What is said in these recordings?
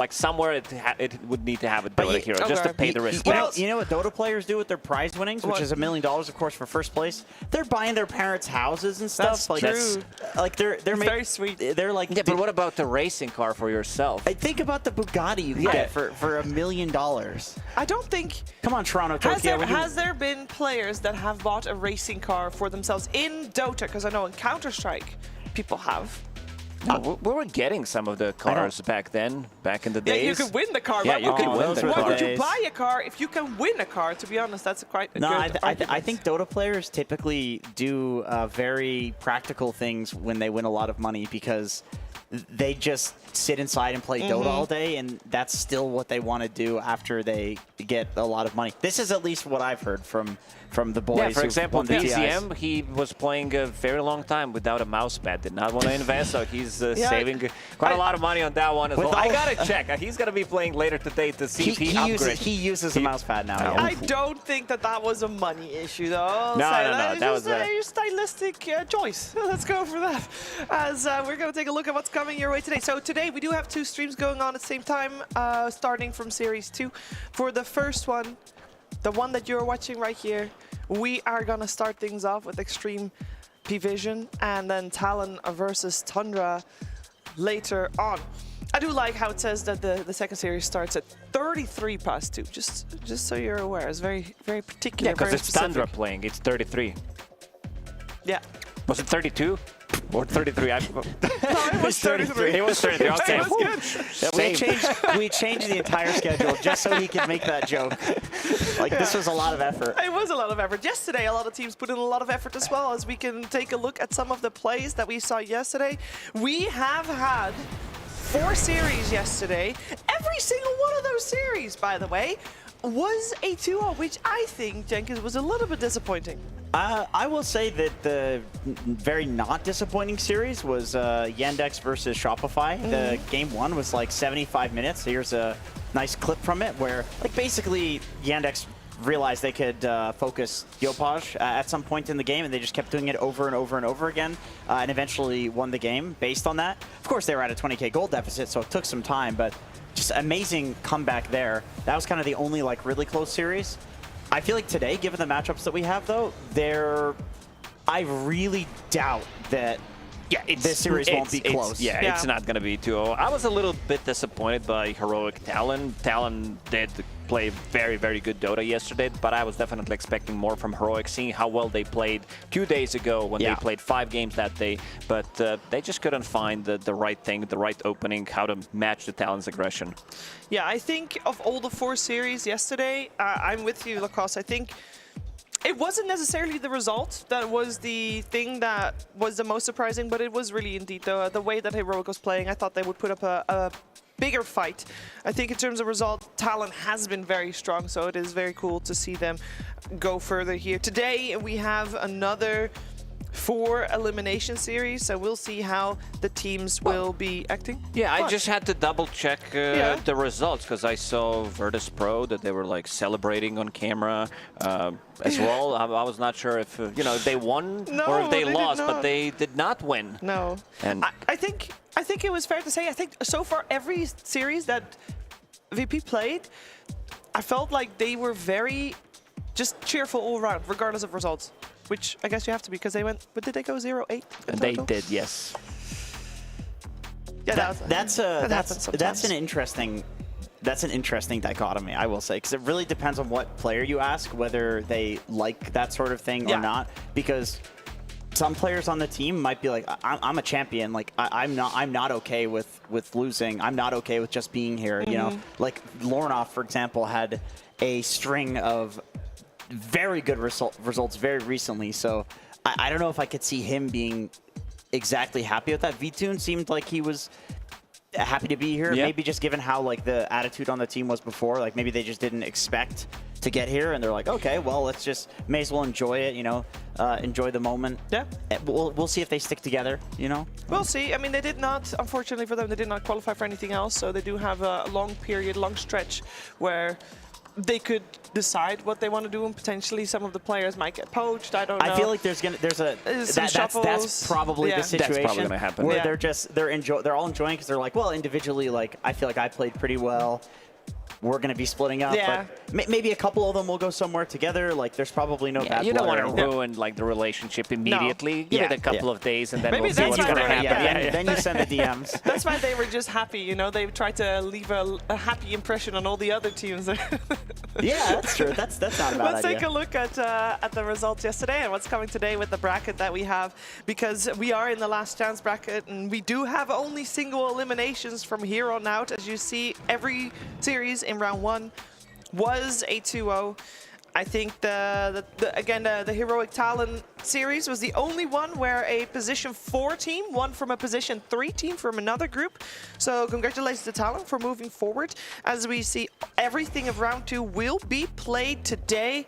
like somewhere it would need to have a Dota hero just to pay the respect. You know what Dota players do with their prize winnings, which is $1 million, of course, for first place? They're buying their parents' houses and stuff. That's true. Like they're very sweet. They're like, yeah, but what about the racing car for yourself? Think about the Bugatti you get for $1 million. I don't think. Come on, Toronto, Tokyo. Has there been players that have bought a racing car for themselves in Dota? Because I know in Counter-Strike, people have. No, we were getting some of the cars back then, back in the days. Yeah, you could win the car. Yeah, you could win the car. Why would you buy a car if you can win a car? To be honest, that's quite a good argument. I think Dota players typically do very practical things when they win a lot of money because they just sit inside and play Dota all day, and that's still what they want to do after they get a lot of money. This is at least what I've heard from the boys. Yeah, for example, DCM, DCM, he was playing a very long time without a mouse pad, did not want to invest, so he's saving quite a lot of money on that one as well. I got to check. He's going to be playing later today to see if he upgrades. He uses a mouse pad now. Yeah. I don't think that was a money issue, though. No. That was a stylistic choice. Let's go for that. As we're going to take a look at what's coming your way today. So today we do have 2 streams going on at the same time, starting from Series 2. For the first one, the one that you're watching right here, we are going to start things off with Extreme P-Vision and then Talon versus Tundra later on. I do like how it says that the second series starts at 33 past 2, just so you're aware. It's very, very particular. Yeah, because it's Tundra playing. It's 33. Yeah. Was it 32? Or 33? No, it was 33. It was 33. Okay. It was good. Yeah, we changed the entire schedule just so he could make that joke. Like, this was a lot of effort. It was a lot of effort. Yesterday, a lot of teams put in a lot of effort as well. As we can take a look at some of the plays that we saw yesterday. We have had 4 series yesterday. Every single one of those series, by the way, was a 2-0, which I think, Jenkins, was a little bit disappointing. I will say that the very not disappointing series was Yandex versus Shopify. The game 1 was like 75 minutes. Here's a nice clip from it where, like, basically Yandex realized they could focus Yopaj at some point in the game, and they just kept doing it over and over and over again, and eventually won the game based on that. Of course, they were at a 20K gold deficit, so it took some time, but just amazing comeback there. That was kind of the only, like, really close series. I feel like today, given the matchups that we have, though, I really doubt that this series won't be close. It's not going to be 2-0. I was a little bit disappointed by Heroic Talon. Talon did play very, very good Dota yesterday, but I was definitely expecting more from Heroic, seeing how well they played 2 days ago when they played 5 games that day. But they just couldn't find the right thing, the right opening, how to match the Talon's aggression. Yeah, I think of all the 4 series yesterday, I'm with you, Lacoste. I think it wasn't necessarily the result that was the thing that was the most surprising, but it was really indeed the way that Heroic was playing. I thought they would put up a bigger fight. I think in terms of result, Talon has been very strong, so it is very cool to see them go further here. Today, we have another 4 elimination series, so we'll see how the teams will be acting. Yeah, I just had to double check the results, because I saw Virtus Pro that they were like celebrating on camera as well. I was not sure if if they won or if they lost, but they did not win. No, and I think it was fair to say, I think so far every series that VP played, I felt like they were very just cheerful all around, regardless of results. Which I guess you have to be, because they went, but did they go 0-8? They did, yes. Yeah, that's an interesting dichotomy, I will say, because it really depends on what player you ask, whether they like that sort of thing or not. Because some players on the team might be like, I'm a champion, like I'm not okay with losing. I'm not okay with just being here. You know, like Lornoff, for example, had a string of very good results very recently, so I don't know if I could see him being exactly happy with that. VTune seemed like he was happy to be here, maybe just given how like the attitude on the team was before. Like maybe they just didn't expect to get here, and they're like, okay, well, let's just may as well enjoy it, enjoy the moment. Yeah, we'll see if they stick together. We'll see. I mean, they did not, unfortunately for them, they did not qualify for anything else, so they do have a long period, long stretch where they could decide what they want to do, and potentially some of the players might get poached. I don't know. I feel like that's probably the situation. That's probably gonna happen. Where they're all enjoying because they're like, well, individually, like I feel like I played pretty well. We're going to be splitting up, but maybe a couple of them will go somewhere together. Like, there's probably no bad blood. You don't want to ruin like the relationship immediately. No. Give it a couple of days, and then Maybe we'll see that's what's why going to they're- happen. Then you send the DMs. That's why they were just happy, you know. They tried to leave a happy impression on all the other teams. Yeah, that's true. That's not a bad Let's idea. take a look at the results yesterday and what's coming today with the bracket that we have, because we are in the last chance bracket and we do have only single eliminations from here on out. As you see, every series in round 1 was a 2-0. I think again the Heroic Talent series was the only one where a position 4 team won from a position 3 team from another group. So congratulations to Talent for moving forward. As we see, everything of round 2 will be played today.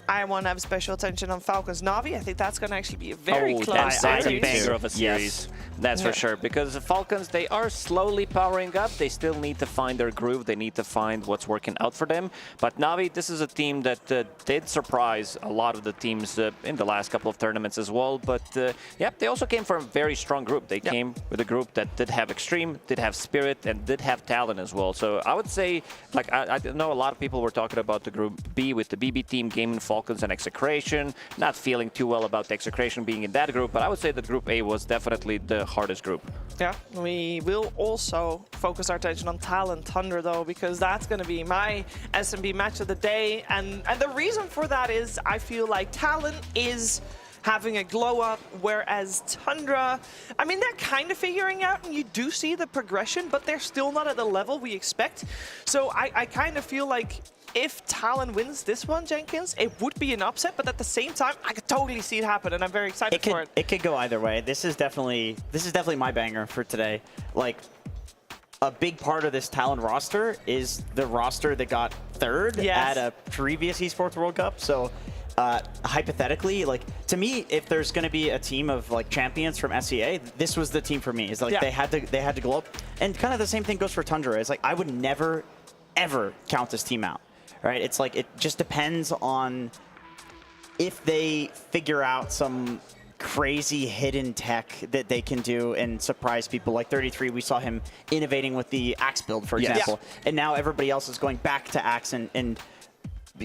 I want to have special attention on Falcons Navi. I think that's going to actually be a very close That's a series. banger of a series. That's for sure. Because the Falcons, they are slowly powering up. They still need to find their groove. They need to find what's working out for them. But Navi, this is a team that did surprise a lot of the teams in the last couple of tournaments as well. But yeah, they also came from a very strong group. They came with a group that did have Extreme, did have Spirit, and did have Talent as well. So I would say, like, I know a lot of people were talking about the Group B with the BB team, Gaming Falcons, and Execration. Not feeling too well about the Execration being in that group, but I would say that Group A was definitely the hardest group. Yeah, we will also focus our attention on Talent Thunder, though, because that's going to be my SMB match of the day. And the reason for that is I feel like Talent is having a glow up, whereas Tundra, I mean, they're kind of figuring out, and you do see the progression, but they're still not at the level we expect. So I kind of feel like if Talon wins this one, Jenkins, it would be an upset, but at the same time, I could totally see it happen, and I'm very excited for it. It could go either way. This is definitely my banger for today. Like, a big part of this Talon roster is the roster that got third at a previous Esports World Cup. So hypothetically, like, to me, if there's going to be a team of like champions from SEA, this was the team for me. It's like they had to glow up, and kind of the same thing goes for Tundra. It's like I would never ever count this team out. Right? It's like it just depends on if they figure out some crazy hidden tech that they can do and surprise people. Like 33, we saw him innovating with the Axe build, for example. And now everybody else is going back to Axe and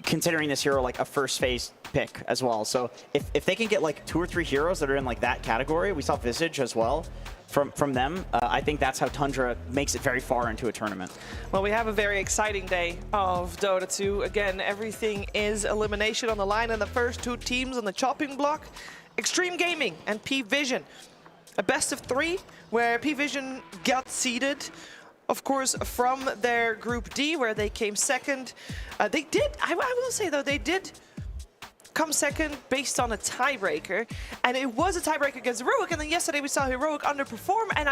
considering this hero like a first phase pick as well. So if they can get like 2 or 3 heroes that are in like that category, we saw Visage as well. From them, I think that's how Tundra makes it very far into a tournament. Well, we have a very exciting day of Dota 2. Again, everything is elimination on the line, and the first 2 teams on the chopping block, Extreme Gaming and P-Vision. A best of 3, where P-Vision got seeded, of course, from their Group D, where they came second. They did, I will say though, they did come second based on a tiebreaker, and it was a tiebreaker against Heroic, and then yesterday we saw Heroic underperform, and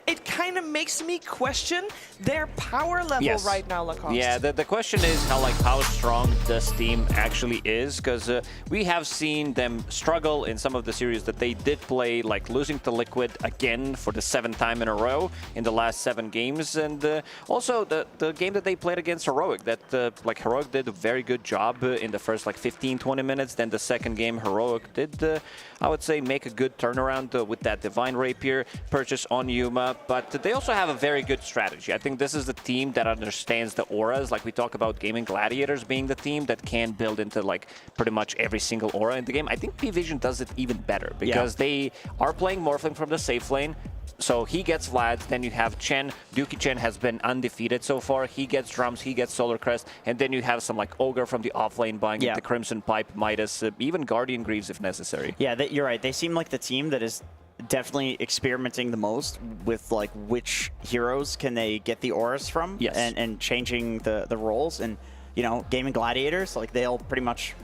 it kind of makes me question their power level right now, Lacoste. Yeah, the question is how strong this team actually is, because we have seen them struggle in some of the series that they did play, like losing to Liquid again for the 7th time in a row in the last 7 games, and also the game that they played against Heroic, that like Heroic did a very good job in the first like 15-20 minutes. Then the second game, Heroic did, I would say, make a good turnaround with that Divine Rapier purchase on Yuma. But they also have a very good strategy. I think this is the team that understands the auras. Like we talk about Gaming Gladiators being the team that can build into like pretty much every single aura in the game. I think P-Vision does it even better because they are playing Morphling from the safe lane. So he gets Vlad, then you have Chen. Dookie Chen has been undefeated so far. He gets Drums, he gets Solar Crest, and then you have some like Ogre from the offlane buying the Crimson Pipe, Midas, even Guardian Greaves if necessary. Yeah, you're right. They seem like the team that is definitely experimenting the most with like which heroes can they get the auras from, and changing the roles. And you know, Gaming Gladiators, like they'll pretty much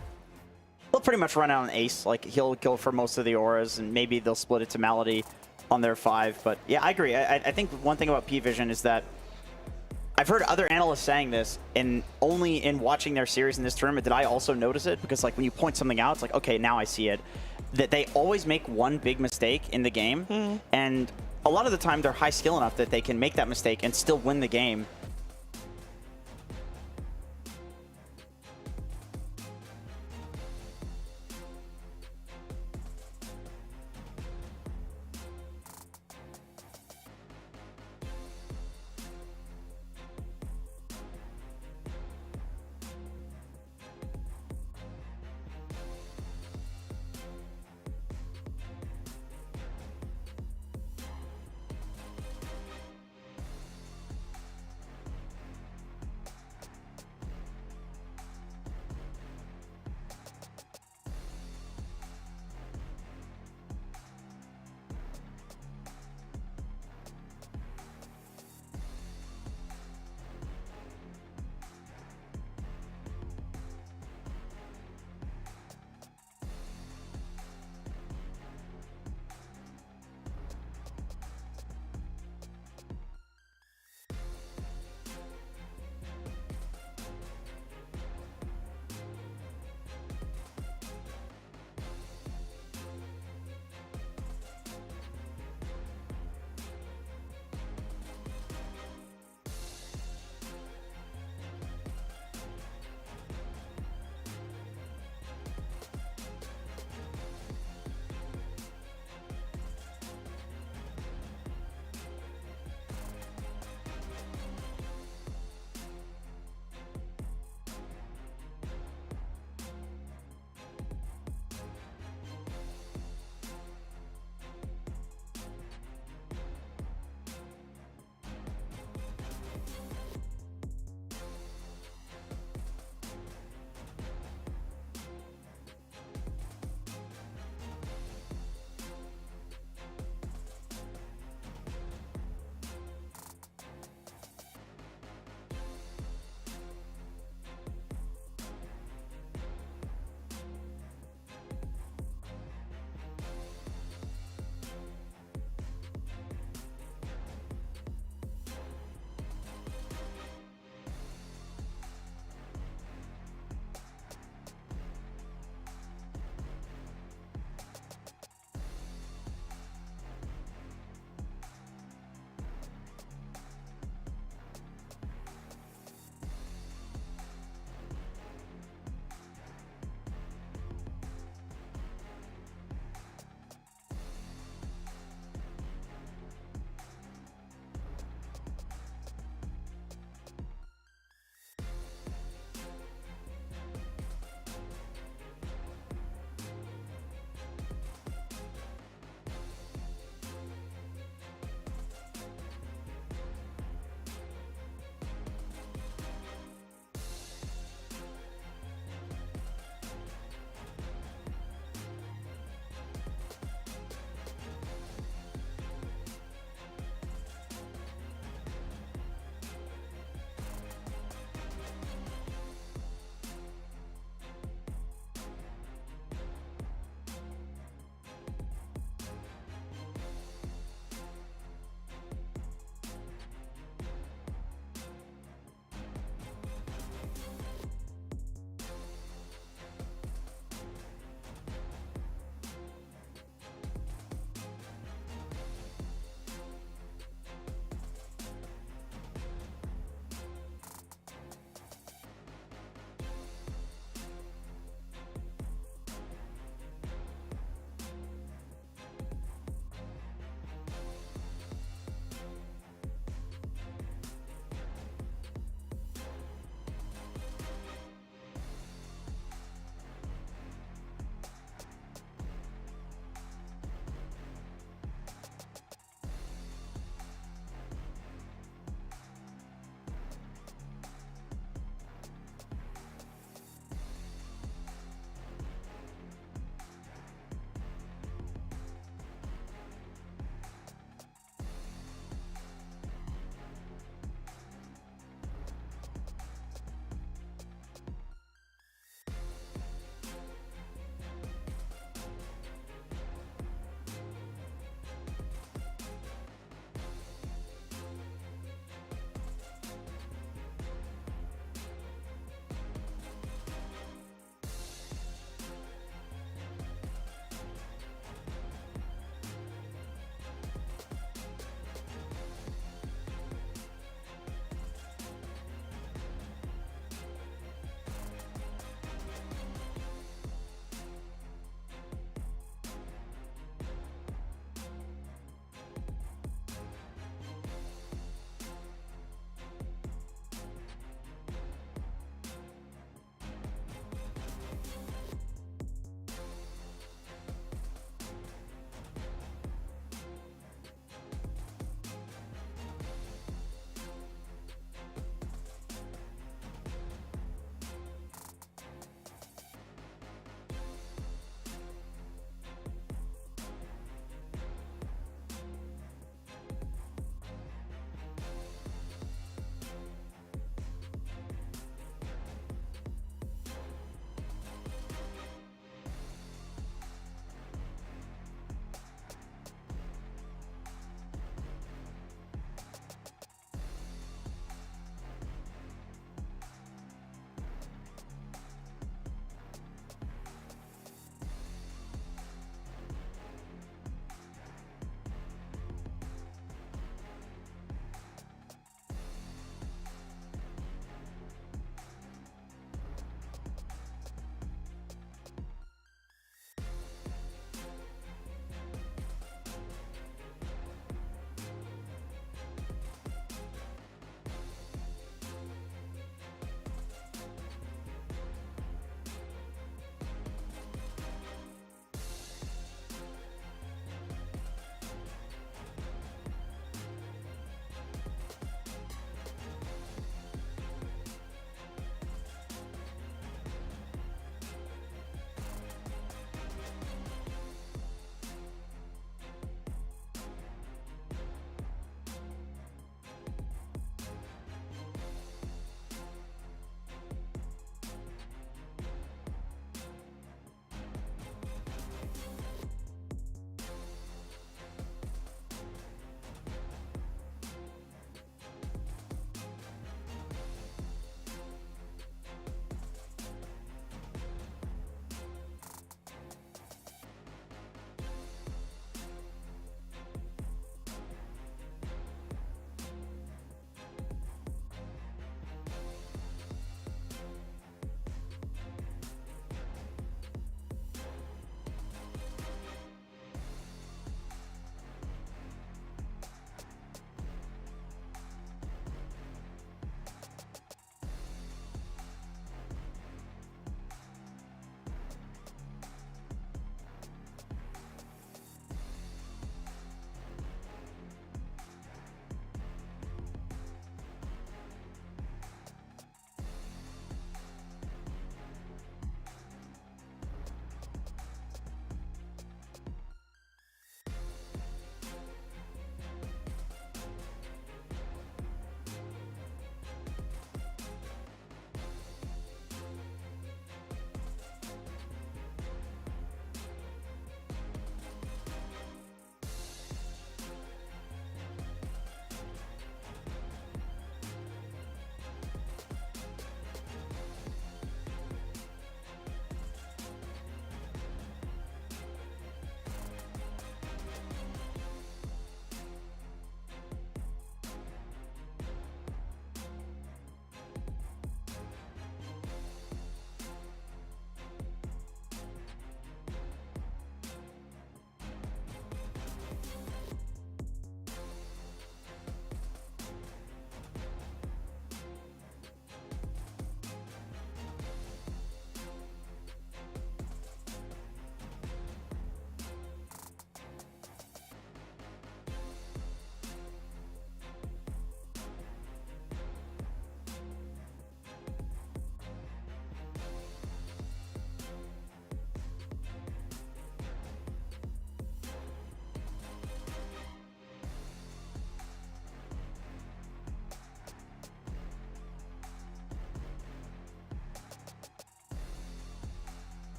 run out on Ace. Like he'll go for most of the auras, and maybe they'll split it to Malady on their 5. But yeah, I agree. I think one thing about P-Vision is that I've heard other analysts saying this, and only in watching their series in this tournament did I also notice it, because like when you point something out, it's like, okay, now I see it. That they always make one big mistake in the game, and a lot of the time they're high skill enough that they can make that mistake and still win the game.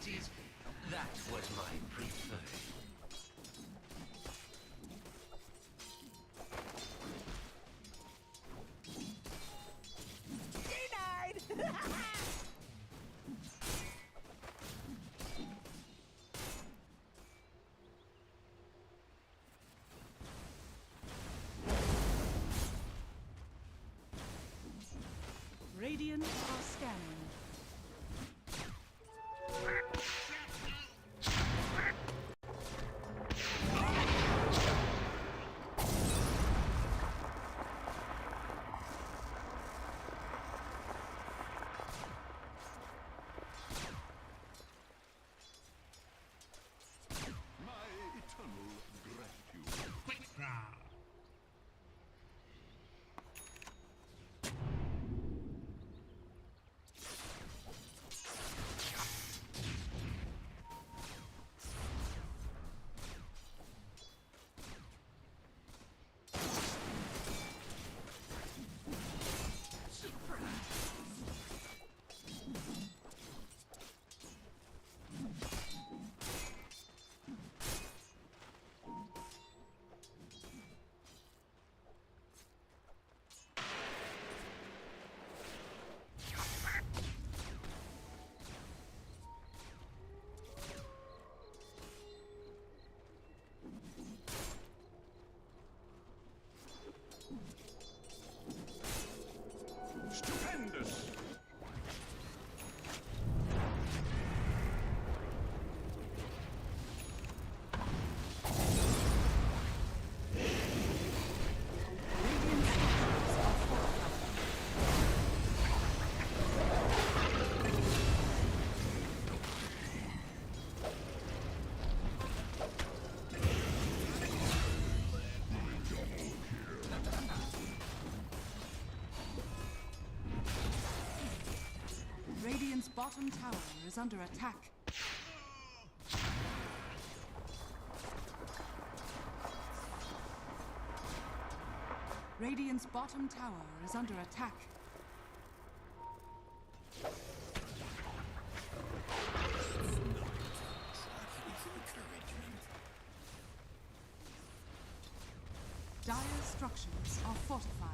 abilities, that was my preferred. Radiant are scanning. My eternal gratitude. Quick draw. Stupendous! Radiant's bottom tower is under attack. Radiant's bottom tower is under attack. Dire structures are fortified.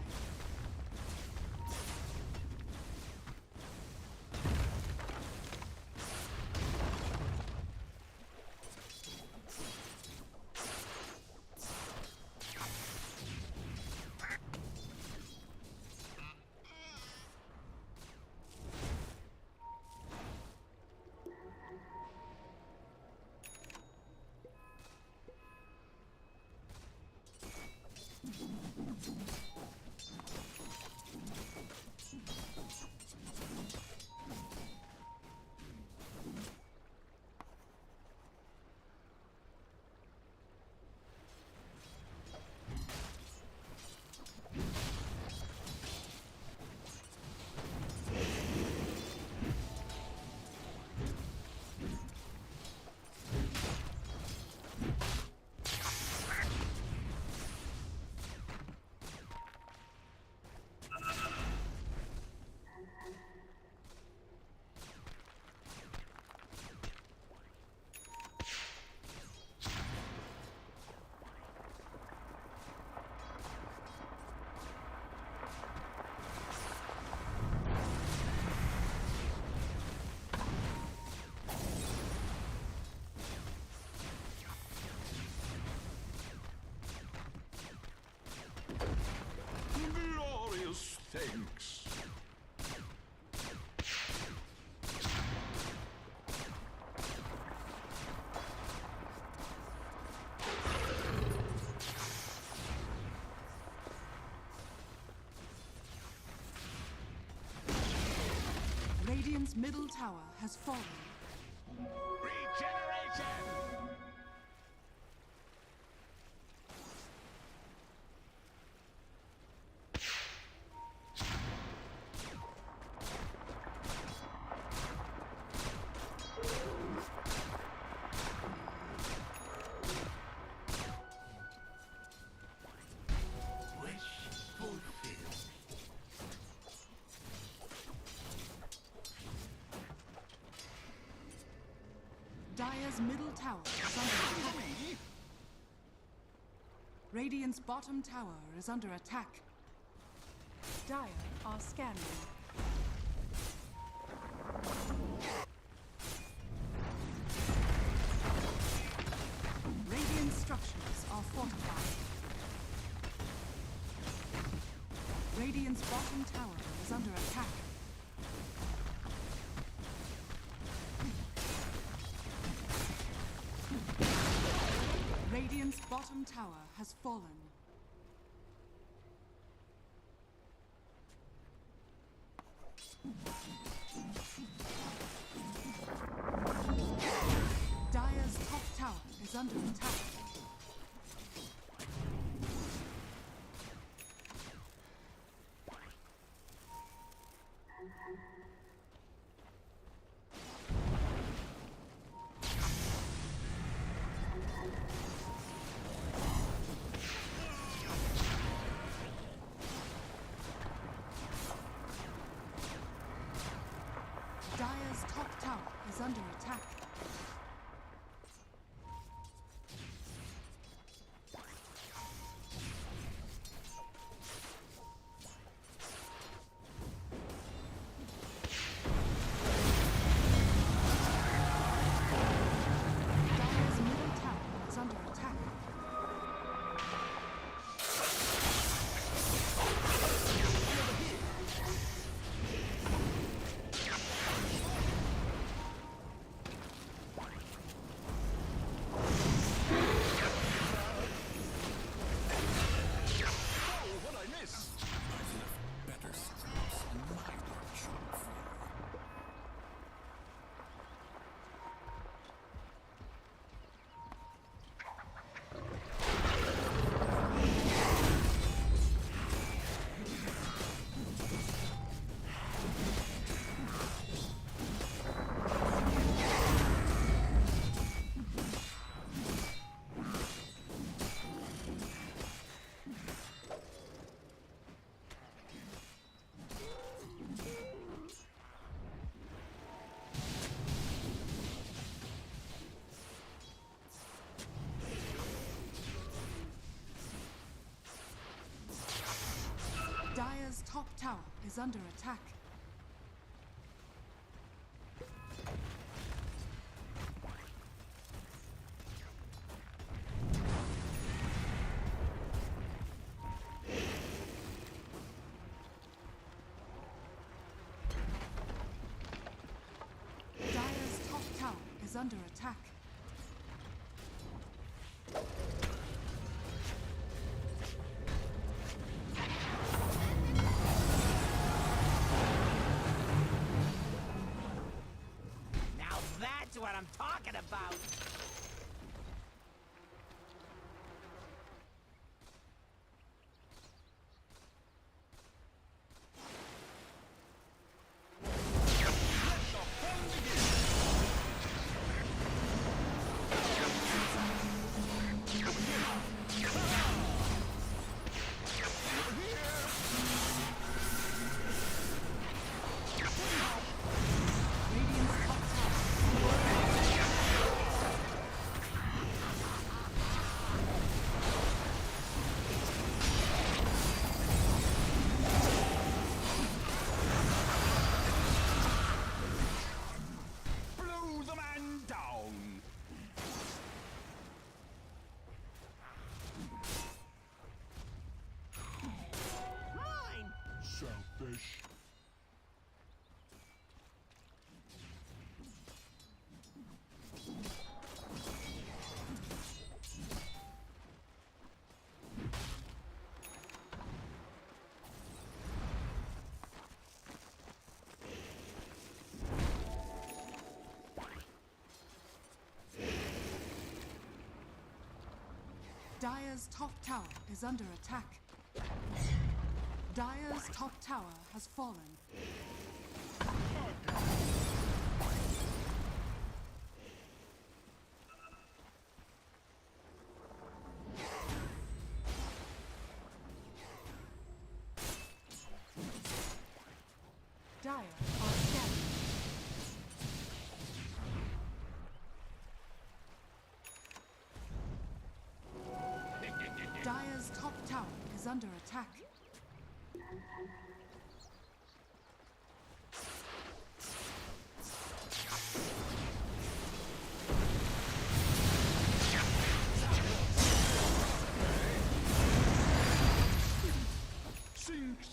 Glorious thanks. Radiant's middle tower has fallen. Regeneration! Wish fulfilled. Dire's middle tower is under attack. Radiant's bottom tower is under attack. Dire are scanning. Radiant structures are fortified. Radiant's bottom tower is under attack. Radiant's bottom tower has fallen. Dire's top tower is under attack. Dire's top tower is under attack. Dire's middle tower is under attack. What I miss? Better skills in my workshop floor. Dire's top tower is under attack. Dire's top tower is under attack. Now that's what I'm talking about! Radiant's top tower. Blow the man down! Mine! Selfish. Dire's top tower is under attack. Dire's top tower has fallen. Dire are scanning. under attack. Sinks.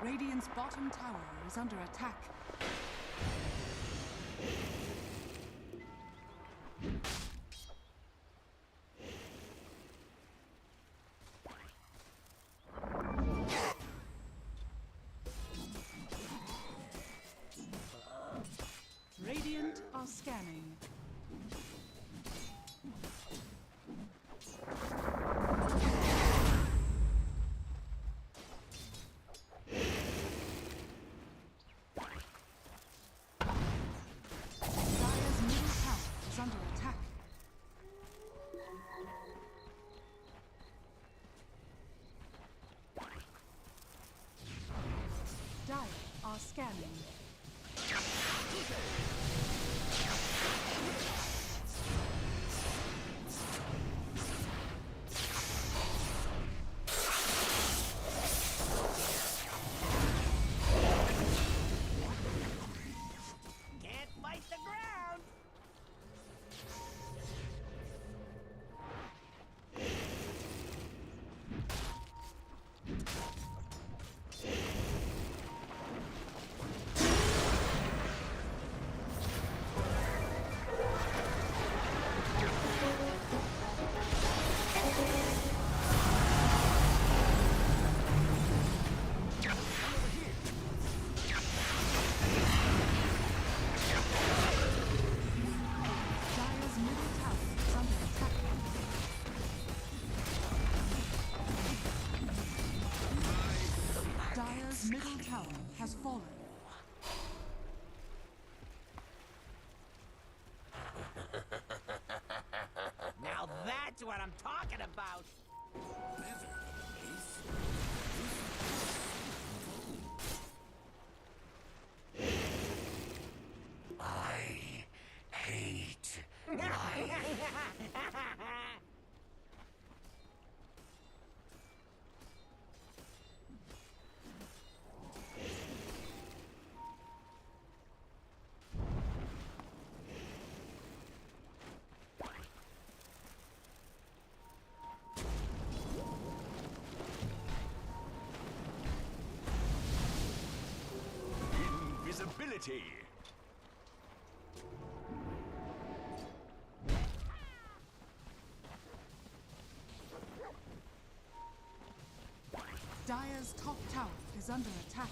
Radiant's bottom tower is under attack. Radiant are scanning. Dire's middle tower is under attack. Dire are scanning. Can't fight the ground. Dire's middle tower is under attack. Dire's middle tower has fallen. Now that's what I'm talking about. I hate life. Invisibility. Dire's top tower is under attack.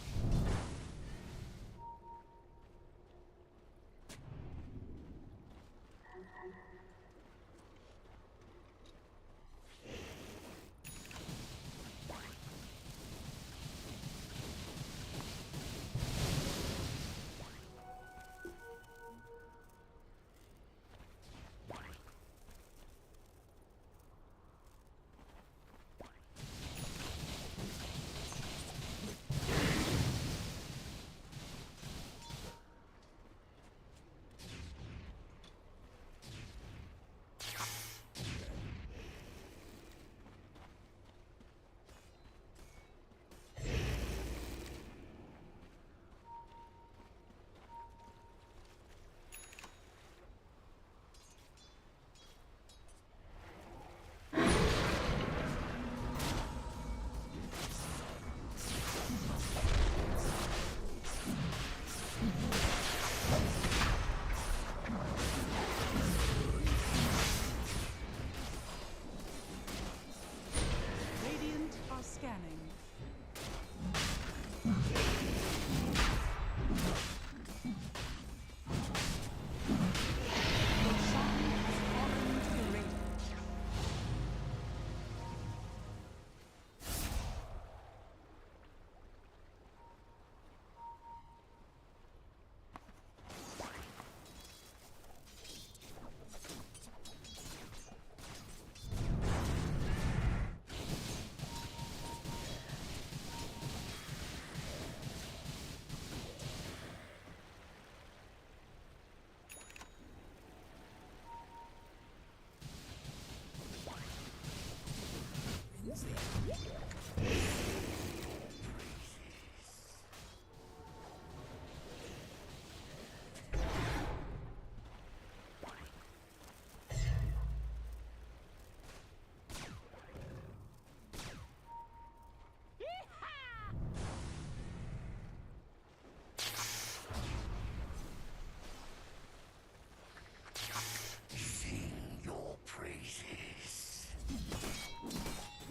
Radiant are scanning.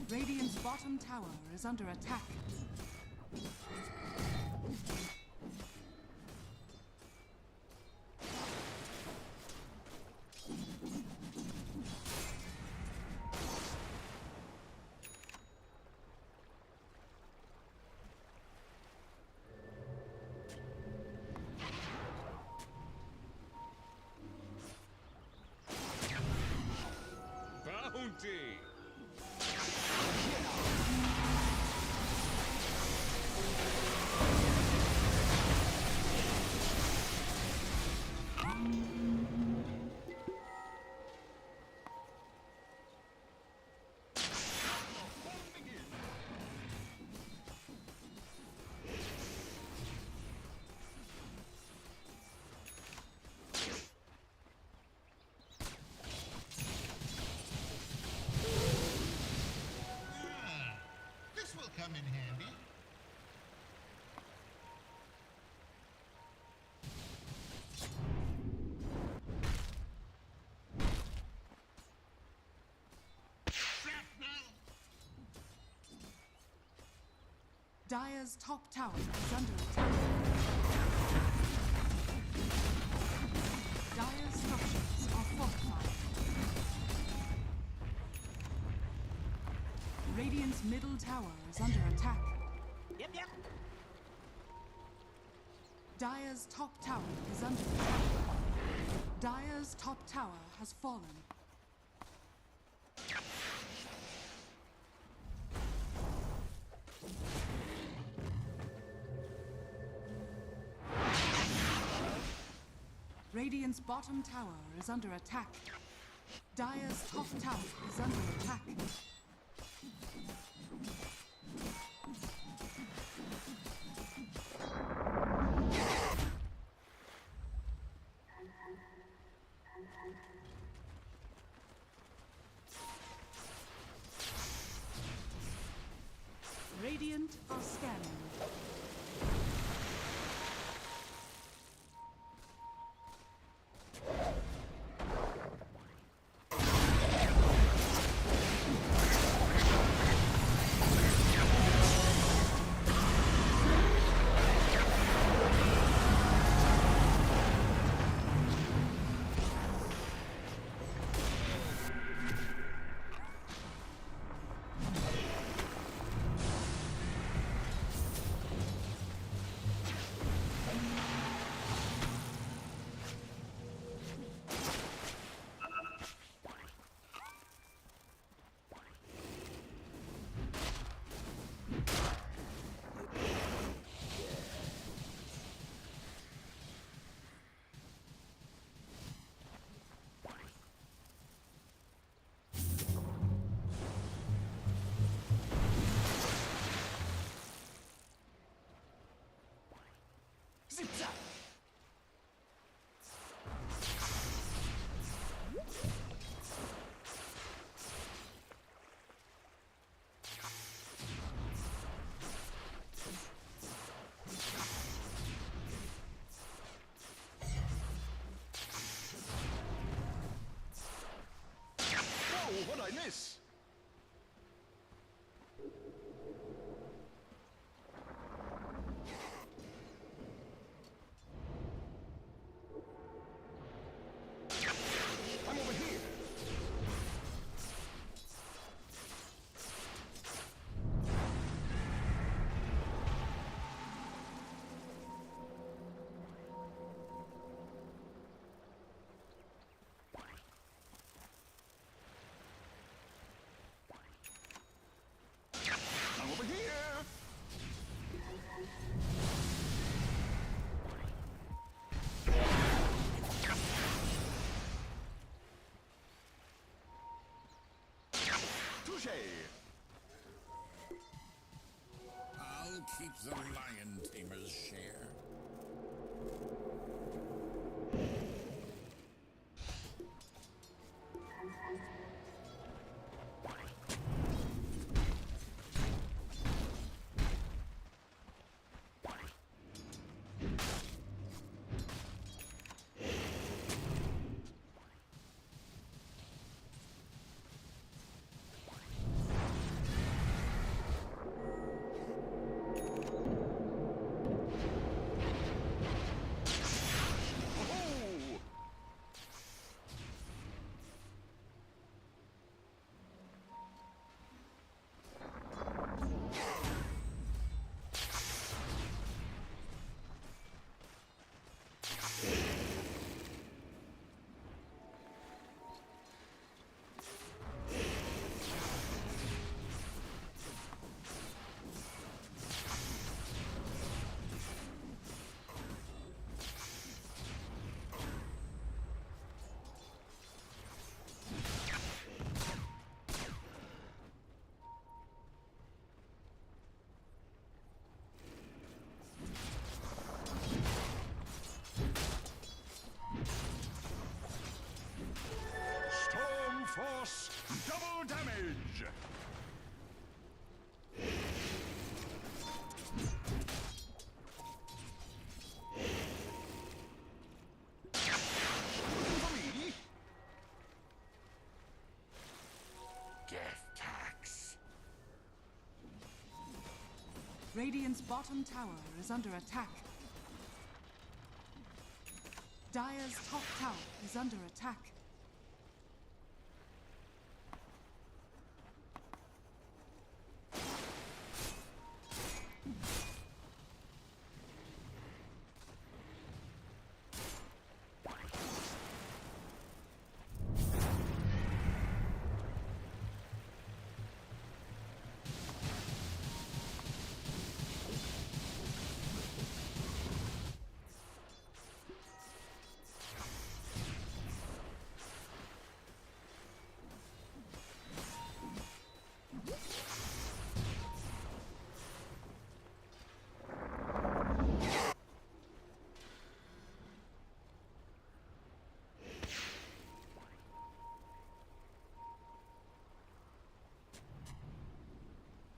Radiant's bottom tower is under attack. Bounty! This will come in handy. Dire's top tower is under attack. Dire's structures are fortified. Radiant's middle tower is under attack. Yep, yep. Dire's top tower is under attack. Dire's top tower has fallen. Radiant's bottom tower is under attack. Dire's top tower is under attack. Radiant are scanning. What'd I miss? I'm over here. I'm over here. Touche. I'll keep the lion tamer's share. edge. Death tax. Radiant's bottom tower is under attack. Dire's top tower is under attack.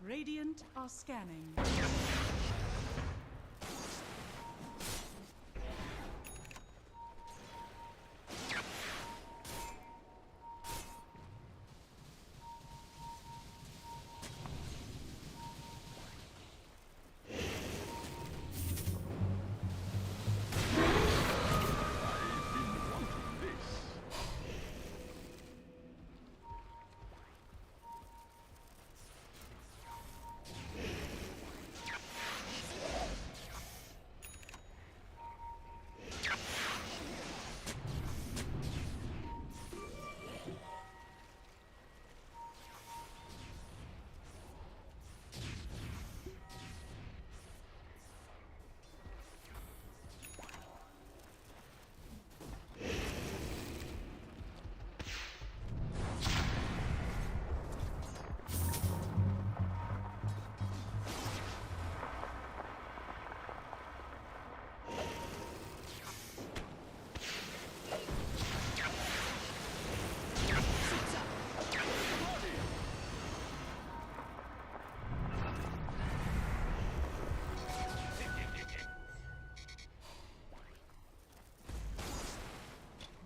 Radiant are scanning.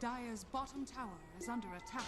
Dire's bottom tower is under attack.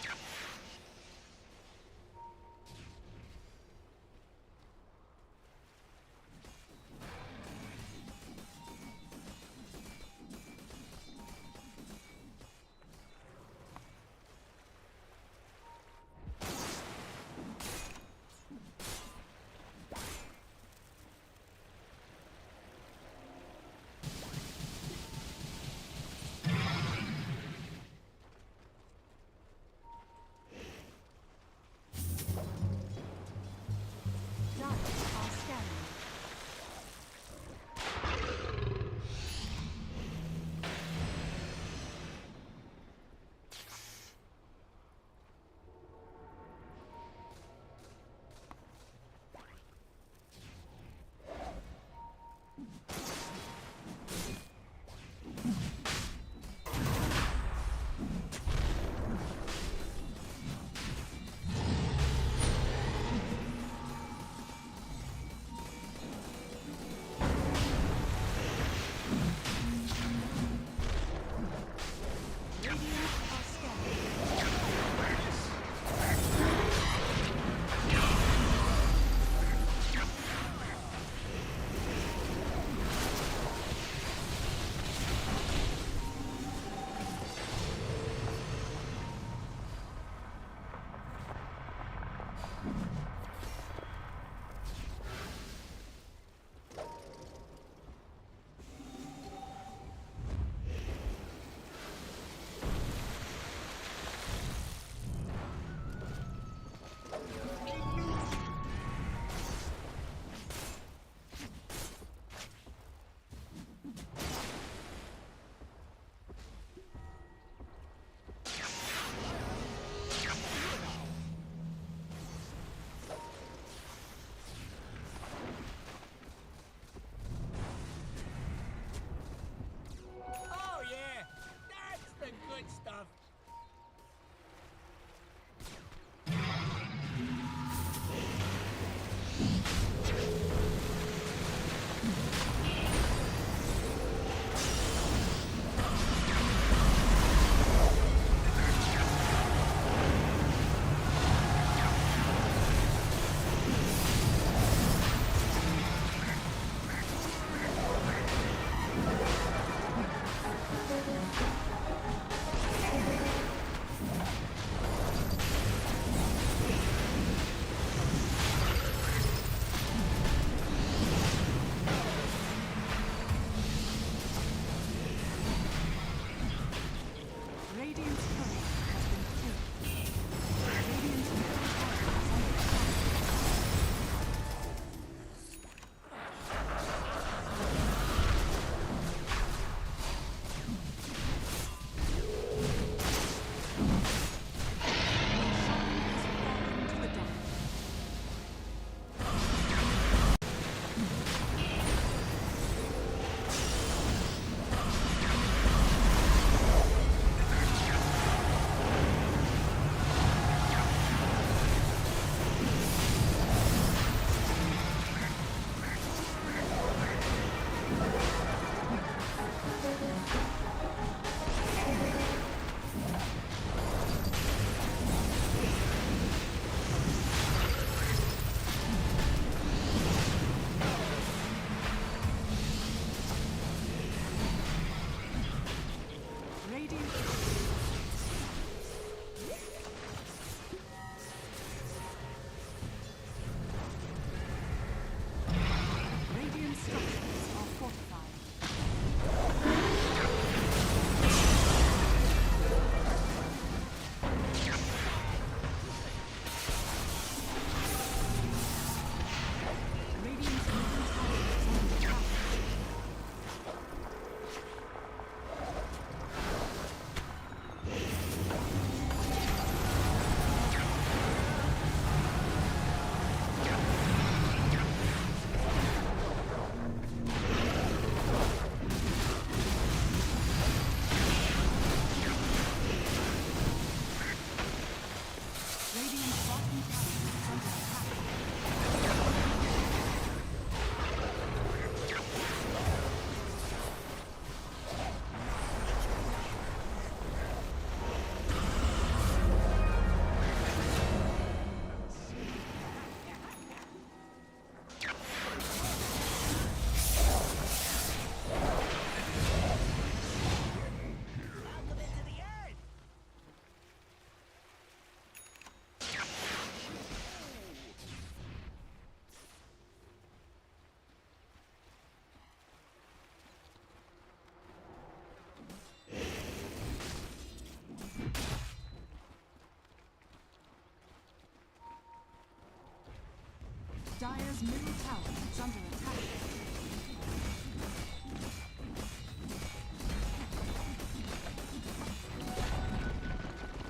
Dire's middle tower is under attack.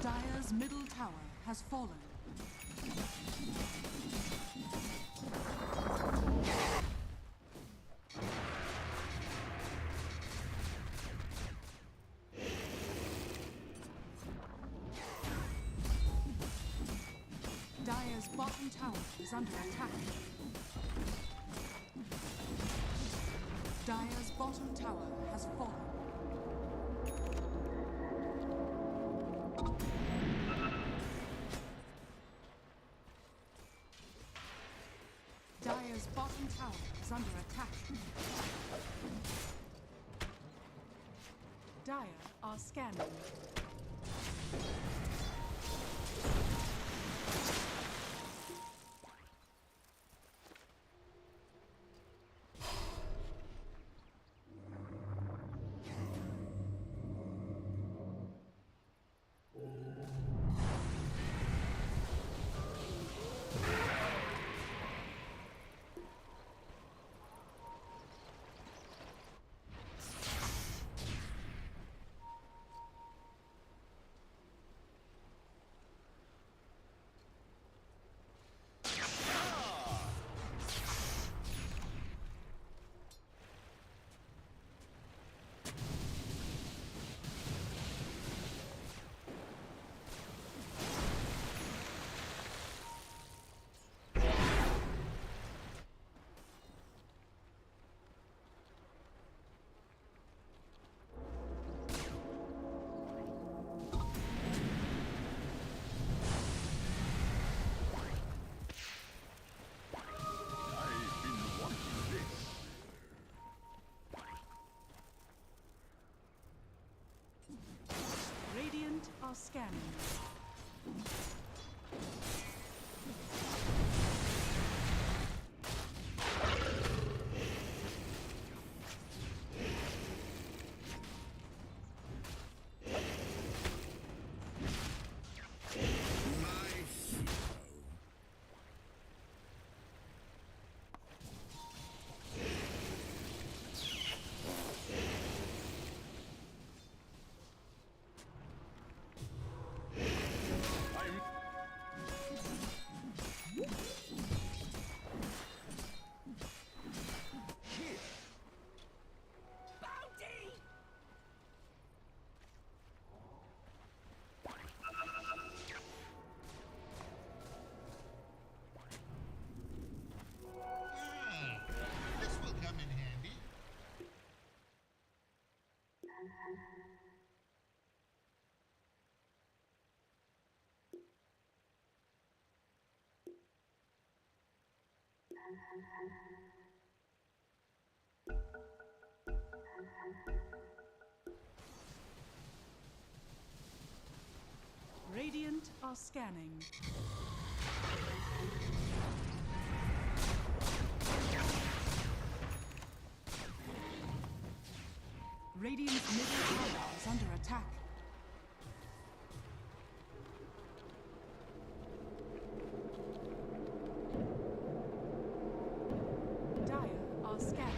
Dire's middle tower has fallen. Dire's bottom tower is under attack. Dire's bottom tower has fallen. Dire's bottom tower is under attack. Dire are scanning. Radiant are scanning. This will come in handy. Radiant are scanning. Radiant's middle tower is under attack. Dire are scanning.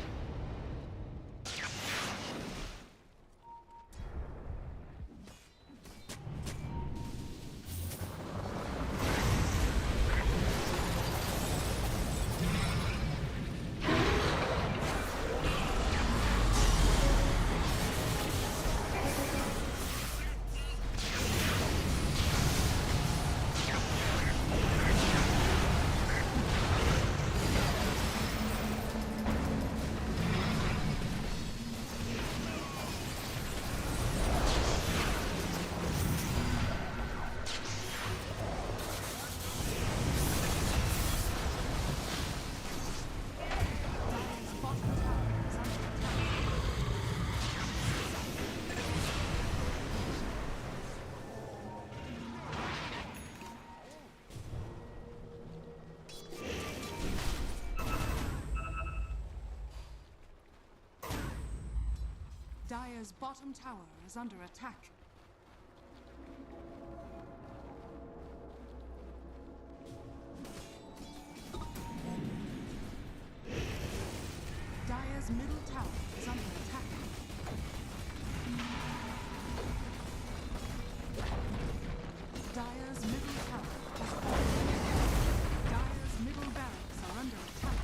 Dire's bottom tower is under attack. Dire's middle tower is under attack. Dire's middle tower has fallen. Dire's middle barracks are under attack.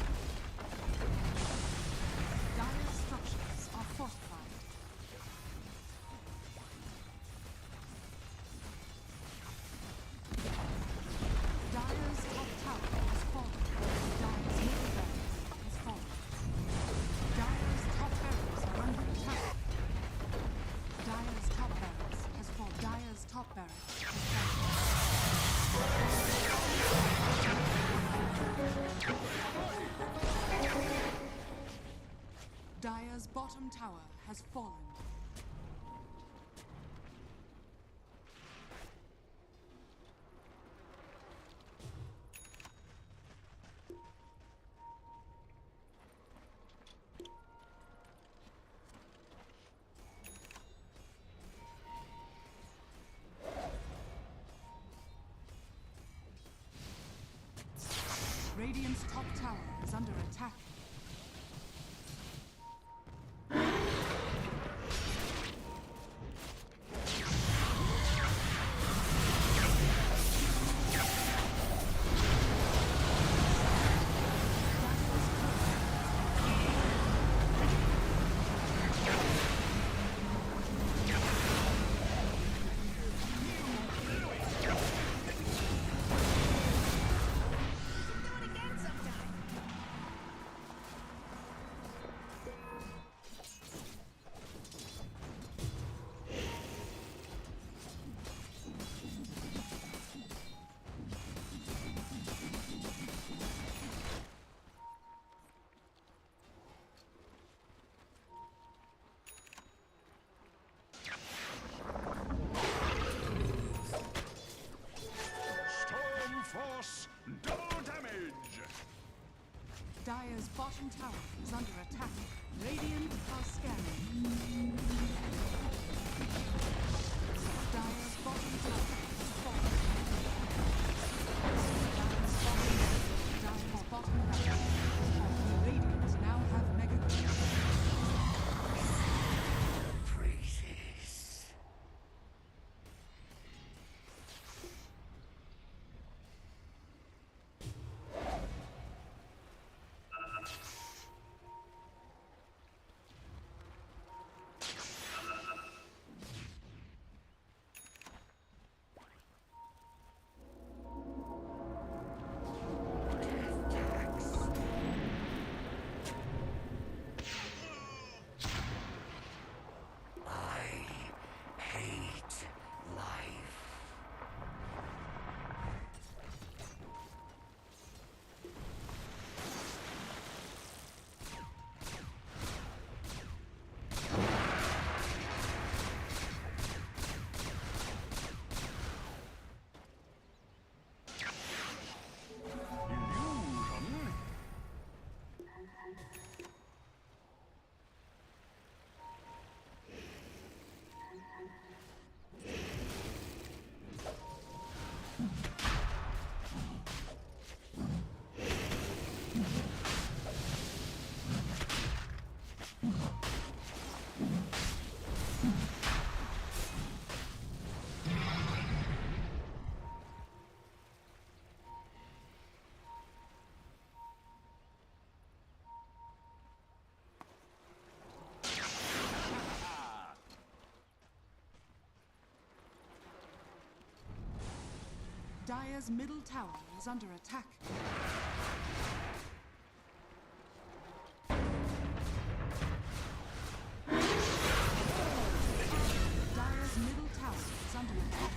Dire's structures are fortified. Dire's top tower has fallen. Dire's middle barracks has fallen. Dire's top barracks are under attack. Dire's top barracks has fallen. Dire's top barracks has fallen. Dire's bottom tower has fallen. Radiant's top tower is under attack. Storm Force, double damage. Dire's bottom tower is under attack. Radiant are scanning. Dire's bottom tower is falling. Dire's bottom tower is falling. Radiant now have mega. Praises. Hate life. Illusion. Dire's middle tower is under attack. Dire's middle tower is under attack.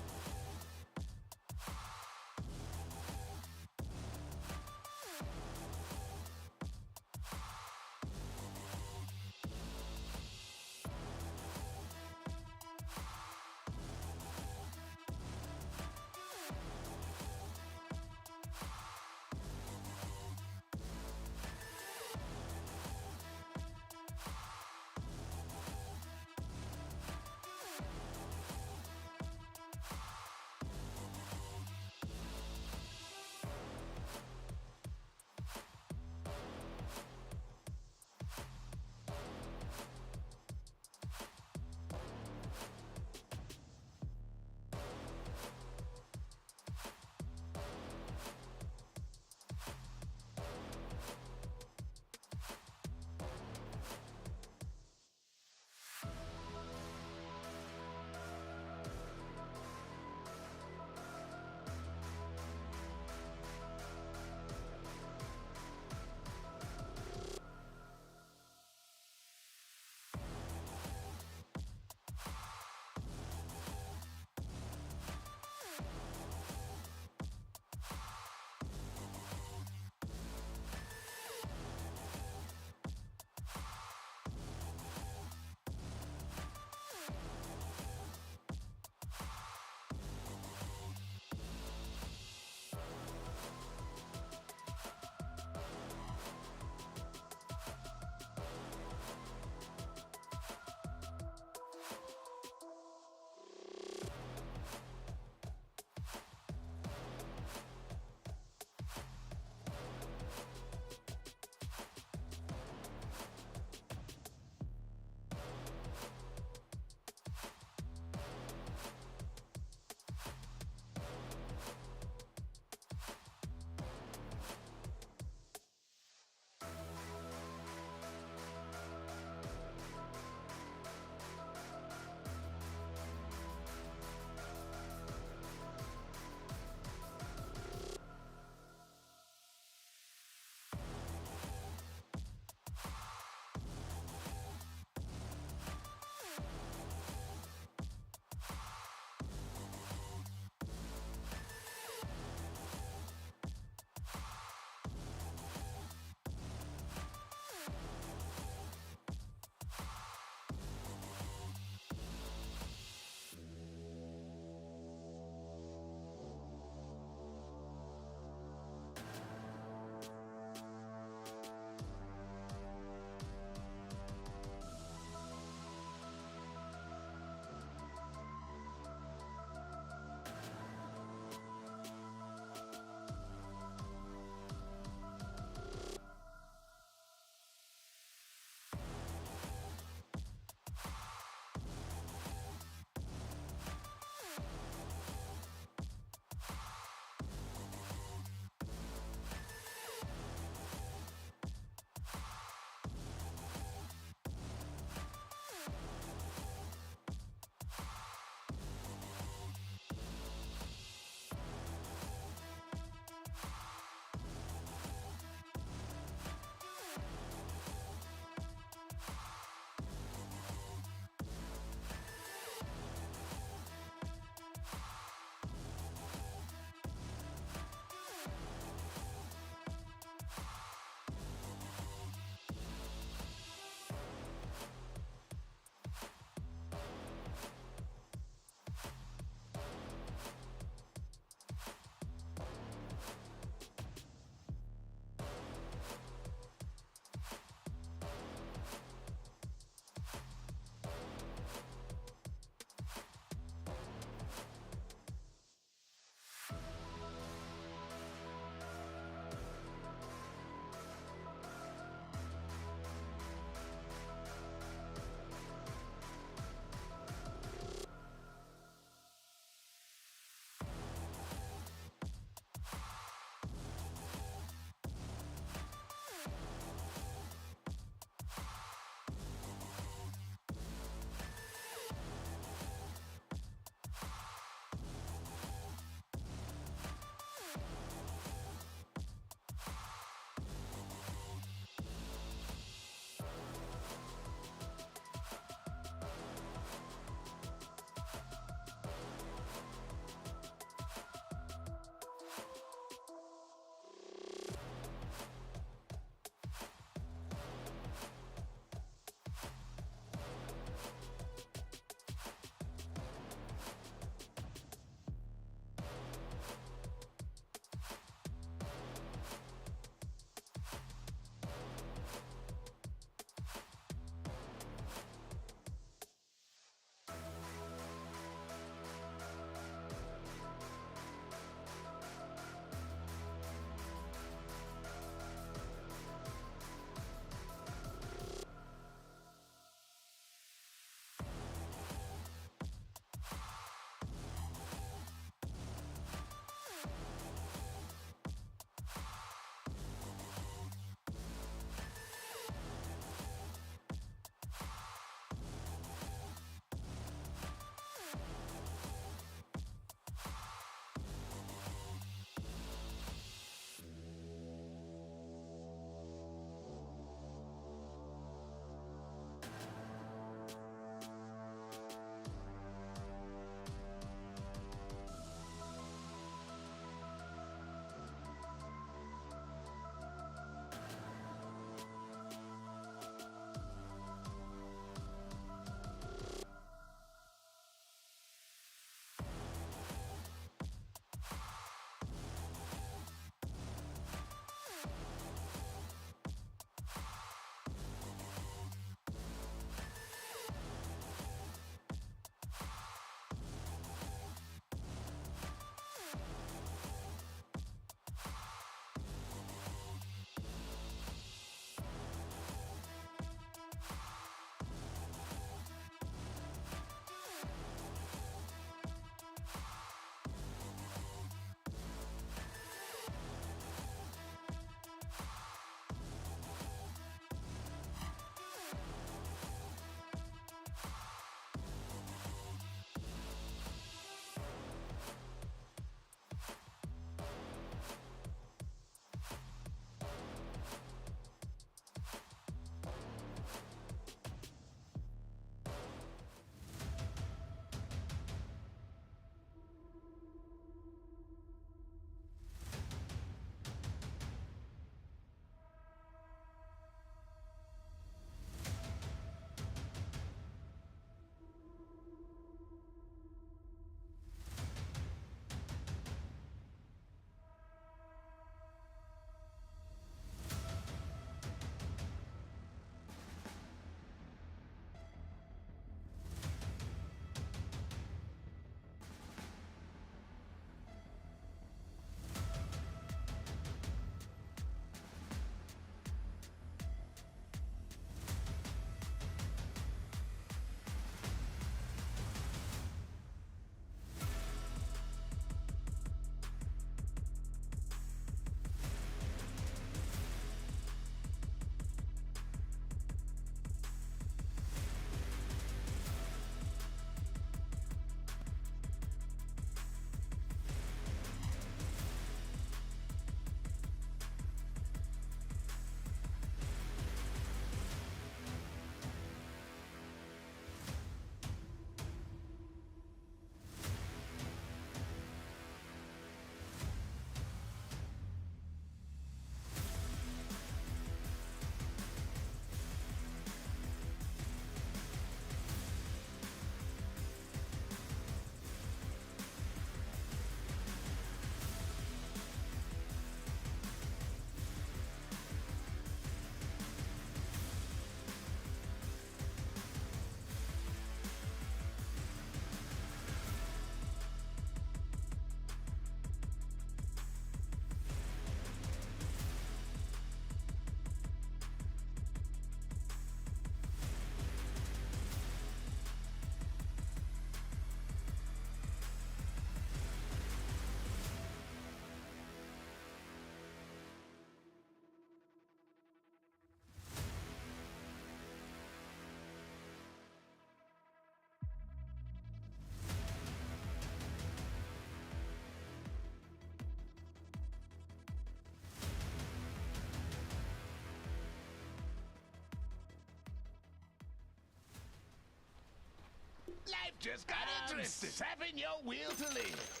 Just got interested. Tapping your will to live.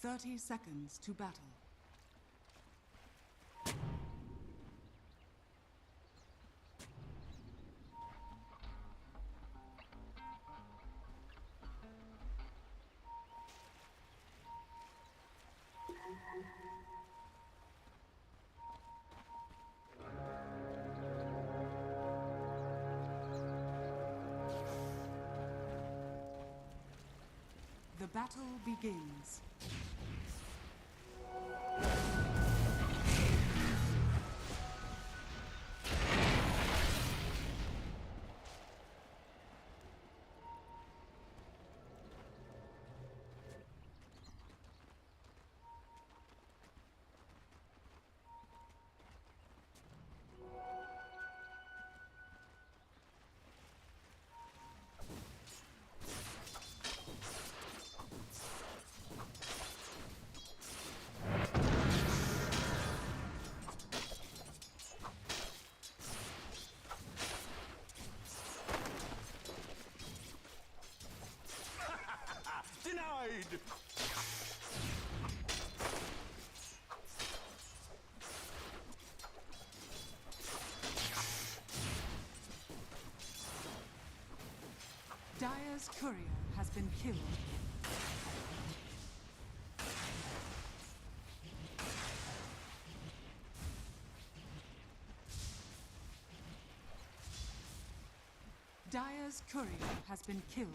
Thirty seconds to battle. The battle begins. Denied! Dire's courier has been killed. Dire's courier has been killed.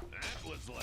That was lame.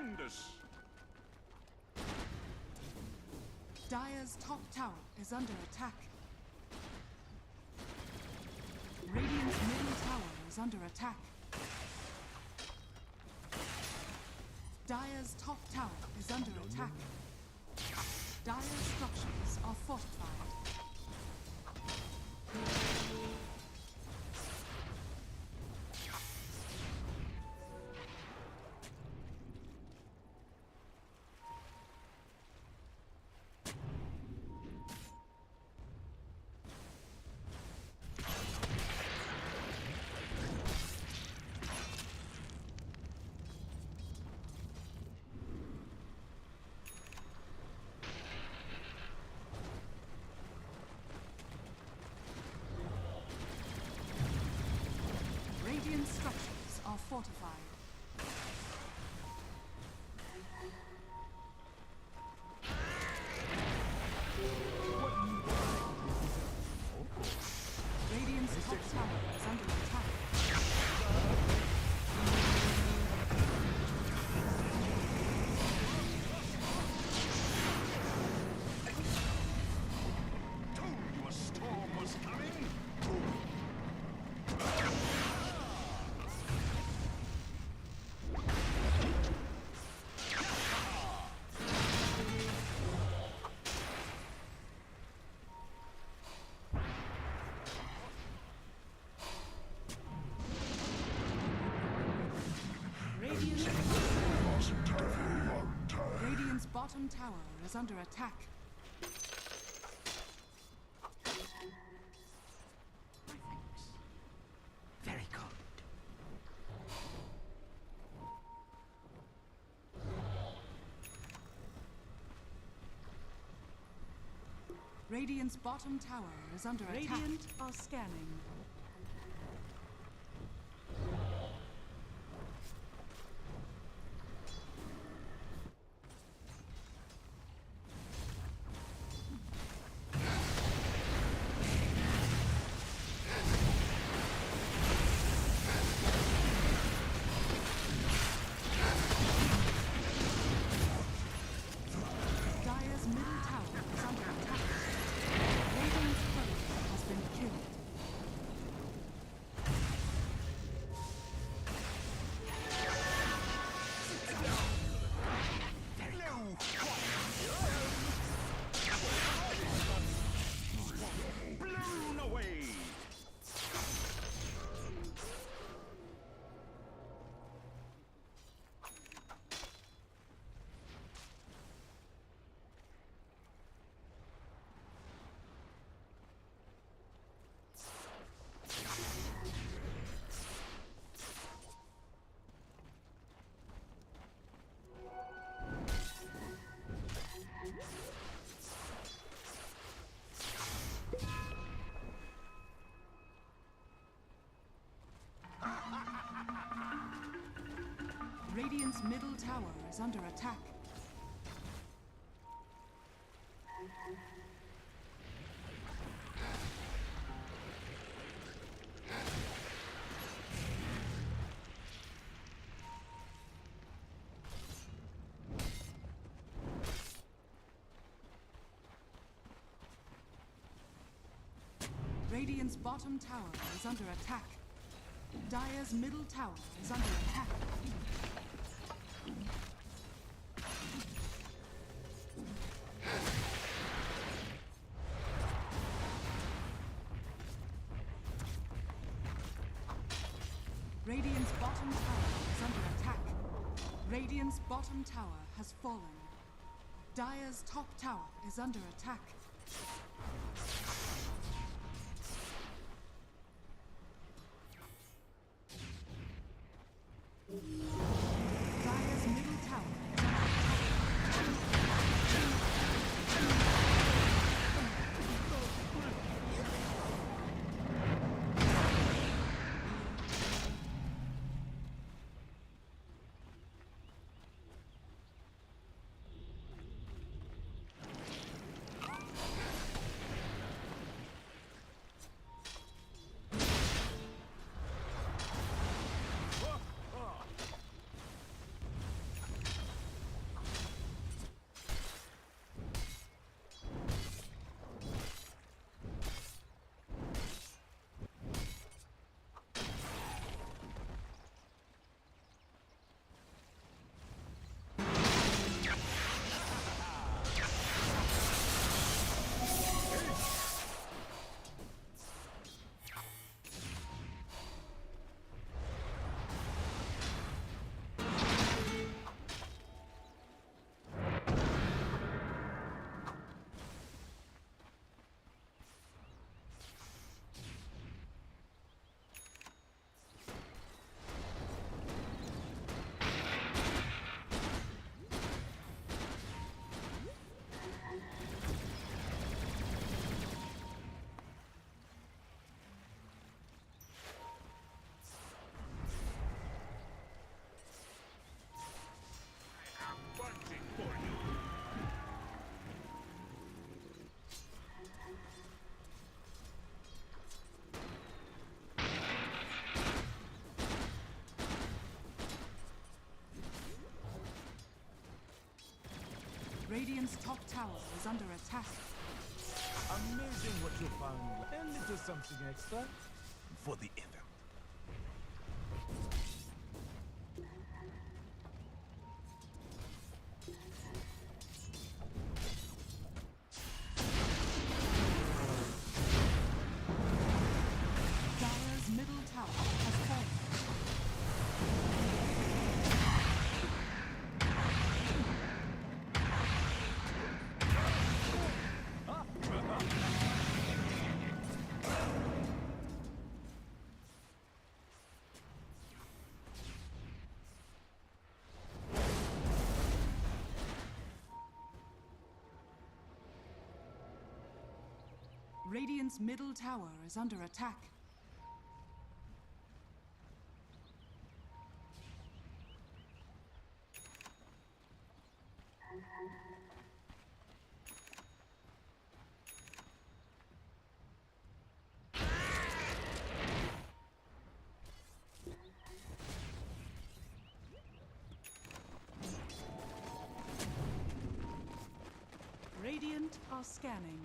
Tremendous! Dire's top tower is under attack. Radiant's middle tower is under attack. Dire's top tower is under attack. Dire's structures are fortified. Radiant structures are fortified. Radiant's top tower is under attack. Told you a storm was coming! Radiant's bottom tower is under attack. Thanks. Very good. Radiant's bottom tower is under attack. Radiant are scanning. Dire's middle tower is under attack. Radiant's turret has been killed. Blown away! Radiant's middle tower is under attack. Radiant's bottom tower is under attack. Dire's middle tower is under attack. Radiant's bottom tower is under attack. Radiant's bottom tower has fallen. Dire's top tower is under attack. Dire's middle tower is under attack. Radiant's top tower is under attack. Amazing what you found. A little something extra for the event. Dire's middle tower has fallen. Radiant's middle tower is under attack. Radiant are scanning.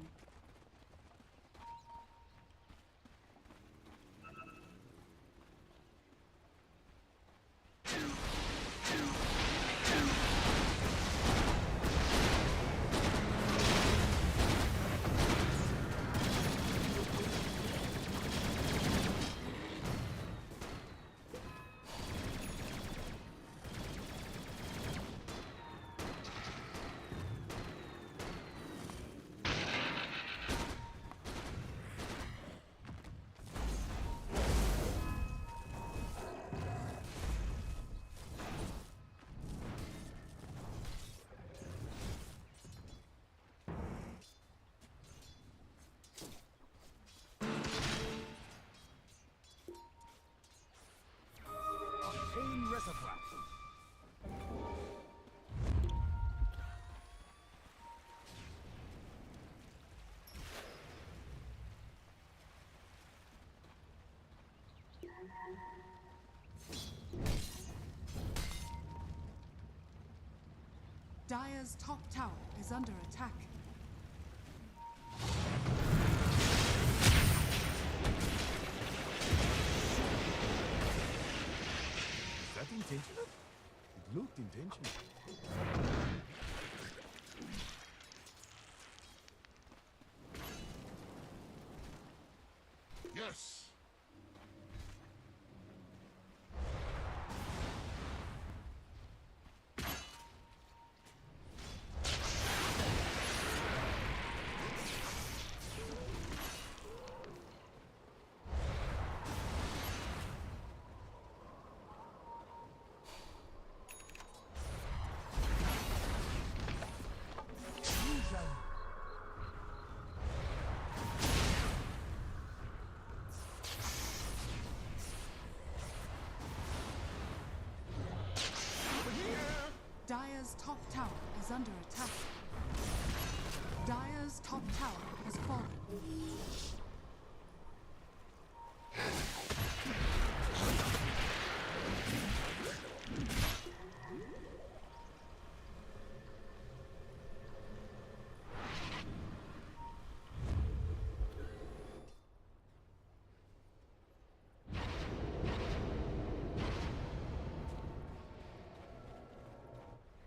Pain reservoir. Dire's top tower is under attack. Is that intentional? It looked intentional. Yes. Dire's top tower is under attack. Dire's top tower has fallen.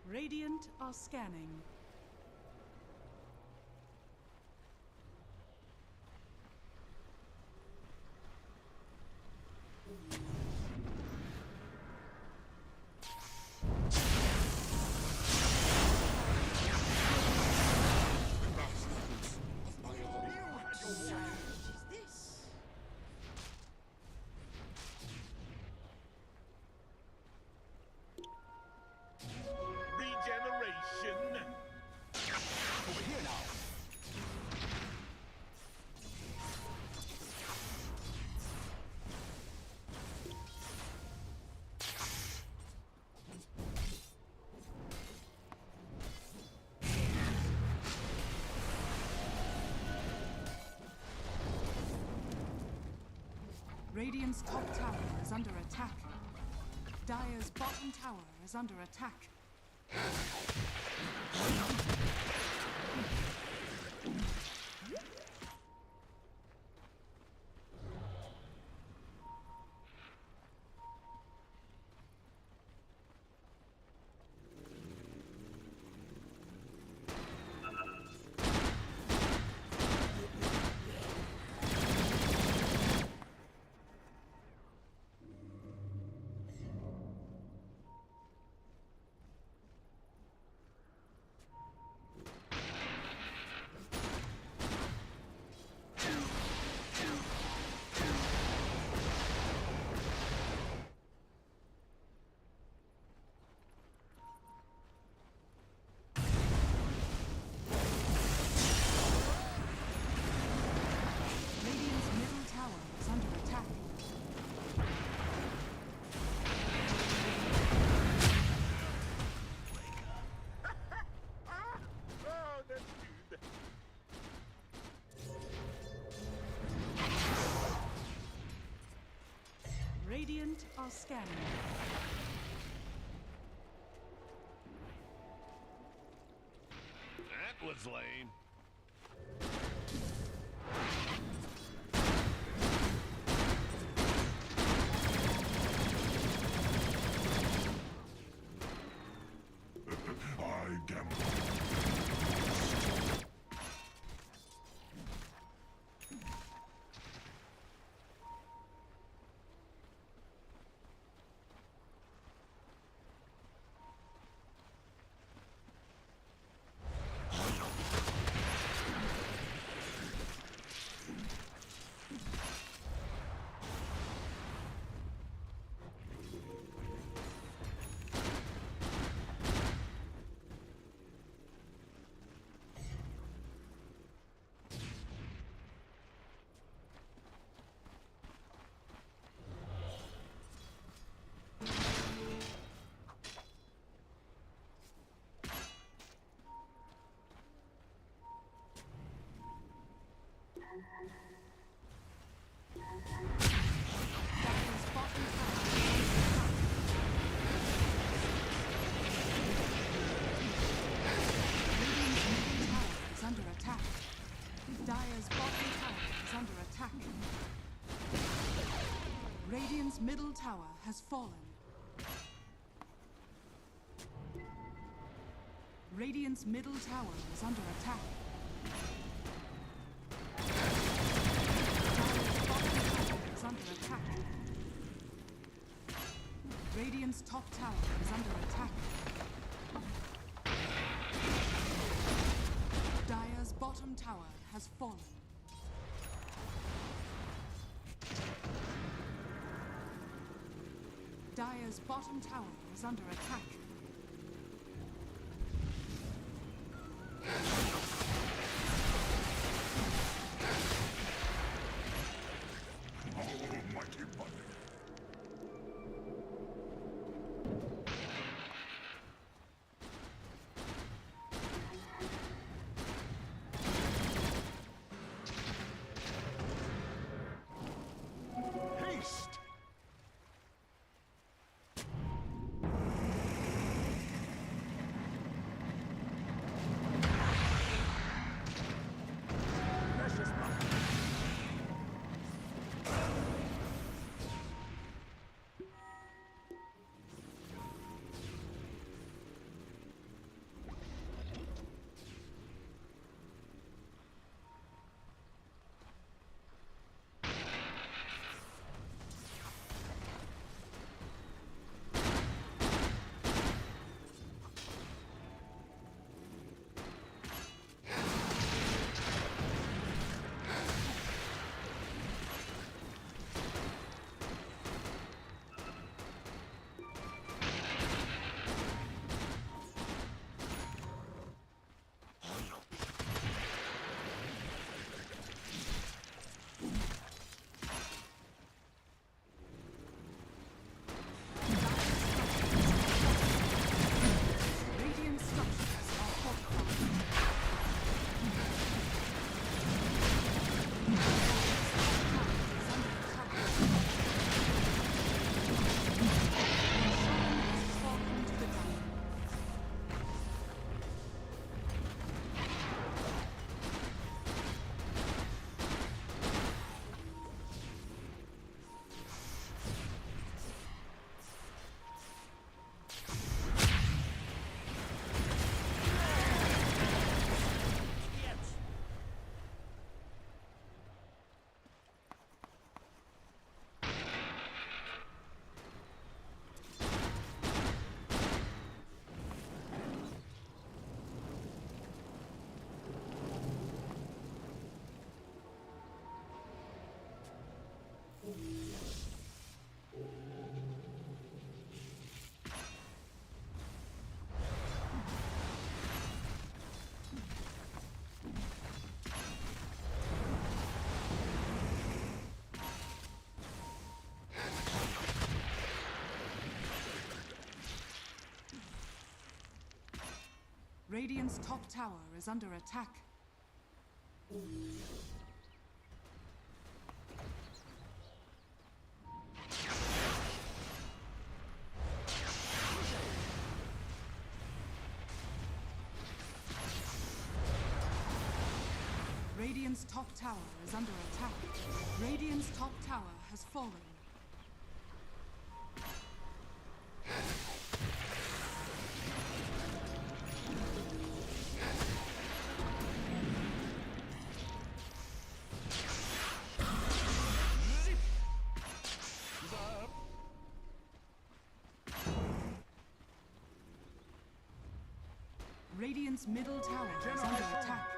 Radiant are scanning. Regeneration. Over here now. Radiant's top tower is under attack. Dire's bottom tower is under attack. Radiant's middle tower is under attack. Oh, that's good. Radiant are scanning. That was lame. I gamble. Dire's bottom tower is under attack. Dire's bottom tower is under attack. Radiant's middle tower has fallen. Radiant's middle tower is under attack. Is under attack. Radiant's top tower is under attack. Dire's bottom tower has fallen. Dire's bottom tower is under attack. Almighty money. Haste! Radiant's top tower is under attack. Radiant's top tower is under attack. Radiant's top tower has fallen. Radiant's middle tower is under attack.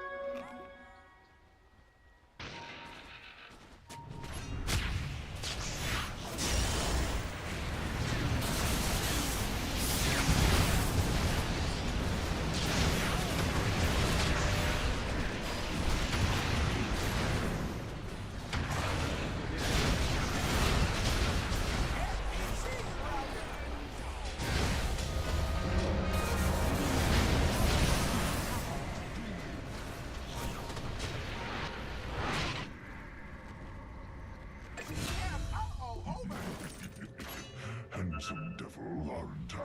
Handsome devil, aren't I?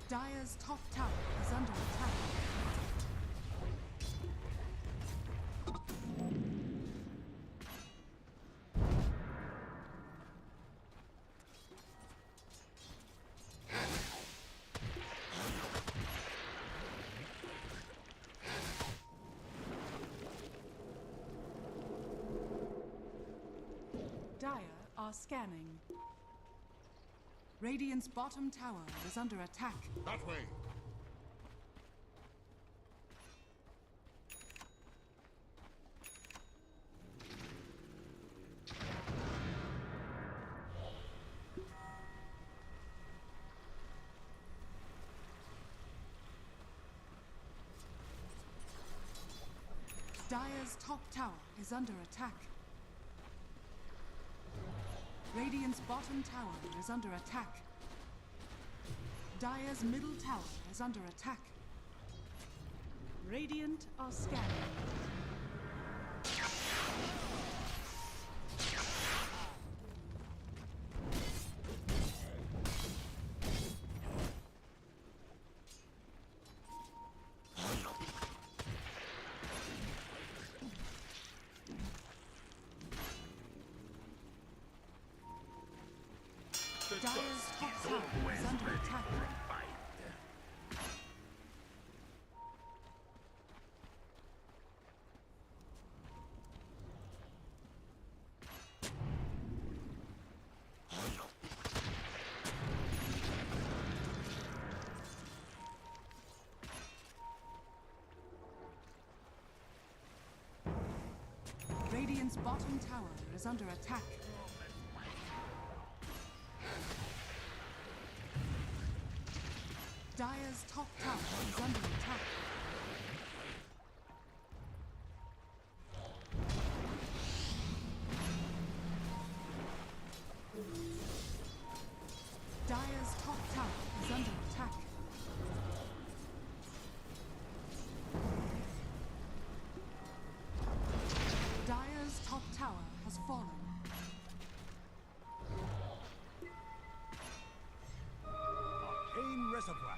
Dire's top tower is under attack. Dire are scanning. Radiant's bottom tower is under attack. That way. Dire's top tower is under attack. Radiant's bottom tower is under attack. Dire's middle tower is under attack. Radiant are scanning. Dire's top tower is under attack. Radiant's bottom tower is under attack. Dire's top tower is under attack. Dire's top tower is under attack. Dire's top tower has fallen. Arcane Reservoir.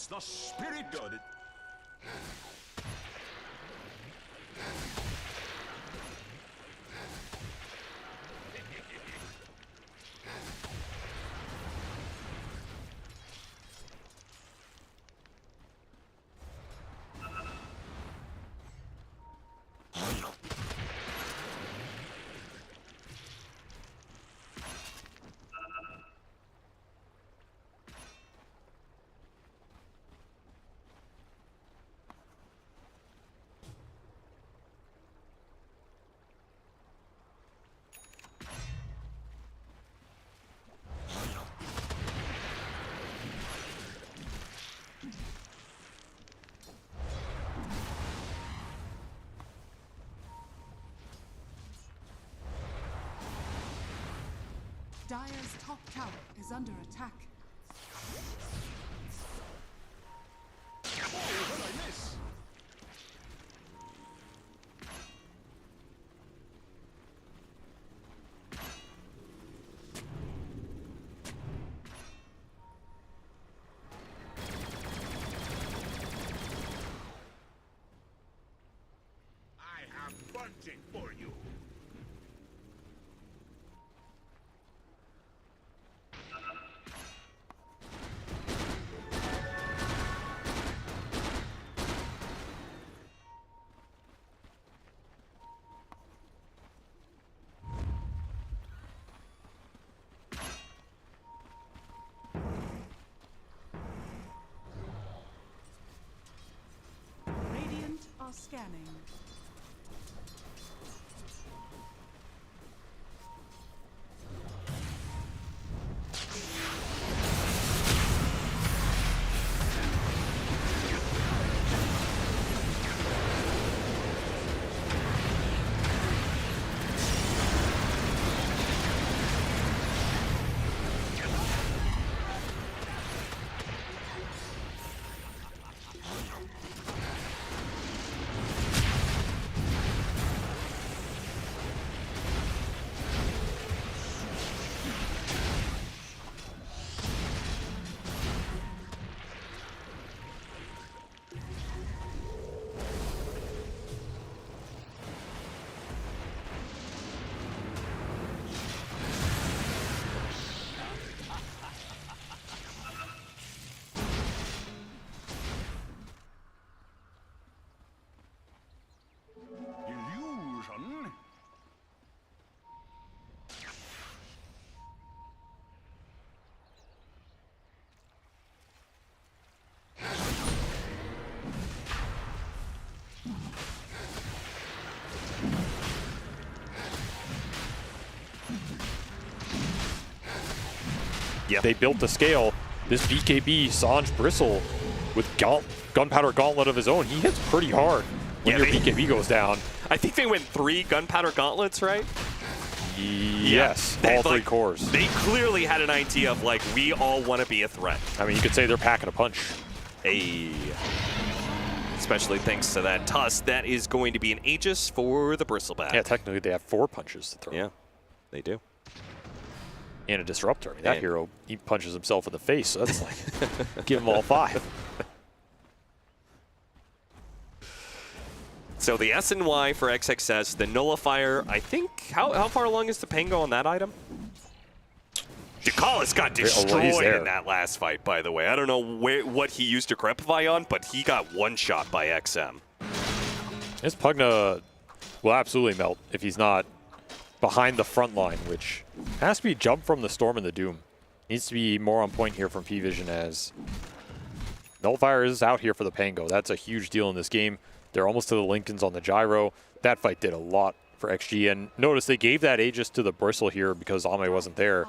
It's the spirit of it. Dire's top tower is under attack. What did I miss? I have bunting for you. Radiant are scanning. Illusion? Yeah. They built the scale. This BKB Sange Bristle with Gunpowder Gauntlet of his own, he hits pretty hard when your BKB goes down. I think they went 3 Gunpowder Gauntlets, right? Yes, Yeah. all 3 cores. They clearly had an idea of, like, we all want to be a threat. I mean, you could say they're packing a punch. Hey. Especially thanks to that tusk. That is going to be an Aegis for the Bristleback. Yeah, technically they have 4 punches to throw. Yeah, they do. And a Disruptor. I mean, that hero, he punches himself in the face, so that's like, give him all 5. So the SNY for XXS, the Nullifier, I think, how far along is the Pango on that item? Dakalis got destroyed in that last fight, by the way. I don't know what he used to Crepify on, but he got one-shot by XM. This Pugna will absolutely melt if he's not behind the front line, which has to be jump from the Storm and the Doom. Needs to be more on point here from P-Vision, as Nullifier is out here for the Pango. That's a huge deal in this game. They're almost to the Lincolns on the Gyro. That fight did a lot for XG, and notice they gave that Aegis to the Bristle here because Ame wasn't there.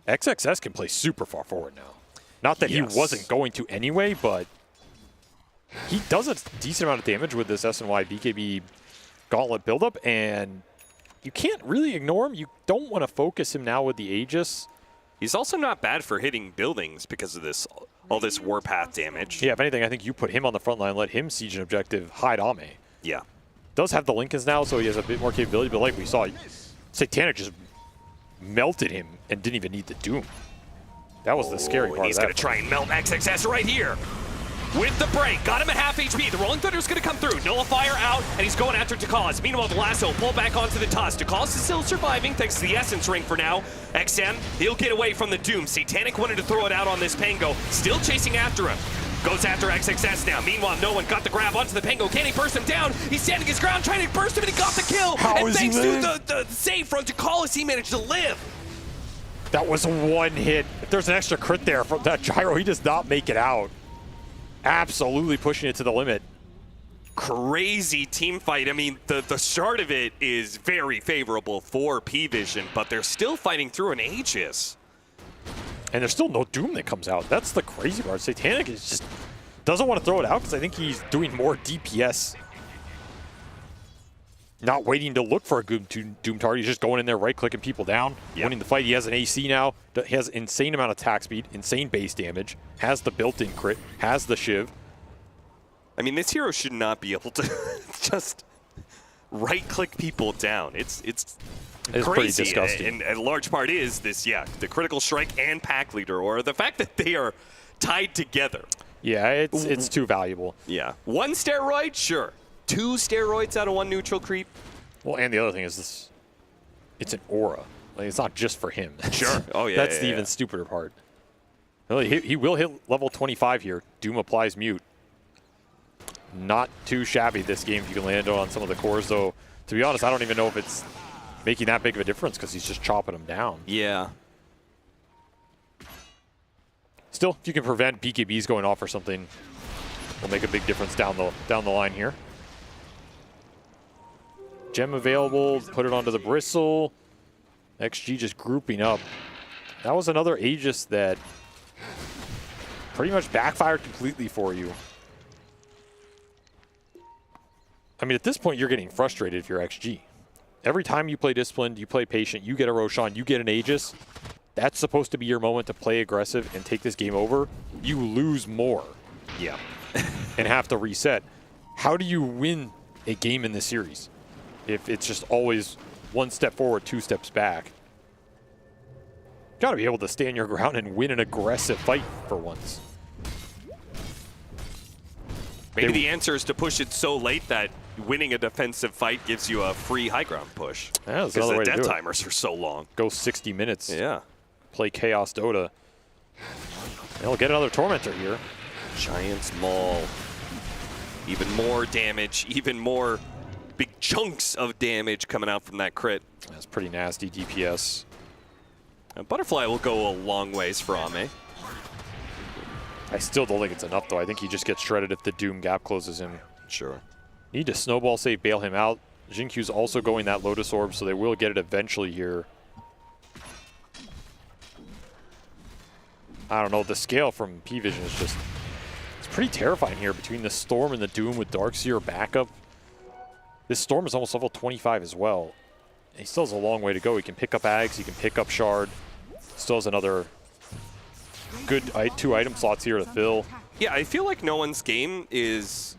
XXS can play super far forward now. Not that he wasn't going to anyway, but he does a decent amount of damage with this SNY BKB Gauntlet buildup, and you can't really ignore him. You don't want to focus him now with the Aegis. He's also not bad for hitting buildings because of this, all this Warpath damage. Yeah, if anything, I think you put him on the front line, let him siege an objective, hide Ame. Yeah. Does have the Lincolns now, so he has a bit more capability, but like we saw, Satanic just melted him and didn't even need the Doom. That was the scary part. He's going to try and melt XXS right here. with the break. Got him at half HP. The Rolling Thunder's going to come through. Nullifier out, and he's going after Takalas. Meanwhile, the lasso pull back onto the Tusk. Takalas is still surviving thanks to the Essence Ring for now. XM, he'll get away from the Doom. Satanic wanted to throw it out on this Pango. Still chasing after him. Goes after XXS now. Meanwhile, no one got the grab onto the Pango. Can he burst him down? He's standing his ground, trying to burst him, and he got the kill. And thanks to the save from Takalas, he managed to live. That was one hit. If there's an extra crit there from that gyro, he does not make it out. Absolutely pushing it to the limit. Crazy team fight. I mean, the start of it is very favorable for P-Vision, but they're still fighting through an Aegis. And there's still no Doom that comes out. That's the crazy part. Satanic is just doesn't want to throw it out because I think he's doing more DPS. Not waiting to look for a good Doom target. He's just going in there, right-clicking people down, winning the fight. He has an AC now. He has insane amount of attack speed, insane base damage, has the built-in crit, has the Shiv. I mean, this hero should not be able to just right-click people down. It's crazy. Pretty disgusting. And a large part is this, the critical strike and pack leader, or the fact that they are tied together. Yeah, it's too valuable. Yeah. One steroid, sure. 2 steroids out of 1 neutral creep. Well, and the other thing is this, it's an aura. Like, it's not just for him. Sure. Oh, yeah. That's the even stupider part. He will hit level 25 here. Doom applies mute. Not too shabby this game if you can land on some of the cores, though. To be honest, I don't even know if it's making that big of a difference because he's just chopping them down. Yeah. Still, if you can prevent BKBs going off or something, will make a big difference down the line here. Gem available, put it onto the Bristle. XG just grouping up. That was another Aegis that pretty much backfired completely for you. I mean, at this point, you're getting frustrated if you're XG. Every time you play Disciplined, you play Patient, you get a Roshan, you get an Aegis, that's supposed to be your moment to play aggressive and take this game over. You lose more. Yeah. And have to reset. How do you win a game in this series if it's just always 1 step forward, 2 steps back? Got to be able to stand your ground and win an aggressive fight for once. Maybe the answer is to push it so late that winning a defensive fight gives you a free high ground push. Yeah, because the death timers are so long. Go 60 minutes. Yeah. Play Chaos Dota. They'll get another Tormentor here. Giants Maul. Even more damage, even more big chunks of damage coming out from that crit. That's pretty nasty DPS. Butterfly will go a long ways for Ame. I still don't think it's enough, though. I think he just gets shredded if the Doom gap closes him. Sure. Need to snowball save, bail him out. Jinkyu's also going that Lotus Orb, so they will get it eventually here. I don't know. The scale from P-Vision is just... It's pretty terrifying here between the Storm and the Doom with Darkseer backup. This Storm is almost level 25 as well. He still has a long way to go. He can pick up Ags, he can pick up Shard. Still has another good 2 item slots here to fill. Yeah, I feel like no one's game is,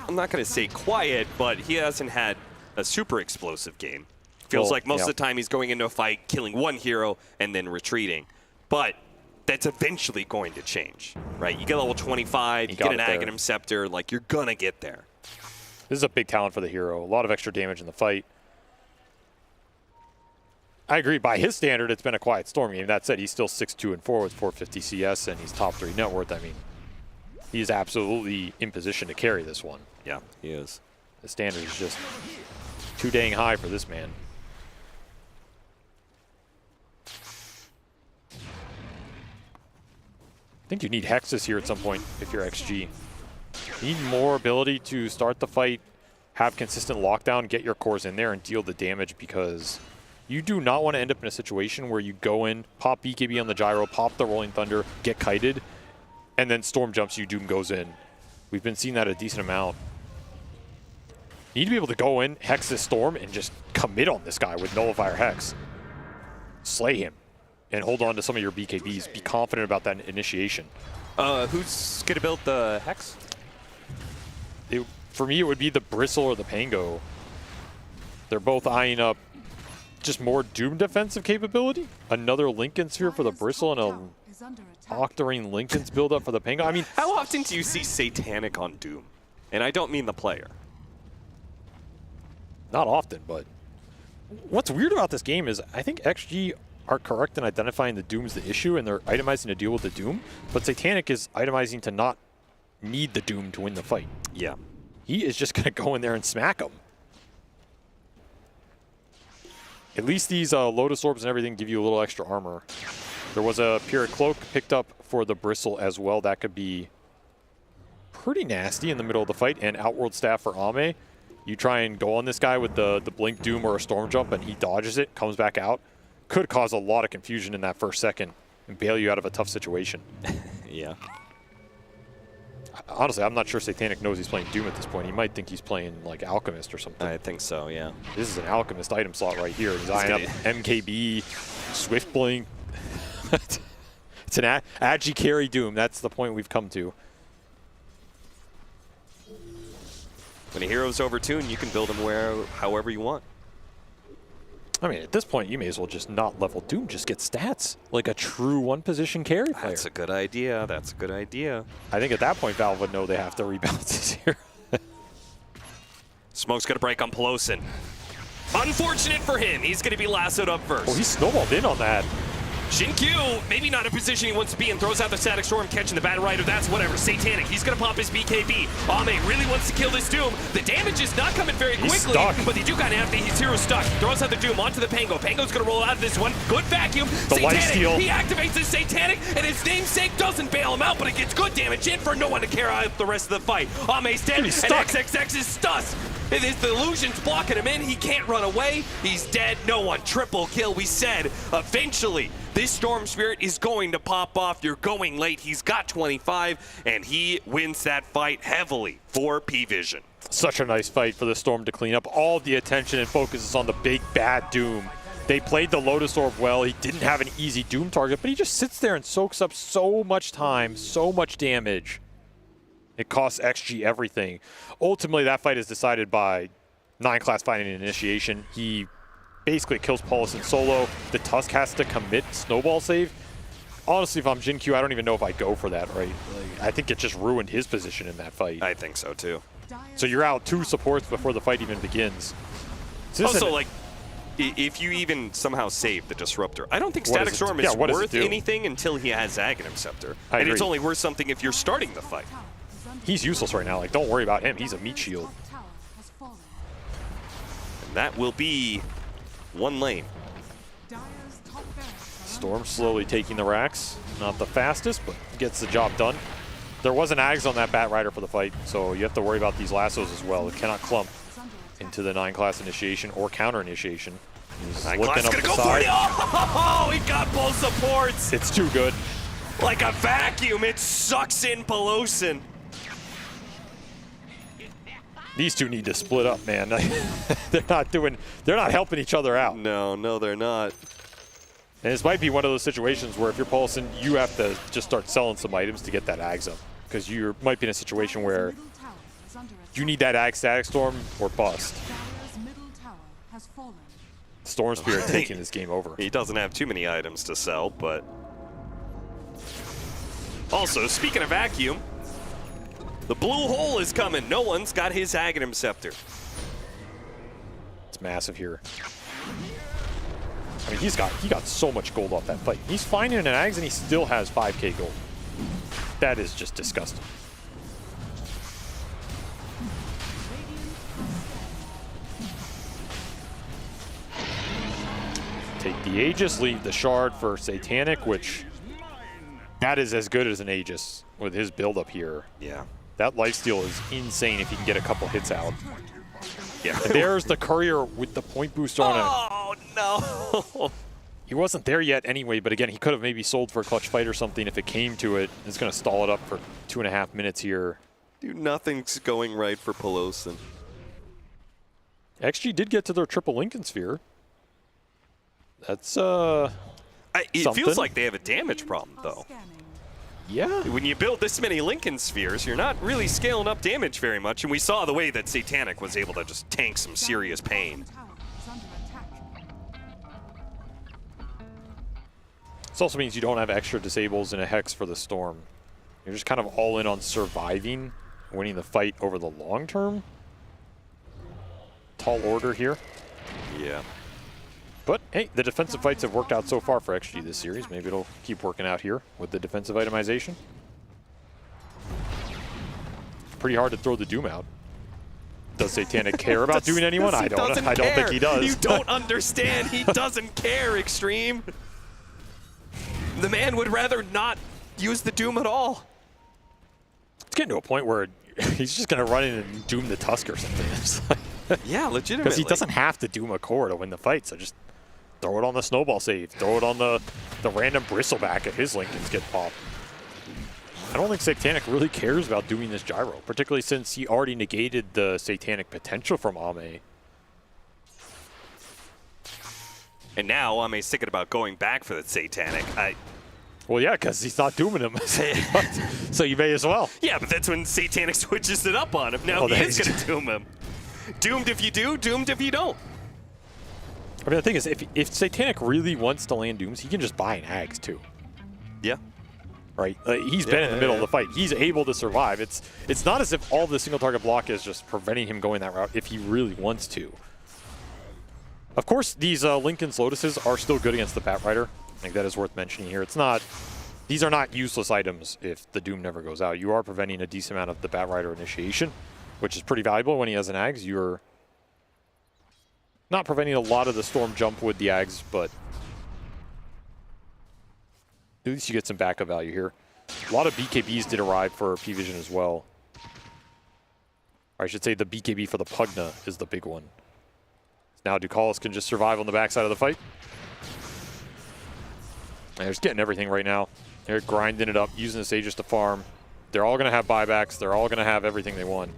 I'm not going to say quiet, but he hasn't had a super explosive game. Feels like most of the time he's going into a fight, killing 1 hero, and then retreating. But that's eventually going to change, right? You get level 25, you get an Aghanim Scepter, like you're going to get there. This is a big talent for the hero. A lot of extra damage in the fight. I agree. By his standard, it's been a quiet Storm game. That said, he's still 6-2-4 with 450 CS, and he's top 3 net worth. I mean, he's absolutely in position to carry this one. Yeah, he is. The standard is just too dang high for this man. I think you need Hexes here at some point if you're XG. You need more ability to start the fight, have consistent lockdown, get your cores in there, and deal the damage, because you do not want to end up in a situation where you go in, pop BKB on the gyro, pop the Rolling Thunder, get kited, and then Storm jumps you, Doom goes in. We've been seeing that a decent amount. You need to be able to go in, Hex this Storm, and just commit on this guy with Nullifier Hex. Slay him, and hold on to some of your BKBs. Be confident about that initiation. Who's going to build the Hex? For me, it would be the Bristle or the Pango. They're both eyeing up just more Doom defensive capability. Another Lincoln Sphere for the Bristle and a Octarine Lincoln's build up for the Pango. I mean, how often do you see Satanic on Doom? And I don't mean the player. Not often, but what's weird about this game is I think XG are correct in identifying the Doom's the issue, and they're itemizing to deal with the Doom, but Satanic is itemizing to not need the Doom to win the fight. Yeah. He is just going to go in there and smack him. At least these Lotus Orbs and everything give you a little extra armor. There was a Pyrrhic Cloak picked up for the Bristle as well. That could be pretty nasty in the middle of the fight. And Outworld Staff for Ame. You try and go on this guy with the Blink Doom or a Storm Jump, and he dodges it, comes back out. Could cause a lot of confusion in that first second and bail you out of a tough situation. Yeah. Honestly, I'm not sure Satanic knows he's playing Doom at this point. He might think he's playing like Alchemist or something. I think so, yeah. This is an Alchemist item slot right here. He's eyeing up MKB, Swift Blink. It's an Agi carry Doom. That's the point we've come to. When a hero's overtuned, you can build him however you want. I mean, at this point, you may as well just not level Doom. Just get stats like a true one-position carry player. That's a good idea. That's a good idea. I think at that point, Valve would know they have to rebalance this here. Smoke's going to break on Pelosin. Unfortunate for him. He's going to be lassoed up first. Oh, he snowballed in on that. Shin-Q, maybe not a position he wants to be in, throws out the Static Storm, catching the Bat Rider. That's whatever. Satanic, he's going to pop his BKB. Ame really wants to kill this Doom. The damage is not coming very quickly, but they do kind of have the hero stuck. Throws out the Doom onto the Pango. Pango's going to roll out of this one. Good vacuum. The Satanic, he activates his Satanic, and his namesake doesn't bail him out, but it gets good damage in for no one to carry out the rest of the fight. Ame's dead, and XXX is stuck. The illusion's blocking him in. He can't run away. He's dead. No one. Triple kill. We said eventually this Storm Spirit is going to pop off. You're going late. He's got 25, and he wins that fight heavily for P-Vision. Such a nice fight for the Storm to clean up. All the attention and focus is on the big bad Doom. They played the Lotus Orb well. He didn't have an easy Doom target, but he just sits there and soaks up so much time, so much damage. It costs XG everything. Ultimately, that fight is decided by 9-class fighting initiation. He basically kills Paulus in solo. The Tusk has to commit snowball save. Honestly, if I'm Jin-Q, I don't even know if I go for that, right? Like, I think it just ruined his position in that fight. I think so, too. So you're out 2 supports before the fight even begins. So also, like, if you even somehow save the Disruptor, I don't think Static Storm is worth anything until he has Aghanim Scepter. And it's only worth something if you're starting the fight. He's useless right now. Like, don't worry about him. He's a meat shield. And that will be one lane. Storm slowly taking the racks. Not the fastest, but gets the job done. There was an Ags on that Bat Rider for the fight, so you have to worry about these lassos as well. It cannot clump into the 9-class initiation or counter initiation. He's looking up the side. Oh, he got both supports. It's too good. Like a vacuum, it sucks in Pelosin. These two need to split up, man. They're not helping each other out. No, they're not. And this might be one of those situations where if you're Paulson, you have to just start selling some items to get that Ags up. Because you might be in a situation where you need that Ag Static Storm or bust. Storm Spirit taking this game over. He doesn't have too many items to sell, but... Also, speaking of vacuum, the blue hole is coming. No one's got his Aghanim Scepter. It's massive here. I mean, he got so much gold off that fight. He's finding an Ags and he still has 5k gold. That is just disgusting. Take the Aegis, leave the Shard for Satanic, which that is as good as an Aegis with his build-up here. Yeah. That lifesteal is insane if he can get a couple hits out. Yeah. And there's the Courier with the point booster on it. Oh, no. He wasn't there yet anyway, but again, he could have maybe sold for a clutch fight or something if it came to it. It's going to stall it up for 2.5 minutes here. Dude, nothing's going right for Pelosin. XG did get to their triple Lincoln Sphere. That's, it feels like they have a damage problem, though. Yeah. When you build this many Lincoln Spheres, you're not really scaling up damage very much, and we saw the way that Satanic was able to just tank some serious pain. This also means you don't have extra disables and a Hex for the Storm. You're just kind of all in on surviving, winning the fight over the long term. Tall order here. Yeah. But, hey, the defensive fights have worked out so far for XG this series. Maybe it'll keep working out here with the defensive itemization. Pretty hard to throw the Doom out. Does Satanic care about doing anyone? I don't think he does. You don't understand. He doesn't care, Extreme. The man would rather not use the Doom at all. It's getting to a point where he's just going to run in and Doom the Tusk or something. It's like yeah, legitimately. Because he doesn't have to Doom a core to win the fight, so just throw it on the snowball save. Throw it on the random bristleback if his Lincolns get popped. I don't think Satanic really cares about doing this gyro, particularly since he already negated the Satanic potential from Ame. And now Ame's thinking about going back for the Satanic. Well, yeah, because he's not dooming him. So you may as well. Yeah, but that's when Satanic switches it up on him. Now he is going to doom him. Doomed if you do, doomed if you don't. I mean, the thing is, if Satanic really wants to land dooms, he can just buy an Ags too. Yeah. Right? He's been in the middle of the fight. He's able to survive. It's not as if all the single target block is just preventing him going that route if he really wants to. Of course, these Lincoln's Lotuses are still good against the Bat Rider. I think that is worth mentioning here. These are not useless items if the Doom never goes out. You are preventing a decent amount of the Bat Rider initiation, which is pretty valuable when he has an Ags. You're not preventing a lot of the Storm jump with the Ags, but at least you get some backup value here. A lot of BKBs did arrive for P-Vision as well. Or I should say the BKB for the Pugna is the big one. Now Ducalis can just survive on the backside of the fight. And they're just getting everything right now. They're grinding it up, using the Sages to farm. They're all going to have buybacks. They're all going to have everything they want.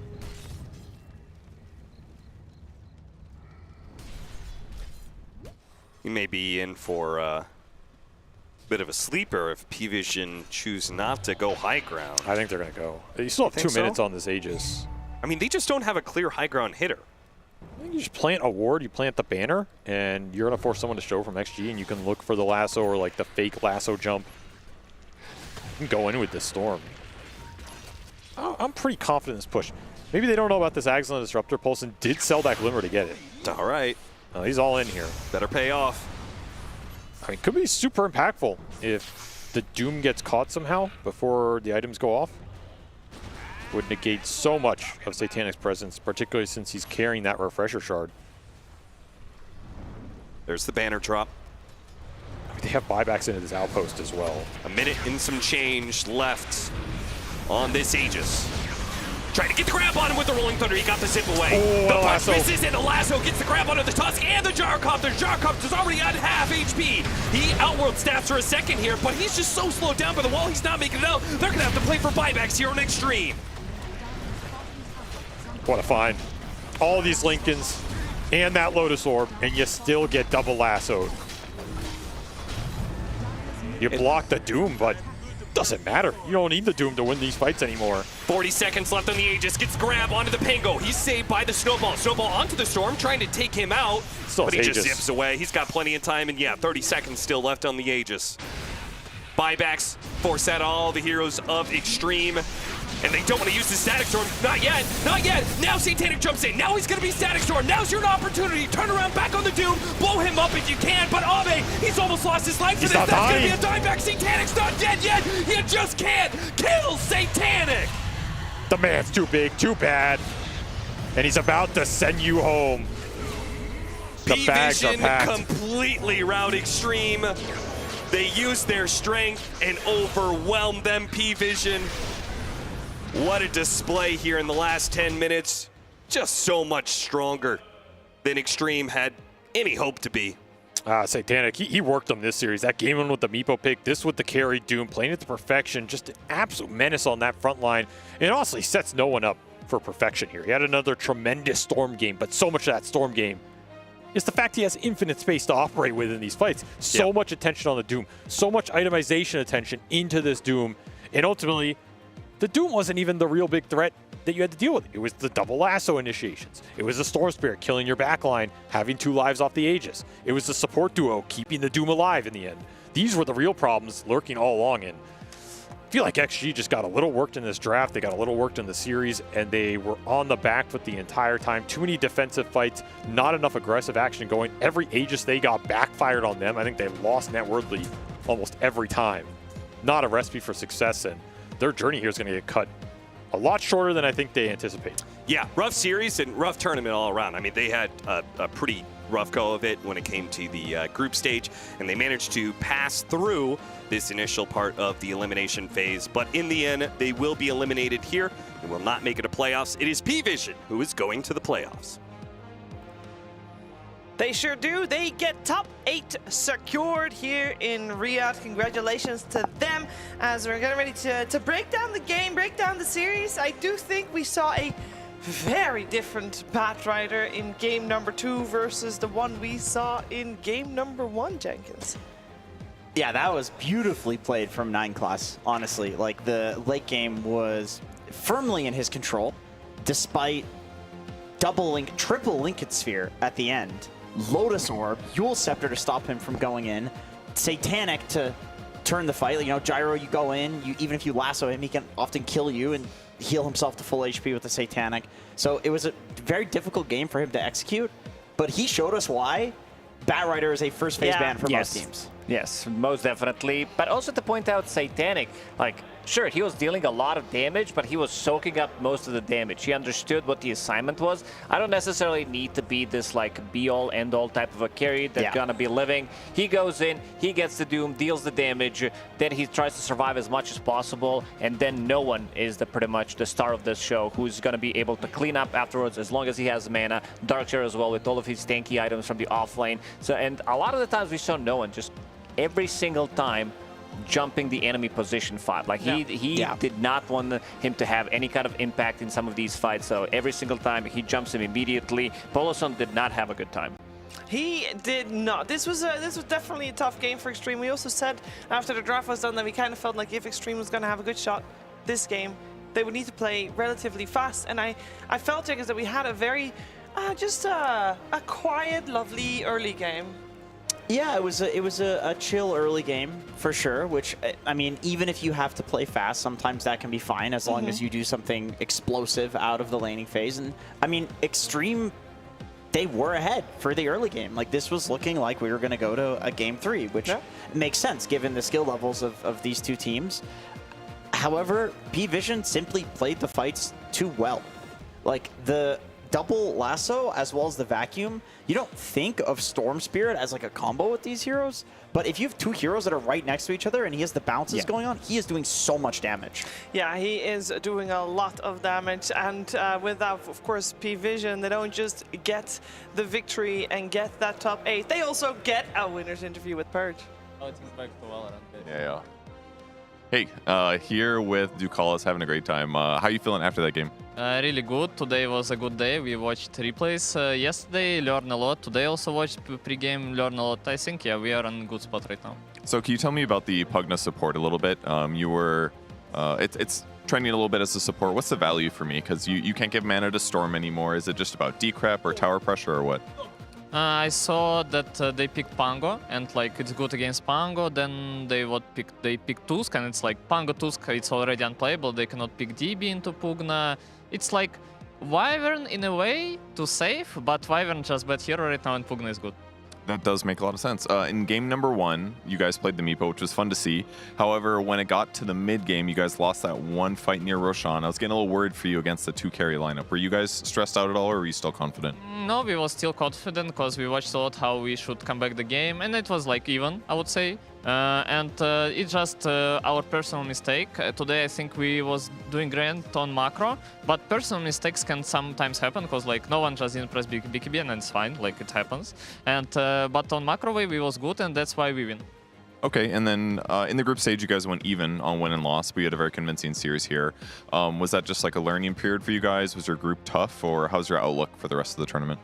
He may be in for a bit of a sleeper if P-Vision choose not to go high ground. I think they're going to go. You still have 2 minutes on this Aegis. I mean, they just don't have a clear high ground hitter. You just plant a ward, you plant the banner, and you're going to force someone to show from XG, and you can look for the lasso or like the fake lasso jump. You can go in with this Storm. I'm pretty confident in this push. Maybe they don't know about this Axelin Disruptor. Poulsen did sell that Glimmer to get it. All right. He's all in here. Better pay off. I mean, could be super impactful if the Doom gets caught somehow before the items go off. Would negate so much of Satanic's presence, particularly since he's carrying that Refresher Shard. There's the banner drop. I mean, they have buybacks into this outpost as well. A minute and some change left on this Aegis. Trying to get the grab on him with the Rolling Thunder. He got the zip away. Oh, the punch misses, and the lasso gets the grab onto the Tusk and the Gyrocopter. Gyrocopter's already at half HP. He outworld stats for a second here, but he's just so slowed down by the wall, he's not making it out. They're going to have to play for buybacks here on Extreme. What a find. All these Lincolns and that Lotus Orb, and you still get double lassoed. You block the Doom, but doesn't matter. You don't need the Doom to win these fights anymore. 40 seconds left on the Aegis. Gets grab onto the Pango. He's saved by the Snowball. Snowball onto the Storm, trying to take him out. Still but he Aegis. just zips away. He's got plenty of time, and yeah, 30 seconds still left on the Aegis. Buybacks force out all the heroes of Extreme. And they don't want to use the Static Storm. Not yet. Not yet. Now Satanic jumps in. Now he's going to be Static Storm. Now's your opportunity. Turn around back on the Doom. Blow him up if you can. But Ame, he's almost lost his life to this. That's going to be a dieback. Satanic's not dead yet. You just can't kill Satanic. The man's too big, too bad. And he's about to send you home. The bags are packed. Completely rout Extreme. They use their strength and overwhelm them. P-Vision. What a display here in the last 10 minutes. Just so much stronger than Extreme had any hope to be. Satanic, he worked them this series. That game one with the Meepo pick, this with the carry Doom, playing it to perfection. Just an absolute menace on that front line. And honestly sets no one up for perfection here. He had another tremendous Storm game, but so much of that Storm game is the fact he has infinite space to operate with in these fights. So much attention on the Doom, so much itemization attention into this Doom. And ultimately, the Doom wasn't even the real big threat that you had to deal with. It was the double lasso initiations. It was the Storm Spirit killing your backline, having 2 lives off the Aegis. It was the support duo keeping the Doom alive in the end. these were the real problems lurking all along. And I feel like XG just got a little worked in this draft. They got a little worked in the series, and they were on the back foot the entire time. Too many defensive fights, not enough aggressive action going. Every Aegis they got backfired on them. I think they lost net worthly almost every time. Not a recipe for success, and their journey here is going to get cut a lot shorter than I think they anticipated. Yeah, rough series and rough tournament all around. I mean, they had a pretty rough go of it when it came to the group stage, and they managed to pass through this initial part of the elimination phase. But in the end, they will be eliminated here and will not make it to playoffs. It is P-Vision who is going to the playoffs. They sure do. They get top 8 secured here in Riyadh. Congratulations to them as we're getting ready to break down the game, break down the series. I do think we saw a very different Batrider in game number 2 versus the one we saw in game number 1, Jenkins. Yeah, that was beautifully played from 9 Class, honestly. Like, the late game was firmly in his control, despite triple Linked Sphere at the end. Lotus Orb, Yule Scepter to stop him from going in, Satanic to turn the fight. You know, Gyro, you go in, even if you lasso him, he can often kill you and heal himself to full HP with the Satanic. So it was a very difficult game for him to execute, but he showed us why Batrider is a first phase ban for most teams. Yes, most definitely. But also to point out Satanic, like, sure, he was dealing a lot of damage, but he was soaking up most of the damage. He understood what the assignment was. I don't necessarily need to be this, like, be-all, end-all type of a carry that's gonna be living. He goes in, he gets the Doom, deals the damage, then he tries to survive as much as possible, and then no one is pretty much the star of this show who's gonna be able to clean up afterwards as long as he has mana. Darkshare as well with all of his tanky items from the offlane. So, and a lot of the times we saw no one just every single time jumping the enemy position fight. Like, he did not want him to have any kind of impact in some of these fights, so every single time he jumps him immediately. Poloson did not have a good time. He did not. This was definitely a tough game for Extreme. We also said after the draft was done that we kind of felt like if Extreme was going to have a good shot this game, they would need to play relatively fast. And I felt, Jenkins, that we had a very, just a quiet, lovely early game. Yeah, it was a chill early game for sure, which, I mean, even if you have to play fast, sometimes that can be fine as long as you do something explosive out of the laning phase. And I mean, Extreme, they were ahead for the early game. Like, this was looking like we were going to go to a game 3, which makes sense given the skill levels of these two teams. However, P-Vision simply played the fights too well. Like, the double lasso as well as the vacuum, you don't think of Storm Spirit as like a combo with these heroes, but if you have two heroes that are right next to each other and he has the bounces going on, he is doing so much damage. Yeah, he is doing a lot of damage, and without, of course, P-Vision, they don't just get the victory and get that top 8, they also get a winner's interview with Purge. Oh, it's back to Valorant. Yeah. Hey, here with Ducalis, having a great time. How you feeling after that game? Really good. Today was a good day. We watched replays yesterday, learned a lot. Today also watched pre-game, learned a lot. I think, yeah, we are in a good spot right now. So can you tell me about the Pugna support a little bit? You were, it's trending a little bit as a support. What's the value for me? Because you can't give mana to Storm anymore. Is it just about decrep or tower pressure or what? I saw that they picked Pango, and like it's good against Pango. Then they picked Tusk, and it's like Pango Tusk. It's already unplayable. They cannot pick DB into Pugna. It's like Wyvern in a way to save, but Wyvern just bad hero right now, and Pugna is good. That does make a lot of sense. In game number 1, you guys played the Meepo, which was fun to see. However, when it got to the mid game, you guys lost that one fight near Roshan. I was getting a little worried for you against the 2-carry lineup. Were you guys stressed out at all, or were you still confident? No, we were still confident because we watched a lot how we should come back the game, and it was like even, I would say. It's just our personal mistake. Today I think we was doing great on macro, but personal mistakes can sometimes happen because like no one just didn't press BKB and it's fine, like it happens. And but on macro way we was good, and that's why we win. Okay, and then in the group stage you guys went even on win and loss. We had a very convincing series here. Was that just like a learning period for you guys? Was your group tough, or how's your outlook for the rest of the tournament?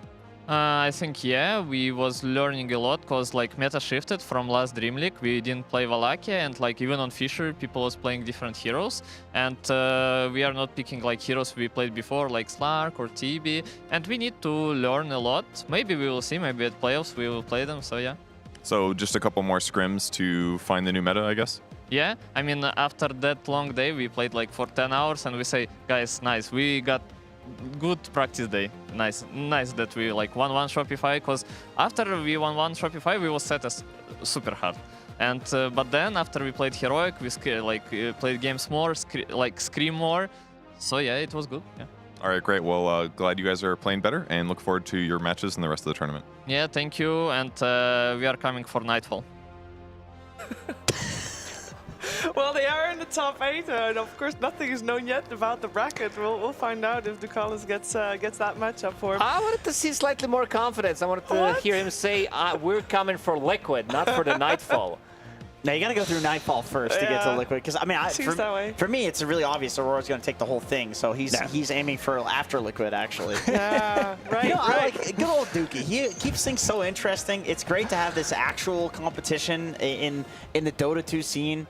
I think, yeah, we was learning a lot because like meta shifted from last Dream League. We didn't play Valakia, and like even on Fisher, people was playing different heroes. And we are not picking like heroes we played before, like Slark or TB. And we need to learn a lot. Maybe we will see, maybe at playoffs we will play them, so yeah. So just a couple more scrims to find the new meta, I guess? Yeah, I mean, after that long day, we played like for 10 hours, and we say, guys, nice, we got good practice day. Nice that we like won one Shopify, because after we won one Shopify, we was set as super hard. And but then after we played Heroic, we played games more, scream more. So yeah, it was good. Yeah. All right, great. Well, glad you guys are playing better, and look forward to your matches in the rest of the tournament. Yeah, thank you, and we are coming for Nightfall. Well, they are in the top 8, and of course nothing is known yet about the bracket. We'll find out if Ducalis gets that matchup for him. I wanted to see slightly more confidence. I wanted to hear him say, we're coming for Liquid, not for the Nightfall. Now, you got to go through Nightfall first to get to Liquid. Because, I mean, for me, it's really obvious Aurora's going to take the whole thing. So he's aiming for after Liquid, actually. Yeah, right, you know, right. Good old Dookie. He keeps things so interesting. It's great to have this actual competition in the DOTA2 scene.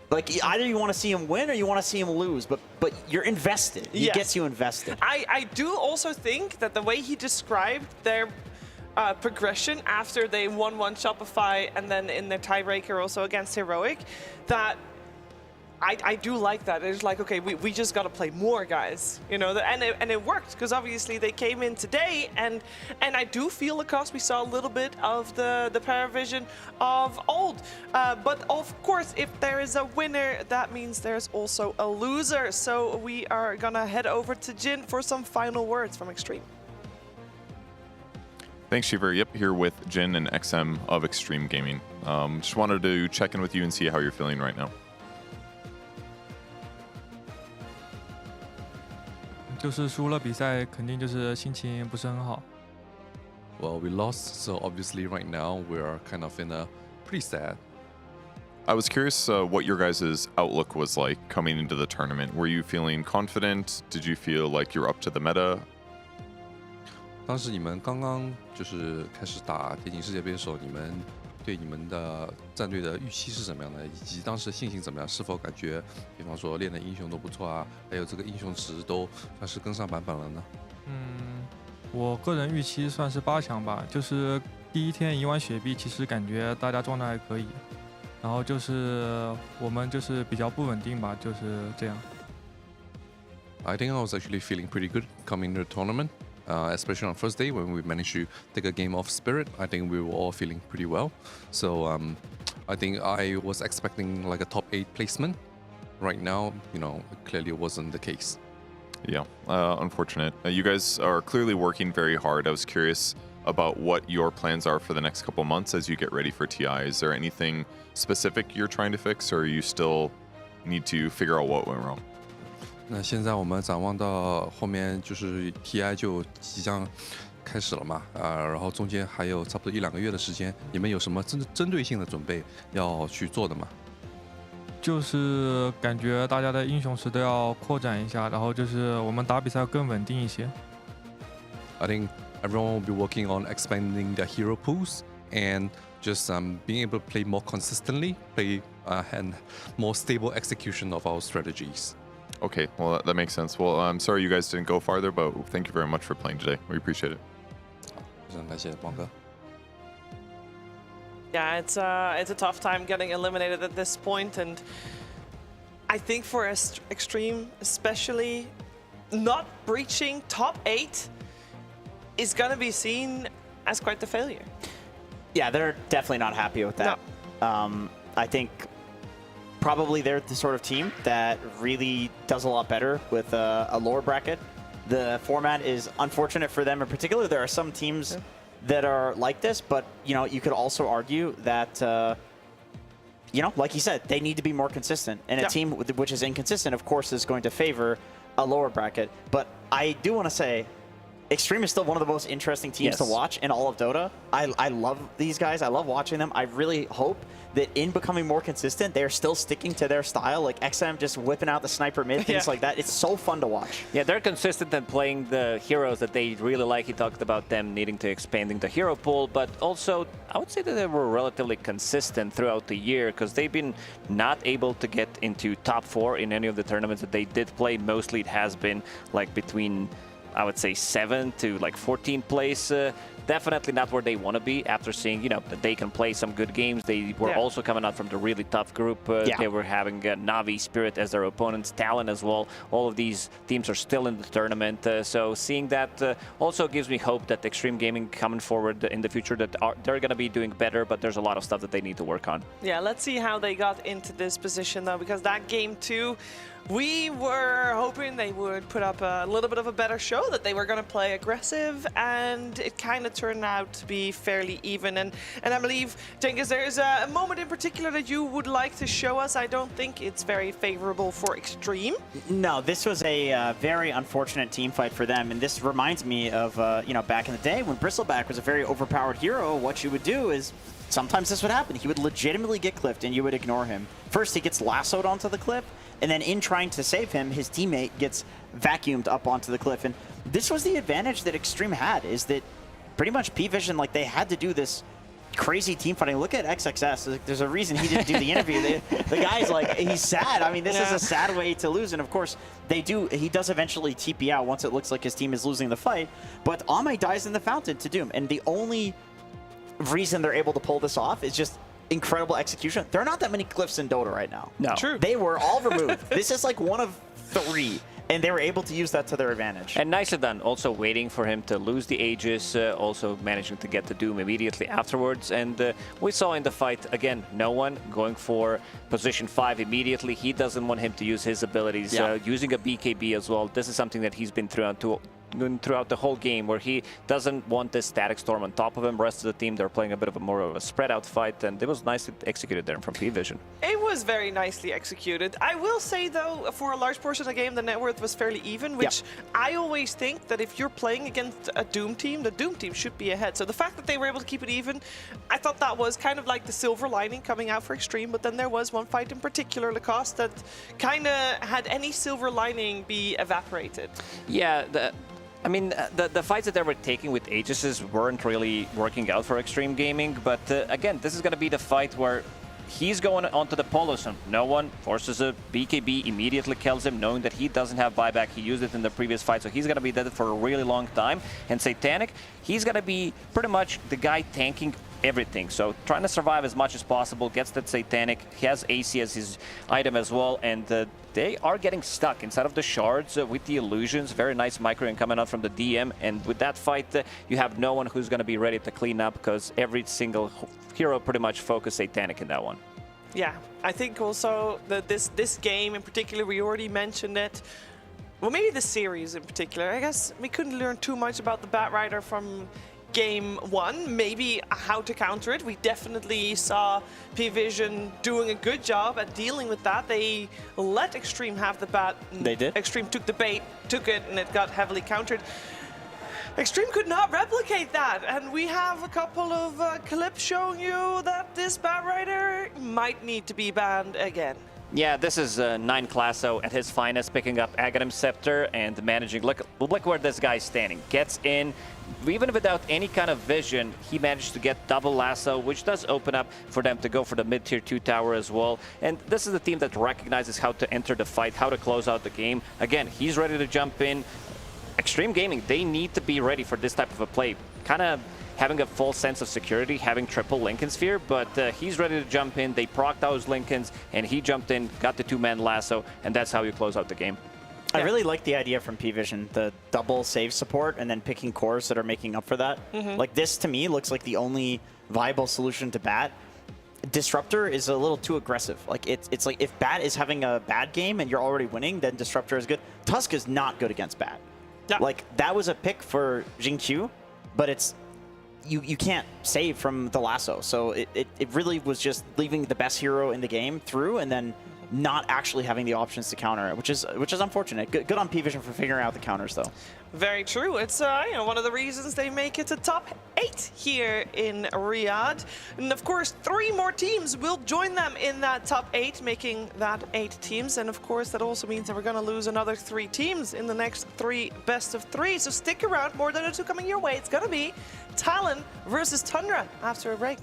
Like, either you want to see him win or you want to see him lose, but you're invested. He gets you invested. I do also think that the way he described their progression after they won one Shopify and then in their tiebreaker also against Heroic, that I do like that. It's like, okay, we just got to play more, guys. You know, and it worked, because obviously they came in today, and I do feel, of course, we saw a little bit of the Paravision of old. But of course, if there is a winner, that means there's also a loser. So we are going to head over to Jin for some final words from Extreme. Thanks, Shiver. Yep, here with Jin and XM of Extreme Gaming. Just wanted to check in with you and see how you're feeling right now. 就是输了比赛，肯定就是心情不是很好。 Well, we lost, so obviously right now we're kind of in a pretty sad. I was curious what your guys' outlook was like coming into the tournament. Were you feeling confident? Did you feel like you're up to the meta? 当时你们刚刚就是开始打电竞世界杯的时候，你们对你们的战队的预期是什么样的，以及当时信心怎么样？是否感觉，比方说练的英雄都不错啊，还有这个英雄值都算是跟上版本了呢？我个人预期算是8强吧，就是第一天赢完雪碧，其实感觉大家状态还可以，然后就是我们就是比较不稳定吧，就是这样。I think I was actually feeling pretty good coming to the tournament. Especially on first day when we managed to take a game off Spirit, I think we were all feeling pretty well. So I think I was expecting like a top 8 placement. Right now, you know, clearly it wasn't the case. Yeah, unfortunate. You guys are clearly working very hard. I was curious about what your plans are for the next couple months as you get ready for TI. Is there anything specific you're trying to fix, or you still need to figure out what went wrong? 那现在我们展望到后面就是 TI 就即将开始了嘛，然后中间还有差不多1-2个月的时间，你们有什么针对性的准备要去做的吗？就是感觉大家的英雄池都要扩展一下，然后就是我们打比赛更稳定一些。I think everyone will be working on expanding their hero pools and just being able to play more consistently, and more stable execution of our strategies. Okay, well, that makes sense. Well, I'm sorry you guys didn't go farther, but thank you very much for playing today. We appreciate it. 非常感谢王哥。 Yeah, it's a tough time getting eliminated at this point, and I think for Extreme, especially, not breaching top 8 is going to be seen as quite the failure. Yeah, they're definitely not happy with that. No. I think probably they're the sort of team that really does a lot better with a lower bracket. The format is unfortunate for them in particular. There are some teams that are like this, but you know, you could also argue that you know, like you said, they need to be more consistent. And a team which is inconsistent, of course, is going to favor a lower bracket. But I do want to say, Extreme is still one of the most interesting teams to watch in all of Dota. I love these guys. I love watching them. I really hope that in becoming more consistent, they're still sticking to their style. Like XM just whipping out the sniper mid, things like that. It's so fun to watch. Yeah, they're consistent in playing the heroes that they really like. He talked about them needing to expanding the hero pool, but also I would say that they were relatively consistent throughout the year because they've been not able to get into top 4 in any of the tournaments that they did play. Mostly it has been like between, I would say, 7th to like 14th place definitely not where they want to be after seeing, that they can play some good games. They were also coming out from the really tough group. They were having Navi, Spirit as their opponents, Talon as well. All of these teams are still in the tournament. So seeing that also gives me hope that Extreme Gaming coming forward in the future, that they're going to be doing better, but there's a lot of stuff that they need to work on. Yeah, let's see how they got into this position, though, because that game 2, we were hoping they would put up a little bit of a better show, that they were going to play aggressive, and it kind of turned out to be fairly even. And I believe, Cengiz, there is a moment in particular that you would like to show us. I don't think it's very favorable for Extreme. No, this was a very unfortunate team fight for them, and this reminds me of, back in the day when Bristleback was a very overpowered hero. What you would do is, sometimes this would happen. He would legitimately get clipped, and you would ignore him. First, he gets lassoed onto the cliff, and then in trying to save him, his teammate gets vacuumed up onto the cliff. And this was the advantage that Extreme had, is that pretty much P-Vision, they had to do this crazy team fighting. Look at XXS. There's a reason he didn't do the interview. The guy's he's sad. I mean, this is a sad way to lose. And of course, he does eventually TP out once it looks like his team is losing the fight. But Ame dies in the fountain to Doom. And the only reason they're able to pull this off is just incredible execution. There are not that many cliffs in Dota right now. No. True. They were all removed. This is one of 3. And they were able to use that to their advantage. And nicely done. Also waiting for him to lose the Aegis, also managing to get the Doom immediately afterwards. And we saw in the fight, again, no one going for position 5 immediately. He doesn't want him to use his abilities. Using a BKB as well. This is something that he's been throughout the whole game, where he doesn't want this static storm on top of him. Rest of the team, they're playing a bit of more of a spread out fight, and it was nicely executed there from P-Vision. It was very nicely executed. I will say, though, for a large portion of the game, the net worth was fairly even, which I always think that if you're playing against a Doom team, the Doom team should be ahead. So the fact that they were able to keep it even, I thought that was kind of like the silver lining coming out for Extreme. But then there was one fight in particular, Lacoste, that kind of had any silver lining be evaporated. Yeah, the fights that they were taking with Aegises weren't really working out for Extreme Gaming, but again, this is going to be the fight where he's going onto the Polo Zone. No one forces a BKB, immediately kills him, knowing that he doesn't have buyback. He used it in the previous fight, so he's going to be dead for a really long time. And Satanic, he's going to be pretty much the guy tanking everything. So trying to survive as much as possible, gets that Satanic. He has AC as his item as well, and they are getting stuck inside of the shards with the illusions. Very nice microing coming out from the DM, and with that fight, you have no one who's going to be ready to clean up, because every single hero pretty much focused Satanic in that one. Yeah, I think also that this game in particular, we already mentioned it. Well, maybe the series in particular. I guess we couldn't learn too much about the Batrider from Game 1, maybe how to counter it. We definitely saw P-Vision doing a good job at dealing with that. They let Extreme have the bat. They did. Extreme took the bait, took it, and it got heavily countered. Extreme could not replicate that, and we have a couple of clips showing you that this Batrider might need to be banned again. Yeah, this is 9 Classo at his finest, picking up Aghanim Scepter and managing. Look where this guy's standing. Gets in, even without any kind of vision, he managed to get double lasso, which does open up for them to go for the mid-tier 2 tower as well. And this is the team that recognizes how to enter the fight, how to close out the game. Again, he's ready to jump in. Extreme Gaming, they need to be ready for this type of a play. Kind of having a full sense of security, having triple Lincoln Sphere, but he's ready to jump in. They procced those Lincolns, and he jumped in, got the 2-man lasso, and that's how you close out the game. I really like the idea from P-Vision, the double save support and then picking cores that are making up for that. Like, this to me looks like the only viable solution to Bat. Disruptor is a little too aggressive. Like, it's like if Bat is having a bad game and you're already winning, then Disruptor is good. Tusk is not good against Bat. Like, that was a pick for Jingqiu, but it's you can't save from the lasso. So it really was just leaving the best hero in the game through and then not actually having the options to counter it, which is unfortunate. Good on P-Vision for figuring out the counters, though. Very true. It's one of the reasons they make it to top 8 here in Riyadh. And of course, 3 more teams will join them in that top 8, making that 8 teams. And of course, that also means that we're going to lose another 3 teams in the next 3 best of 3. So stick around. More Dota2 coming your way. It's going to be Talon versus Tundra after a break.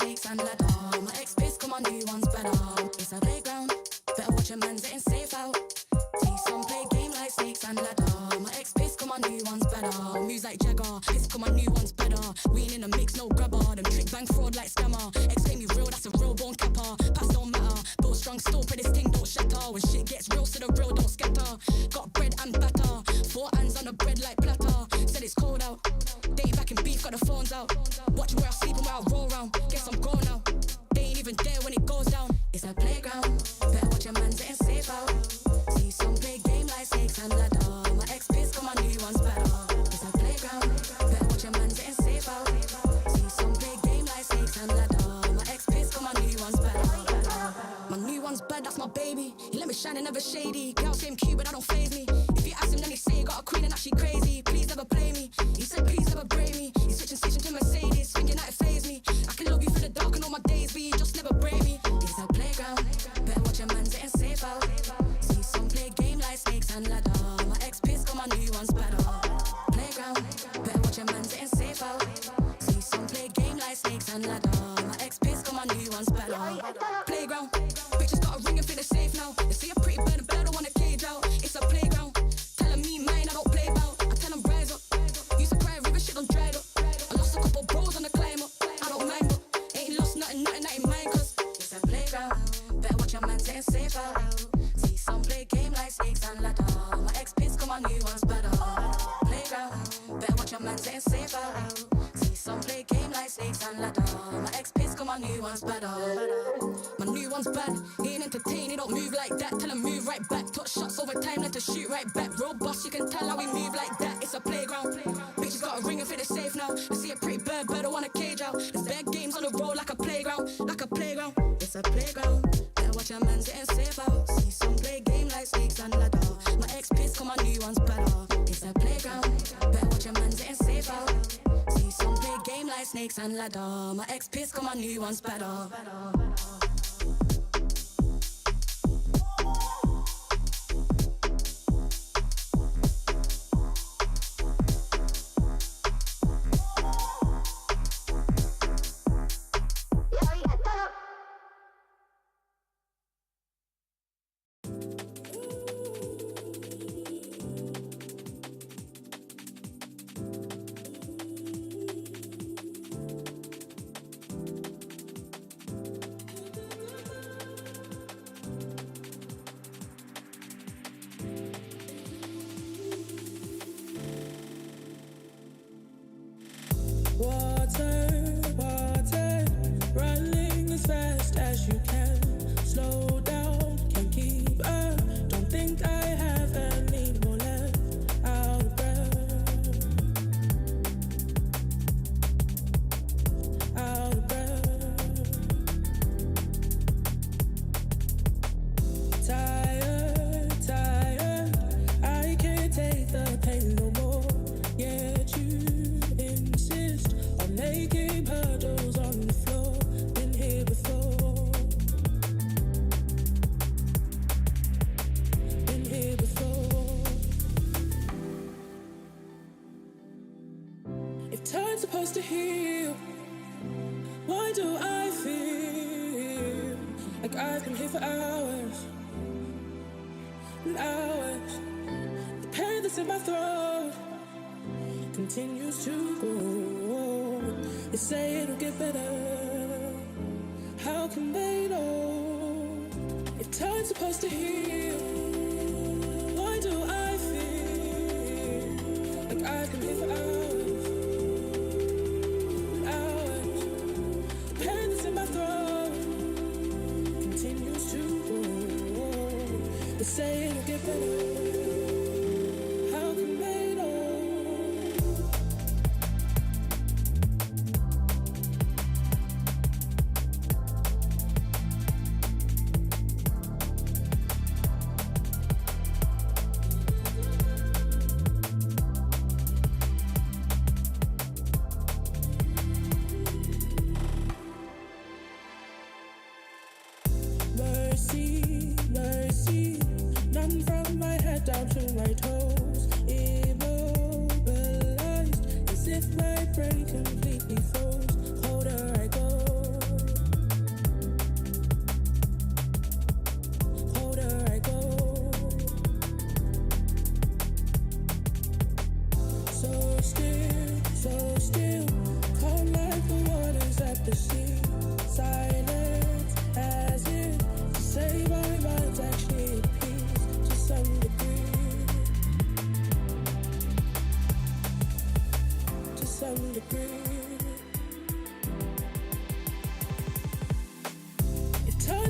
snakes and ladder. My ex-biz, come on, new one's better. It's a playground, better watch your man's getting safe out. See some play game like snakes and ladder. My ex-biz, come on, new one's better. Moves like Jagger, piss, come on, new one's better. We ain't in the mix, no grabber. Them trick bang fraud like scammer. Ex claim you real, that's a real born capper. Past don't matter, build strong still, pray this thing don't shatter. When shit gets real, so the real don't scatter. Got bread and batter, 4 hands on the bread like platter. Said it's cold out, they ain't back in beef, got the phones out. Watch where I sleep and where I roll round. Guess I'm grown now, they ain't even there when it goes down. It's a playground, better watch your man's getting safe out. See some play game like snakes and ladder. My ex-biz, come on, new one's better. It's a playground, better watch your man's getting safe out. See some play game like snakes and ladder. My ex-biz, come on, new one's better. My new one's bad, that's my baby. He let me shine and never shady. Girl, same cute, but that don't faze me. If you ask him, then he say he got a queen and that she crazy. Please never play me. He said, please never break me. He's switching station to Mercedes, thinking that it faze me. I can love you for the dark and all my days, but you just never break me. It's a playground, better watch your man's getting safe out. See some play game like snakes and ladder. My ex-biz, come on, new one's better. Playground, better watch your man's getting safe out. See some play game like snakes and ladder. My ex-biz, come on, new one's better. Playground, bitches got a ring and feel safe now. They see a pretty bird and bird, I want a cage out. It's a playground, telling me mine, I don't play about. I tell them rise up, used to cry river shit don't dried up. I lost a couple bros on the climb up, I don't mind but ain't lost nothing that ain't mine. Cause it's a playground, better watch your man getting safe out. See some play game like snakes and ladder. My ex-biz, come on, new one's better. Playground, better watch your man getting safe out. See some play game like snakes and ladder. My ex-biz, come on, new one's better. My new one's bad, he ain't entertained, he don't move like that. Tell him move right back, touch shots over time, let to shoot right back. Real boss, you can tell how we move like that. It's a playground, bitches got a ring and feel safe now. I see a pretty bird, bird, I want a cage out. There's bad games on the road like a playground, like a playground. It's a playground, better watch your man's getting safe out. See some play game like snakes and ladder. My ex-biz, come on, new one's better. It's a playground, better watch your man's getting safe out. See some play game like snakes and ladder. My ex-biz, come on, new one's better. Water, water, running as fast as you can. Slow down, can't keep up. Don't think I have any more left. Out of breath, out of breath. Tired, tired, I can't take the pain no more. Yet you insist on making puddles on the floor. Been here before. Been here before. If time's supposed to heal, why do I feel like I've been here for hours and hours? The pain that's in my throat continues to grow. They say it'll get better. How can they know? If time's supposed to heal, why do I feel like I've been here for hours and hours? The pain that's in my throat continues to grow. They say it'll get better. How can they know? Mercy, mercy, none from my head down to my toes. Immobilized, as if my brain completely froze. Colder I go,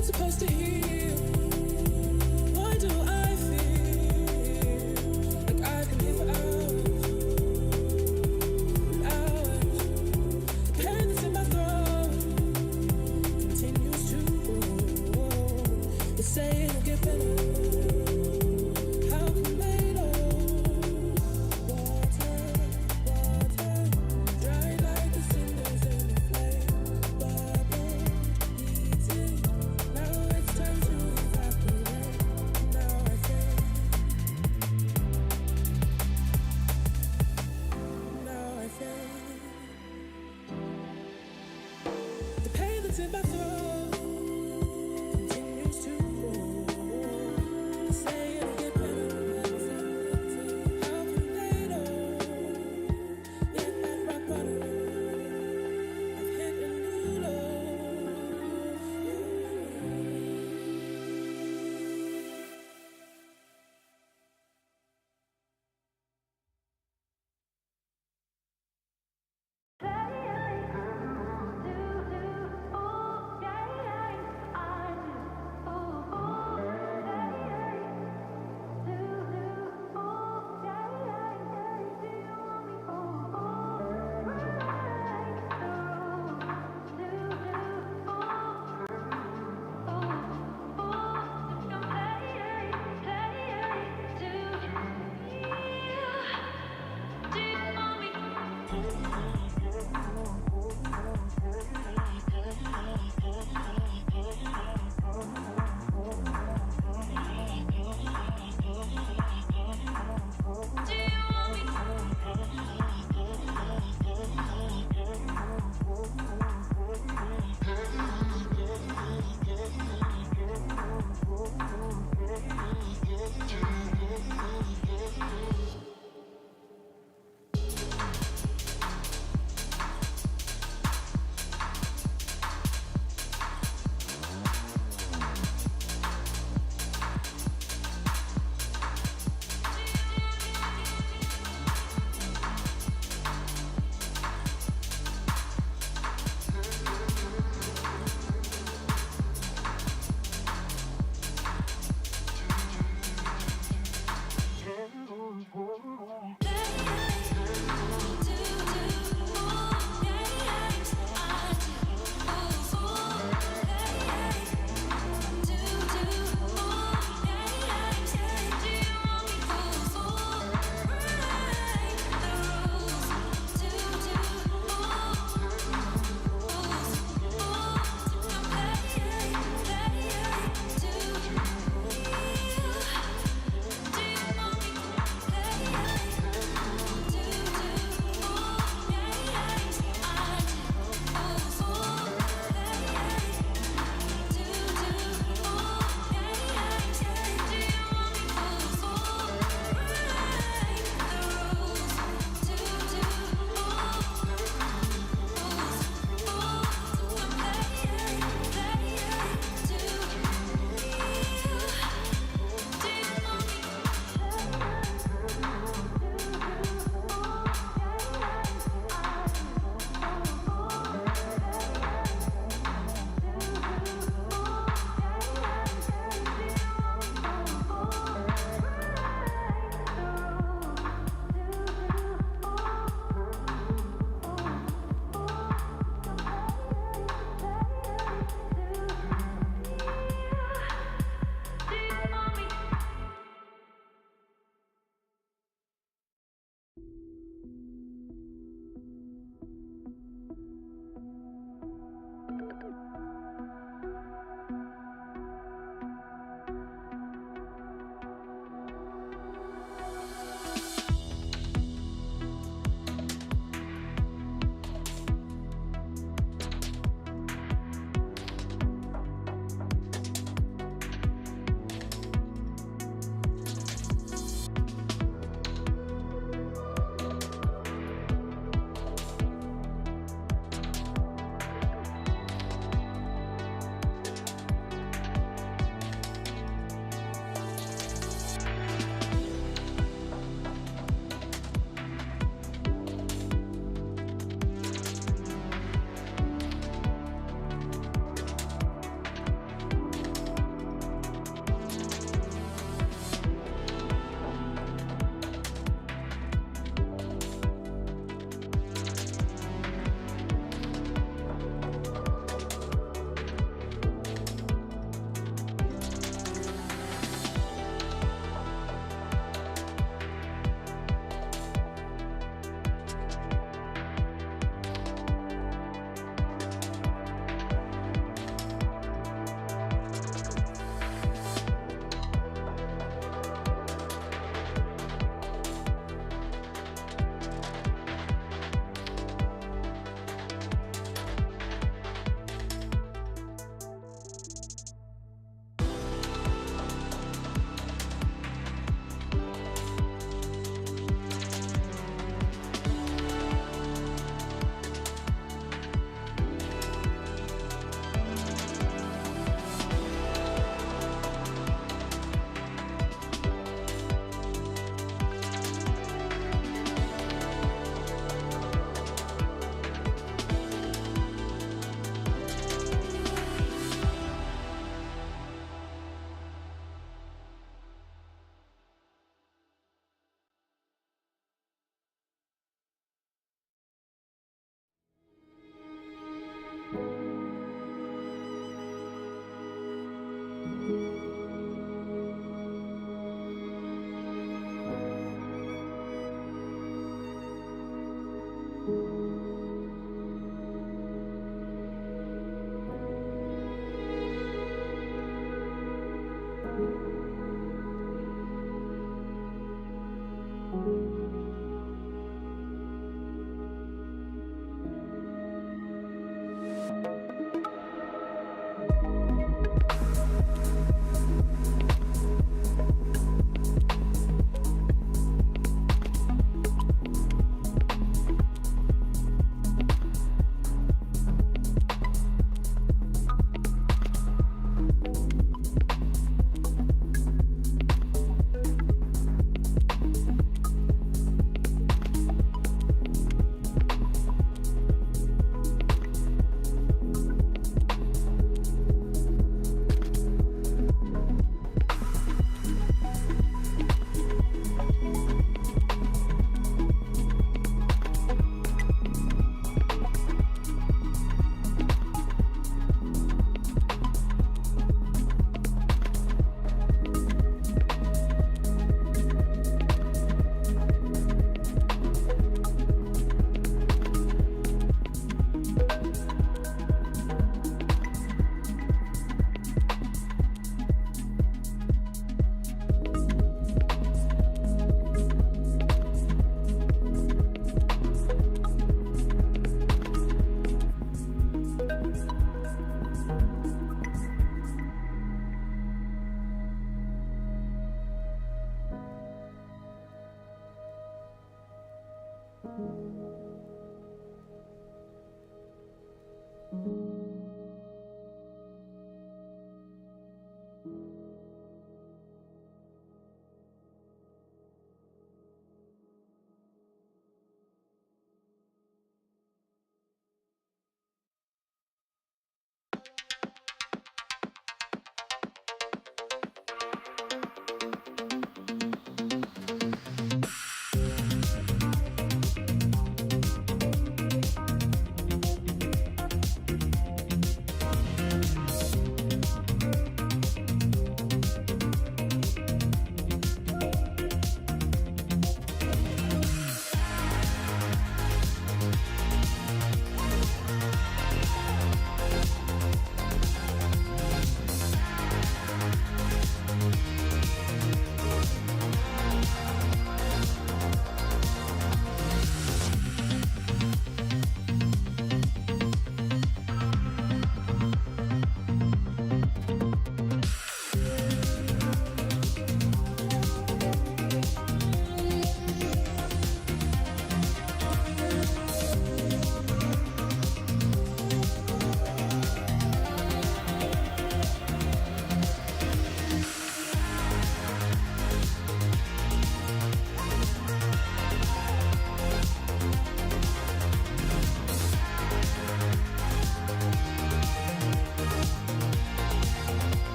I'm supposed to heal. Why do I feel like I've been here for hours and hours? The pain that's in my throat continues to grow. They say it'll get better. How tomato water, dry like the cinders in the flame. Bubble heating. Now it's time to evaporate. Now I feel. Now I feel. The pain that's in my throat continues to grow. They say it'll get better. How tomato live like rock bottom. I've hit a new low.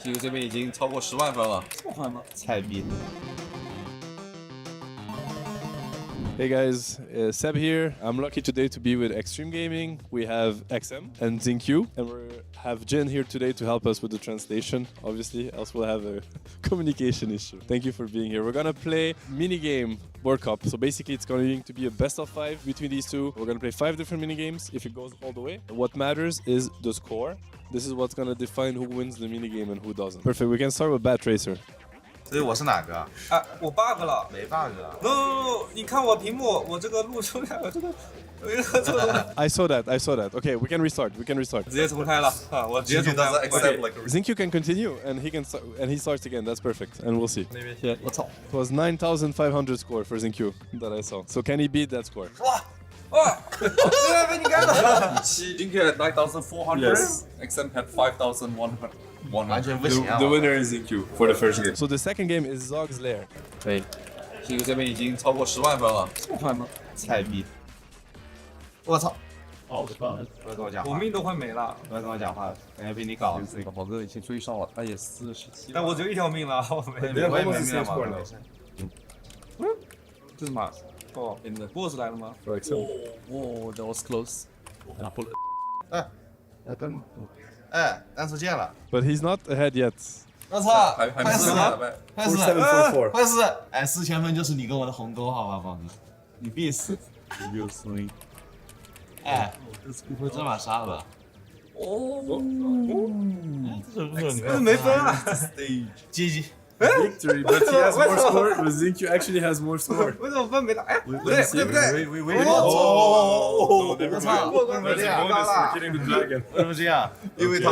西游这边已经超过10万分了，这么快吗？菜逼。 Hey guys, Seb here. I'm lucky today to be with Extreme Gaming. We have XM and ZinQ, and we have Jin here today to help us with the translation, obviously, else we'll have a communication issue. Thank you for being here. We're gonna play minigame World Cup. So basically it's going to be a best of 5 between these two. We're gonna play 5 different minigames if it goes all the way. What matters is the score. This is what's gonna define who wins the minigame and who doesn't. Perfect, we can start with Bat Tracer. 所以我是哪个？啊，我 bug 了，没 bug。No， 你看我屏幕，我这个录出来，我这个。I saw that. Okay, we can restart. 直接重开了啊！我直接重开了。Okay, ZinQ can continue and he starts again. That's perfect, and we'll see. Yeah, what's up? It was 9,500 score for ZinQ that I saw. So can he beat that score? 哇！被你干了。ZinQ had 9,400. Yes. XM had 5,100. The winner is ZinQ for the first game. So the second game is Zog's Lair. 对，西游这边已经超过10万分了，这么快吗？菜逼！我操！哦，不要跟我讲话，我命都快没了。不要跟我讲话，感觉被你搞。宝哥已经追上了，他也47。但我只有1条命了，我也没命了嘛。这是嘛？哦，boss 来了吗？哦 that was close. 哎，单出剑了。 But he's not ahead yet. 我操！还没死呢，快死！快死！哎，4000分就是你跟我的鸿沟，好吧，宝子？你必死！有声音。哎，会这把杀了吧？哦，这没分啊 ！GG。 Victory, but he has more score. But ZinQ actually has more score. 为什么分没到？哎，不对，哦！我操！为什么这样？为什么这样？因为他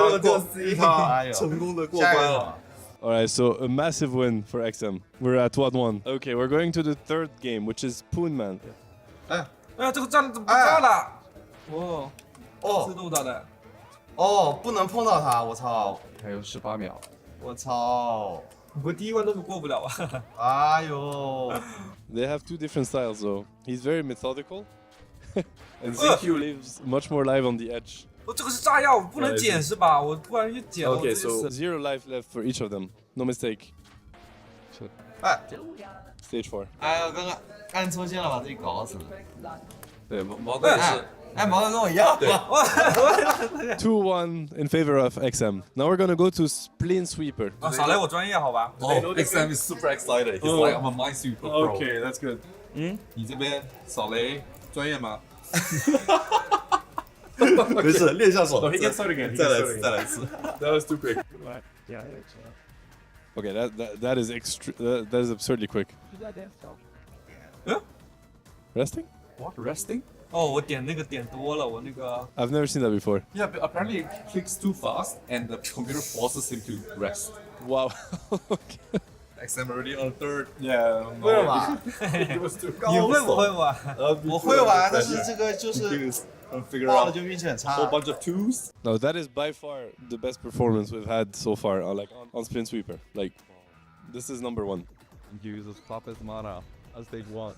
成功的过关了。 Alright, so a massive win for XM. We're at what one? Okay, we're going to the third game, which is Poon Man. 哎，这个炸了怎么不炸了？自动炸弹。哦，不能碰到他，我操！还有18秒。我操！ 我第一关都过不了啊！哎呦 They have 2 different styles though. He's very methodical, and ZinQ lives much more live on the edge. 这个是炸药，不能捡是吧？我突然就捡了。 Okay, so 0 life left for each of them. No mistake. 哎 Stage 4. 哎，我刚刚按错键了，把自己搞死了。对，毛哥也是。 哎，毛哥跟我一样。2-1 in favor of XM. Now we're gonna go to Splint Sweeper. 少来我专业好吧 XM is super excited. He's like, I'm a Minesweeper pro. Okay, that's good. 你这边扫雷专业吗？没事，练下手。No, he can start again. 再来一次。 That was too quick. Okay, that is that is absurdly quick. Resting? What resting? 哦，我点那个点多了，我那个。 I've never seen that before. Yeah, but apparently it clicks too fast, and the computer forces him to rest. Wow. XM already on third. Yeah. 会了吧？你会不会玩？我会玩，但是这个就是爆了就运气很差。 Whole bunch of twos. No, that is by far the best performance we've had so far, like on Splint Sweeper. Like, this is number 1. Uses Papa's mana on stage 1.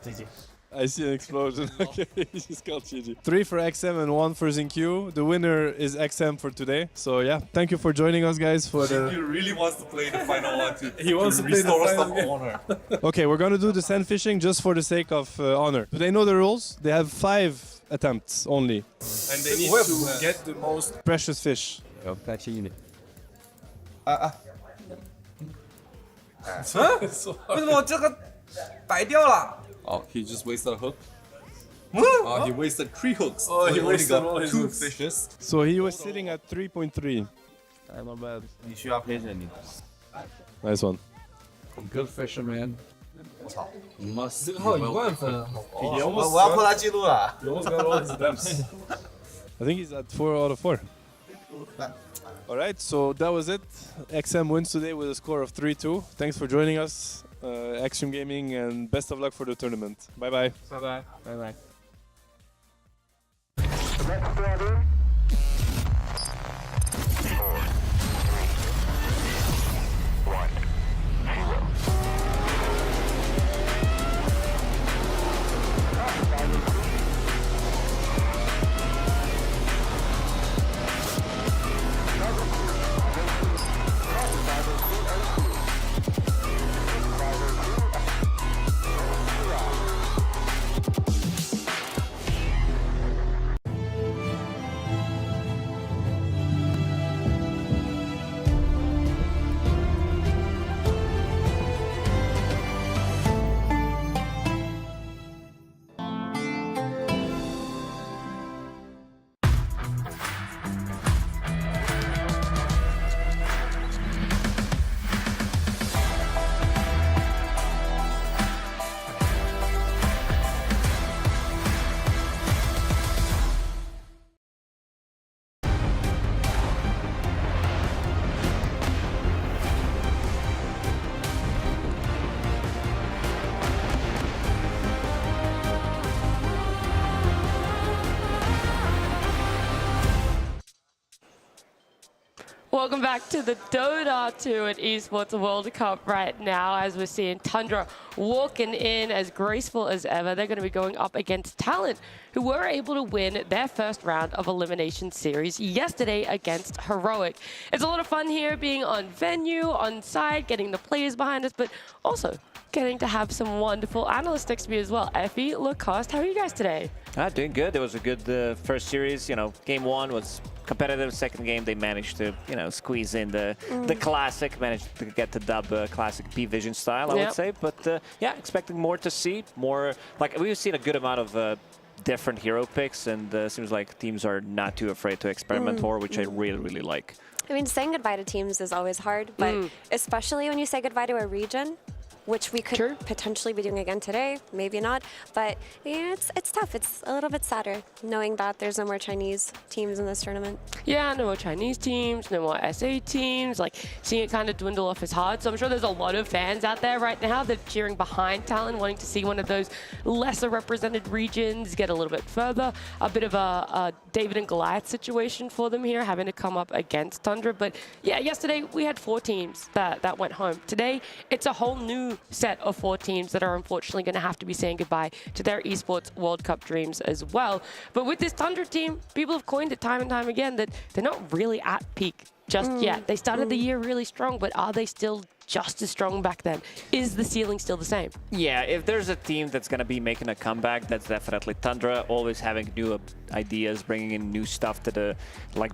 GG. I see an explosion. Okay, he just got GG. 3 for XM and 1 for ZinQ. The winner is XM for today. So yeah, thank you for joining us, guys. For the. He really wants to play the final one to. He wants to play the final game. Honor. Okay, we're gonna do the sand fishing just for the sake of honor. Do they know the rules? They have 5 attempts only. And they need to get the most precious fish. Catching it. 为什么我这个白掉了？ Oh, he just wasted a hook. He wasted 3 hooks. Oh, he wasted got all his 2 hooks. fishes. So he was sitting at 3.3. Not bad. 你需要 patient 你。 Nice one. Good fisherman. 我操！ You must. 这个号1万分，我要破他记录了。 He almost got all his attempts. I think he's at 4 out of 4. All right, so that was it. XM wins today with a score of 3-2. Thanks for joining us, Extreme Gaming, and best of luck for the tournament. Bye bye. Bye bye. Bye bye. Welcome back to the DOTA2 at Esports World Cup right now, as we're seeing Tundra walking in as graceful as ever. They're going to be going up against Talent, who were able to win their first round of Elimination Series yesterday against Heroic. It's a lot of fun here being on venue, on site, getting the players behind us, but also getting to have some wonderful analysts next to me as well. Effie, Lacoste, how are you guys today? Doing good. It was a good first series. You know, game one was competitive. Second game, they managed to, squeeze in the classic, managed to get the dub classic P-Vision style, I would say. But yeah, expecting more to see. More, like, we've seen a good amount of different hero picks, and seems like teams are not too afraid to experiment more, which I really, really like. I mean, saying goodbye to teams is always hard, but especially when you say goodbye to a region, which we could potentially be doing again today, maybe not. But it's tough. It's a little bit sadder knowing that there's no more Chinese teams in this tournament. Yeah, no more Chinese teams, no more SA teams. Like, seeing it kind of dwindle off is hard. So I'm sure there's a lot of fans out there right now that are cheering behind Talon, wanting to see one of those lesser represented regions get a little bit further. A bit of a David and Goliath situation for them here, having to come up against Tundra. But yeah, yesterday we had 4 teams that went home. Today, it's a whole new set of 4 teams that are unfortunately going to have to be saying goodbye to their Esports World Cup dreams as well. But with this Tundra team, people have coined it time and time again that they're not really at peak just yet. They started the year really strong, but are they still just as strong back then? Is the ceiling still the same? Yeah, if there's a team that's going to be making a comeback, that's definitely Tundra, always having new ideas, bringing in new stuff to the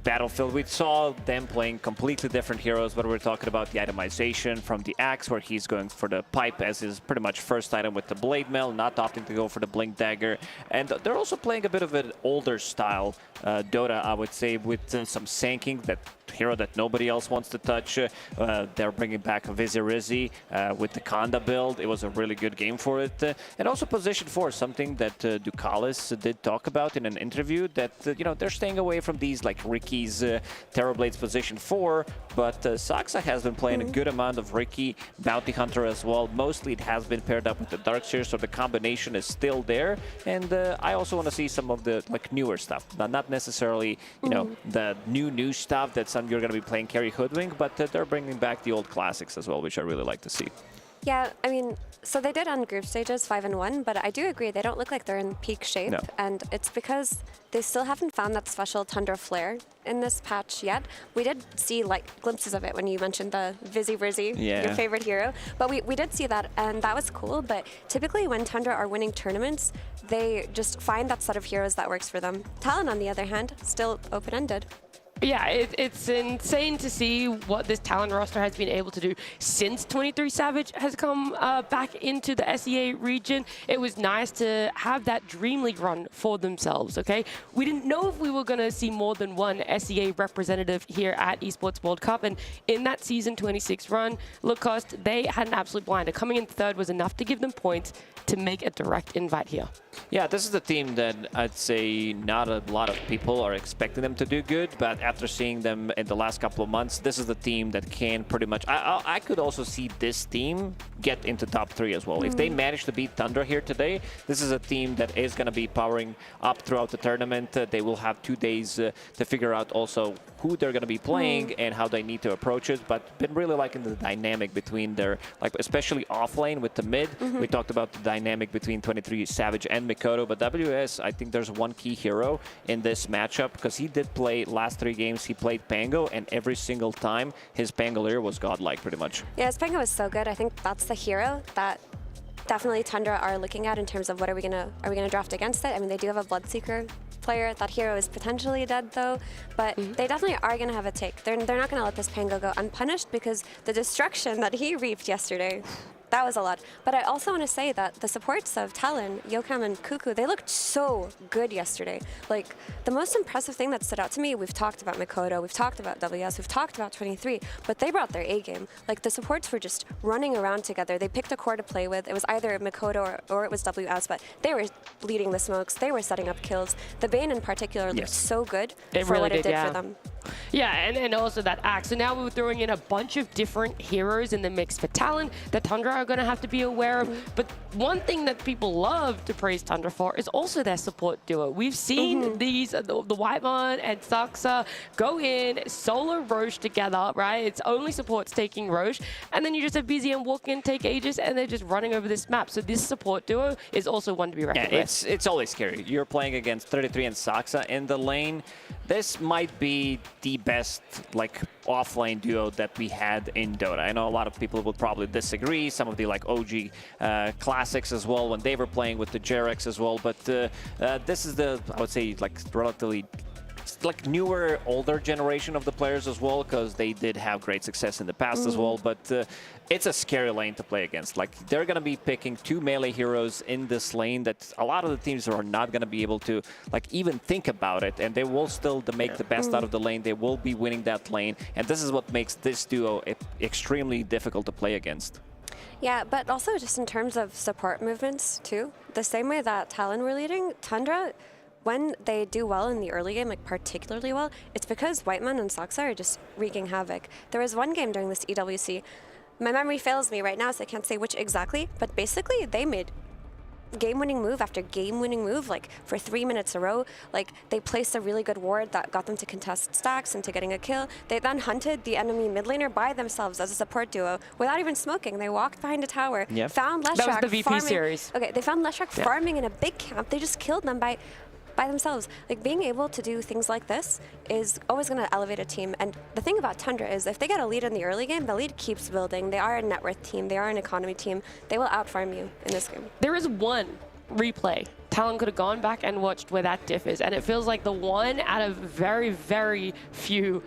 battlefield. We saw them playing completely different heroes, but we're talking about the itemization from the Axe, where he's going for the pipe as his pretty much first item with the Blade Mail, not opting to go for the Blink Dagger. And they're also playing a bit of an older style Dota, I would say, with some Sanking, that hero that nobody else wants to touch. They're bringing back Vizirizi with the Kanda build. It was a really good game for it. And also position 4, something that Ducalis did talk about in an interview, that they're staying away from these like Ricky's Terrorblade's position 4, but Saxa has been playing a good amount of Ricky, Bounty Hunter as well. Mostly it has been paired up with the Darkseer, so the combination is still there. And I also want to see some of the newer stuff, not necessarily the new stuff that you're going to be playing carry Hoodwink, but they're bringing back the old classics as well, which I really like to see. Yeah, I mean, so they did on group stages 5-1, but I do agree they don't look like they're in peak shape, No. and it's because they still haven't found that special Tundra Flare in this patch yet. We did see glimpses of it when you mentioned the Vizirizi, your favorite hero, but we did see that, and that was cool. But typically when Tundra are winning tournaments, they just find that set of heroes that works for them. Talon, on the other hand, still open-ended. Yeah, it's insane to see what this Talon roster has been able to do since 23 Savage has come back into the SEA region. It was nice to have that Dream League run for themselves, okay? We didn't know if we were going to see more than one SEA representative here at Esports World Cup, and in that Season 26 run, Lacoste, they had an absolute blinder. Coming in third was enough to give them points to make a direct invite here. Yeah, this is the team that I'd say not a lot of people are expecting them to do good, but after seeing them in the last couple of months, this is the team that can pretty much... I could also see this team get into top 3 as well. If they manage to beat Tundra here today, this is a team that is going to be powering up throughout the tournament. They will have 2 days to figure out also who they're going to be playing and how they need to approach it, but been really liking the dynamic between their, especially offlane with the mid. We talked about the dynamic between 23 Savage and Mikoto, but WS, I think there's one key hero in this matchup, because he did play last 3 games, he played Pango, and every single time his Pangolier was godlike pretty much. Yeah, his Pango is so good. I think that's the hero that definitely Tundra are looking at in terms of what are we gonna draft against it. I mean, they do have a Bloodseeker player. That hero is potentially dead though, but they definitely are gonna have a take. They're not gonna let this Pango go unpunished, because the destruction that he reaped yesterday, that was a lot. But I also want to say that the supports of Talon, Yokam, and Cuckoo, they looked so good yesterday. Like, the most impressive thing that stood out to me, we've talked about Mikoto, we've talked about WS, we've talked about 23, but they brought their A game. Like, the supports were just running around together. They picked a core to play with. It was either Mikoto or it was WS, but they were leading the smokes. They were setting up kills. The Bane in particular looked so good for what it did for them. Yeah, and also that axe. So now we're throwing in a bunch of different heroes in the mix for Talon that Tundra are going to have to be aware of. But one thing that people love to praise Tundra for is also their support duo. We've seen these, the Whitemon and Saxa go in, solo Roche together, right? It's only supports taking Roche, and then you just have BZM walk in, take Aegis, and they're just running over this map. So this support duo is also one to be reckoned with. It's always scary. You're playing against 33 and Saxa in the lane. This might be the best off-lane duo that we had in Dota. I know a lot of people will probably disagree. Some of the OG classics as well when they were playing with the Jerex as well. But this is the, I would say, relatively newer, older generation of the players as well, because they did have great success in the past as well. But it's a scary lane to play against. They're going to be picking 2 melee heroes in this lane that a lot of the teams are not going to be able to even think about it, and they will still make the best out of the lane. They will be winning that lane, and this is what makes this duo extremely difficult to play against. Yeah, but also just in terms of support movements too, the same way that Talon were leading, Tundra, when they do well in the early game, particularly well, it's because Whitemon and Saxa are just wreaking havoc. There was one game during this EWC, my memory fails me right now, so I can't say which exactly, but basically they made game-winning move after game-winning move, for 3 minutes in a row. They placed a really good ward that got them to contest stacks and to getting a kill. They then hunted the enemy mid laner by themselves as a support duo without even smoking. They walked behind a tower, found Leshrac That was the VP farming. series. Okay, they found Leshrac farming in a big camp. They just killed them by themselves. Being able to do things like this is always going to elevate a team. And the thing about Tundra is if they get a lead in the early game, the lead keeps building. They are a net worth team. They are an economy team. They will outfarm you in this game. There is one replay Talon could have gone back and watched where that diff is, and it feels like the one out of very, very few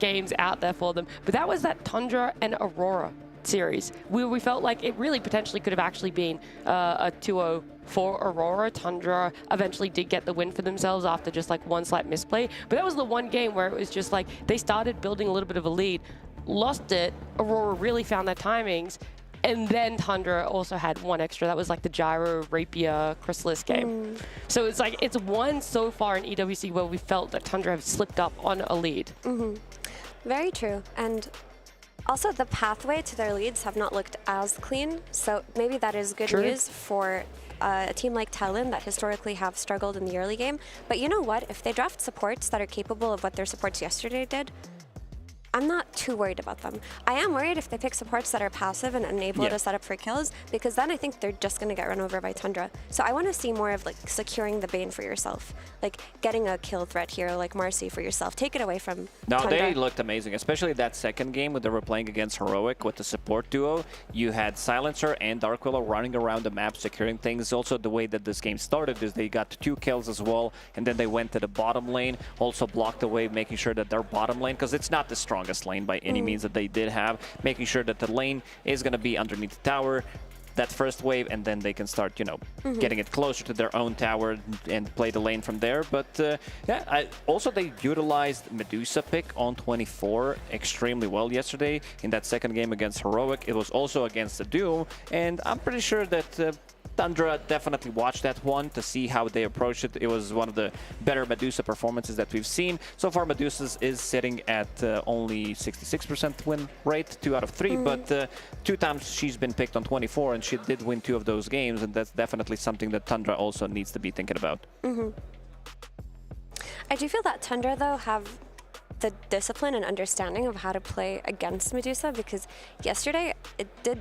games out there for them. But that was that Tundra and Aurora series. We felt like it really potentially could have actually been a 2-0 for Aurora. Tundra eventually did get the win for themselves after just one slight misplay. But that was the one game where it was just they started building a little bit of a lead, lost it, Aurora really found their timings, and then Tundra also had one extra. That was the Gyro, Rapier, Chrysalis game. So it's it's one so far in EWC where we felt that Tundra have slipped up on a lead. Very true. And also, the pathway to their leads have not looked as clean, so maybe that is good news for a team like Talon that historically have struggled in the early game. But you know what? If they draft supports that are capable of what their supports yesterday did, I'm not too worried about them. I am worried if they pick supports that are passive and unable to set up for kills, because then I think they're just going to get run over by Tundra. So I want to see more of securing the Bane for yourself, getting a kill threat here like Marcy for yourself. Take it away from Tundra. They looked amazing, especially that second game when they were playing against Heroic with the support duo. You had Silencer and Dark Willow running around the map, securing things. Also, the way that this game started is they got 2 kills as well, and then they went to the bottom lane, also blocked away, making sure that their bottom lane, because it's not the strongest lane by any means that they did have, making sure that the lane is going to be underneath the tower, that first wave, and then they can start, getting it closer to their own tower and play the lane from there. But also they utilized Medusa pick on 24 extremely well yesterday in that second game against Heroic. It was also against the Doom, and I'm pretty sure that Tundra definitely watched that one to see how they approached it. It was one of the better Medusa performances that we've seen. So far, Medusa is sitting at only 66% win rate, 2 out of 3, but 2 times she's been picked on 24, and she did win 2 of those games, and that's definitely something that Tundra also needs to be thinking about. I do feel that Tundra, though, have the discipline and understanding of how to play against Medusa, because yesterday it did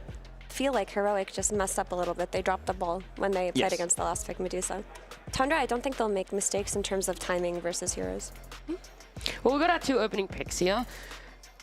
feel like Heroic just messed up a little bit. They dropped the ball when they played against the last pick Medusa. Tundra, I don't think they'll make mistakes in terms of timing versus heroes. Well, we've got our 2 opening picks here.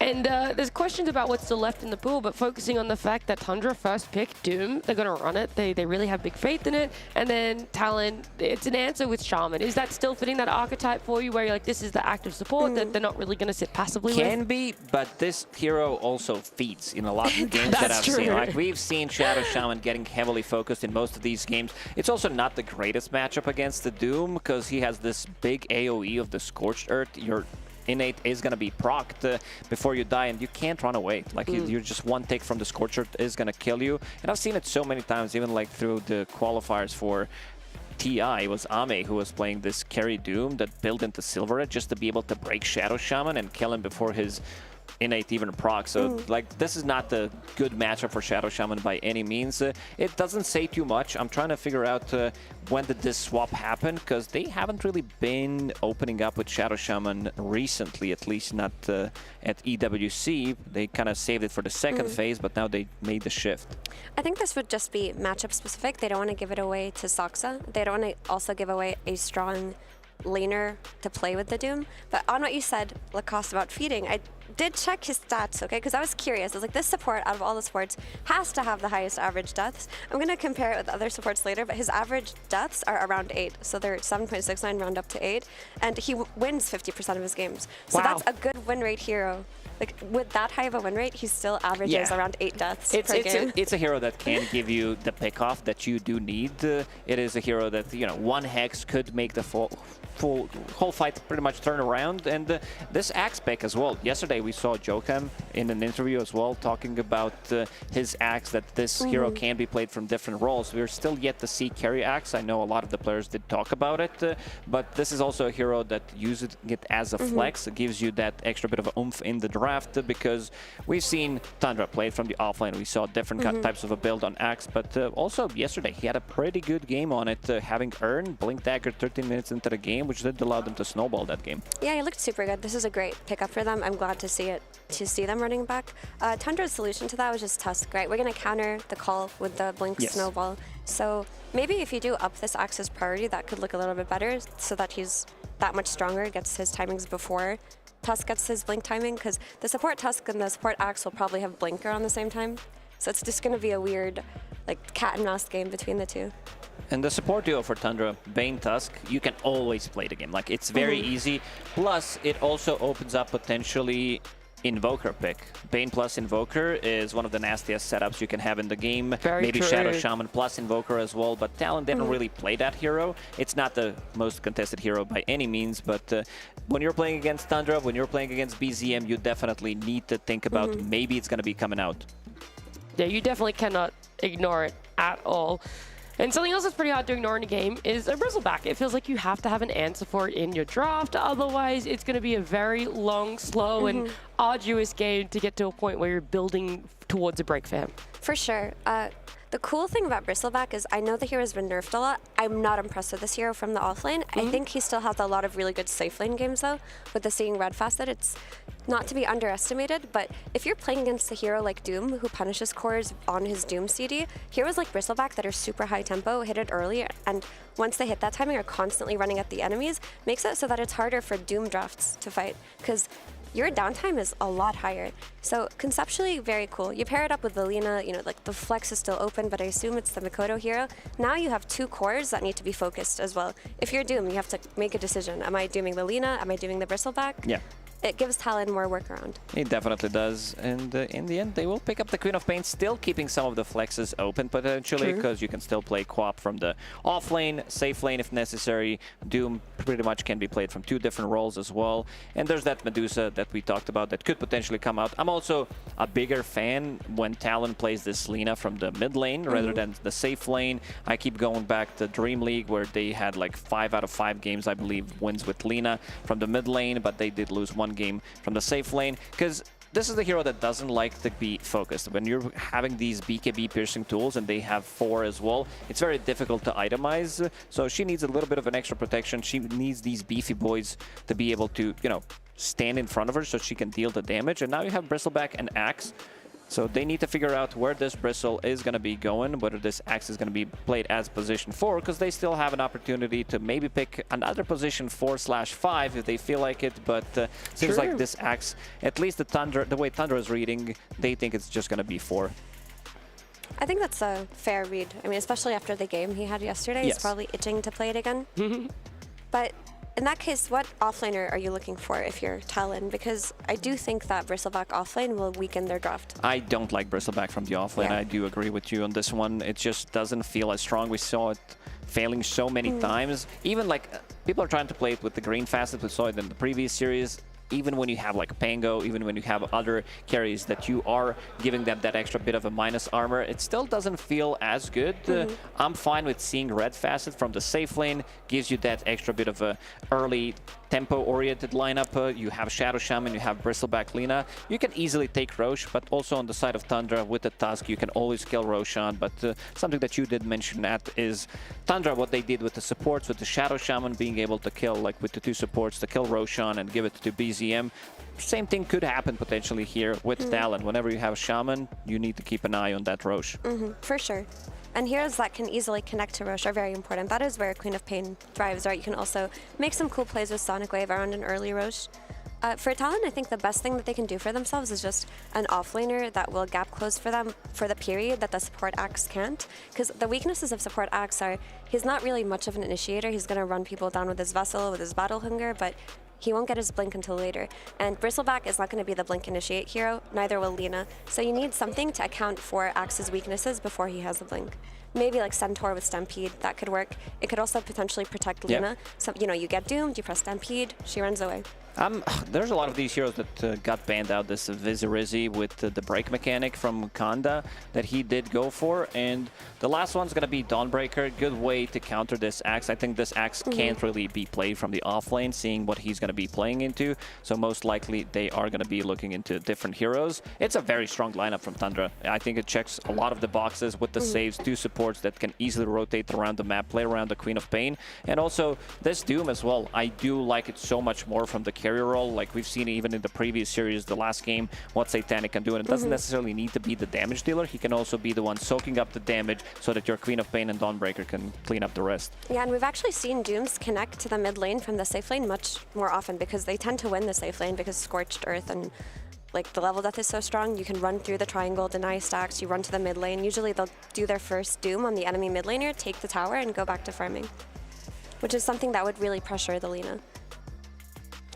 And there's questions about what's still left in the pool, but focusing on the fact that Tundra first pick Doom, they're going to run it. They really have big faith in it. And then Talon, it's an answer with Shaman. Is that still fitting that archetype for you where you're this is the active support that they're not really going to sit passively with? Can be, but this hero also feeds in a lot of the games that I've seen. We've seen Shadow Shaman getting heavily focused in most of these games. It's also not the greatest matchup against the Doom because he has this big AoE of the Scorched Earth. Your innate is going to be procced before you die, and you can't run away. You're just one take from the Scorched Earth is going to kill you. And I've seen it so many times, even through the qualifiers for TI, it was Ame who was playing this carry Doom that built into Silver just to be able to break Shadow Shaman and kill him before his innate even proc. So like this is not the good matchup for Shadow Shaman by any means. It doesn't say too much. I'm trying to figure out when did this swap happen, because they haven't really been opening up with Shadow Shaman recently, at least not at EWC. They kind of saved it for the second phase, but now they made the shift. I think this would just be matchup specific. They don't want to give it away to Soxa. They don't want to also give away a strong laner to play with the Doom. But on what you said, Lacoste, about feeding, I did check his stats, okay, because I was curious. I was like, this support out of all the supports has to have the highest average deaths. I'm going to compare it with other supports later, but his average deaths are around 8. So they're 7.69 round up to 8, and he wins 50% of his games. So that's a good win rate hero. Like, with that high of a win rate, he still averages around 8 deaths per game. It's a hero that can give you the pick-off that you do need. It is a hero that, you know, one hex could make the whole fight pretty much turn around. And this axe pick as well. Yesterday we saw Jokem in an interview as well talking about his axe, that this hero can be played from different roles. We're still yet to see carry axe. I know a lot of the players did talk about it, but this is also a hero that uses it as a flex. It gives you that extra bit of oomph in the draft, because we've seen Tundra play from the offlane. We saw different types of a build on axe, but also yesterday he had a pretty good game on it, having earned Blink Dagger 13 minutes into the game, which did allow them to snowball that game. Yeah, he looked super good. This is a great pickup for them. I'm glad to see them running back. Tundra's solution to that was just Tusk, right? We're going to counter the call with the Blink snowball. So maybe if you do up this Axe's priority, that could look a little bit better, so that he's that much stronger, gets his timings before Tusk gets his Blink timing, because the support Tusk and the support Axe will probably have Blinker on the same time. So it's just going to be a weird, like, cat and mouse game between the two. And the support duo for Tundra, Bane Tusk, you can always play the game. Like, it's very easy. Plus, it also opens up potentially Invoker pick. Bane plus Invoker is one of the nastiest setups you can have in the game. Maybe Shadow Shaman plus Invoker as well, but Talon didn't really play that hero. It's not the most contested hero by any means, but when you're playing against Tundra, when you're playing against BZM, you definitely need to think about maybe it's going to be coming out. Yeah, you definitely cannot ignore it at all. And something else that's pretty hard to ignore in a game is a Bristleback. It feels like you have to have an answer for it in your draft. Otherwise, it's going to be a very long, slow, and arduous game to get to a point where you're building towards a break for him. For sure. The cool thing about Bristleback is I know the hero's been nerfed a lot. I'm not impressed with this hero from the offlane. I think he still has a lot of really good safe lane games, though, with the Seeing Red facet. It's not to be underestimated, but if you're playing against a hero like Doom, who punishes cores on his Doom CD, heroes like Bristleback that are super high tempo, hit it early, and once they hit that timing are constantly running at the enemies, makes it so that it's harder for Doom drafts to fight, because your downtime is a lot higher. So conceptually, very cool. You pair it up with the Lina, you know, like the flex is still open, but I assume it's the Mikoto hero. Now you have 2 cores that need to be focused as well. If you're Doom, you have to make a decision. Am I dooming the Lina? Am I dooming the Bristleback? Yeah. It gives Talon more workaround. It definitely does, and in the end, they will pick up the Queen of Pain, still keeping some of the flexes open potentially, because you can still play co-op from the off lane, safe lane if necessary. Doom pretty much can be played from 2 different roles as well, and there's that Medusa that we talked about that could potentially come out. I'm also a bigger fan when Talon plays this Lina from the mid lane rather than the safe lane. I keep going back to Dream League, where they had like 5 out of 5 games, I believe, wins with Lina from the mid lane, but they did lose 1 game from the safe lane, because this is the hero that doesn't like to be focused. When you're having these BKB piercing tools, and they have 4 as well, it's very difficult to itemize. So she needs a little bit of an extra protection. She needs these beefy boys to be able to, you know, stand in front of her so she can deal the damage. And now you have Bristleback and Axe. So they need to figure out where this Bristle is going to be going, whether this Axe is going to be played as position 4, because they still have an opportunity to maybe pick another position 4/5 if they feel like it, but seems like this Axe, at least the way Tundra is reading, they think it's just going to be 4. I think that's a fair read. I mean, especially after the game he had yesterday, he's probably itching to play it again. But in that case, what offlaner are you looking for if you're Talon? Because I do think that Bristleback offlane will weaken their draft. I don't like Bristleback from the offlane. I do agree with you on this one. It just doesn't feel as strong. We saw it failing so many times. Even like people are trying to play it with the green facet. We saw it in the previous series. even when you have like Pango, even when you have other carries that you are giving them that extra bit of a minus armor, it still doesn't feel as good. I'm fine with seeing Red Facet from the safe lane, gives you that extra bit of a early tempo-oriented lineup. You have Shadow Shaman, you have Bristleback Lina. You can easily take Roche, but also on the side of Tundra with the Tusk, you can always kill Roshan. But something that you did mention, Nat, is Tundra, what they did with the supports, with the Shadow Shaman being able to kill, like with the 2 supports, to kill Roshan and give it to BZM. Same thing could happen potentially here with Talon. Whenever you have Shaman, you need to keep an eye on that Roche. For sure. And heroes that can easily connect to Roche are very important. That is where Queen of Pain thrives, right? You can also make some cool plays with Sonic Wave around an early Roche. For Talon, I think the best thing that they can do for themselves is just an offlaner that will gap close for them for the period that the support Axe can't. Because the weaknesses of support Axe are, he's not really much of an initiator. He's going to run people down with his Vessel, with his Battle Hunger, but he won't get his blink until later. And Bristleback is not going to be the blink initiate hero, neither will Lina. So you need something to account for Axe's weaknesses before he has the blink. Maybe like Centaur with Stampede, that could work. It could also potentially protect Lina. So, you know, you get doomed, you press Stampede, she runs away. There's a lot of these heroes that got banned out. This Vizirizzi with the break mechanic from Kanda that he did go for. And the last one's going to be Dawnbreaker. Good way to counter this Axe. I think this Axe can't really be played from the off lane, seeing what he's going to be playing into. So most likely they are going to be looking into different heroes. It's a very strong lineup from Tundra. I think it checks a lot of the boxes with the saves, 2 supports that can easily rotate around the map, play around the Queen of Pain. And also this Doom as well. I do like it so much more from the carry role, like we've seen even in the previous series, the last game, what Satanic can do. And it doesn't necessarily need to be the damage dealer. He can also be the one soaking up the damage so that your Queen of Pain and Dawnbreaker can clean up the rest. Yeah, and we've actually seen Dooms connect to the mid lane from the safe lane much more often because they tend to win the safe lane because Scorched Earth and like the level death is so strong. You can run through the triangle, deny stacks, you run to the mid lane. Usually they'll do their first Doom on the enemy mid laner, take the tower, and go back to farming, which is something that would really pressure the Lina.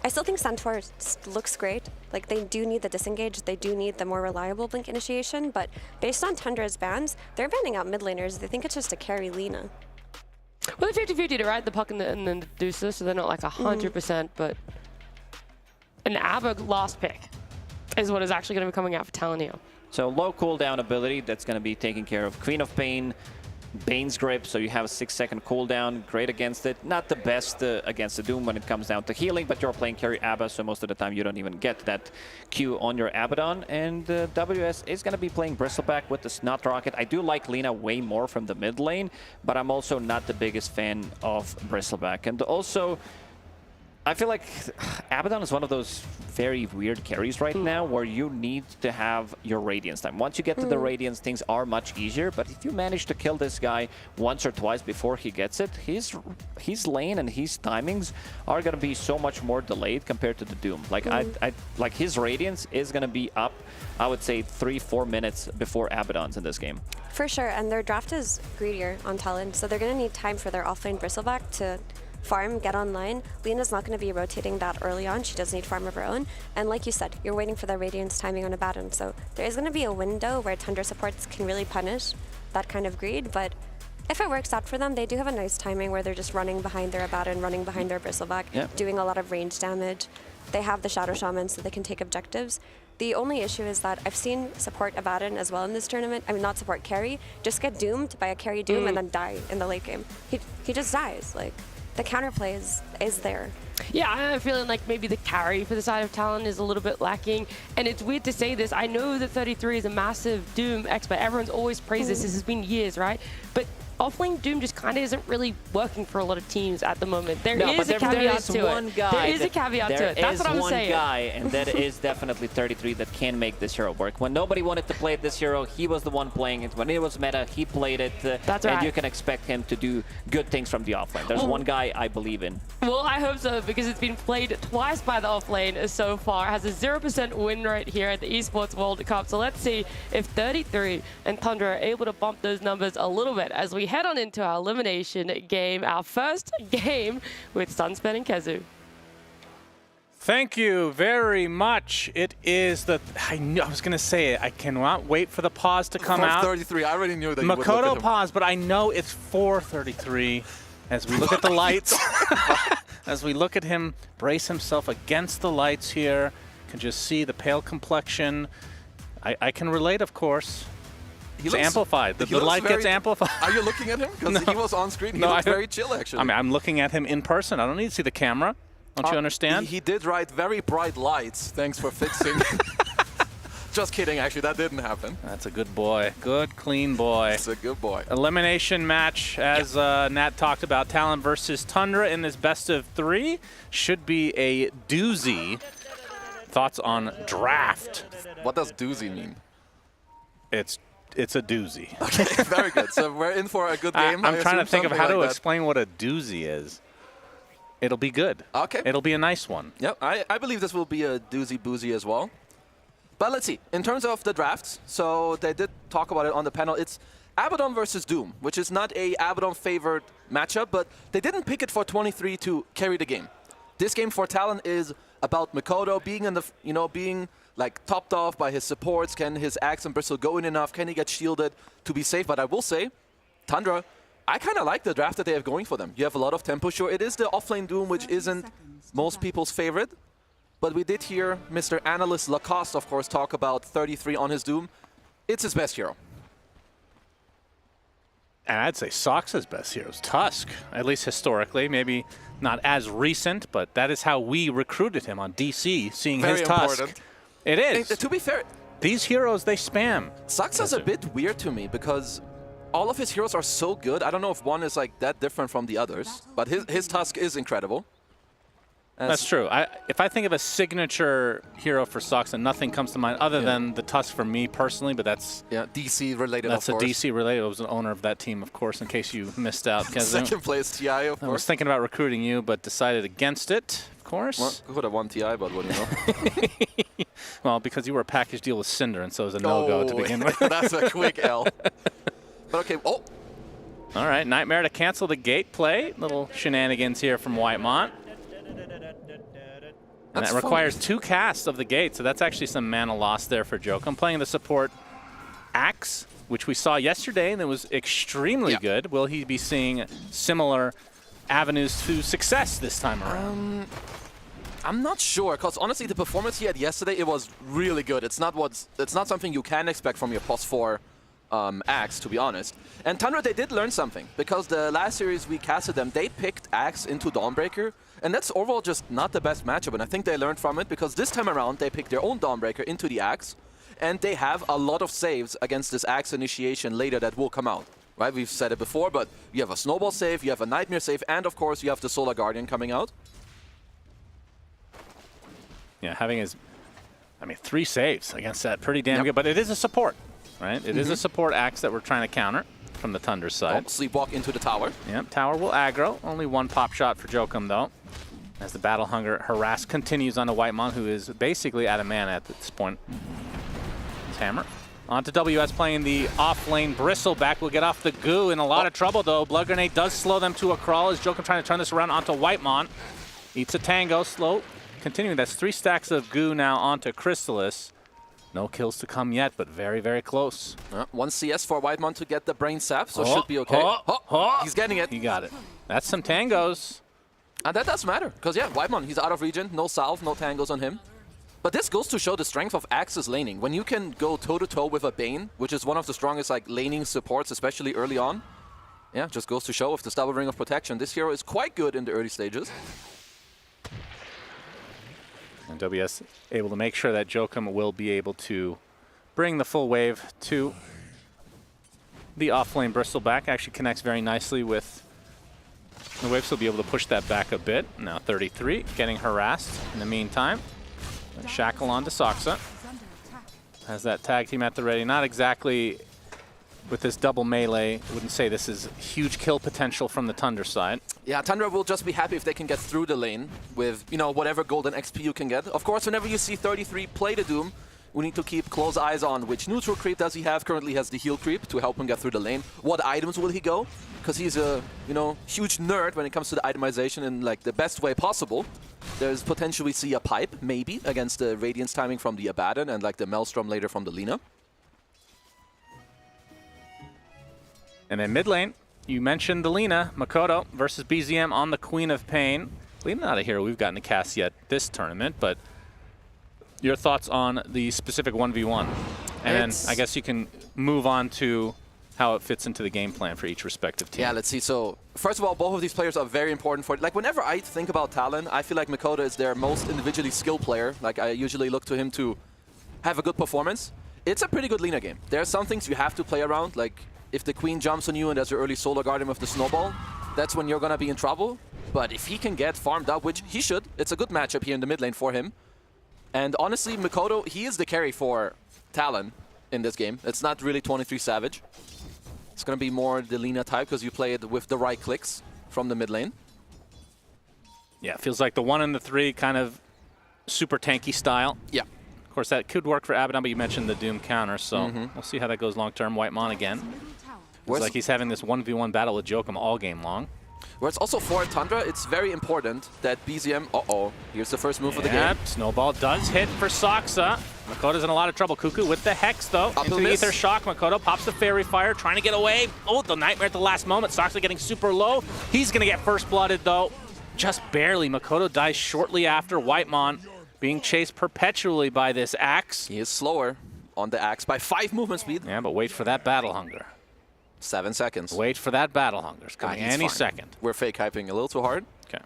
I still think Centaur looks great. Like, they do need the disengage, they do need the more reliable blink initiation, but based on Tundra's bans, they're banning out mid laners. They think it's just to carry Lina. Well, they're 50-50 to ride the puck and then do so they're not like 100%, but an ABBA last pick is what is actually going to be coming out for Talon here. So low cooldown ability that's going to be taking care of Queen of Pain, Bane's Grip, so you have a 6-second cooldown, great against it. Not the best against the Doom when it comes down to healing, but you're playing carry ABBA, so most of the time you don't even get that Q on your Abaddon. And WS is going to be playing Bristleback with the Snot Rocket. I do like Lina way more from the mid lane, but I'm also not the biggest fan of Bristleback. And also, I feel like Abaddon is one of those very weird carries right now where you need to have your Radiance time. Once you get to the Radiance, things are much easier, but if you manage to kill this guy once or twice before he gets it, his lane and his timings are going to be so much more delayed compared to the Doom. Like, like his Radiance is going to be up, I would say, 3-4 minutes before Abaddon's in this game. For sure, and their draft is greedier on Talon, so they're going to need time for their offlane Bristleback to farm, get online. Lina's not going to be rotating that early on. She does need farm of her own. And like you said, you're waiting for the Radiance timing on Abaddon. So there is going to be a window where Tundra supports can really punish that kind of greed. But if it works out for them, they do have a nice timing where they're just running behind their Abaddon, running behind their Bristleback, doing a lot of range damage. They have the Shadow Shaman, so they can take objectives. The only issue is that I've seen support Abaddon as well in this tournament. I mean, not support carry, just get doomed by a carry Doom and then die in the late game. He just dies. Like, the counterplay is there. Yeah, I'm feeling like maybe the carry for the side of Talon is a little bit lacking. And it's weird to say this. I know that 33 is a massive Doom expert. Everyone's always praised this. This has been years, right? But offlane Doom just kind of isn't really working for a lot of teams at the moment. There is a caveat to it. There is a caveat to it. That's what I'm saying. There is one guy, and that is definitely 33, that can make this hero work. When nobody wanted to play this hero, he was the one playing it. When it was meta, he played it. That's right. And you can expect him to do good things from the offlane. There's one guy I believe in. Well, I hope so, because it's been played twice by the offlane so far. It has a 0% win rate here at the Esports World Cup. So let's see if 33 and Tundra are able to bump those numbers a little bit as we head on into our elimination game, our first game with Sunspen and Kezu. Thank you very much. It is the, I was going to say it, I cannot wait for the pause to come out. 4:33, I already knew that you would look Makoto at him. pause, but I know it's 4:33 as we look at the lights. as we look at him brace himself against the lights here. Can just see the pale complexion. I can relate, of course. It's amplified. The light gets amplified. Are you looking at him? Because he was on screen. He looked very chill, actually. I mean, I'm looking at him in person. I don't need to see the camera. Don't you understand? He did write very bright lights. Thanks for fixing. Just kidding, actually. That didn't happen. That's a good boy. Good, clean boy. That's a good boy. Elimination match, as Nat talked about. Talon versus Tundra in this best of 3. Should be a doozy. Thoughts on draft? What does doozy mean? It's a doozy. Okay, very good. So we're in for a good game. I'm trying to think of how to explain what a doozy is. It'll be good. Okay. It'll be a nice one. Yep, I believe this will be a doozy boozy as well. But let's see. In terms of the drafts, so they did talk about it on the panel. It's Abaddon versus Doom, which is not a Abaddon favored matchup, but they didn't pick it for 23 to carry the game. This game for Talon is about Mikoto being in the, being like topped off by his supports. Can his Axe and Bristle go in enough? Can he get shielded to be safe? But I will say, Tundra, I kind of like the draft that they have going for them. You have a lot of tempo. Sure, it is the offlane Doom, which isn't most people's favorite. But we did hear Mr. Analyst Lacoste, of course, talk about 33 on his Doom. It's his best hero. And I'd say Soxa's best hero is Tusk, at least historically. Maybe not as recent, but that is how we recruited him on DC, seeing Very his important. Tusk. It is. To be fair, these heroes, they spam. Soxa's a bit weird to me because all of his heroes are so good. I don't know if one is like that different from the others, but his Tusk is incredible. That's true. If I think of a signature hero for Soxa, nothing comes to mind other than the Tusk for me personally, but that's DC related. That's of course. DC related. I was an owner of that team, of course, in case you missed out. Second place TI, of course. I was thinking about recruiting you, but decided against it, of course. Well, could have won TI, but what do you know? Well, because you were a package deal with Cinder, and so it was a no-go to begin with. That's a quick L. But okay, All right, Nightmare to cancel the gate play. Little shenanigans here from Whitemont. And that requires 2 casts of the gate, so that's actually some mana loss there for Joke. I'm playing the support Axe, which we saw yesterday, and it was extremely good. Will he be seeing similar avenues to success this time around? I'm not sure, because honestly, the performance he had yesterday, it was really good. It's not something you can expect from your POS 4 Axe, to be honest. And Tundra, they did learn something, because the last series we casted them, they picked Axe into Dawnbreaker, and that's overall just not the best matchup, and I think they learned from it, because this time around, they picked their own Dawnbreaker into the Axe, and they have a lot of saves against this Axe initiation later that will come out. Right? We've said it before, but you have a Snowball save, you have a Nightmare save, and of course, you have the Solar Guardian coming out. Yeah, having his, 3 saves against that, pretty damn good, but it is a support. Right? It is a support Axe that we're trying to counter from the Thunder side. Sleepwalk into the tower. Yep, tower will aggro. Only 1 pop shot for Jokum, though. As the Battle Hunger harass continues on the Whitemon, who is basically out of mana at this point. It's Hammer. On to WS playing the off-lane Bristleback. Will get off the goo in a lot of trouble, though. Blood Grenade does slow them to a crawl as Jokum trying to turn this around onto Whitemon. Eats a Tango, slow. Continuing, that's 3 stacks of goo now onto Crystallis. No kills to come yet, but very, very close. 1 CS for Whitemon to get the Brain Sap, so should be okay. He's getting it. He got it. That's some tangos. And that does matter, because Whitemon, he's out of region, no salve, no tangos on him. But this goes to show the strength of Axe's laning. When you can go toe-to-toe with a Bane, which is one of the strongest laning supports, especially early on, just goes to show with the Double Ring of Protection, this hero is quite good in the early stages. And WS able to make sure that Jokum will be able to bring the full wave to the off-lane Bristleback. Actually connects very nicely with the wave, so he'll be able to push that back a bit. Now 33, getting harassed in the meantime. Shackle on to Soxa. Has that tag team at the ready. Not exactly with this double melee. I wouldn't say this is huge kill potential from the Tundra side. Yeah, Tundra will just be happy if they can get through the lane with, whatever golden XP you can get. Of course, whenever you see 33 play the Doom, we need to keep close eyes on which neutral creep does he have. Currently has the heal creep to help him get through the lane. What items will he go? Because he's a, huge nerd when it comes to the itemization in the best way possible. There's potentially see a pipe, maybe, against the Radiance timing from the Abaddon and the Maelstrom later from the Lina. And then mid lane, you mentioned the Lina, Mikoto versus BZM on the Queen of Pain. Well, not a hero we've gotten to cast yet this tournament, but your thoughts on the specific 1v1? And then I guess you can move on to how it fits into the game plan for each respective team. Yeah, let's see. So, first of all, both of these players are very important for it. Like, whenever I think about Talon, I feel like Makoto is their most individually skilled player. Like, I usually look to him to have a good performance. It's a pretty good Lina game. There are some things you have to play around. Like, if the queen jumps on you and there's your early Solar Guardian with the snowball, that's when you're going to be in trouble. But if he can get farmed up, which he should, it's a good matchup here in the mid lane for him. And honestly, Makoto, he is the carry for Talon in this game. It's not really 23 Savage. It's going to be more the Lina type because you play it with the right clicks from the mid lane. Yeah, it feels like the 1 and the 3 kind of super tanky style. Yeah. Of course, that could work for Abaddon, but you mentioned the Doom counter, so we'll see how that goes long term. Whitemon again. It's like he's having this 1v1 battle with Jokum all game long. Whereas also for Tundra, it's very important that BZM... Uh-oh, here's the first move of the game. Snowball does hit for Saksa. Makoto's in a lot of trouble. Cuckoo with the Hex, though. Into the Ether Shock. Makoto pops the Fairy Fire, trying to get away. Oh, the Nightmare at the last moment. Saksa getting super low. He's going to get first blooded, though. Just barely. Makoto dies shortly after. Whitemon being chased perpetually by this Axe. He is slower on the Axe by 5 movement speed. Yeah, but wait for that Battle Hunger. 7 seconds. Wait for that Battle Hunger. It's coming any second. We're fake hyping a little too hard. Okay.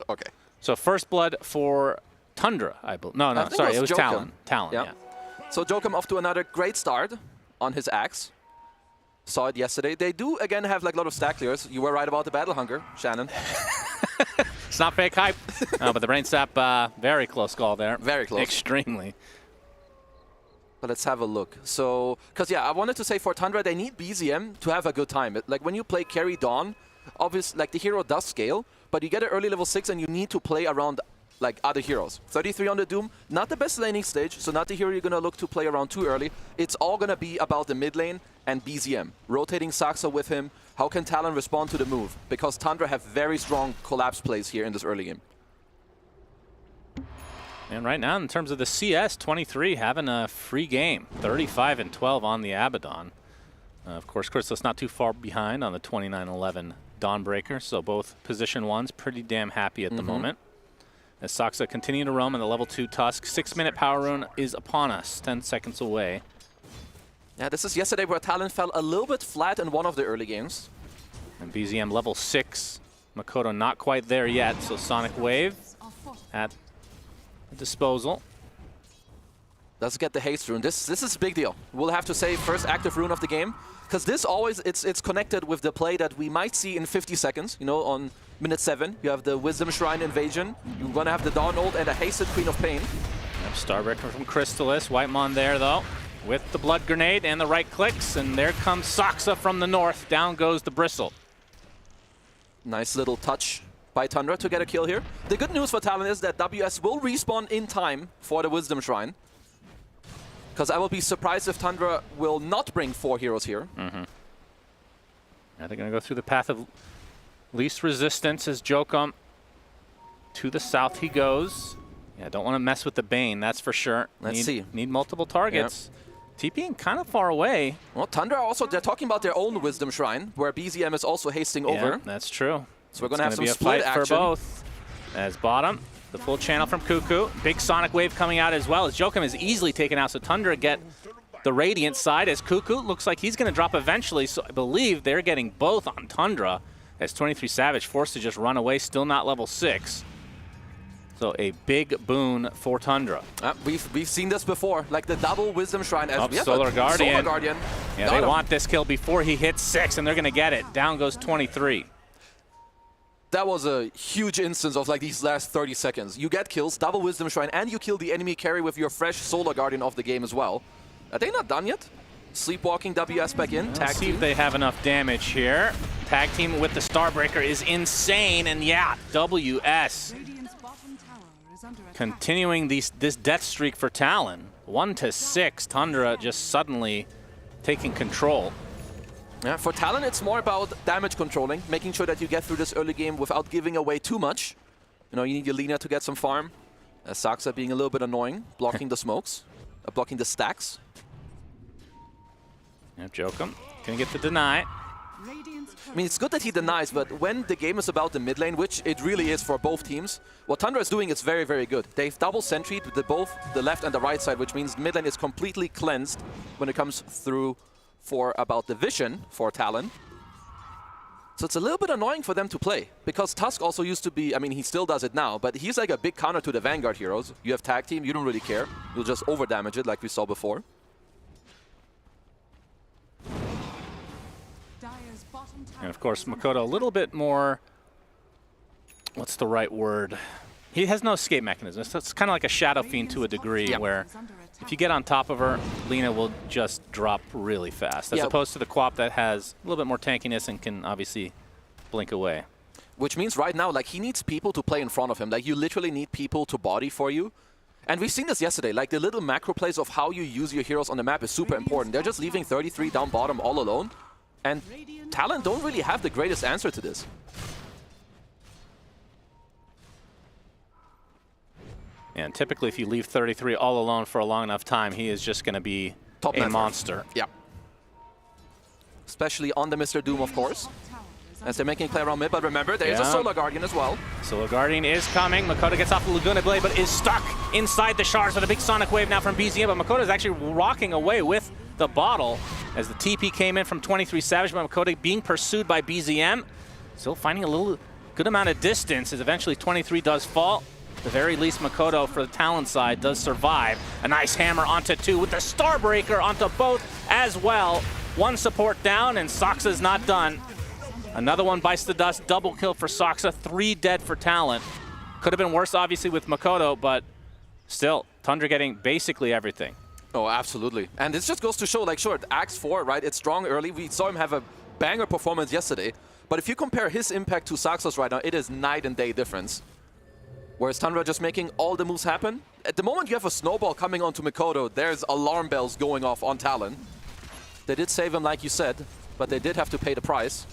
Okay. So first blood for Tundra, I believe. No, sorry, it was Talon. Talon, yeah. So Jokum off to another great start on his Axe. Saw it yesterday. They do, again, have like a lot of stack clears. You were right about the Battle Hunger, Shannon. It's not fake hype. No, but the Brain Sap, very close call there. Very close. Extremely. But let's have a look. So, because yeah, I wanted to say for Tundra, they need BZM to have a good time. Like when you play carry Dawn, obviously, like the hero does scale, but you get an early level 6 and you need to play around like other heroes. 33 on the Doom, not the best laning stage, so not the hero you're going to look to play around too early. It's all going to be about the mid lane and BZM. Rotating Saksa with him. How can Talon respond to the move? Because Tundra have very strong collapse plays here in this early game. And right now, in terms of the CS, 23 having a free game. 35-12 on the Abaddon. Of course, that's not too far behind on the 29-11 Dawnbreaker, so both position 1s pretty damn happy at the moment. As Saksa continue to roam in the level 2 Tusk. 6-minute power rune is upon us, 10 seconds away. Yeah, this is yesterday where Talon fell a little bit flat in one of the early games. And BZM level 6. Makoto not quite there yet, so Sonic Wave at disposal. Let's get the haste rune. This is a big deal. We'll have to say first active rune of the game, because this always it's connected with the play that we might see in 50 seconds. You know, on minute 7, you have the Wisdom Shrine invasion. You're gonna have the Dawn ult and a hasted Queen of Pain. Yep, Starbreaker from Crystallis. Whitemon there though, with the Blood Grenade and the right clicks, and there comes Saksa from the north. Down goes the Bristle. Nice little touch by Tundra to get a kill here. The good news for Talon is that WS will respawn in time for the Wisdom Shrine. Because I will be surprised if Tundra will not bring 4 heroes here. Yeah, they're going to go through the path of least resistance as Jokum. To the south he goes. Yeah, don't want to mess with the Bane, that's for sure. Let's see. Need multiple targets. Yep. TPing kind of far away. Well, Tundra also, they're talking about their own Wisdom Shrine, where BZM is also hasting over. That's true. So we're going to have some split split action. For both. As bottom, the full channel from Cuckoo. Big Sonic Wave coming out as well as Jokum is easily taken out. So Tundra get the Radiant side as Cuckoo looks like he's going to drop eventually. So I believe they're getting both on Tundra as 23 Savage forced to just run away, still not level 6. So a big boon for Tundra. We've seen this before, like the double Wisdom Shrine. As Solar Guardian. Solar Guardian. Yeah, they want this kill before he hits 6, and they're going to get it. Down goes 23. That was a huge instance of like these last 30 seconds. You get kills, double Wisdom Shrine, and you kill the enemy carry with your fresh Solar Guardian of the game as well. Are they not done yet? Sleepwalking WS back in. Let's see if they have enough damage here. Tag team with the Starbreaker is insane, and yeah, WS continuing this death streak for Talon. 1-6, Tundra just suddenly taking control. Yeah, for Talon, it's more about damage controlling, making sure that you get through this early game without giving away too much. You know, you need your Lina to get some farm. Saksa being a little bit annoying, blocking the smokes, blocking the stacks. Yeah, Jokum can get the deny. I mean, it's good that he denies, but when the game is about the mid lane, which it really is for both teams, what Tundra is doing is very, very good. They've double sentried both the left and the right side, which means mid lane is completely cleansed when it comes through for about the vision for Talon. So it's a little bit annoying for them to play, because Tusk also used to be, I mean, he still does it now, but he's like a big counter to the Vanguard heroes. You have tag team, you don't really care. You'll just over-damage it like we saw before. And of course, Makoto a little bit more, what's the right word? He has no escape mechanism. It's kind of like a Shadow Fiend to a degree, where if you get on top of her, Lina will just drop really fast, as opposed to the Quap that has a little bit more tankiness and can obviously blink away. Which means right now, like, he needs people to play in front of him. Like, you literally need people to body for you. And we've seen this yesterday. Like, the little macro plays of how you use your heroes on the map is super important. They're just leaving 33 down bottom all alone. And Talon don't really have the greatest answer to this. And typically, if you leave 33 all alone for a long enough time, he is just going to be a monster. Yeah. Especially on the Mr. Doom, of course, as they're making play around mid. But remember, there is a Solar Guardian as well. Solar Guardian is coming. Makoto gets off the Laguna Blade, but is stuck inside the shards with a big Sonic Wave now from BZM. But Makoto is actually rocking away with the bottle as the TP came in from 23 Savage, but Makoto being pursued by BZM. Still finding a little good amount of distance as eventually 23 does fall. At the very least, Makoto for the Talon side does survive. A nice hammer onto 2 with the Starbreaker onto both as well. One support down, and Soxa's not done. Another one bites the dust. Double kill for Soxa. 3 dead for Talon. Could have been worse, obviously, with Makoto, but still, Tundra getting basically everything. Oh, absolutely. And this just goes to show, like, sure, Axe 4, right? It's strong early. We saw him have a banger performance yesterday. But if you compare his impact to Soxa's right now, it is night and day difference. Whereas Tundra just making all the moves happen. At the moment you have a snowball coming onto Makoto, there's alarm bells going off on Talon. They did save him, like you said, but they did have to pay the price.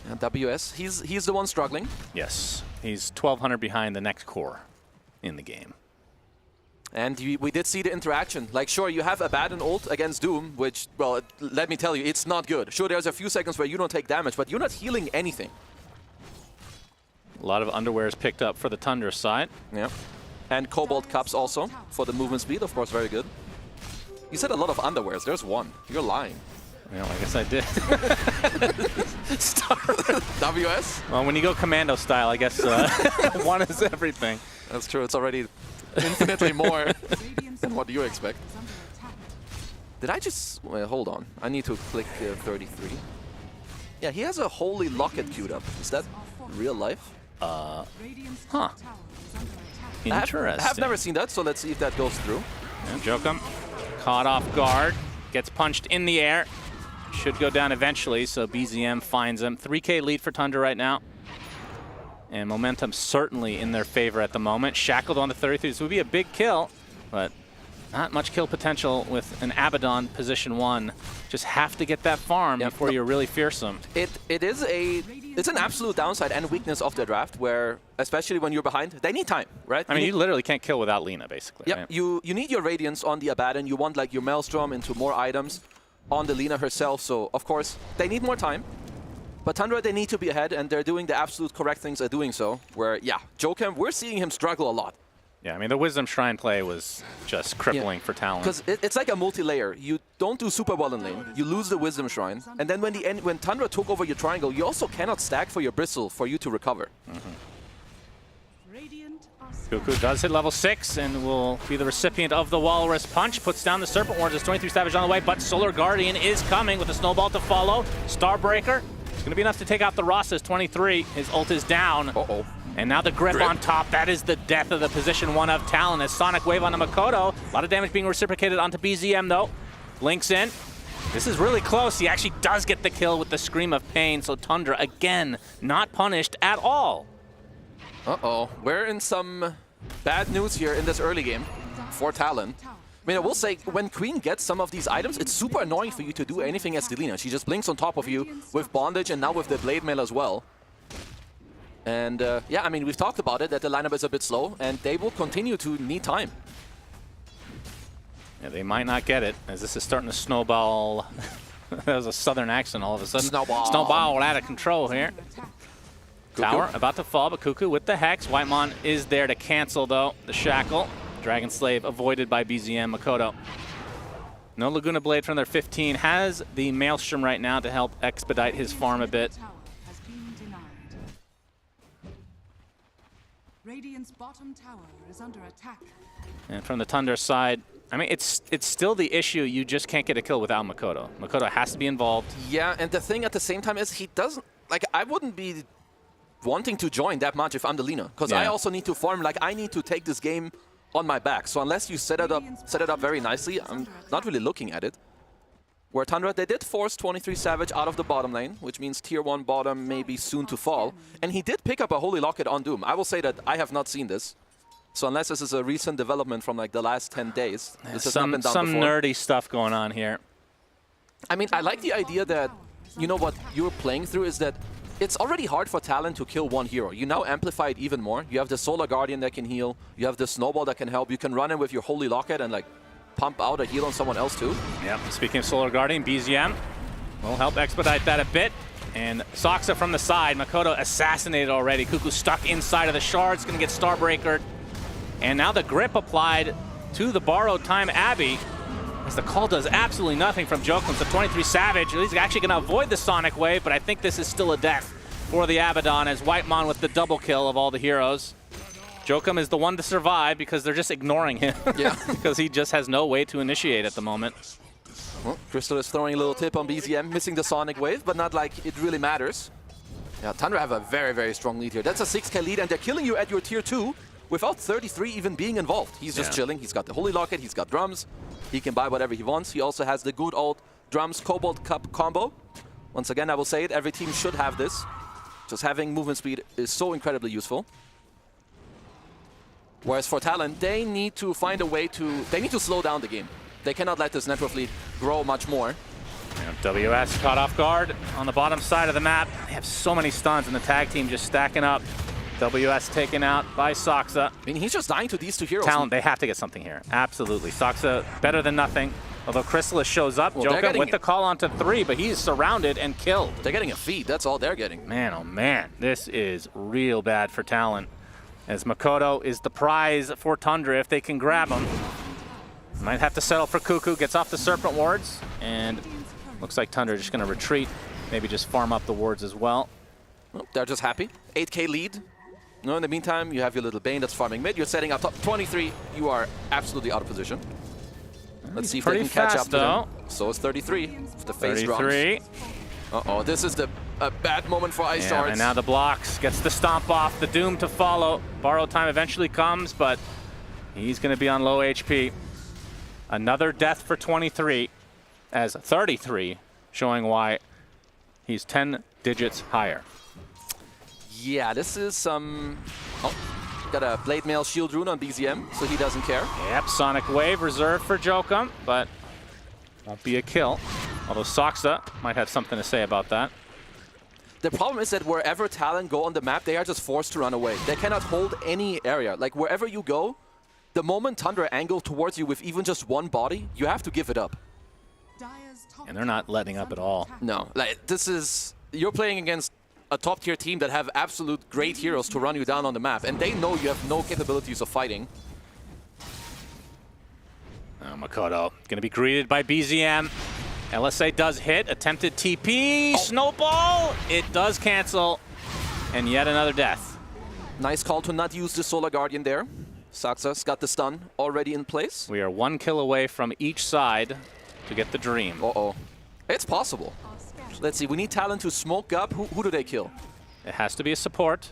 And WS, he's the one struggling. Yes, he's 1,200 behind the next core in the game. And we did see the interaction. Like, sure, you have Abaddon ult against Doom, which, well, let me tell you, it's not good. Sure, there's a few seconds where you don't take damage, but you're not healing anything. A lot of underwear is picked up for the Tundra side. Yeah. And Cobalt Cups also for the movement speed, of course, very good. You said a lot of underwears. There's one. You're lying. Well, I guess I did. WS? Well, when you go commando style, I guess one is everything. That's true. It's already infinitely more than what you expect. Did I just... Wait, hold on. I need to click 33. Yeah, he has a Holy Locket queued up. Is that real life? Huh. I have never seen that, so let's see if that goes through. And Jokum caught off guard, gets punched in the air. Should go down eventually, so BZM finds him. 3K lead for Tundra right now. And momentum certainly in their favor at the moment. Shackled on the 33, this would be a big kill, but not much kill potential with an Abaddon position 1. Just have to get that farm before you're really fearsome. It's an absolute downside and weakness of the draft, where, especially when you're behind, they need time, right? I mean, you literally can't kill without Lina, basically. Yeah, right? you need your Radiance on the Abaddon. You want, like, your Maelstrom into more items on the Lina herself, so, of course, they need more time. But Tundra, they need to be ahead, and they're doing the absolute correct things at doing so, where, yeah, Jokem, we're seeing him struggle a lot. Yeah, I mean, the Wisdom Shrine play was just crippling for Talon. Because it's like a multi-layer. You don't do super well in lane. You lose the Wisdom Shrine. And then when Tundra took over your triangle, you also cannot stack for your Bristle for you to recover. Goku does hit level 6 and will be the recipient of the Walrus Punch. Puts down the Serpent Warns. There's 23 Savage on the way, but Solar Guardian is coming with a Snowball to follow. Starbreaker. It's going to be enough to take out the Rosses. 23. His ult is down. Uh-oh. And now the grip on top. That is the death of the position 1 of Talon. As Sonic Wave onto Makoto. A lot of damage being reciprocated onto BZM, though. Blinks in. This is really close. He actually does get the kill with the Scream of Pain. So Tundra, again, not punished at all. Uh-oh. We're in some bad news here in this early game for Talon. I mean, I will say, when Queen gets some of these items, it's super annoying for you to do anything as Delina. She just blinks on top of you with Bondage and now with the Blade Mail as well. And yeah, I mean, we've talked about it, that the lineup is a bit slow, and they will continue to need time. Yeah, they might not get it, as this is starting to snowball. That was a southern accent all of a sudden. Snowball out of control here. Tower about to fall, but Cuckoo with the Hex. Whitemon is there to cancel, though, the Shackle. Dragon Slave avoided by BZM. Makoto. No Laguna Blade from their 15. Has the Maelstrom right now to help expedite his farm a bit. Radiant's bottom tower is under attack. And from the Thunder side, I mean, it's still the issue. You just can't get a kill without Makoto. Makoto has to be involved. Yeah, and the thing at the same time is he doesn't, like, I wouldn't be wanting to join that much if I'm the Lina, because I also need to farm. Like, I need to take this game on my back. So unless you set it up very nicely, I'm not really looking at it. Where Tundra, they did force 23 Savage out of the bottom lane, which means tier 1 bottom may be soon to fall. And he did pick up a Holy Locket on Doom. I will say that I have not seen this. So unless this is a recent development from like the last 10 days, this has not been done some before. nerdy stuff going on here. I mean, I like the idea that, you know, what you're playing through is that it's already hard for Talon to kill one hero. You now amplify it even more. You have the Solar Guardian that can heal. You have the Snowball that can help. You can run in with your Holy Locket and like pump out a heal on someone else too. Yep, speaking of Solar Guardian, BZM will help expedite that a bit. And Soxa from the side, Makoto assassinated already. Cuckoo stuck inside of the shards, gonna get Starbreakered. And now the grip applied to the borrowed time Abby, as the call does absolutely nothing from Jokum. So 23 Savage, he's actually gonna avoid the Sonic Wave, but I think this is still a death for the Abaddon, as Whitemon with the double kill of all the heroes. Jokum is the one to survive because they're just ignoring him. Yeah. Because he just has no way to initiate at the moment. Well, Crystal is throwing a little tip on BZM, missing the Sonic Wave, but not like it really matters. Yeah, Tundra have a very, very strong lead here. That's a 6k lead, and they're killing you at your tier 2 without 33 even being involved. He's just chilling. He's got the Holy Locket, he's got drums. He can buy whatever he wants. He also has the good old drums Cobalt Cup combo. Once again, I will say it, every team should have this. Just having movement speed is so incredibly useful. Whereas for Talon, they need to find a way to... They need to slow down the game. They cannot let this network fleet grow much more. And WS caught off guard on the bottom side of the map. They have so many stuns, and the tag team just stacking up. WS taken out by Soxa. I mean, he's just dying to these two heroes. Talon, they have to get something here. Absolutely. Soxa, better than nothing. Although Chrysalis shows up, Jokum with the call onto 3, but he's surrounded and killed. They're getting a feed. That's all they're getting. Man, oh man. This is real bad for Talon, as Makoto is the prize for Tundra if they can grab him. Might have to settle for Cuckoo. Gets off the Serpent Wards, and looks like Tundra just going to retreat. Maybe just farm up the wards as well. Well, they're just happy. 8k lead. No, in the meantime, you have your little Bane that's farming mid. You're setting up top 23. You are absolutely out of position. Let's see if they can catch up to them. So it's 33. The face drops. 33. Uh-oh, this is a bad moment for Ice Shards. And now the blocks. Gets the stomp off. The Doom to follow. Borrowed time eventually comes, but he's going to be on low HP. Another death for 23, as 33, showing why he's 10 digits higher. Yeah, this is some... Oh, got a Blade Mail Shield Rune on BZM, so he doesn't care. Yep, Sonic Wave reserved for Jokum, but won't be a kill. Although Soxa might have something to say about that. The problem is that wherever Talon go on the map, they are just forced to run away. They cannot hold any area. Like, wherever you go, the moment Tundra angle towards you with even just one body, you have to give it up. And they're not letting up at all. No, like, this is... You're playing against a top-tier team that have absolute great heroes to run you down on the map, and they know you have no capabilities of fighting. Makoto going to be greeted by BZM. LSA does hit. Attempted TP. Snowball. It does cancel. And yet another death. Nice call to not use the Solar Guardian there. Soxa's got the stun already in place. We are 1 kill away from each side to get the dream. Uh-oh. It's possible. Let's see. We need Talon to smoke up. Who do they kill? It has to be a support.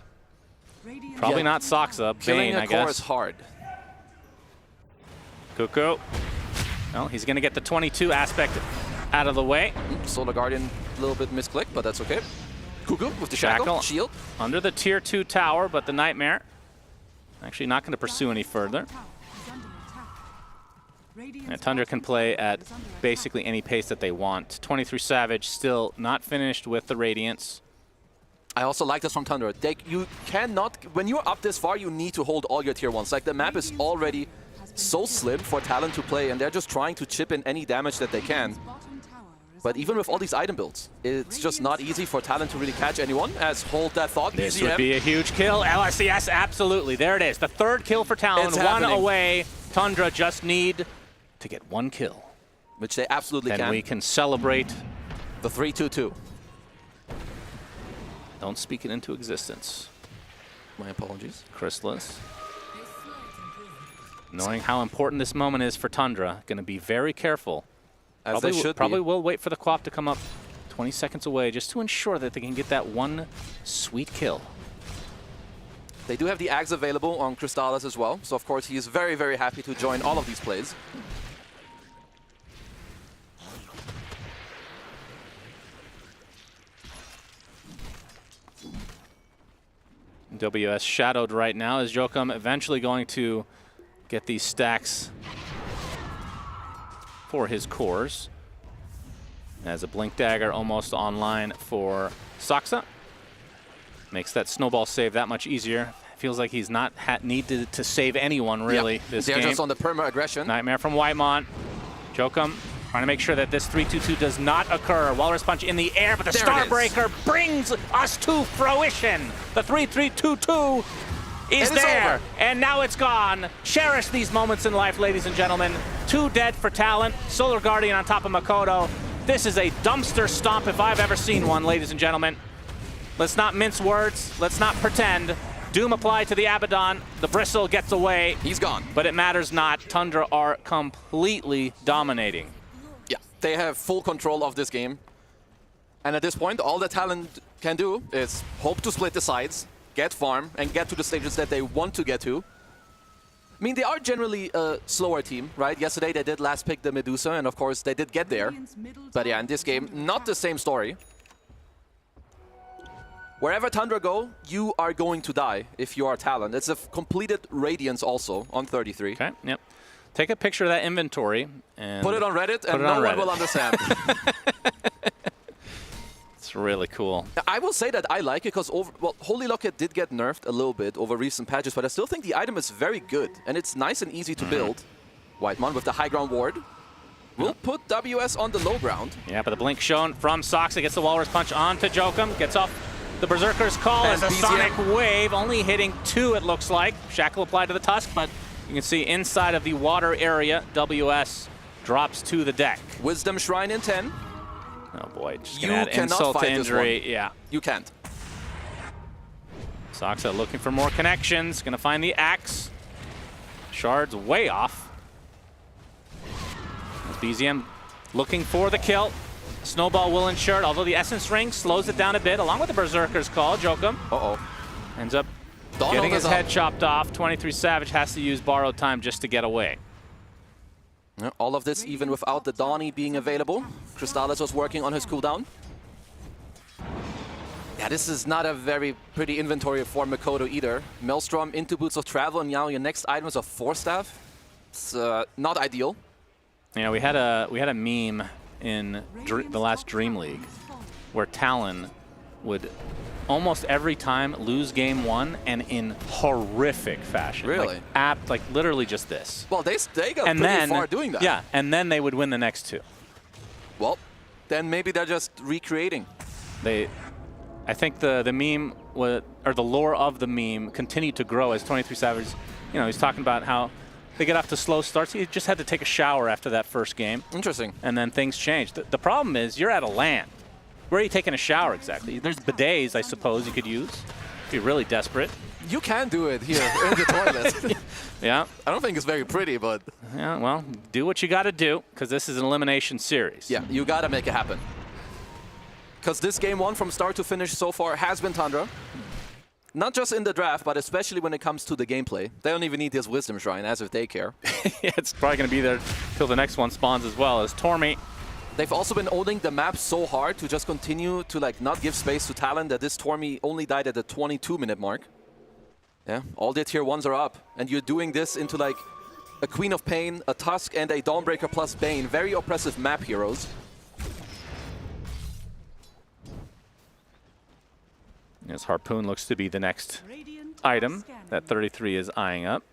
Probably not Soxa. Killing Bane, a I core guess. is hard. Cuckoo. Well, he's going to get the 22 aspect out of the way. Solar Guardian, a little bit misclicked, but that's okay. Cuckoo with the shackle. Shield. Under the tier 2 tower, but the Nightmare actually not going to pursue any further. And Tundra can play at basically any pace that they want. 23 Savage still not finished with the Radiance. I also like this from Tundra. You cannot, when you're up this far, you need to hold all your tier 1s. Like, the map is already so slim for Talon to play, and they're just trying to chip in any damage that they can. But even with all these item builds, it's just not easy for Talon to really catch anyone, as hold that thought. This would be a huge kill. LSCS, absolutely. There it is. The third kill for Talon. It's one happening. away. Tundra just need to get one kill. Which they absolutely can. And we can celebrate the 3-2-2. Don't speak it into existence. My apologies. Chrysalis. Knowing how important this moment is for Tundra, going to be very careful. As they should Probably be. will wait for the Quap to come up 20 seconds away just to ensure that they can get that one sweet kill. They do have the Ags available on Crystallis as well, so of course he is very, very happy to join all of these plays. WS shadowed right now. Is Jokum eventually going to get these stacks for his cores? As a Blink Dagger almost online for Saksa. Makes that snowball save that much easier. Feels like he's not needed to save anyone, really, this They're game. just on the perma aggression. Nightmare from Whitemont. Jokum trying to make sure that this 3-2-2 does not occur. Walrus Punch in the air, but the Starbreaker brings us to fruition. The 3-3-2-2 is there, and now it's gone. Cherish these moments in life, ladies and gentlemen. 2 dead for Talon. Solar Guardian on top of Makoto. This is a dumpster stomp if I've ever seen one, ladies and gentlemen. Let's not mince words. Let's not pretend. Doom applied to the Abaddon. The Bristle gets away. He's gone. But it matters not. Tundra are completely dominating. Yeah, they have full control of this game. And at this point, all that Talon can do is hope to split the sides, get farm, and get to the stages that they want to get to. I mean, they are generally a slower team, right? Yesterday they did last pick the Medusa, and of course they did get there. But yeah, in this game, not the same story. Wherever Tundra go, you are going to die if you are Talon. It's a completed Radiance also on 33. Okay, yep. Take a picture of that inventory and put it on Reddit, and no one will understand. It's really cool. I will say that I like it because, Holy Locket did get nerfed a little bit over recent patches, but I still think the item is very good, and it's nice and easy to build. Whitemon with the high ground ward will put WS on the low ground. Yeah, but the blink shown from Sox. It gets the Walrus Punch onto Jokum, gets off the Berserker's Call as a Sonic Wave, only hitting 2, it looks like. Shackle applied to the Tusk, but you can see inside of the water area, WS drops to the deck. Wisdom Shrine in 10. Oh boy, just gonna add insult to injury. Yeah. You can't. Soxa looking for more connections, gonna find the axe. Shard's way off. BZM looking for the kill. Snowball will ensure it, although the Essence Ring slows it down a bit, along with the Berserker's Call. Jokum ends up getting his head chopped off. 23 Savage has to use borrowed time just to get away. Yeah, all of this even without the Donnie being available. Crystallis was working on his cooldown. Yeah, this is not a very pretty inventory for Makoto either. Maelstrom into Boots of Travel, and now your next item is a Force Staff. It's not ideal. You know, we had a meme in the last Dream League where Talon would almost every time lose game 1 and in horrific fashion. Really? Like literally just this. Well, they got pretty far doing that. Yeah, and then they would win the next 2. Well, then maybe they're just recreating. I think the meme or the lore of the meme continued to grow as 23 Savage, you know, he's talking about how they get off to slow starts. He just had to take a shower after that first game. Interesting. And then things changed. The problem is you're at a LAN. Where are you taking a shower exactly? There's bidets, I suppose, you could use if you're really desperate. You can do it here in the toilet. Yeah. I don't think it's very pretty, but... Yeah, well, do what you got to do, because this is an elimination series. Yeah, you got to make it happen. Because this game 1 from start to finish so far has been Tundra. Not just in the draft, but especially when it comes to the gameplay. They don't even need this Wisdom Shrine, as if they care. Yeah, it's probably going to be there till the next one spawns as well, as Tormy. They've also been owning the map so hard to just continue to not give space to Talon that this Tormy only died at the 22-minute mark. Yeah, all their tier 1s are up. And you're doing this into a Queen of Pain, a Tusk, and a Dawnbreaker plus Bane. Very oppressive map heroes. Yes, Harpoon looks to be the next item that 33 is eyeing up.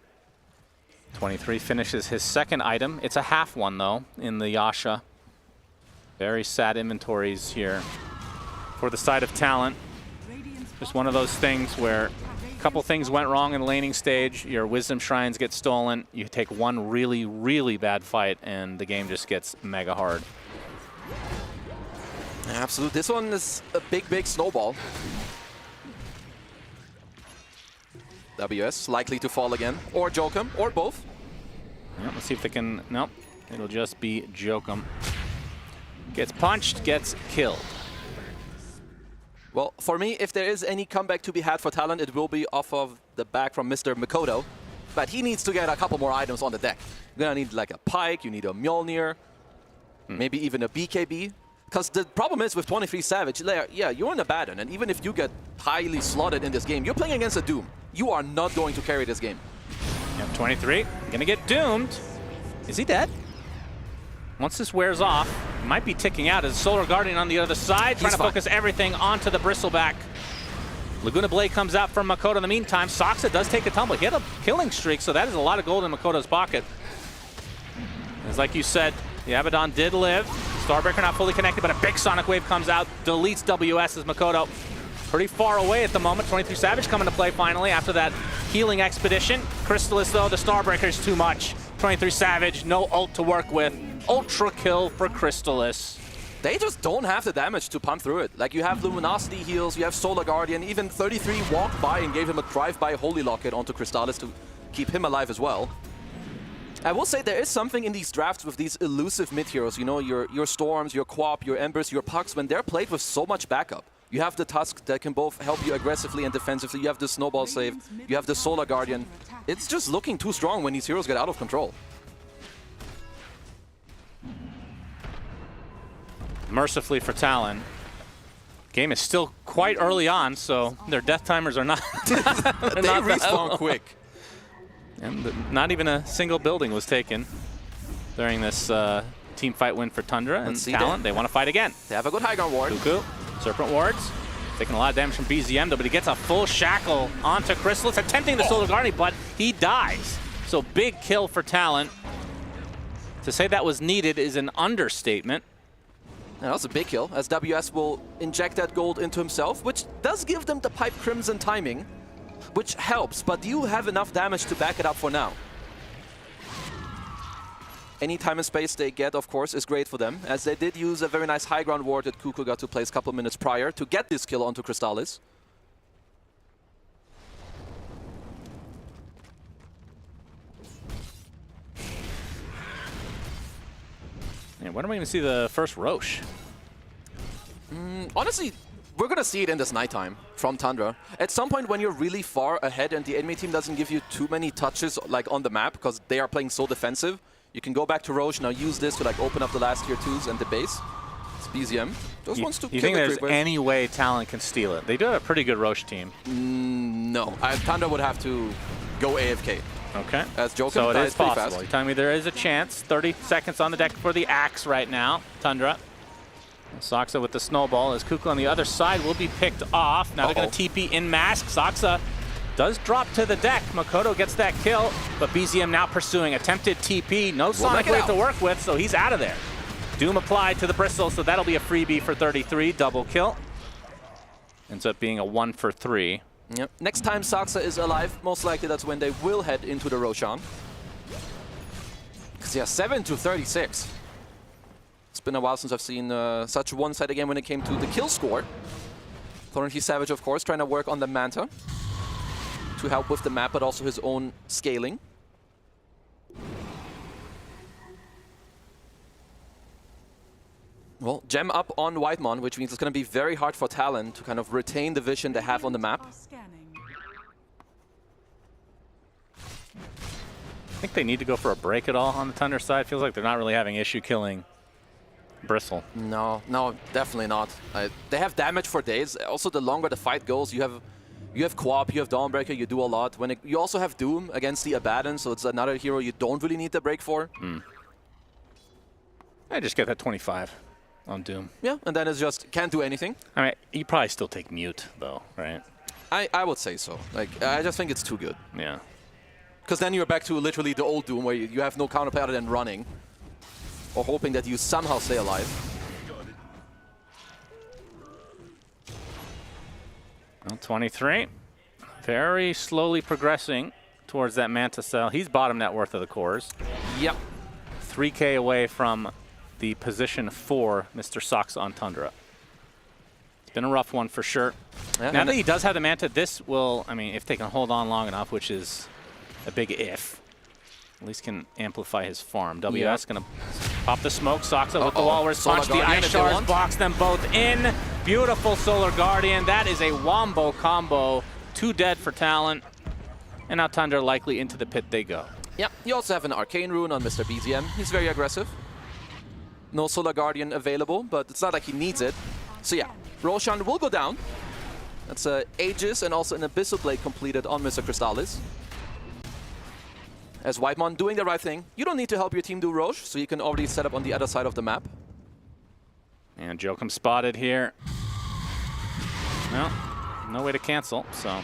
23 finishes his second item. It's a half one, though, in the Yasha. Very sad inventories here for the side of Talent. Just one of those things where a couple things went wrong in the laning stage. Your Wisdom Shrines get stolen. You take one really, really bad fight, and the game just gets mega hard. Absolutely. This one is a big, big snowball. WS likely to fall again, or Jokum, or both. Yeah, let's see if they can. Nope, it'll just be Jokum. Gets punched, gets killed. Well, for me, if there is any comeback to be had for Talent, it will be off of the back from Mr. Makoto. But he needs to get a couple more items on the deck. You're gonna need like a Pike, you need a Mjolnir, maybe even a BKB. Because the problem is with 23 Savage, yeah, you're in a Abaddon, and even if you get highly slotted in this game, you're playing against a Doom. You are not going to carry this game. Yep, 23, gonna get doomed. Is he dead? Once this wears off, it might be ticking out as Solar Guardian on the other side, trying to focus everything onto the Bristleback. Laguna Blade comes out from Makoto in the meantime. Soxa does take a tumble. He had a killing streak, so that is a lot of gold in Makoto's pocket. As like you said, the Abaddon did live. Starbreaker not fully connected, but a big Sonic Wave comes out, deletes WS as Makoto pretty far away at the moment. 23 Savage coming to play finally after that healing expedition. Crystallis, though, the Starbreaker is too much. 23 Savage, no ult to work with. Ultra kill for Crystallis. They just don't have the damage to pump through it. Like, you have Luminosity heals, you have Solar Guardian, even 33 walked by and gave him a drive-by Holy Locket onto Crystallis to keep him alive as well. I will say there is something in these drafts with these elusive mid-heroes, you know, your Storms, your Quap, your Embers, your Pucks, when they're played with so much backup. You have the Tusk that can both help you aggressively and defensively, you have the Snowball save, you have the Solar Guardian. It's just looking too strong when these heroes get out of control. Mercifully for Talon, game is still quite early on, so their death timers are not. They respawn quick. And not even a single building was taken during this team fight win for Tundra. And Talon, they want to fight again. They have a good high ground ward. Cuckoo, Serpent wards, taking a lot of damage from BZM, though, but he gets a full shackle onto Crystallis, attempting the Solar Guardian, but he dies. So big kill for Talon. To say that was needed is an understatement. And that was a big kill, as WS will inject that gold into himself, which does give them the Pipe Crimson timing, which helps, but do you have enough damage to back it up for now? Any time and space they get, of course, is great for them, as they did use a very nice high ground ward that Cuckoo got to place a couple minutes prior to get this kill onto Crystallis. Yeah, when are we going to see the first Roche? Honestly, we're going to see it in this nighttime from Tundra. At some point when you're really far ahead and the enemy team doesn't give you too many touches like on the map because they are playing so defensive, you can go back to Roche, now use this to like open up the last tier 2s and the base. It's BZM. Those ones to You think there's any way Talon can steal it? They do have a pretty good Roche team. No. Tundra would have to go AFK. Okay. As Joker so it is possible. fast. You're telling me there is a chance. 30 seconds on the deck for the Axe right now. Tundra. Soxa with the snowball as Kuku on the other side will be picked off. Now they're going to TP in mask. Soxa does drop to the deck. Makoto gets that kill, but BZM now pursuing. Attempted TP. No Sonic Wave to work with, so he's out of there. Doom applied to the Bristle, so that'll be a freebie for 33. Double kill. Ends up being a 1 for 3. Yep. Next time Soxa is alive, most likely that's when they will head into the Roshan. Because yeah, 7 to 36. It's been a while since I've seen such one-sided game when it came to the kill score. Currently Savage, of course, trying to work on the Manta to help with the map, but also his own scaling. Well, gem up on Whitemon, which means it's going to be very hard for Talon to kind of retain the vision they have on the map. I think they need to go for a break at all on the Thunder side. Feels like they're not really having issue killing Bristle. No, definitely not. They have damage for days. Also, the longer the fight goes, you have Quap, you have Dawnbreaker, you do a lot. You also have Doom against the Abaddon, so it's another hero you don't really need the break for. I just get that 25 on Doom. Yeah, and then it's just can't do anything. I mean, you probably still take Mute, though, right? I would say so. Like, I just think it's too good. Yeah. Because then you're back to literally the old Doom where you have no counter play other than running. Or hoping that you somehow stay alive. Well, 23. Very slowly progressing towards that Manta cell. He's bottom net worth of the cores. Yep. 3K away from the position for Mr. Socks on Tundra. It's been a rough one for sure. Yeah, now that he does have the Manta, this will, I mean, if they can hold on long enough, which is a big if, at least can amplify his farm. WS gonna pop the smoke, Socks up with the wall, punch the Ice Shards, box them both in. Beautiful Solar Guardian. That is a wombo combo. 2 dead for Talon. And now Tundra likely into the pit they go. Yep, you also have an Arcane Rune on Mr. BZM. He's very aggressive. No Solar Guardian available, but it's not like he needs it. So yeah, Roshan will go down. That's Aegis and also an Abyssal Blade completed on Mr. Crystallis. As Whitemon doing the right thing. You don't need to help your team do Roche, so you can already set up on the other side of the map. And Jokum spotted here. No, no way to cancel, so.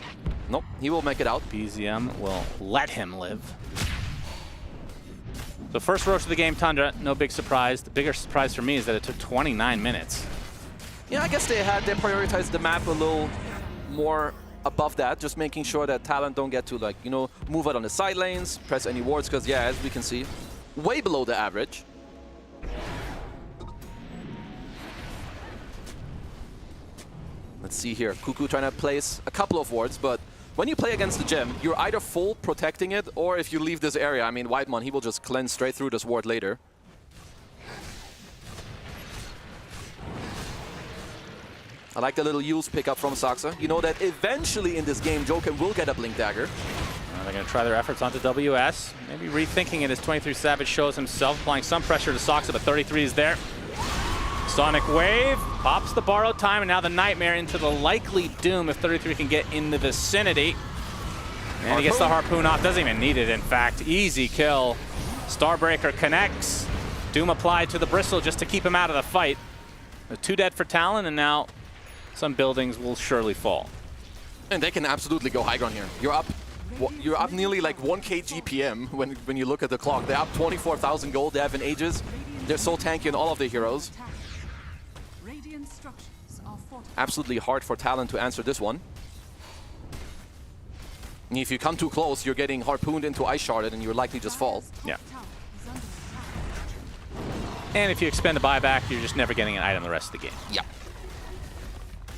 Nope, he will make it out. BZM will let him live. So first Roche of the game, Tundra, no big surprise. The bigger surprise for me is that it took 29 minutes. Yeah, I guess they prioritized the map a little more above that, just making sure that Talon don't get to, like, you know, move out on the side lanes, press any wards, because yeah, as we can see, way below the average. Let's see here, Cuckoo trying to place a couple of wards, but when you play against the gem, you're either full protecting it, or if you leave this area, I mean, Whitemon, he will just cleanse straight through this ward later. I like the little use pickup from Saksa. You know that eventually in this game, Jokum will get a Blink Dagger. They're going to try their efforts onto WS. Maybe rethinking it as 23 Savage shows himself, applying some pressure to Saksa, but 33 is there. Sonic Wave pops the borrowed time, and now the Nightmare into the likely Doom if 33 can get in the vicinity. And he gets the Harpoon off, doesn't even need it, in fact. Easy kill. Starbreaker connects. Doom applied to the Bristle just to keep him out of the fight. 2 dead for Talon, and now some buildings will surely fall. And they can absolutely go high ground here. You're up nearly like 1k GPM when you look at the clock. They're up 24,000 gold. They have an Aegis. They're so tanky in all of the heroes. Absolutely hard for Talon to answer this one. And if you come too close, you're getting harpooned into Ice Sharded and you're likely just fall. Yeah. And if you expend a buyback, you're just never getting an item the rest of the game. Yeah.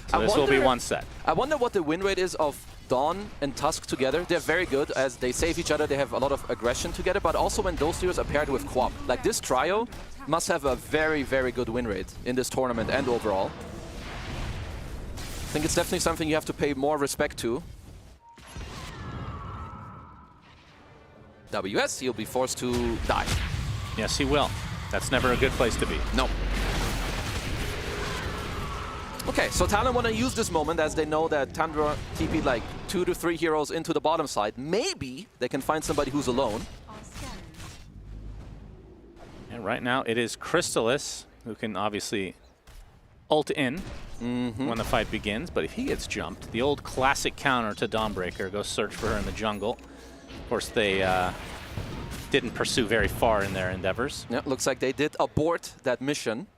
So this will be one set. I wonder what the win rate is of Dawn and Tusk together. They're very good as they save each other. They have a lot of aggression together, but also when those heroes are paired with Quap. Like this trio must have a very, very good win rate in this tournament and overall. I think it's definitely something you have to pay more respect to. WS, he'll be forced to die. Yes, he will. That's never a good place to be. No. Okay, so Talon want to use this moment as they know that Tundra TP'd like 2 to 3 heroes into the bottom side. Maybe they can find somebody who's alone. And right now it is Crystallis who can obviously ult in when the fight begins. But if he gets jumped, the old classic counter to Dawnbreaker, go search for her in the jungle. Of course, they didn't pursue very far in their endeavors. Yeah, looks like they did abort that mission.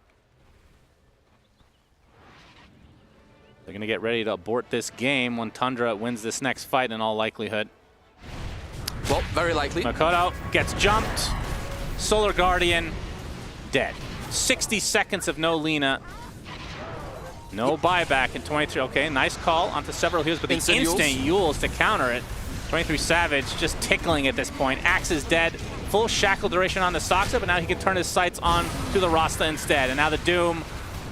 They're going to get ready to abort this game when Tundra wins this next fight in all likelihood. Well, very likely. Makoto gets jumped. Solar Guardian, dead. 60 seconds of no Lina. No buyback in 23. Okay, nice call onto several heals, but the instant Yules to counter it. 23 Savage just tickling at this point. Axe is dead. Full shackle duration on the Soxa, but now he can turn his sights on to the Rasta instead. And now the Doom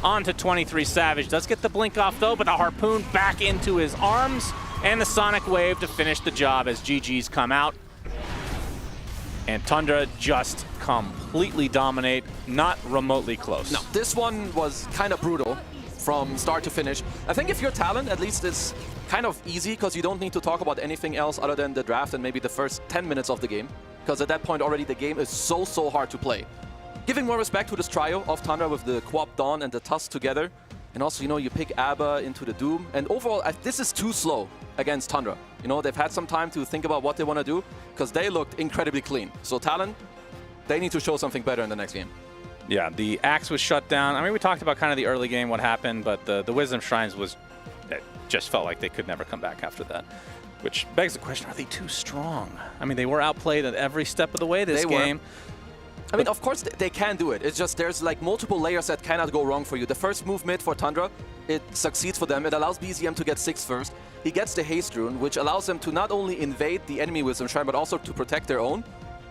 onto 23 Savage. Does get the blink off though, but the Harpoon back into his arms. And the Sonic Wave to finish the job as GG's come out. And Tundra just completely dominate, not remotely close. No, this one was kind of brutal from start to finish. I think if you're Talon, at least it's kind of easy because you don't need to talk about anything else other than the draft and maybe the first 10 minutes of the game. Because at that point already the game is so hard to play. Giving more respect to this trio of Tundra with the Quap Dawn and the Tusk together. And also, you know, you pick Abba into the Doom. And overall, this is too slow against Tundra. You know, they've had some time to think about what they want to do because they looked incredibly clean. So Talon, they need to show something better in the next game. Yeah, the Axe was shut down. I mean, we talked about kind of the early game, what happened, but the Wisdom Shrines it just felt like they could never come back after that. Which begs the question, are they too strong? I mean, they were outplayed at every step of the way this game. I mean, of course, they can do it. It's just there's like multiple layers that cannot go wrong for you. The first move mid for Tundra, it succeeds for them. It allows BZM to get 6 first. He gets the Haste Rune, which allows them to not only invade the enemy Wisdom Shrine, but also to protect their own.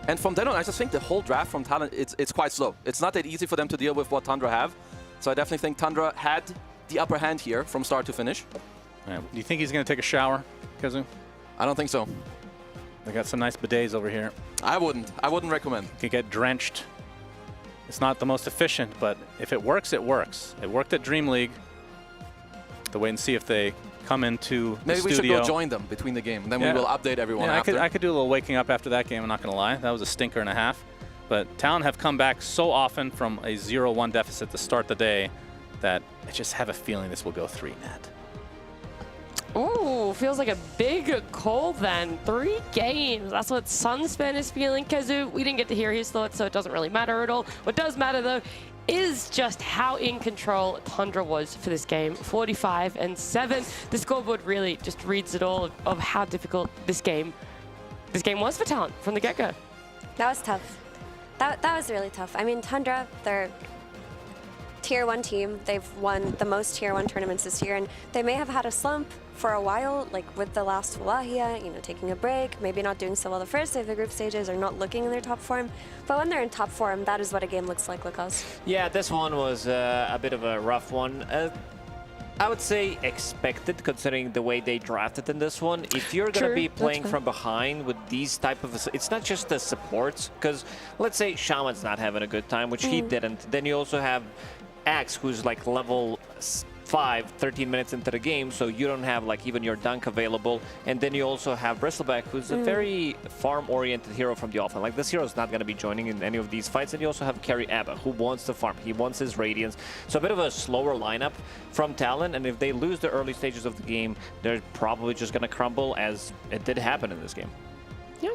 And from then on, I just think the whole draft from Talon, it's quite slow. It's not that easy for them to deal with what Tundra have. So I definitely think Tundra had the upper hand here from start to finish. Yeah. Do you think he's going to take a shower, Kazu? I don't think so. They got some nice bidets over here. I wouldn't recommend. Could get drenched. It's not the most efficient, but if it works, it works. It worked at Dream League. To wait and see if they come into Maybe the we studio. should go join them between the game, and then we will update everyone after. I could do a little waking up after that game, I'm not going to lie. That was a stinker and a half. But Talon have come back so often from a 0-1 deficit to start the day that I just have a feeling this will go 3-net. Ooh, feels like a big call then. 3 games. That's what Sunspan is feeling. Kazu, we didn't get to hear his thoughts, so it doesn't really matter at all. What does matter, though, is just how in control Tundra was for this game. 45-7. The scoreboard really just reads it all of how difficult this game was for Talon from the get-go. That was tough. That was really tough. I mean, Tundra, they're Tier 1 team. They've won the most Tier 1 tournaments this year, and they may have had a slump for a while, like with the last Wallahia, you know, taking a break, maybe not doing so well the first of the group stages or not looking in their top form. But when they're in top form, that is what a game looks like, Lucas. Yeah, this one was a bit of a rough one. I would say expected, considering the way they drafted in this one. If you're going to be playing from behind with these type of... It's not just the supports, because let's say Shaman's not having a good time, which he didn't. Then you also have Axe, who's like level 5, 13 minutes into the game, so you don't have like even your dunk available. And then you also have Bristleback, who's a very farm-oriented hero from the offense. Like, this hero is not going to be joining in any of these fights. And you also have carry Abba, who wants to farm. He wants his Radiance. So a bit of a slower lineup from Talon. And if they lose the early stages of the game, they're probably just going to crumble, as it did happen in this game. Yeah.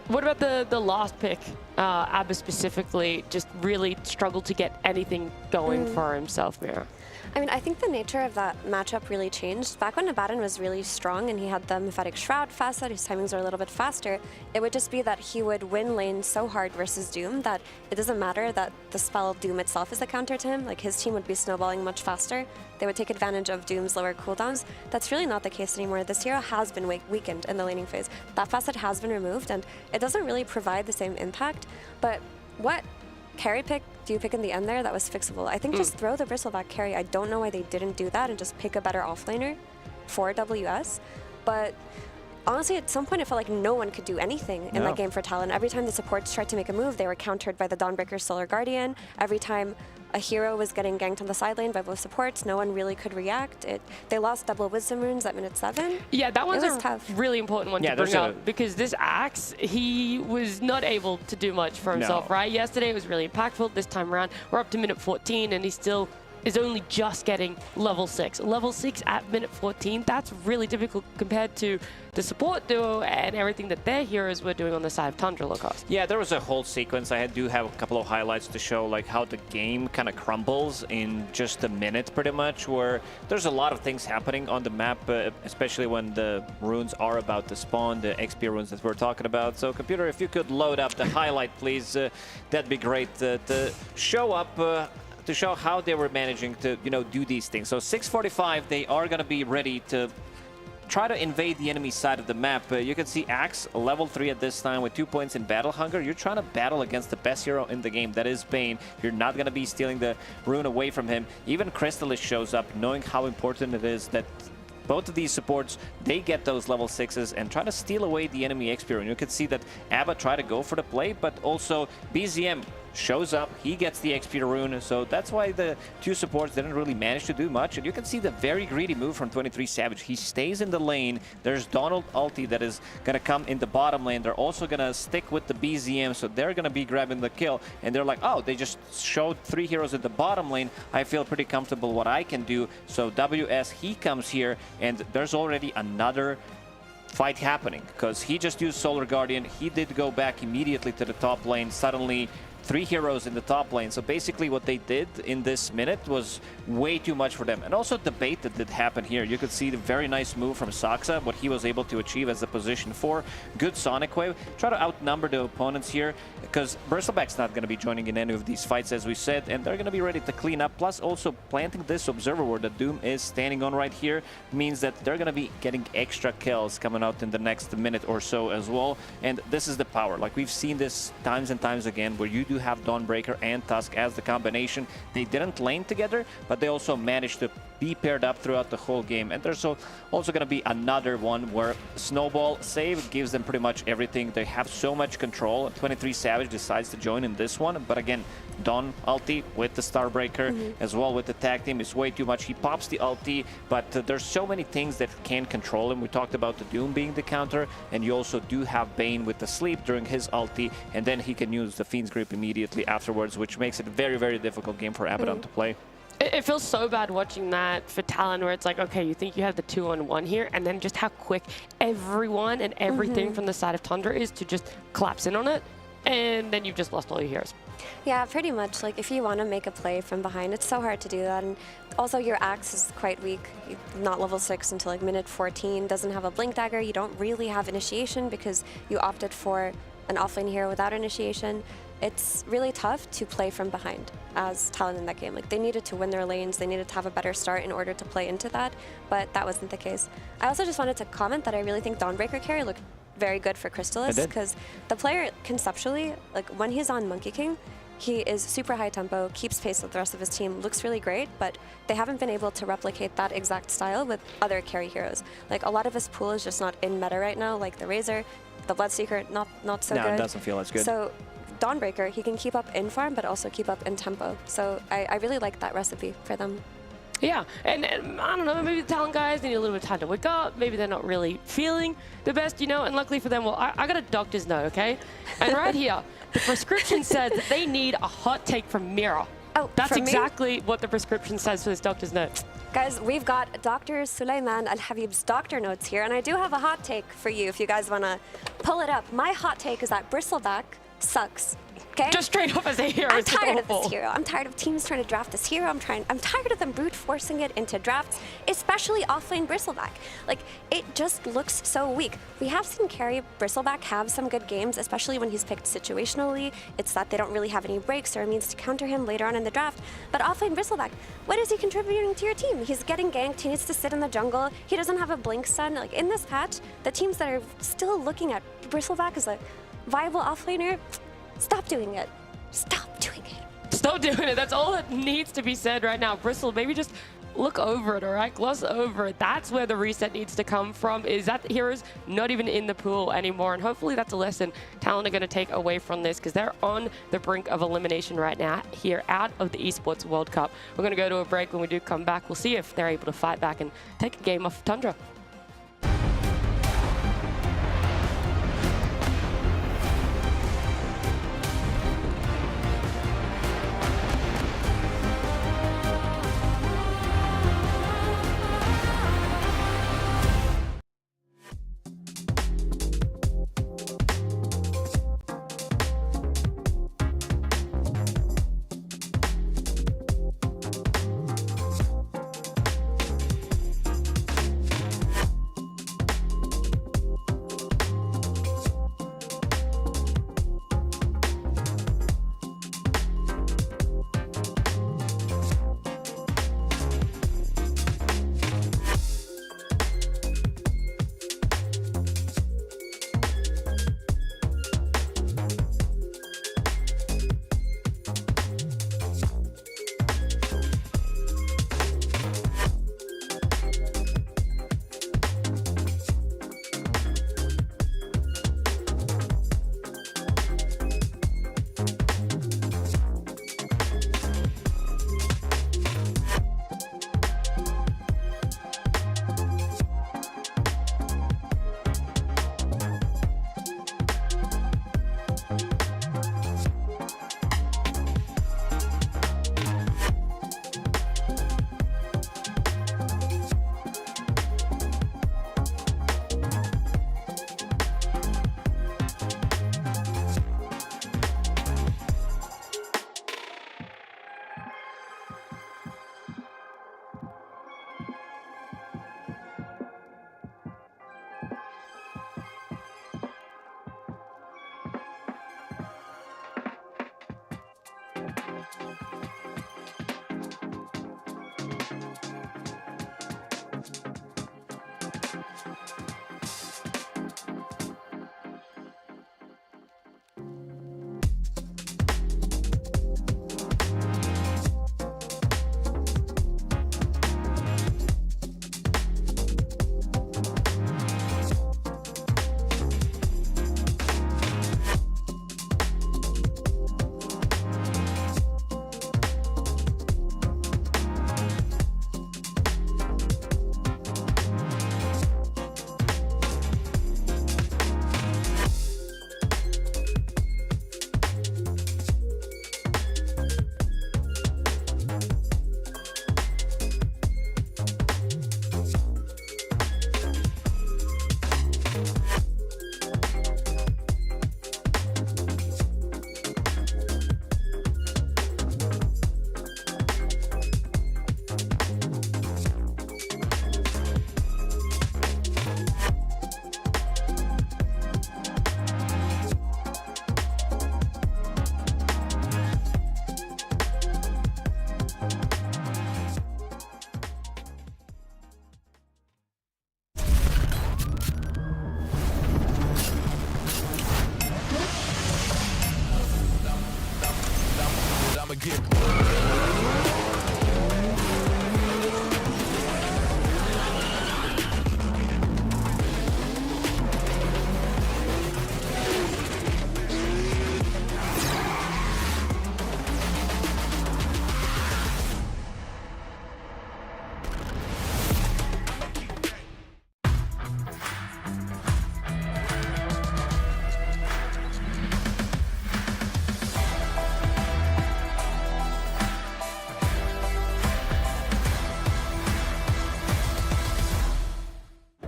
What about the last pick? Abba specifically just really struggled to get anything going for himself, Mira. I mean, I think the nature of that matchup really changed. Back when Abaddon was really strong and he had the Mephitic Shroud facet, his timings are a little bit faster, it would just be that he would win lane so hard versus Doom that it doesn't matter that the spell Doom itself is a counter to him. Like, his team would be snowballing much faster. They would take advantage of Doom's lower cooldowns. That's really not the case anymore. This hero has been weakened in the laning phase. That facet has been removed, and it doesn't really provide the same impact. But what carry pick do you pick in the end there that was fixable? I think just throw the Bristleback carry. I don't know why they didn't do that and just pick a better offlaner for WS. But honestly, at some point, it felt like no one could do anything in that game for Talon. Every time the supports tried to make a move, they were countered by the Dawnbreaker Solar Guardian. Every time a hero was getting ganked on the side lane by both supports, no one really could react. They lost double Wisdom Runes at minute 7. Yeah, that one's tough. Really important one to bring up, because this Axe, he was not able to do much for himself, right? Yesterday it was really impactful. This time around, we're up to minute 14, and he still is only just getting level 6. Level 6 at minute 14, that's really difficult compared to the support duo and everything that their heroes were doing on the side of Tundra, Lucas. Yeah, there was a whole sequence. I do have a couple of highlights to show like how the game kind of crumbles in just a minute, pretty much, where there's a lot of things happening on the map, especially when the runes are about to spawn, the XP runes that we're talking about. So, computer, if you could load up the highlight, please, that'd be great to show up. To show how they were managing to, do these things. So 6:45, they are going to be ready to try to invade the enemy side of the map. You can see Axe, level 3 at this time with 2 points in Battle Hunger. You're trying to battle against the best hero in the game, that is Bane. You're not going to be stealing the rune away from him. Even Crystallis shows up, knowing how important it is that both of these supports, they get those level 6s and try to steal away the enemy XP rune. You can see that Abba tried to go for the play, but also BZM shows up, he gets the XP rune, so that's why the two supports didn't really manage to do much. And you can see the very greedy move from 23 Savage. He stays in the lane. There's Donald ulti that is going to come in the bottom lane. They're also going to stick with the BZM, so they're going to be grabbing the kill. And they're like, oh, they just showed 3 heroes in the bottom lane. I feel pretty comfortable what I can do. So WS, he comes here, and there's already another fight happening because he just used Solar Guardian. He did go back immediately to the top lane. Suddenly 3 heroes in the top lane. So basically what they did in this minute was way too much for them. And also the bait that did happen here. You could see the very nice move from Saksa, what he was able to achieve as the position 4. Good Sonic Wave. Try to outnumber the opponents here because Bristleback's not going to be joining in any of these fights, as we said, and they're going to be ready to clean up. Plus also planting this Observer Ward that Doom is standing on right here means that they're going to be getting extra kills coming out in the next minute or so as well. And this is the power. Like we've seen this times and times again where you do have Dawnbreaker and Tusk as the combination. They didn't lane together, but they also managed to be paired up throughout the whole game. And there's also going to be another one where Snowball save gives them pretty much everything. They have so much control. 23 Savage decides to join in this one, but again, Dawn ulti with the Starbreaker as well with the tag team is way too much. He pops the ulti, but there's so many things that can control him. We talked about the Doom being the counter, and you also do have Bane with the sleep during his ulti, and then he can use the Fiend's Grip immediately afterwards, which makes it a very, very difficult game for Abaddon to play. It feels so bad watching that for Talon, where it's like, okay, you think you have the 2-on-1 here, and then just how quick everyone and everything from the side of Tundra is to just collapse in on it, and then you've just lost all your heroes. Yeah, pretty much. Like, if you want to make a play from behind, it's so hard to do that. And also, your Axe is quite weak. Not level 6 until like minute 14. Doesn't have a Blink Dagger. You don't really have initiation because you opted for an offlane hero without initiation. It's really tough to play from behind as Talon in that game. Like, they needed to win their lanes. They needed to have a better start in order to play into that, but that wasn't the case. I also just wanted to comment that I really think Dawnbreaker carry looked very good for Crystallis because the player conceptually, like when he's on Monkey King, he is super high tempo, keeps pace with the rest of his team, looks really great, but they haven't been able to replicate that exact style with other carry heroes. Like, a lot of his pool is just not in meta right now, like the Razor, the Bloodseeker, not so good. No, it doesn't feel as good. So Dawnbreaker, he can keep up in farm, but also keep up in tempo. So I really like that recipe for them. Yeah, and I don't know, maybe the Talon guys need a little bit of time to wake up. Maybe they're not really feeling the best, you know, and luckily for them, well, I got a doctor's note, okay? And right here, the prescription says that they need a hot take from Mira. Oh, that's exactly what the prescription says for this doctor's note. Guys, we've got Dr. Suleiman Al-Habib's doctor notes here, and I do have a hot take for you if you guys want to pull it up. My hot take is that Bristleback sucks. Okay? Just straight up as a hero. I'm tired of this hero. I'm tired of teams trying to draft this hero. I'm tired of them brute forcing it into drafts, especially offlane Bristleback. Like, it just looks so weak. We have seen carry Bristleback have some good games, especially when he's picked situationally. It's that they don't really have any breaks or a means to counter him later on in the draft. But offlane Bristleback, what is he contributing to your team? He's getting ganked. He needs to sit in the jungle. He doesn't have a blink stun. Like, in this patch, the teams that are still looking at Bristleback as a viable offlaner, stop doing it. Stop doing it. Stop doing it. That's all that needs to be said right now. Bristle, maybe just look over it, all right? Gloss over it. That's where the reset needs to come from, is that the heroes not even in the pool anymore. And hopefully that's a lesson Talon are going to take away from this, because they're on the brink of elimination right now here out of the Esports World Cup. We're going to go to a break. When we do come back, we'll see if they're able to fight back and take a game off Tundra.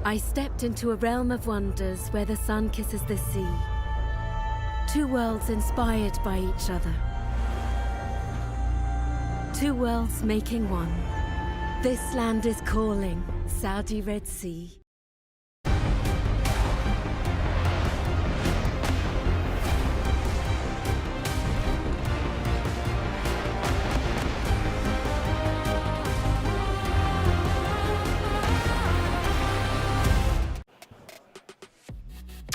I stepped into a realm of wonders where the sun kisses the sea. Two worlds inspired by each other. Two worlds making one. This land is calling, Saudi Red Sea.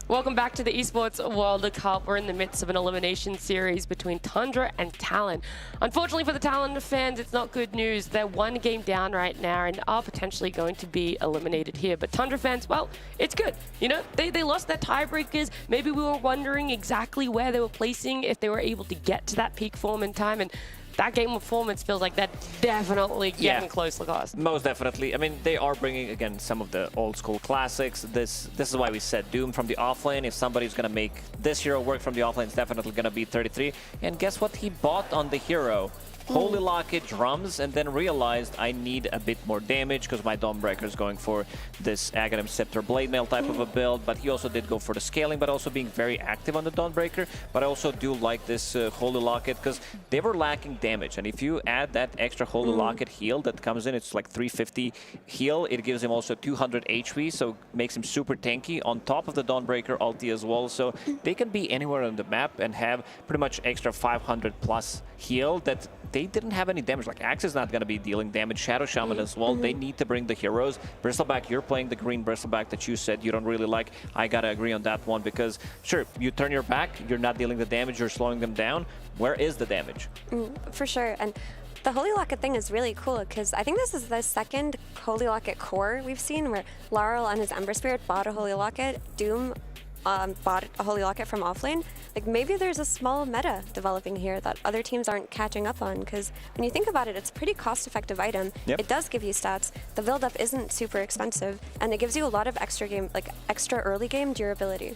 Welcome back to the Esports World Cup. We're in the midst of an elimination series between Tundra and Talon. Unfortunately for the Talon fans, it's not good news. They're one game down right now and are potentially going to be eliminated here. But Tundra fans, well, it's good. You know, they lost their tiebreakers. Maybe we were wondering exactly where they were placing if they were able to get to that peak form in time. And that game performance feels like that definitely getting close, Lacoste. Most definitely. I mean, they are bringing, again, some of the old school classics. This is why we said Doom from the offlane. If somebody's going to make this hero work from the offlane, it's definitely going to be 33. And guess what he bought on the hero? Holy Locket drums, and then realized I need a bit more damage because my Dawnbreaker is going for this Aghanim Scepter Blade Mail type of a build, but he also did go for the scaling, but also being very active on the Dawnbreaker. But I also do like this Holy Locket because they were lacking damage, and if you add that extra Holy Locket heal that comes in, it's like 350 heal. It gives him also 200 HP, so makes him super tanky on top of the Dawnbreaker ulti as well. So they can be anywhere on the map and have pretty much extra 500 plus heal that they didn't have any damage. Like Axe is not going to be dealing damage. Shadow Shaman as well. They need to bring the heroes. Bristleback, you're playing the green Bristleback that you said you don't really like. I got to agree on that one because, sure, you turn your back, you're not dealing the damage, you're slowing them down. Where is the damage? For sure. And the Holy Locket thing is really cool because I think this is the second Holy Locket core we've seen where Laurel on his Ember Spirit bought a Holy Locket. Doom bought a Holy Locket from offlane. Like maybe there's a small meta developing here that other teams aren't catching up on because when you think about it, it's a pretty cost-effective item. It does give you stats. The build-up isn't super expensive, and it gives you a lot of extra early game durability.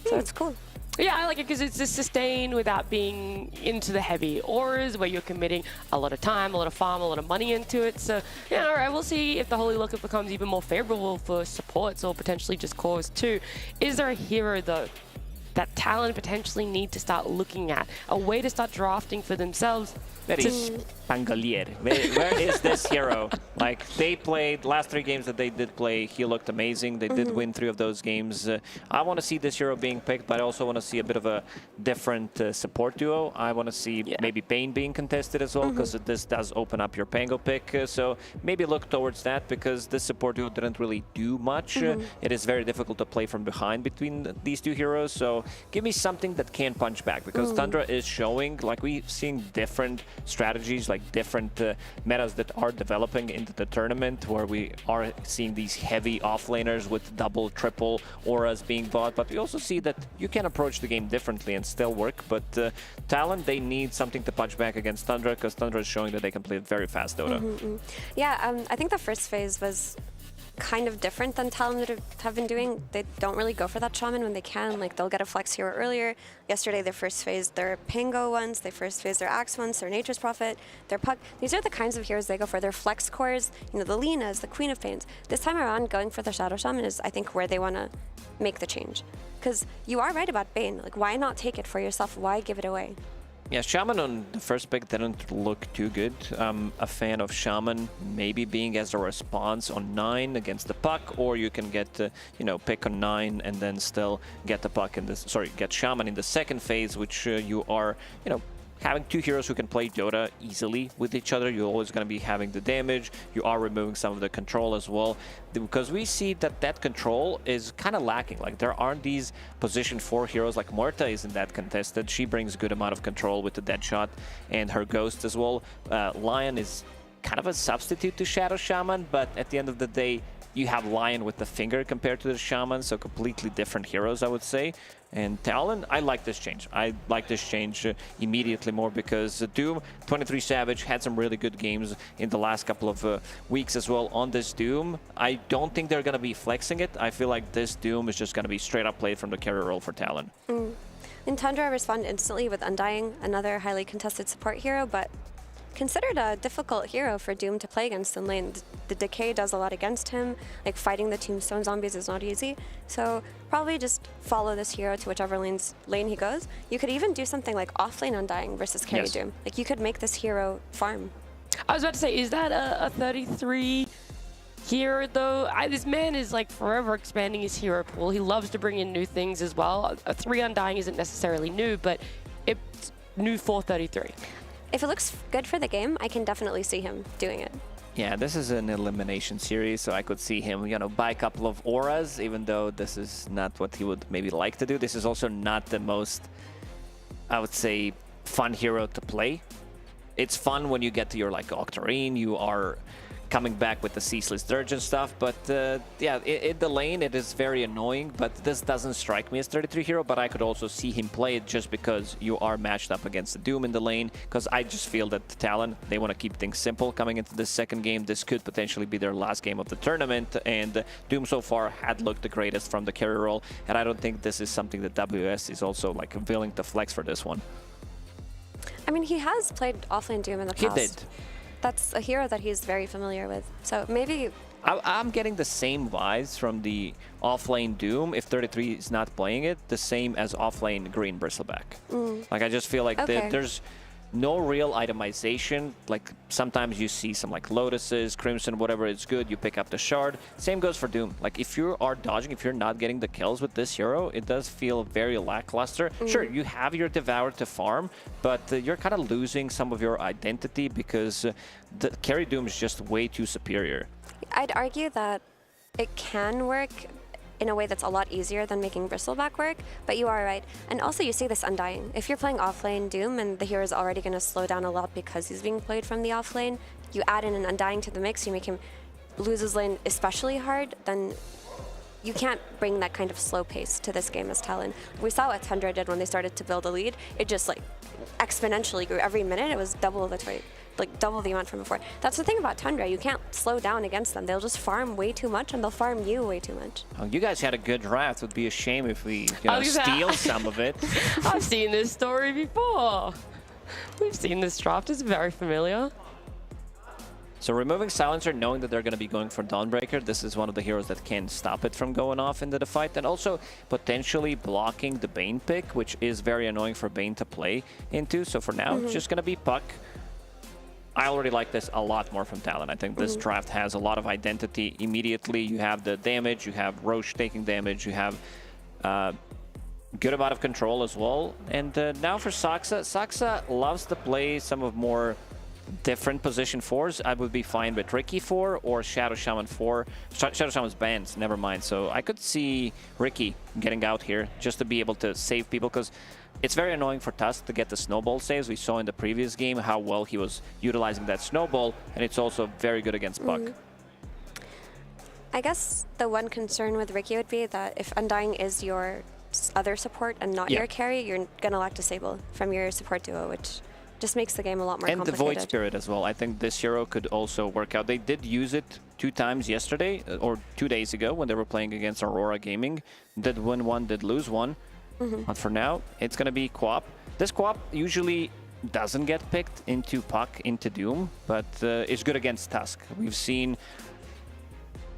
So it's cool. Yeah, I like it because it's just sustained without being into the heavy auras where you're committing a lot of time, a lot of farm, a lot of money into it. So, yeah, all right, we'll see if the Holy Locket becomes even more favorable for supports or potentially just cores too. Is there a hero, though, that Talon potentially need to start looking at? A way to start drafting for themselves Very Pangolier. Where is this hero? Like, they played last 3 games that they did play. He looked amazing. They did win 3 of those games. I want to see this hero being picked, but I also want to see a bit of a different support duo. I want to see maybe Bane being contested as well, because this does open up your Pango pick. So maybe look towards that, because this support duo didn't really do much. It is very difficult to play from behind between these 2 heroes. So give me something that can punch back, because Tundra is showing, like, we've seen different strategies, like different metas that are developing into the tournament, where we are seeing these heavy offlaners with double, triple auras being bought, but we also see that you can approach the game differently and still work. But Talon, they need something to punch back against Tundra, because Tundra is showing that they can play very fast Dota. Yeah, I think the first phase was kind of different than Talon would have been doing. They don't really go for that shaman when they can. Like, they'll get a flex hero earlier. Yesterday, they first phased their Pango ones, they first phased their Axe ones, their Nature's Prophet, their Puck. These are the kinds of heroes they go for. Their flex cores, you know, the Linas, the Queen of Pains. This time around, going for the Shadow Shaman is, I think, where they want to make the change. Because you are right about Bane. Like, why not take it for yourself? Why give it away? Yeah, Shaman on the first pick didn't look too good. I'm a fan of Shaman maybe being as a response on 9 against the Puck, or you can get, you know, pick on 9 and then still get the Puck in this, sorry, get Shaman in the second phase, which you are, you know, having 2 heroes who can play Dota easily with each other. You're always going to be having the damage. You are removing some of the control as well, because we see that that control is kind of lacking. Like, there aren't these position 4 heroes. Like, Morta isn't that contested. She brings a good amount of control with the Deadshot and her Ghost as well. Lion is kind of a substitute to Shadow Shaman, but at the end of the day, you have Lion with the finger compared to the Shaman, so completely different heroes, I would say. And Talon, I like this change. I like this change immediately more, because Doom 23 Savage had some really good games in the last couple of weeks as well on this Doom. I don't think they're going to be flexing it. I feel like this Doom is just going to be straight up played from the carry role for Talon. In Tundra, respond instantly with Undying, another highly contested support hero, but considered a difficult hero for Doom to play against in lane. The Decay does a lot against him. Like, fighting the Tombstone zombies is not easy. So probably just follow this hero to whichever lane he goes. You could even do something like offlane Undying versus carry Doom. Like, you could make this hero farm. I was about to say, is that a 33 hero though? This man is like forever expanding his hero pool. He loves to bring in new things as well. A 3 Undying isn't necessarily new, but it's new for 33. If it looks good for the game, I can definitely see him doing it. Yeah, this is an elimination series, so I could see him, you know, buy a couple of auras, even though this is not what he would maybe like to do. This is also not the most, I would say, fun hero to play. It's fun when you get to your, like, Octarine, you are coming back with the Ceaseless Dirge and stuff, but yeah, in the lane it is very annoying, but this doesn't strike me as 33 hero, but I could also see him play it just because you are matched up against the Doom in the lane, because I just feel that Talon, they want to keep things simple coming into this second game. This could potentially be their last game of the tournament, and Doom so far had looked the greatest from the carry role, and I don't think this is something that WS is also, like, willing to flex for this one. I mean, he has played offlane Doom in the past. He did. That's a hero that he's very familiar with. So maybe... I'm getting the same vibes from the offlane Doom, if 33 is not playing it, the same as offlane Green Bristleback. Like, I just feel like there's no real itemization. Like, sometimes you see some, like, Lotuses, Crimson, whatever, it's good, you pick up the Shard. Same goes for Doom. Like, if you are dodging, if you're not getting the kills with this hero, it does feel very lackluster. Sure, you have your Devour to farm, but you're kind of losing some of your identity, because the carry Doom is just way too superior. I'd argue that it can work in a way that's a lot easier than making Bristleback work, but you are right. And also, you see this Undying. If you're playing offlane Doom and the hero is already going to slow down a lot because he's being played from the offlane, you add in an Undying to the mix, you make him lose his lane especially hard, then you can't bring that kind of slow pace to this game as Talon. We saw what Tundra did when they started to build a lead. It just, like, exponentially grew. Every minute it was double the amount from before. That's the thing about Tundra. You can't slow down against them. They'll just farm way too much, and they'll farm you way too much. Oh, you guys had a good draft. It would be a shame if we, you know, steal some of it. I've seen this story before. We've seen this draft. It's very familiar. So removing Silencer, knowing that they're going to be going for Dawnbreaker, this is one of the heroes that can stop it from going off into the fight, and also potentially blocking the Bane pick, which is very annoying for Bane to play into. So for now, it's just going to be Puck. I already like this a lot more from Talon. I think this draft has a lot of identity immediately. You have the damage, you have Roche taking damage, you have good amount of control as well. And now for Saksa, Saksa loves to play some of more different position 4s. I would be fine with Ricky 4 or Shadow Shaman 4. Shadow Shaman's banned, never mind. So I could see Ricky getting out here just to be able to save people, because it's very annoying for Tusk to get the snowball saves. We saw in the previous game how well he was utilizing that snowball, and it's also very good against Puck. I guess the one concern with Ricky would be that if Undying is your other support and not your carry, you're going to lack Disable from your support duo, which just makes the game a lot more complicated. And the Void Spirit as well. I think this hero could also work out. They did use it 2 times yesterday, or 2 days ago, when they were playing against Aurora Gaming. Did win 1, did lose 1. But for now, it's going to be Quap. This Quap usually doesn't get picked into Puck, into Doom, but is good against Tusk. We've seen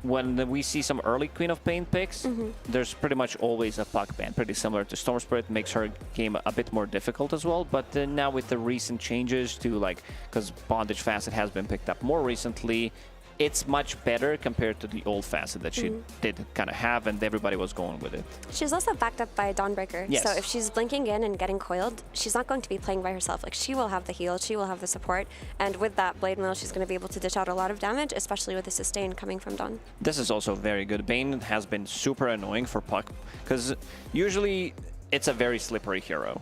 when we see some early Queen of Pain picks, there's pretty much always a Puck ban, pretty similar to Storm Spirit. Makes her game a bit more difficult as well. But now with the recent changes to, like, because Bondage Facet has been picked up more recently, it's much better compared to the old Facet that she did kind of have, and everybody was going with it. She's also backed up by Dawnbreaker. Yes. So if she's blinking in and getting coiled, she's not going to be playing by herself. Like, she will have the heal, she will have the support, and with that Blade Mail, she's going to be able to dish out a lot of damage, especially with the sustain coming from Dawn. This is also very good. Bane has been super annoying for Puck, because usually it's a very slippery hero.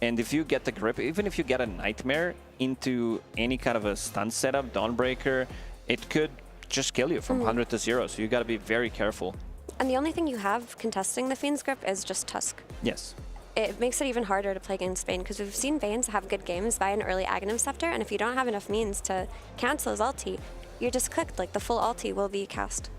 And if you get the grip, even if you get a Nightmare into any kind of a stun setup, Dawnbreaker, it could just kill you from 100 to 0, so you got to be very careful. And the only thing you have contesting the Fiend's Grip is just Tusk. Yes. It makes it even harder to play against Bane, because we've seen Banes have good games by an early Aghanim Scepter, and if you don't have enough means to cancel his ulti, you're just cooked. Like, the full ulti will be cast.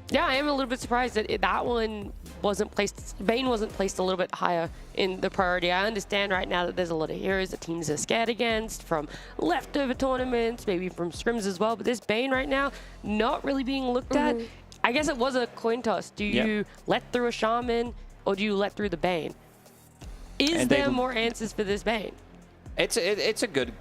Yeah, I am a little bit surprised that that one wasn't placed, Bane wasn't placed a little bit higher in the priority. I understand right now that there's a lot of heroes that teams are scared against from leftover tournaments, maybe from scrims as well, but this Bane right now, not really being looked at. I guess it was a coin toss. Do you let through a Shaman, or do you let through the Bane? Is there more answers for this Bane? It's a good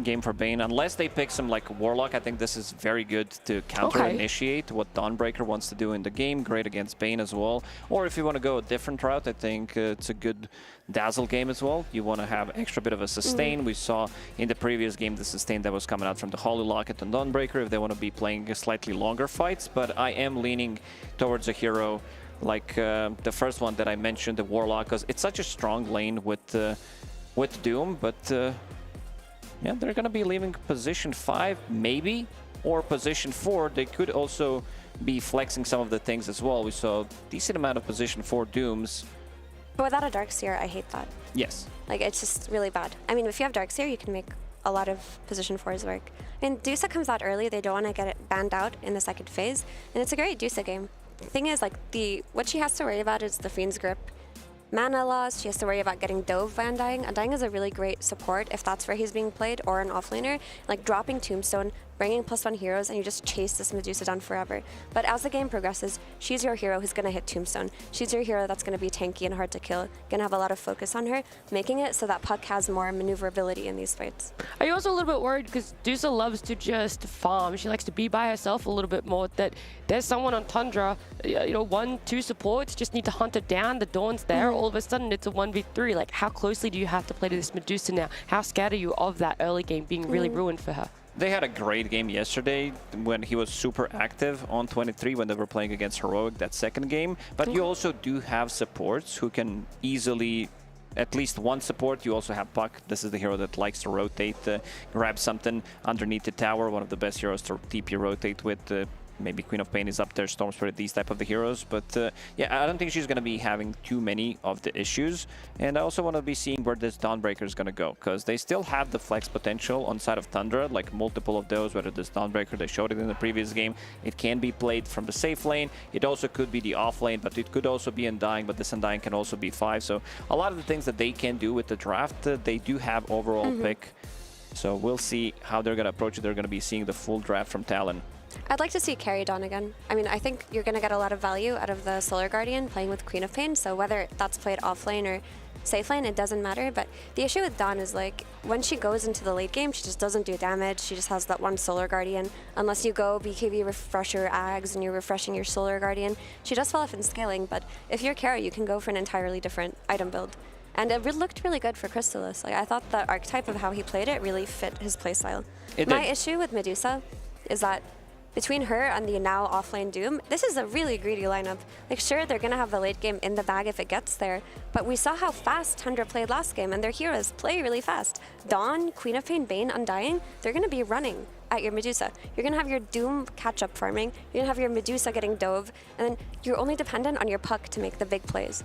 game for Bane, unless they pick some like Warlock. I think this is very good to counter-initiate what Dawnbreaker wants to do in the game. Great against Bane as well. Or if you want to go a different route, I think it's a good Dazzle game as well. You want to have extra bit of a sustain. We saw in the previous game the sustain that was coming out from the Holy Locket and Dawnbreaker if they want to be playing slightly longer fights. But I am leaning towards a hero like the first one that I mentioned, the Warlock, because it's such a strong lane with Doom, but yeah, they're going to be leaving position 5, maybe, or position 4. They could also be flexing some of the things as well. We saw a decent amount of position 4 Dooms. But without a Darkseer, I hate that. Yes. Like, it's just really bad. I mean, if you have Darkseer, you can make a lot of position 4s work. I mean, Dusa comes out early. They don't want to get it banned out in the second phase, and it's a great Dusa game. The thing is, like, what she has to worry about is the Fiend's Grip. Mana loss, she has to worry about getting dove by Undying. Undying is a really great support if that's where he's being played, or an offlaner. Like, dropping Tombstone, bringing +1 heroes, and you just chase this Medusa down forever. But as the game progresses, she's your hero who's going to hit Tombstone. She's your hero that's going to be tanky and hard to kill, going to have a lot of focus on her, making it so that Puck has more maneuverability in these fights. Are you also a little bit worried because Dusa loves to just farm? She likes to be by herself a little bit more, that there's someone on Tundra, you know, 1-2 supports, just need to hunt her down, the Dawn's there, all of a sudden it's a 1v3. Like, how closely do you have to play to this Medusa now? How scared are you of that early game being really ruined for her? They had a great game yesterday when he was super active on 23 when they were playing against Heroic that second game. But you also do have supports who can easily, at least one support. You also have Puck. This is the hero that likes to rotate, grab something underneath the tower. One of the best heroes to TP rotate with. Maybe Queen of Pain is up there, Storm Spirit, these type of the heroes. But yeah, I don't think she's going to be having too many of the issues. And I also want to be seeing where this Dawnbreaker is going to go, because they still have the flex potential on side of Tundra, like multiple of those, whether this Dawnbreaker, they showed it in the previous game. It can be played from the safe lane. It also could be the off lane, but it could also be Undying, but this Undying can also be 5. So a lot of the things that they can do with the draft, they do have overall pick. So we'll see how they're going to approach it. They're going to be seeing the full draft from Talon. I'd like to see carry Dawn again. I mean, I think you're going to get a lot of value out of the Solar Guardian playing with Queen of Pain, so whether that's played off lane or safe lane, it doesn't matter. But the issue with Dawn is, like, when she goes into the late game, she just doesn't do damage. She just has that one Solar Guardian. Unless you go BKB refresh your Ags and you're refreshing your Solar Guardian, she does fall off in scaling, but if you're carry, you can go for an entirely different item build. And it looked really good for Crystallis. Like, I thought the archetype of how he played it really fit his playstyle. My issue with Medusa is that between her and the now offlane Doom, this is a really greedy lineup. Like, sure, they're gonna have the late game in the bag if it gets there, but we saw how fast Tundra played last game, and their heroes play really fast. Dawn, Queen of Pain, Bane, Undying, they're gonna be running at your Medusa. You're gonna have your Doom catch-up farming, you're gonna have your Medusa getting dove, and then you're only dependent on your puck to make the big plays.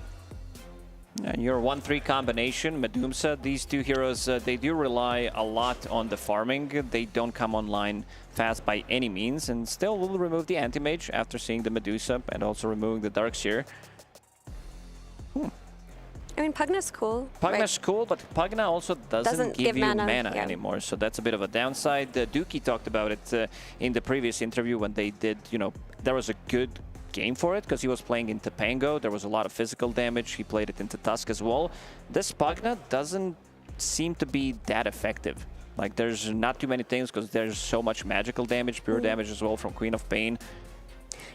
And your 1-3 combination, Medusa, these two heroes, they do rely a lot on the farming. They don't come online fast by any means, and still will remove the anti-mage after seeing the Medusa and also removing the Darkseer. I mean, Pugna's cool. Pugna's cool, but Pugna also doesn't give you mana anymore, so that's a bit of a downside. Dookie talked about it in the previous interview when they did, there was a good game for it because he was playing into Pango. There was a lot of physical damage. He played it into Tusk as well. This Pugna doesn't seem to be that effective. Like, there's not too many things because there's so much magical damage, pure damage as well from Queen of Pain.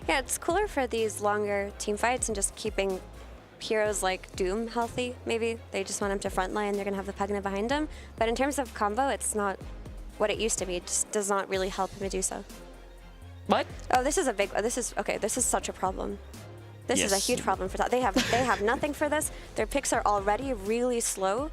Yeah, it's cooler for these longer team fights and just keeping heroes like Doom healthy, maybe. They just want him to frontline. They're going to have the Pugna behind him. But in terms of combo, it's not what it used to be. It just does not really help Medusa. What? Oh, this is a big. This is such a problem. This is a huge problem for that. They have nothing for this. Their picks are already really slow.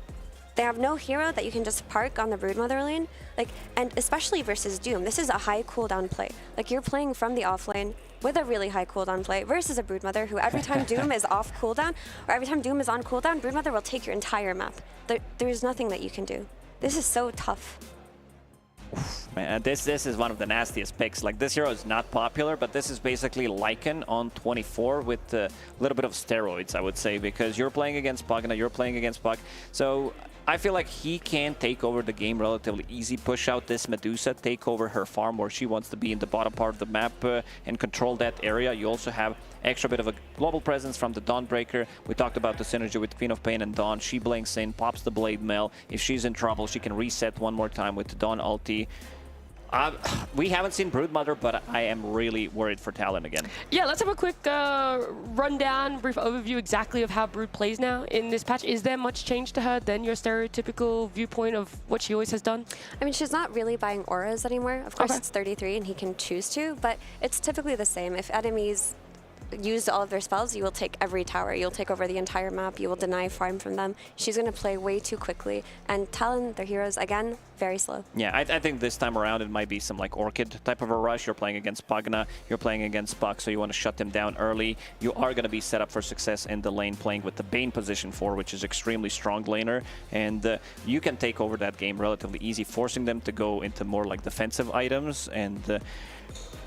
They have no hero that you can just park on the Broodmother lane. Like, and especially versus Doom, this is a high cooldown play. Like, you're playing from the off lane with a really high cooldown play versus a Broodmother who every time Doom is off cooldown or every time Doom is on cooldown, Broodmother will take your entire map. There's nothing that you can do. This is so tough. Man, this is one of the nastiest picks. Like, this hero is not popular, but this is basically Lycan on 24 with a little bit of steroids, I would say, because you're playing against Pugna, you're playing against Puck. So I feel like he can take over the game relatively easy, push out this Medusa, take over her farm where she wants to be in the bottom part of the map and control that area. You also have extra bit of a global presence from the Dawnbreaker. We talked about the synergy with Queen of Pain and Dawn. She blinks in, pops the Blade Mail. If she's in trouble, she can reset one more time with the Dawn ulti. We haven't seen Broodmother, but I am really worried for Talon again. Yeah, let's have a quick rundown, brief overview exactly of how Brood plays now in this patch. Is there much change to her than your stereotypical viewpoint of what she always has done? I mean, she's not really buying auras anymore. Of course, it's 33 and he can choose to, but it's typically the same. If enemies used all of their spells, you will take every tower. You'll take over the entire map. You will deny farm from them. She's going to play way too quickly. And Talon, their heroes, again, very slow. Yeah, I think this time around it might be some like Orchid type of a rush. You're playing against Pugna, you're playing against Puck, so you want to shut them down early. You are going to be set up for success in the lane playing with the Bane position 4, which is extremely strong laner. And you can take over that game relatively easy, forcing them to go into more like defensive items. And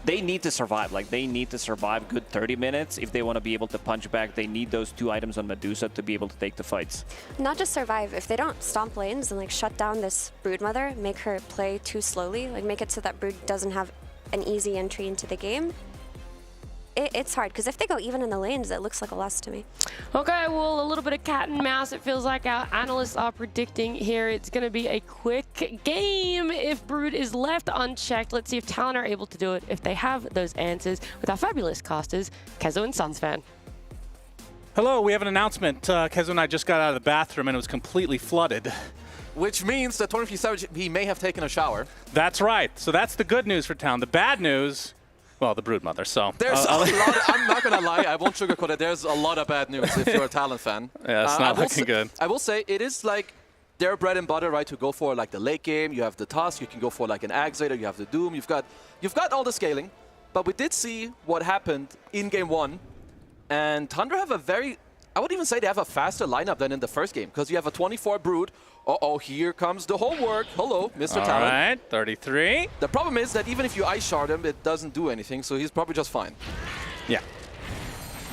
they need to survive. Like, they need to survive good 30 minutes if they want to be able to punch back. They need those 2 items on Medusa to be able to take the fights. Not just survive. If they don't stomp lanes and like shut down this Broodmother, make her play too slowly, like make it so that Brood doesn't have an easy entry into the game, it's hard, because if they go even in the lanes, it looks like a loss to me. Okay, well, a little bit of cat and mouse. It feels like our analysts are predicting here. It's going to be a quick game if Brood is left unchecked. Let's see if Talon are able to do it, if they have those answers, with our fabulous casters, Kezo and Sunsfan. Hello, we have an announcement. Kezo and I just got out of the bathroom and it was completely flooded. Which means that 23 Savage, he may have taken a shower. That's right. So that's the good news for Talon. The bad news, well, the Broodmother, so. There's a lot I'm not going to lie, I won't sugarcoat it. There's a lot of bad news if you're a Talon fan. Yeah, it's not looking good. I will say, it is like their bread and butter, right, to go for like the late game. You have the Tusk, you can go for like an Aggregator, you have the Doom, you've got all the scaling. But we did see what happened in game 1. And Tundra have a very, I would even say they have a faster lineup than in the first game, because you have a 24 Brood. Uh-oh, here comes the homework. Hello, Mr. Talon. All right, 33. The problem is that even if you ice shard him, it doesn't do anything, so he's probably just fine. Yeah.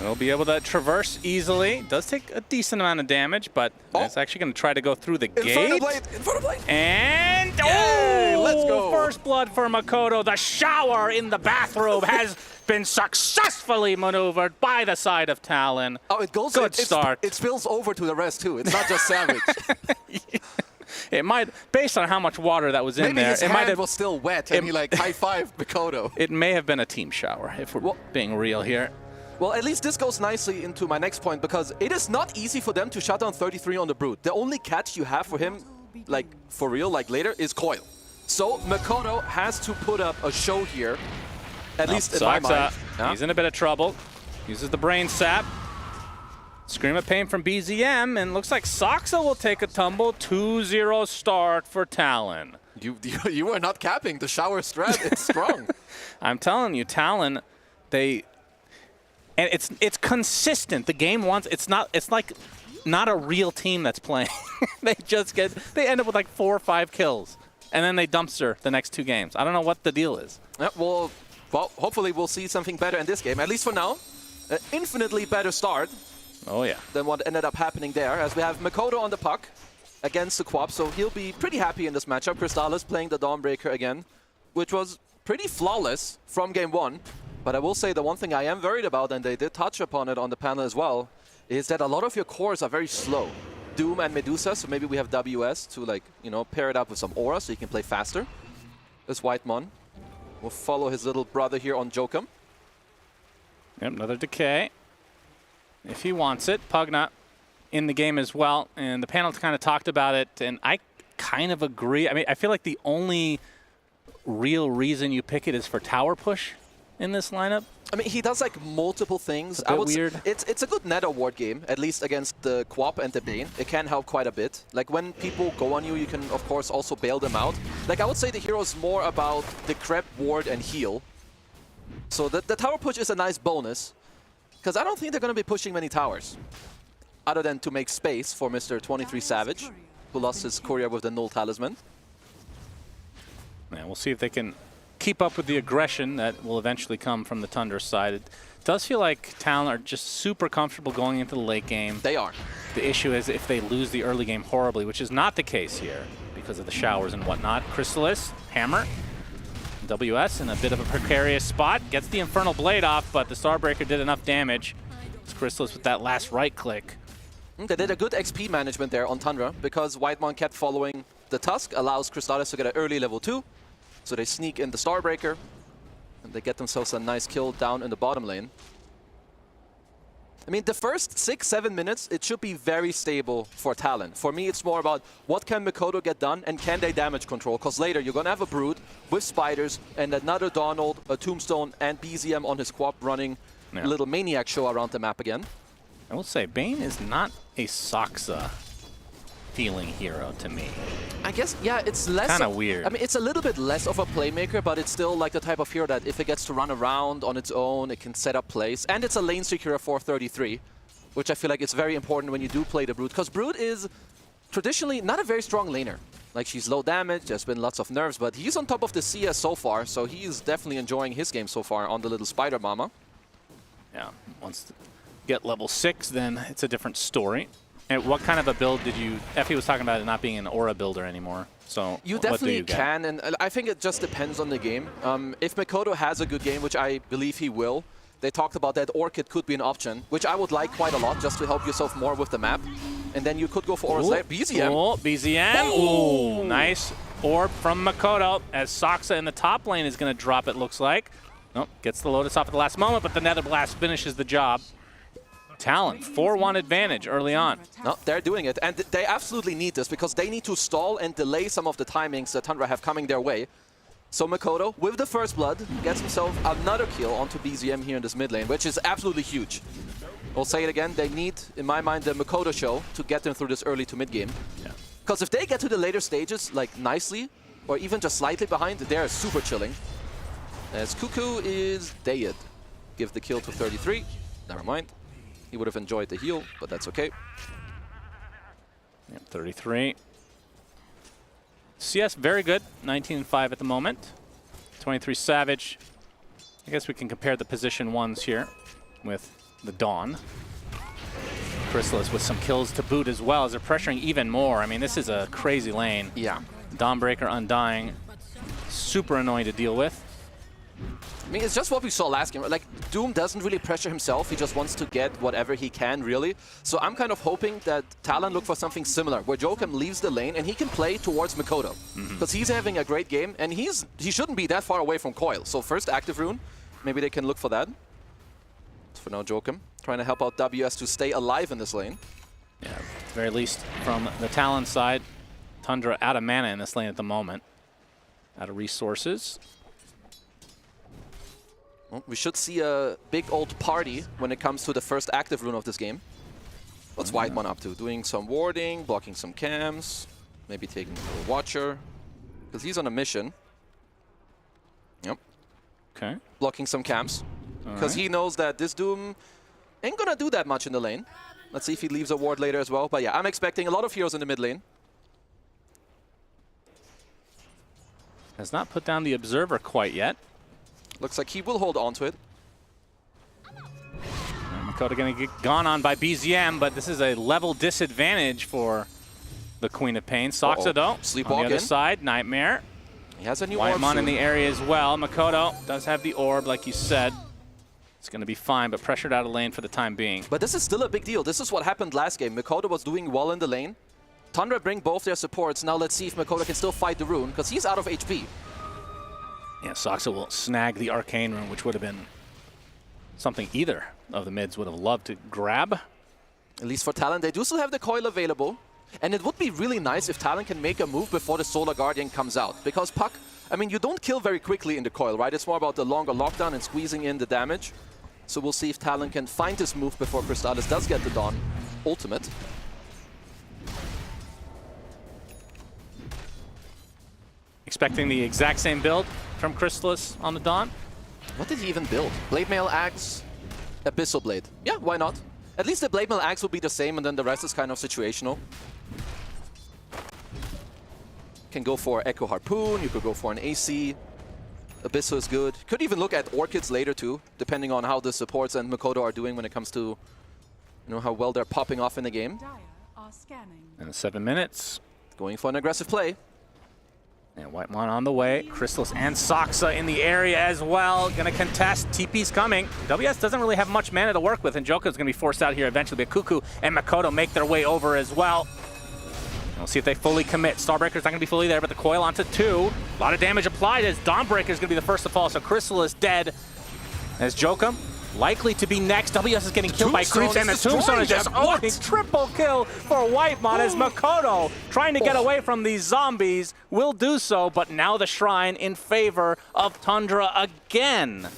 He'll be able to traverse easily. Does take a decent amount of damage, but it's actually going to try to go through the gate. In front of Blade! In front of Blade! And Yay, let's go. first blood for Makoto. The shower in the bathrobe has been successfully maneuvered by the side of Talon. Oh, it goes. Good start. It spills over to the rest too. It's not just Savage. It might, based on how much water that was in Maybe there, his hand was still wet and he like high-fived Makoto. It may have been a team shower, if we're being real here. Well, at least this goes nicely into my next point, because it is not easy for them to shut down 33 on the Brood. The only catch you have for him, like for real, like later, is Coil. So Makoto has to put up a show here, at least in my mind. He's in a bit of trouble. Uses the brain sap. Scream of pain from BZM, and looks like Soxa will take a tumble. 2-0 start for Talon. You are not capping the shower strat. It's strong. I'm telling you, Talon, and it's consistent. The game wants, it's like not a real team that's playing. they end up with like 4 or 5 kills, and then they dumpster the next 2 games. I don't know what the deal is. Well, hopefully we'll see something better in this game, at least for now. An infinitely better start. Oh, yeah. Than what ended up happening there, as we have Makoto on the puck against the Quap, so he'll be pretty happy in this matchup. Crystallis playing the Dawnbreaker again, which was pretty flawless from game 1. But I will say the one thing I am worried about, and they did touch upon it on the panel as well, is that a lot of your cores are very slow. Doom and Medusa, so maybe we have WS to, like, you know, pair it up with some aura so he can play faster. This Whitemon will follow his little brother here on Jokum. Yep, another decay. If he wants it. Pugna in the game as well, and the panel kind of talked about it, and I kind of agree. I mean, I feel like the only real reason you pick it is for tower push in this lineup. I mean, he does like multiple things. It's a bit weird. It's a good net award game, at least against the Quap and the Bane. It can help quite a bit. Like when people go on you, you can of course also bail them out. Like I would say the hero is more about the Crep, ward, and heal. So the tower push is a nice bonus, because I don't think they're going to be pushing many towers, other than to make space for Mr. 23 Savage, who lost his courier with the Null Talisman. Yeah, we'll see if they can keep up with the aggression that will eventually come from the Tundra side. It does feel like Talon are just super comfortable going into the late game. They are. The issue is if they lose the early game horribly, which is not the case here because of the showers and whatnot. Crystallis, Hammer, WS in a bit of a precarious spot. Gets the Infernal Blade off, but the Starbreaker did enough damage. It's Crystallis with that last right click. They did a good XP management there on Tundra, because Whitemon kept following the Tusk, allows Crystallis to get an early level 2. So they sneak in the Starbreaker, and they get themselves a nice kill down in the bottom lane. I mean, the first 6-7 minutes, it should be very stable for Talon. For me, it's more about what can Makoto get done and can they damage control, because later you're going to have a Brood with Spiders and another Donald, a Tombstone, and BZM on his Quap running a little Maniac show around the map again. I will say, Bane is not a Soxa feeling hero to me. I guess, yeah, it's less... Kind of weird. I mean, it's a little bit less of a playmaker, but it's still like the type of hero that if it gets to run around on its own, it can set up plays. And it's a lane secure 433, which I feel like is very important when you do play the Brood, because Brood is traditionally not a very strong laner. Like, she's low damage, there's been lots of nerfs, but he's on top of the CS so far, so he's definitely enjoying his game so far on the little Spider Mama. Yeah, once you get level 6, then it's a different story. And what kind of a build did you... Effie was talking about it not being an aura builder anymore. So you definitely can, and I think it just depends on the game. If Makoto has a good game, which I believe he will, they talked about that Orchid could be an option, which I would like quite a lot, just to help yourself more with the map. And then you could go for Aura's later. BZM. Oh, BZM. Ooh, nice orb from Makoto, as Soxa in the top lane is going to drop, it looks like. Nope, gets the Lotus off at the last moment, but the Nether Blast finishes the job. Talon, 4-1 advantage early on. No, they're doing it, and they absolutely need this, because they need to stall and delay some of the timings that Tundra have coming their way. So Makoto, with the first blood, gets himself another kill onto BZM here in this mid lane, which is absolutely huge. I'll say it again, they need, in my mind, the Makoto show to get them through this early to mid game. Because if they get to the later stages, like nicely, or even just slightly behind, they're super chilling. As Cuckoo is dead. Give the kill to 33. Never mind. He would have enjoyed the heal, but that's okay. Yep, 33. CS, very good. 19-5 at the moment. 23 Savage. I guess we can compare the position ones here with the Dawn. Crystallis with some kills to boot as well, as they're pressuring even more. I mean, this is a crazy lane. Yeah. Dawnbreaker Undying. super annoying to deal with. I mean, it's just what we saw last game. Like, Doom doesn't really pressure himself. He just wants to get whatever he can, really. So I'm kind of hoping that Talon look for something similar, where Joachim leaves the lane and he can play towards Mikoto. Because he's having a great game, and he shouldn't be that far away from Coil. So first active rune, maybe they can look for that. For now, Joachim trying to help out WS to stay alive in this lane. Yeah, at the very least from the Talon side. Tundra out of mana in this lane at the moment. Out of resources. Well, we should see a big old party when it comes to the first active rune of this game. What's Whitemon up to? Doing some warding, blocking some cams, maybe taking a Watcher. Because he's on a mission. Yep. Okay. Blocking some camps. Because he knows that this Doom ain't gonna do that much in the lane. Let's see if he leaves a ward later as well. But yeah, I'm expecting a lot of heroes in the mid lane. Has not put down the Observer quite yet. Looks like he will hold on to it. Mikoto going to get gone on by BZM, but this is a level disadvantage for the Queen of Pain. Soxa, though, Sleepwalk on the other in. side, Nightmare. He has a new orb Whitemon in soon. the area as well. Mikoto does have the orb, like you said. It's going to be fine, but pressured out of lane for the time being. But this is still a big deal. This is what happened last game. Mikoto was doing well in the lane. Tundra bring both their supports. Now let's see if Mikoto can still fight the rune, because he's out of HP. Yeah, Soxa will snag the Arcane Rune, which would have been something either of the mids would have loved to grab. At least for Talon, they do still have the coil available. And it would be really nice if Talon can make a move before the Solar Guardian comes out. Because Puck, I mean, you don't kill very quickly in the coil, right? It's more about the longer lockdown and squeezing in the damage. So we'll see if Talon can find this move before Crystallis does get the Dawn ultimate. Expecting the exact same build from Crystallis on the Dawn. What did he even build? Blade Mail Axe, Abyssal Blade. Yeah, why not? At least the Blade Mail Axe will be the same, and then the rest is kind of situational. Can go for Echo Harpoon, you could go for an AC. Abyssal is good. Could even look at Orchids later too, depending on how the supports and Mikoto are doing when it comes to, you know, how well they're popping off in the game. And 7 minutes. Going for an aggressive play. And Whitemon on the way. Crystallis and Soxa in the area as well. Gonna contest. TP's coming. WS doesn't really have much mana to work with, and Joko's gonna be forced out here eventually. But Cuckoo and Mikoto make their way over as well. We'll see if they fully commit. Starbreaker's not gonna be fully there, but the coil onto 2. A lot of damage applied as Dawnbreaker's gonna be the first to fall. So Crystallis dead. As Jokum likely to be next. WS is getting killed by creeps, and the Tombstone is just triple kill for Whitemon as Mikoto trying to get away from these zombies will do so, but now the Shrine in favor of Tundra again.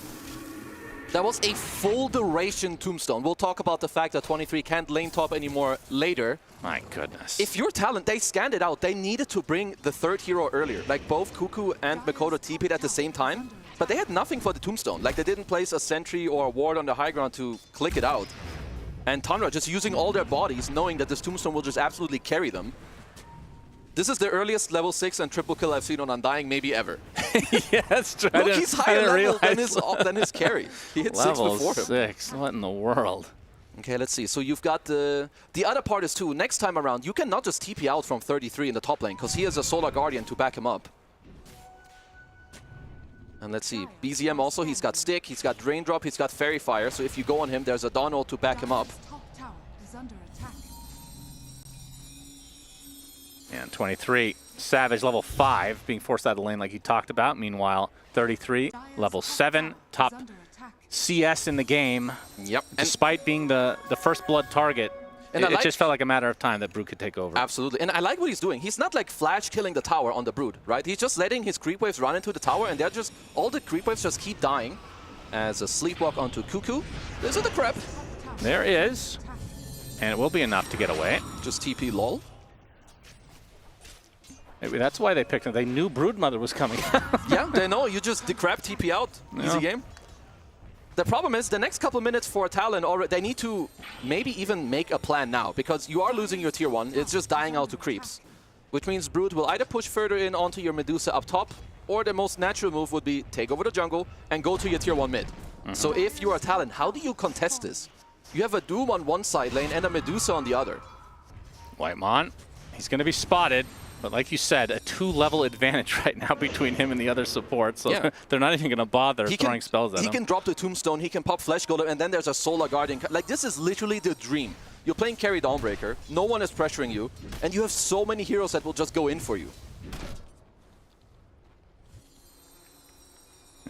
That was a full duration Tombstone. We'll talk about the fact that 23 can't lane top anymore later. My goodness. If you're Talon, they scanned it out. They needed to bring the third hero earlier. Like both Cuckoo and Mikoto TP'd at the same time. But they had nothing for the Tombstone. Like they didn't place a sentry or a ward on the high ground to click it out. And Tundra just using all their bodies, knowing that this Tombstone will just absolutely carry them. This is the earliest level 6 and triple kill I've seen on Undying maybe ever. Yeah, that's true. Look, he's higher level than his carry. He hit 6 before him. Level 6, what in the world? Okay, let's see. So you've got the other part is too, next time around, you cannot just TP out from 33 in the top lane, because he has a Solar Guardian to back him up. And let's see, BZM also, he's got Stick, he's got Raindrop, he's got Fairy Fire, so if you go on him, there's a Dawn ult to back him up. And 23, Savage level 5, being forced out of the lane like he talked about. Meanwhile, 33, level 7, top CS in the game. Yep. Despite being the first blood target, and it just felt like a matter of time that Brood could take over. Absolutely, and I like what he's doing. He's not like flash killing the tower on the Brood, right? He's just letting his creep waves run into the tower, and they're just, all the creep waves just keep dying. As a Sleepwalk onto Cuckoo. There's the Crep. There is, and it will be enough to get away. Just TP lol. Maybe that's why they picked him. They knew Broodmother was coming. Yeah, they know. You just decrep TP out. Easy game. The problem is the next couple minutes for Talon, they need to maybe even make a plan now, because you are losing your tier 1. It's just dying out to creeps, which means Brood will either push further in onto your Medusa up top, or the most natural move would be take over the jungle and go to your tier 1 mid. So if you are Talon, how do you contest this? You have a Doom on one side lane and a Medusa on the other. Whitemon, he's going to be spotted. But like you said, a 2-level advantage right now between him and the other support, so they're not even going to bother throwing spells at him. He can drop the Tombstone, he can pop Flesh Golem, and then there's a Solar Guardian. Like, this is literally the dream. You're playing carry Dawnbreaker, no one is pressuring you, and you have so many heroes that will just go in for you.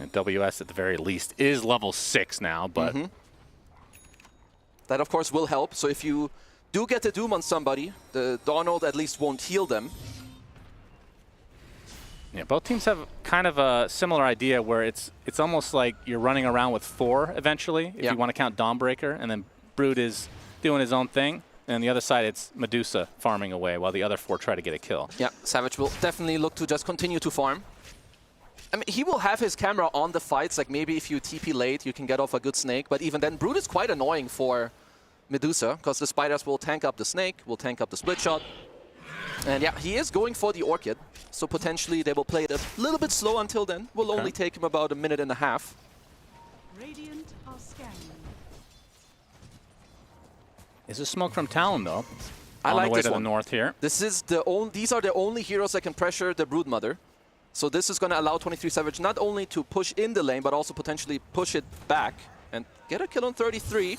And WS, at the very least, is level 6 now, but... That, of course, will help. So if you do get the Doom on somebody, the Donald at least won't heal them. Yeah, both teams have kind of a similar idea where it's almost like you're running around with 4 eventually, if you want to count Dawnbreaker, and then Brood is doing his own thing. And on the other side, it's Medusa farming away while the other 4 try to get a kill. Yeah, Savage will definitely look to just continue to farm. I mean, he will have his camera on the fights, like maybe if you TP late, you can get off a good snake, but even then, Brood is quite annoying for Medusa, because the spiders will tank up the snake, will tank up the split shot. And yeah, he is going for the Orchid, so potentially they will play it a little bit slow until then. Will only take him about a minute and a half. Radiant are scanning. Is a smoke from Talon, though. I on like the way this to one. the north here. This is these are the only heroes that can pressure the Broodmother. So this is going to allow 23 Savage not only to push in the lane, but also potentially push it back and get a kill on 33.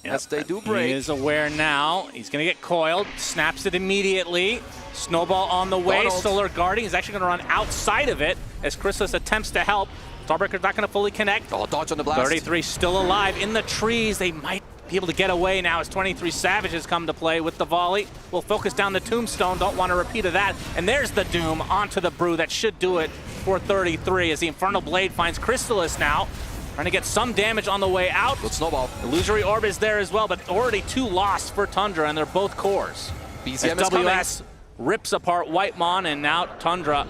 As they do break. He is aware now. He's going to get coiled. Snaps it immediately. Snowball on the way. Donald. Solar Guardian is actually going to run outside of it as Chrysalis attempts to help. Starbreaker's not going to fully connect. Oh, dodge on the blast. 33 still alive in the trees. They might be able to get away now as 23 Savage has come to play with the volley. We'll focus down the Tombstone. Don't want a repeat of that. And there's the Doom onto the Brew. That should do it for 33 as the Infernal Blade finds Chrysalis now. Trying to get some damage on the way out. Good snowball. Illusory Orb is there as well, but already 2 lost for Tundra, and they're both cores. BZM as is WS rips apart Whitemon, and now Tundra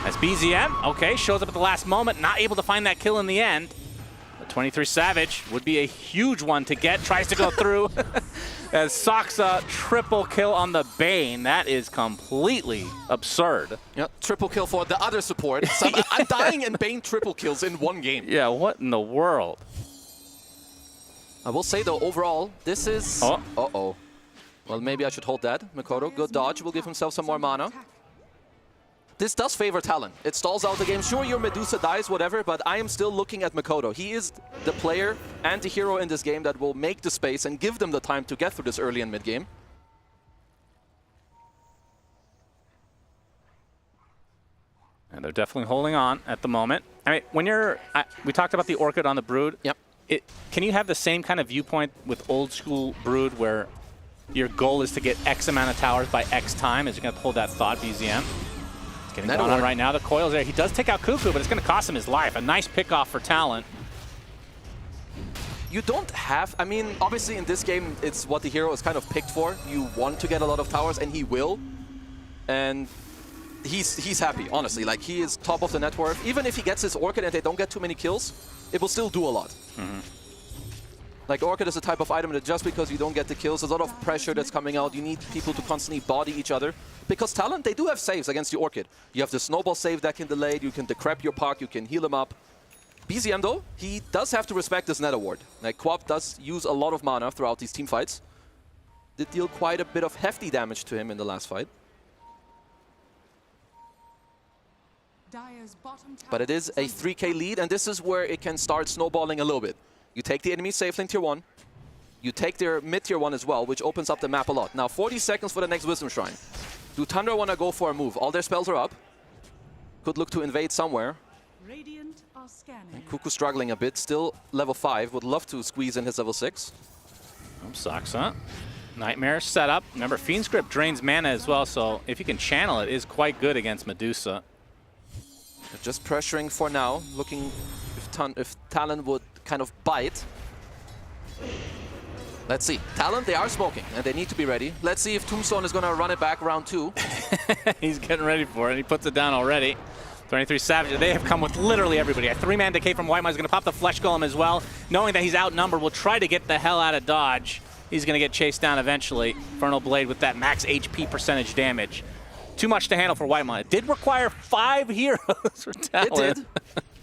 as BZM, okay, shows up at the last moment, not able to find that kill in the end. But 23 Savage would be a huge one to get, tries to go through. As Saksa triple kill on the Bane. That is completely absurd. Yep, triple kill for the other support. So I'm dying in Bane triple kills in one game. Yeah, what in the world? I will say, though, overall, this is... Uh-oh. Well, maybe I should hold that. Mikoto, good dodge, will give himself some more mana. This does favor Talon. It stalls out the game. Sure, your Medusa dies, whatever, but I am still looking at Mikoto. He is the player and the hero in this game that will make the space and give them the time to get through this early and mid game. And they're definitely holding on at the moment. I mean, when you're... we talked about the Orchid on the Brood. Yep. Can you have the same kind of viewpoint with old school Brood where your goal is to get X amount of towers by X time? Is you going to hold that thought, BZM? Getting going on right now. The coil's there. He does take out Cuckoo, but it's going to cost him his life. A nice pick-off for Talon. You don't have... I mean, obviously in this game, it's what the hero is kind of picked for. You want to get a lot of towers, and he will. And he's happy, honestly. Like, he is top of the net worth. Even if he gets his Orchid and they don't get too many kills, it will still do a lot. Like, Orchid is a type of item that just because you don't get the kills, there's a lot of pressure that's coming out. You need people to constantly body each other. Because Talon, they do have saves against the Orchid. You have the Snowball save that can delay it. You can decrep your Park. You can heal him up. BZM, though, he does have to respect this net award. Like, Quap does use a lot of mana throughout these team fights. Did deal quite a bit of hefty damage to him in the last fight. But it is a 3k lead, and this is where it can start snowballing a little bit. You take the enemy safe lane tier 1. You take their mid tier 1 as well, which opens up the map a lot. Now 40 seconds for the next Wisdom Shrine. Do Tundra want to go for a move? All their spells are up. Could look to invade somewhere. Radiant are scanning. And Cuckoo struggling a bit, still level 5. Would love to squeeze in his level 6. Sucks, huh? Nightmare setup. Remember, Fiend's Grip drains mana as well, so if you can channel it, is quite good against Medusa. They're just pressuring for now, looking if Talon would kind of bite. Let's see. Talon, they are smoking, and they need to be ready. Let's see if Tombstone is going to run it back round 2. He's getting ready for it. He puts it down already. 23 Savage, they have come with literally everybody. A 3-man decay from Whitemon is going to pop the Flesh Golem as well. Knowing that he's outnumbered, will try to get the hell out of dodge. He's going to get chased down eventually. Infernal Blade with that max HP percentage damage. Too much to handle for Whitemon. It did require 5 heroes for Talon. It did.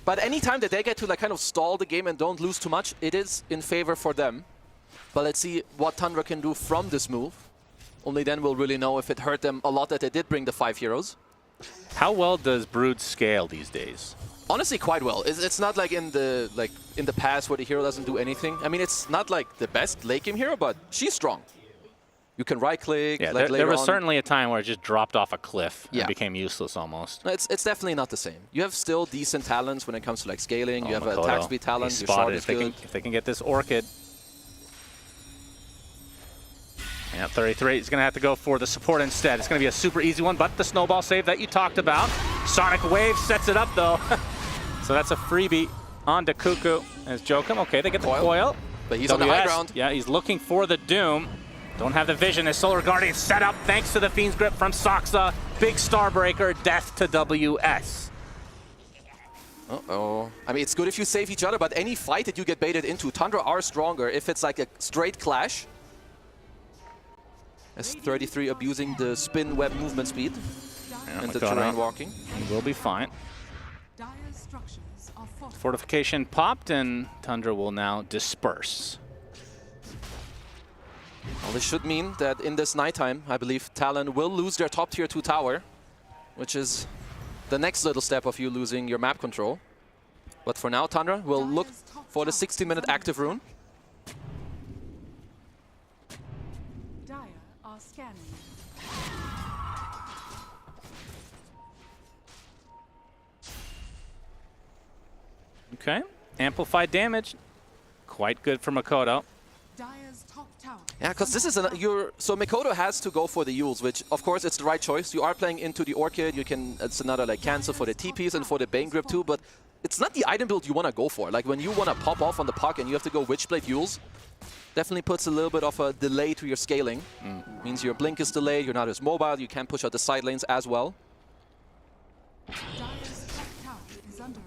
But anytime that they get to like kind of stall the game and don't lose too much, it is in favor for them. But let's see what Tundra can do from this move. Only then we'll really know if it hurt them a lot that they did bring the 5 heroes. How well does Brood scale these days? Honestly, quite well. It's not like in the past where the hero doesn't do anything. I mean, it's not like the best late game hero, but she's strong. You can right-click. Yeah, like there was on. certainly a time where it just dropped off a cliff and became useless almost. It's definitely not the same. You have still decent talents when it comes to like scaling. You have Makoto. attack speed talent. He's Your shot spotted. is good. If they can get this Orchid. Yeah, 33 is going to have to go for the support instead. It's going to be a super easy one, but the snowball save that you talked about. Sonic Wave sets it up, though. So that's a freebie on to Cuckoo as Jokum. Okay, they get the coil. But he's on the high ground. Yeah, he's looking for the Doom. Don't have the vision as Solar Guardian set up thanks to the Fiend's Grip from Soxa. Big Starbreaker, death to WS. Uh-oh. I mean, it's good if you save each other, but any fight that you get baited into, Tundra are stronger if it's like a straight clash. As 33 abusing the spin web movement speed and the terrain walking. He will be fine. Fortification popped and Tundra will now disperse. Well, this should mean that in this nighttime, I believe Talon will lose their top tier 2 tower, which is the next little step of you losing your map control. But for now, Tundra will look for the 60-minute active rune. Scanning. Okay, amplified damage. Quite good for Makoto. Dire's top tower. Yeah, because this is so Makoto has to go for the Yules, which of course it's the right choice. You are playing into the Orchid. You can it's another like cancel for the TPs and for the Bane Grip too, but it's not the item build you want to go for. Like when you want to pop off on the puck and you have to go Witchblade Yules, definitely puts a little bit of a delay to your scaling. Means your blink is delayed, you're not as mobile, you can't push out the side lanes as well.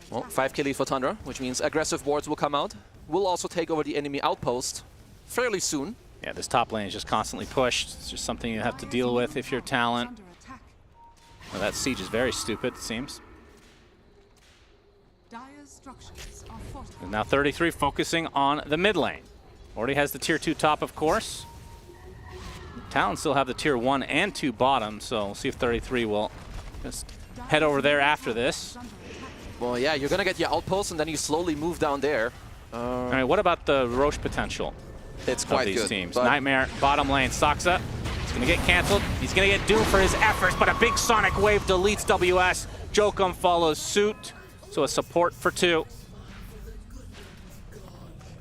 Well, 5 kills for Tundra, which means aggressive wards will come out. Will also take over the enemy outpost fairly soon. Yeah, this top lane is just constantly pushed. It's just something you have to deal with if you're Talent. Well, that siege is very stupid, it seems. And now 33 focusing on the mid lane. Already has the tier 2 top, of course. Talon still have the tier 1 and 2 bottom, so we'll see if 33 will just head over there after this. Well, yeah, you're going to get your outpost and then you slowly move down there. All right, what about the Roche potential? It's quite these good, teams. Nightmare, bottom lane, Soxa. He's going to get canceled. He's going to get doomed for his efforts, but a big Sonic Wave deletes WS. Jokum follows suit, so a support for 2.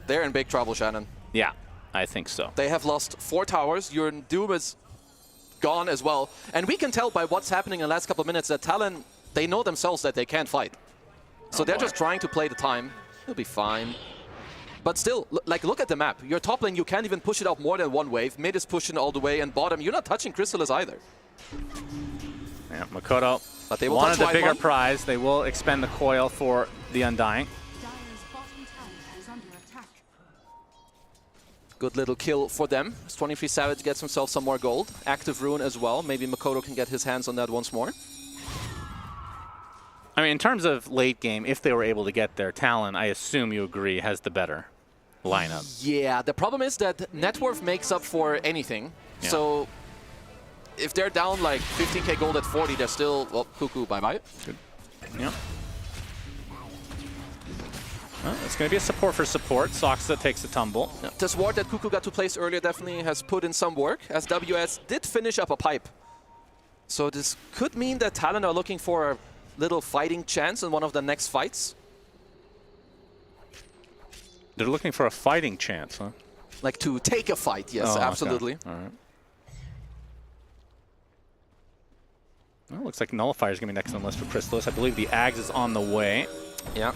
They're in big trouble, Shannon. Yeah, I think so. They have lost 4 towers. Your Doom is gone as well. And we can tell by what's happening in the last couple of minutes that Talon, they know themselves that they can't fight. So they're just trying to play the time. It'll be fine. But still, like, look at the map. Your top lane, you can't even push it out more than 1 wave. Mid is pushing all the way, and bottom, you're not touching Chrysalis either. Yeah, Makoto but they will wanted the bigger one. prize. They will expend the coil for the Undying. Good little kill for them. 23 Savage gets himself some more gold. Active Rune as well. Maybe Makoto can get his hands on that once more. I mean, in terms of late game, if they were able to get there, Talon, I assume you agree, has the better lineup. Yeah, the problem is that net worth makes up for anything. Yeah. So if they're down like 15k gold at 40, they're still, well, cuckoo, bye-bye. Good. Yeah. Well, it's going to be a support for support. Soxa takes a tumble. Yeah. This ward that Cuckoo got to place earlier definitely has put in some work, as WS did finish up a pipe. So this could mean that Talon are looking for a little fighting chance in one of the next fights. They're looking for a fighting chance, huh? Like to take a fight, yes, absolutely. Okay. All right. Well, looks like Nullifier is going to be next on the list for Chrysalis. I believe the Ags is on the way. Yeah,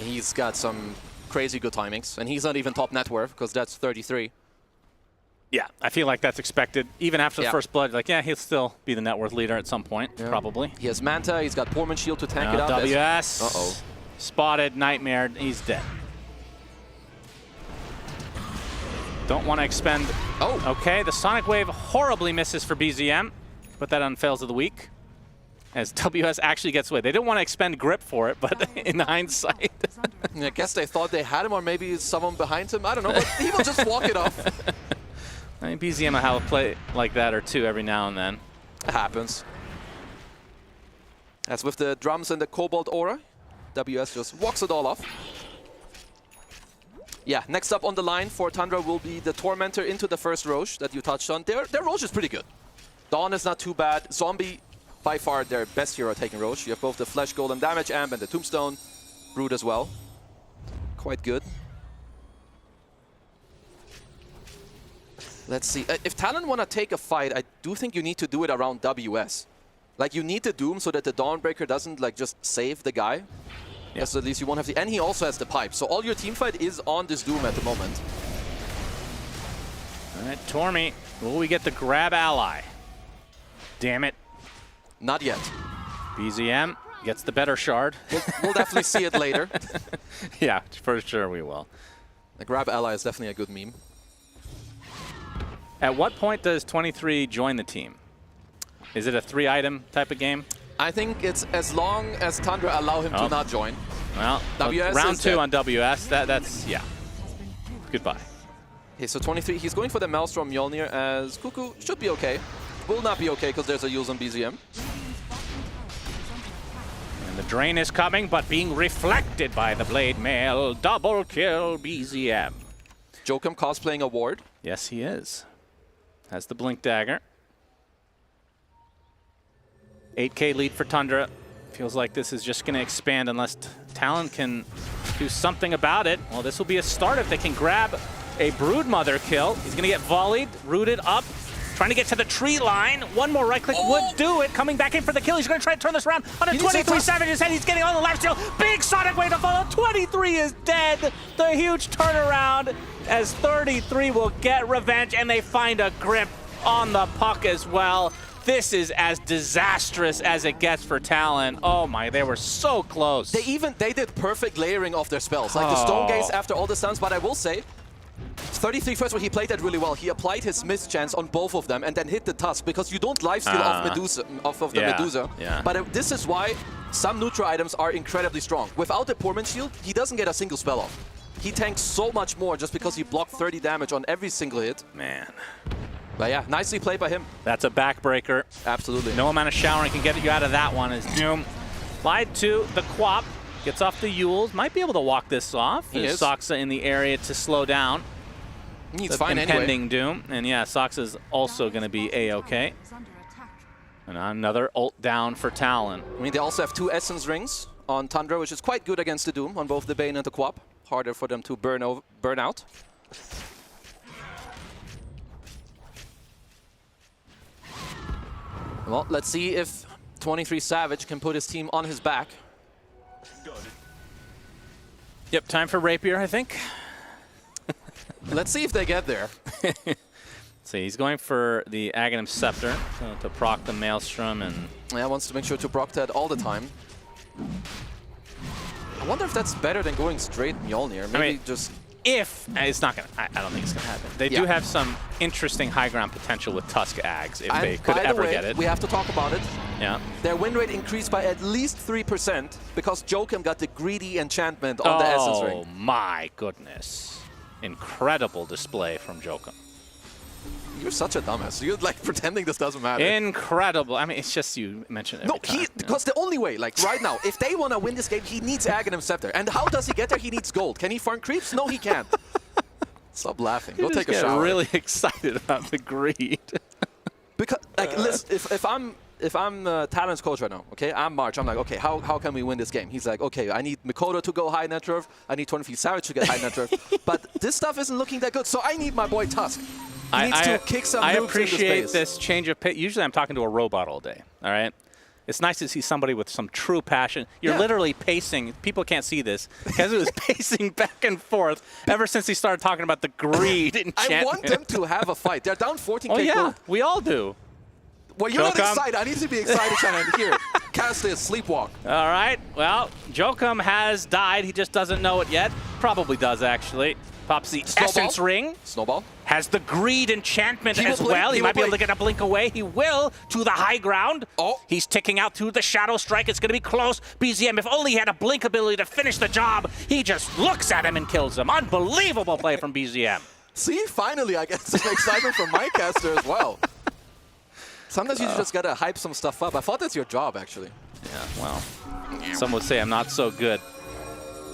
he's got some crazy good timings. And he's not even top net worth, because that's 33. Yeah, I feel like that's expected. Even after the first blood, like, yeah, he'll still be the net worth leader at some point, probably. He has Manta, he's got Poorman Shield to tank it out. WS. Uh-oh. Spotted, Nightmare, he's dead. Don't want to expend. Oh. Okay, the Sonic Wave horribly misses for BZM. Put that on fails of the week. As WS actually gets away. They didn't want to expend grip for it, but in hindsight. I guess they thought they had him, or maybe someone behind him. I don't know, but he will just walk it off. I think BZM will have a play like that or two every now and then. It happens. As with the drums and the Cobalt Aura, WS just walks it all off. Yeah, next up on the line for Tundra will be the Tormentor into the first Roche that you touched on. Their Roche is pretty good. Dawn is not too bad. Zombie, by far their best hero taking Roche. You have both the Flesh Golem Damage Amp and the Tombstone. Brood as well. Quite good. Let's see. If Talon want to take a fight, I do think you need to do it around WS. Like, you need the Doom so that the Dawnbreaker doesn't, like, just save the guy. Yeah. So at least you won't have the... And he also has the pipe. So all your team fight is on this Doom at the moment. All right, Tormy. Will we get the grab ally? Damn it. Not yet. BZM gets the better shard. We'll definitely see it later. Yeah, for sure we will. The grab ally is definitely a good meme. At what point does 23 join the team? Is it a 3-item type of game? I think it's as long as Tundra allow him to not join. Well, round 2 on WS, that's, yeah. Goodbye. Okay, so 23, he's going for the Maelstrom Mjolnir as Cuckoo should be okay. Will not be okay because there's a use on BZM. And the drain is coming, but being reflected by the Blade Mail. Double kill BZM. Jokum cosplaying a ward. Yes, he is. Has the Blink Dagger. 8K lead for Tundra. Feels like this is just going to expand unless Talon can do something about it. Well, this will be a start if they can grab a Broodmother kill. He's going to get volleyed, rooted up, trying to get to the tree line. One more right click would do it. Coming back in for the kill. He's going to try to turn this around. Under 23 Savage's head. He's getting on the left steal. Big Sonic wave to follow. 23 is dead. The huge turnaround as 33 will get revenge, and they find a grip on the puck as well. This is as disastrous as it gets for Talon. Oh my, they were so close. They did perfect layering of their spells. Like the Stone Gaze after all the stuns, but I will say, 33 first, he played that really well. He applied his mischance on both of them and then hit the Tusk because you don't lifesteal off Medusa, of the Medusa. Yeah. But this is why some neutral items are incredibly strong. Without the Poorman Shield, he doesn't get a single spell off. He tanks so much more just because he blocked 30 damage on every single hit. Man. But yeah, nicely played by him. That's a backbreaker. Absolutely. No amount of showering can get you out of that one as Doom lied to the Quap. Gets off the Yules. Might be able to walk this off. There's Soxa in the area to slow down. He's fine impending anyway. Doom. And yeah, Soxa's also going to be A-okay. And another ult down for Talon. I mean, they also have 2 Essence Rings on Tundra, which is quite good against the Doom on both the Bane and the Quap. Harder for them to burn out. Well, let's see if 23 Savage can put his team on his back. Yep, time for Rapier, I think. Let's see if they get there. See, he's going for the Aghanim Scepter to proc the Maelstrom, and yeah, wants to make sure to proc that all the time. I wonder if that's better than going straight Mjolnir. Maybe just... If it's not gonna, I don't think it's gonna happen. They do have some interesting high ground potential with Tusk Ags if they could ever get it. We have to talk about it. Yeah. Their win rate increased by at least 3% because Jokum got the greedy enchantment on the Essence Ring. Oh my goodness! Incredible display from Jokum. You're such a dumbass. You're like pretending this doesn't matter. Incredible. I mean, it's just you mentioned it every time. Because the only way, like right now, if they want to win this game, he needs Aghanim Scepter. And how does he get there? He needs gold. Can he farm creeps? No, he can't. Stop laughing. Go take a shower. I'm really excited about the greed. Because, like, listen, if I'm Talon's coach right now, okay, I'm March. I'm like, okay, how can we win this game? He's like, okay, I need Mikoto to go high net worth. I need 23 Savage to get high net worth. But this stuff isn't looking that good, so I need my boy Tusk. He needs to kick some I nukes appreciate into space. this change of pace. Usually I'm talking to a robot all day, all right? It's nice to see somebody with some true passion. You're literally pacing. People can't see this. Kazu is pacing back and forth ever since he started talking about the greed enchantment. I want them to have a fight. They're down 14K. Oh, yeah. We all do. Well, you're not excited. I need to be excited trying to hear. Cast is sleepwalk. All right. Well, Jokum has died. He just doesn't know it yet. Probably does, actually. Pops the Essence Ring. Snowball. Has the greed enchantment as well. He might be able to get a blink away. He will to the high ground. Oh. He's ticking out through the Shadow Strike. It's going to be close. BZM, if only he had a blink ability to finish the job. He just looks at him and kills him. Unbelievable play from BZM. See, finally, I get some excitement from my caster as well. Sometimes you just gotta hype some stuff up. I thought that's your job, actually. Yeah, well, some would say I'm not so good.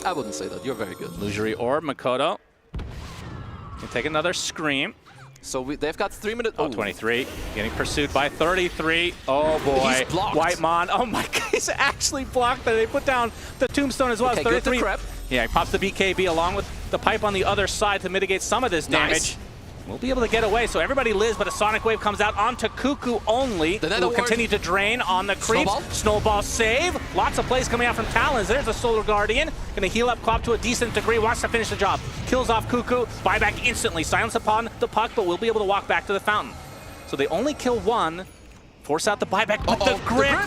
I wouldn't say that. You're very good. Illusory Orb, Makoto. Can take another Scream. So they've got 3 minutes. Oh, 23. Getting pursued by 33. Oh, boy. He's blocked. Whitemon. Oh, my God. He's actually blocked. They put down the Tombstone as well. Okay, 33. good to prep. Yeah, he pops the BKB along with the pipe on the other side to mitigate some of this damage. Nice. We'll be able to get away, so everybody lives, but a Sonic Wave comes out onto Cuckoo only. The Will continue to drain on the creeps. Snowball save. Lots of plays coming out from Talons. There's a Solar Guardian. Gonna heal up Klopp to a decent degree. Wants to finish the job. Kills off Cuckoo. Buyback instantly. Silence upon the puck, but we'll be able to walk back to the fountain. So they only kill one. Force out the buyback with the grip.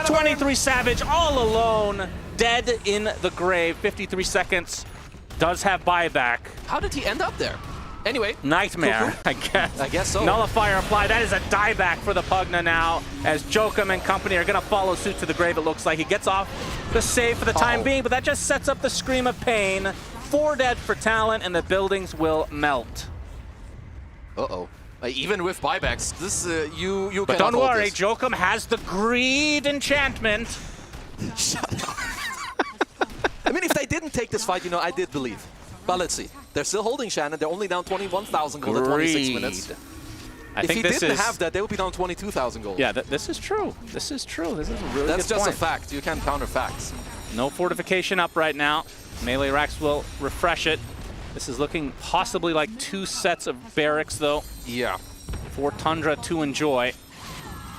23 Savage all alone. Dead in the grave. 53 seconds. Does have buyback. How did he end up there? Anyway. Nightmare, I guess. I guess so. Nullifier applied. That is a dieback for the Pugna now, as Jokum and company are going to follow suit to the grave, it looks like. He gets off the save for the time being, but that just sets up the Scream of Pain. 4 dead for Talon, and the buildings will melt. Uh-oh. Even with buybacks, this you But don't worry, Jokum has the Greed enchantment. Shut up. I mean, if they didn't take this fight, you know, I did believe. But let's see. They're still holding Shannon. They're only down 21,000 gold at 26 minutes. If he didn't have that, they would be down 22,000 gold. Yeah, this is true. This is true. This is a really That's good just point. a fact. You can't counter facts. No fortification up right now. Melee racks will refresh it. This is looking possibly like 2 sets of barracks, though. Yeah. For Tundra to enjoy.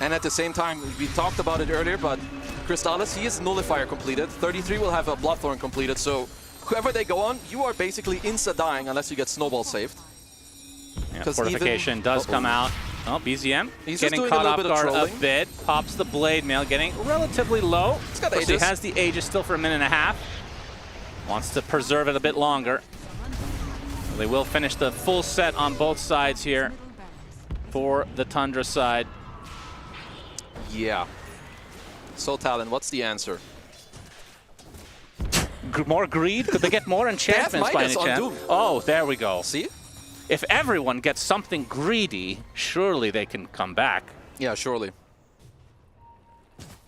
And at the same time, we talked about it earlier, but Crystallis, he is Nullifier completed. 33 will have a Bloodthorn completed, so whoever they go on, you are basically insta-dying unless you get Snowball saved. Yeah, fortification does come out. Oh, BZM He's getting caught off guard a bit. Pops the Blade Mail, getting relatively low. He's got He Aegis. has the Aegis still for a minute and a half. Wants to preserve it a bit longer. Well, they will finish the full set on both sides here for the Tundra side. Yeah. So, Talon, what's the answer? More greed? Could they get more enchantments by any chance? Oh, there we go. See? If everyone gets something greedy, surely they can come back. Yeah, surely.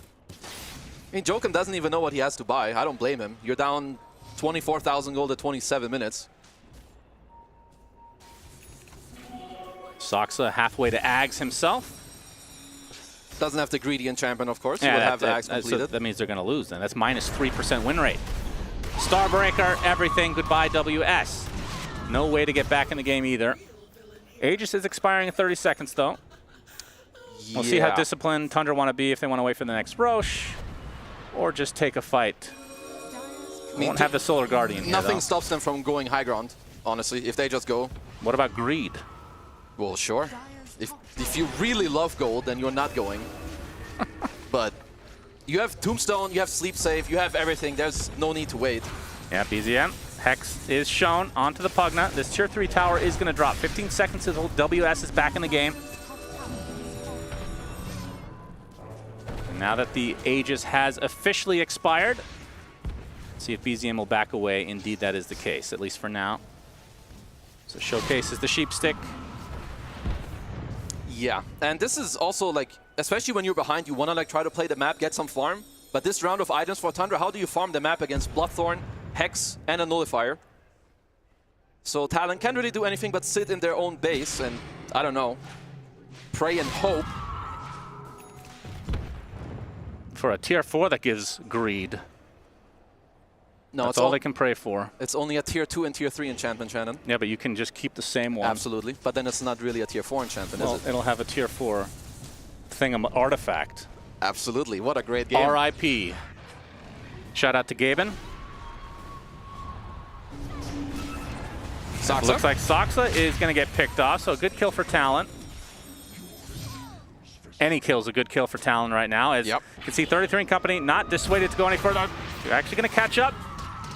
I mean, Jokum doesn't even know what he has to buy. I don't blame him. You're down 24,000 gold at 27 minutes. Soxa halfway to Ags himself. Doesn't have the greedy enchantment, of course. He will have the Ags completed. So that means they're going to lose then. That's minus 3% win rate. Starbreaker, everything. Goodbye, WS. No way to get back in the game either. Aegis is expiring in 30 seconds, though. We'll see how disciplined Tundra want to be, if they want to wait for the next Roche or just take a fight. I mean, won't have the Solar Guardian here, Nothing though. stops them from going high ground, honestly, if they just go. What about greed? Well, sure. If you really love gold, then you're not going. But you have Tombstone, you have Sleep Save, you have everything. There's no need to wait. Yeah, BZM. Hex is shown onto the Pugna. This tier 3 tower is going to drop. 15 seconds until WS is back in the game. And now that the Aegis has officially expired, see if BZM will back away. Indeed, that is the case, at least for now. So showcases the sheep stick. Yeah, and this is also like, especially when you're behind, you want to like try to play the map, get some farm. But this round of items for Tundra, how do you farm the map against Bloodthorn, Hex, and a Nullifier? So Talon can't really do anything but sit in their own base and, I don't know, pray and hope. For a tier 4 that gives greed. No, That's all they can pray for. It's only a tier 2 and tier 3 enchantment, Shannon. Yeah, but you can just keep the same one. Absolutely, but then it's not really a tier 4 enchantment, Well, is it? it'll have a tier 4 artifact. Absolutely, what a great game. RIP. Shout out to Gaben. Soxa? Looks like Soxa is going to get picked off, so a good kill for Talon. Any kill's a good kill for Talon right now. As you can see, 33 and company not dissuaded to go any further. They're actually going to catch up.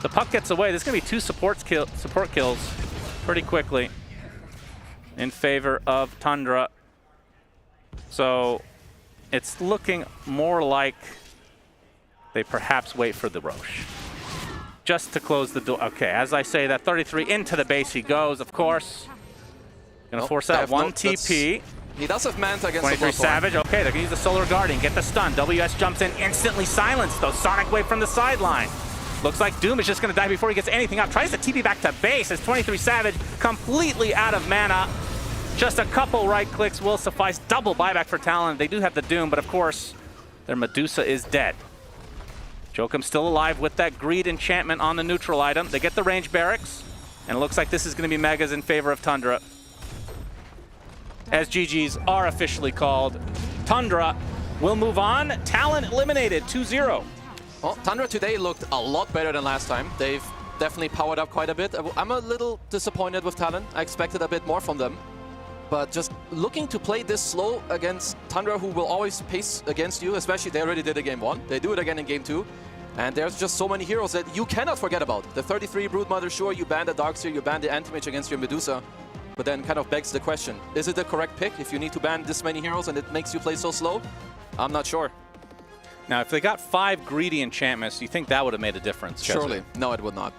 The puck gets away. There's going to be 2 support kills pretty quickly in favor of Tundra. So it's looking more like they perhaps wait for the Roche. Just to close the door. Okay, as I say that, 33 into the base he goes, of course. Gonna force that one TP. He does have Manta against 23 Savage. Okay, they're gonna use the Solar Guardian, get the stun. WS jumps in, instantly silenced though. Sonic Wave from the sideline. Looks like Doom is just gonna die before he gets anything out. Tries to TP back to base as 23 Savage completely out of mana. Just a couple right clicks will suffice. Double buyback for Talon. They do have the Doom, but of course, their Medusa is dead. Jokum's still alive with that Greed enchantment on the neutral item. They get the range barracks, and it looks like this is gonna be Megas in favor of Tundra. As GGs are officially called. Tundra will move on. Talon eliminated 2-0. Well, Tundra today looked a lot better than last time. They've definitely powered up quite a bit. I'm a little disappointed with Talon. I expected a bit more from them. But just looking to play this slow against Tundra, who will always pace against you, especially they already did it game 1. They do it again in game 2. And there's just so many heroes that you cannot forget about. The 33 Broodmother, sure, you ban the Darkseer, you ban the Anti-Mage against your Medusa. But then kind of begs the question, is it the correct pick if you need to ban this many heroes and it makes you play so slow? I'm not sure. Now, if they got 5 greedy enchantments, do you think that would have made a difference? Surely. No, it would not.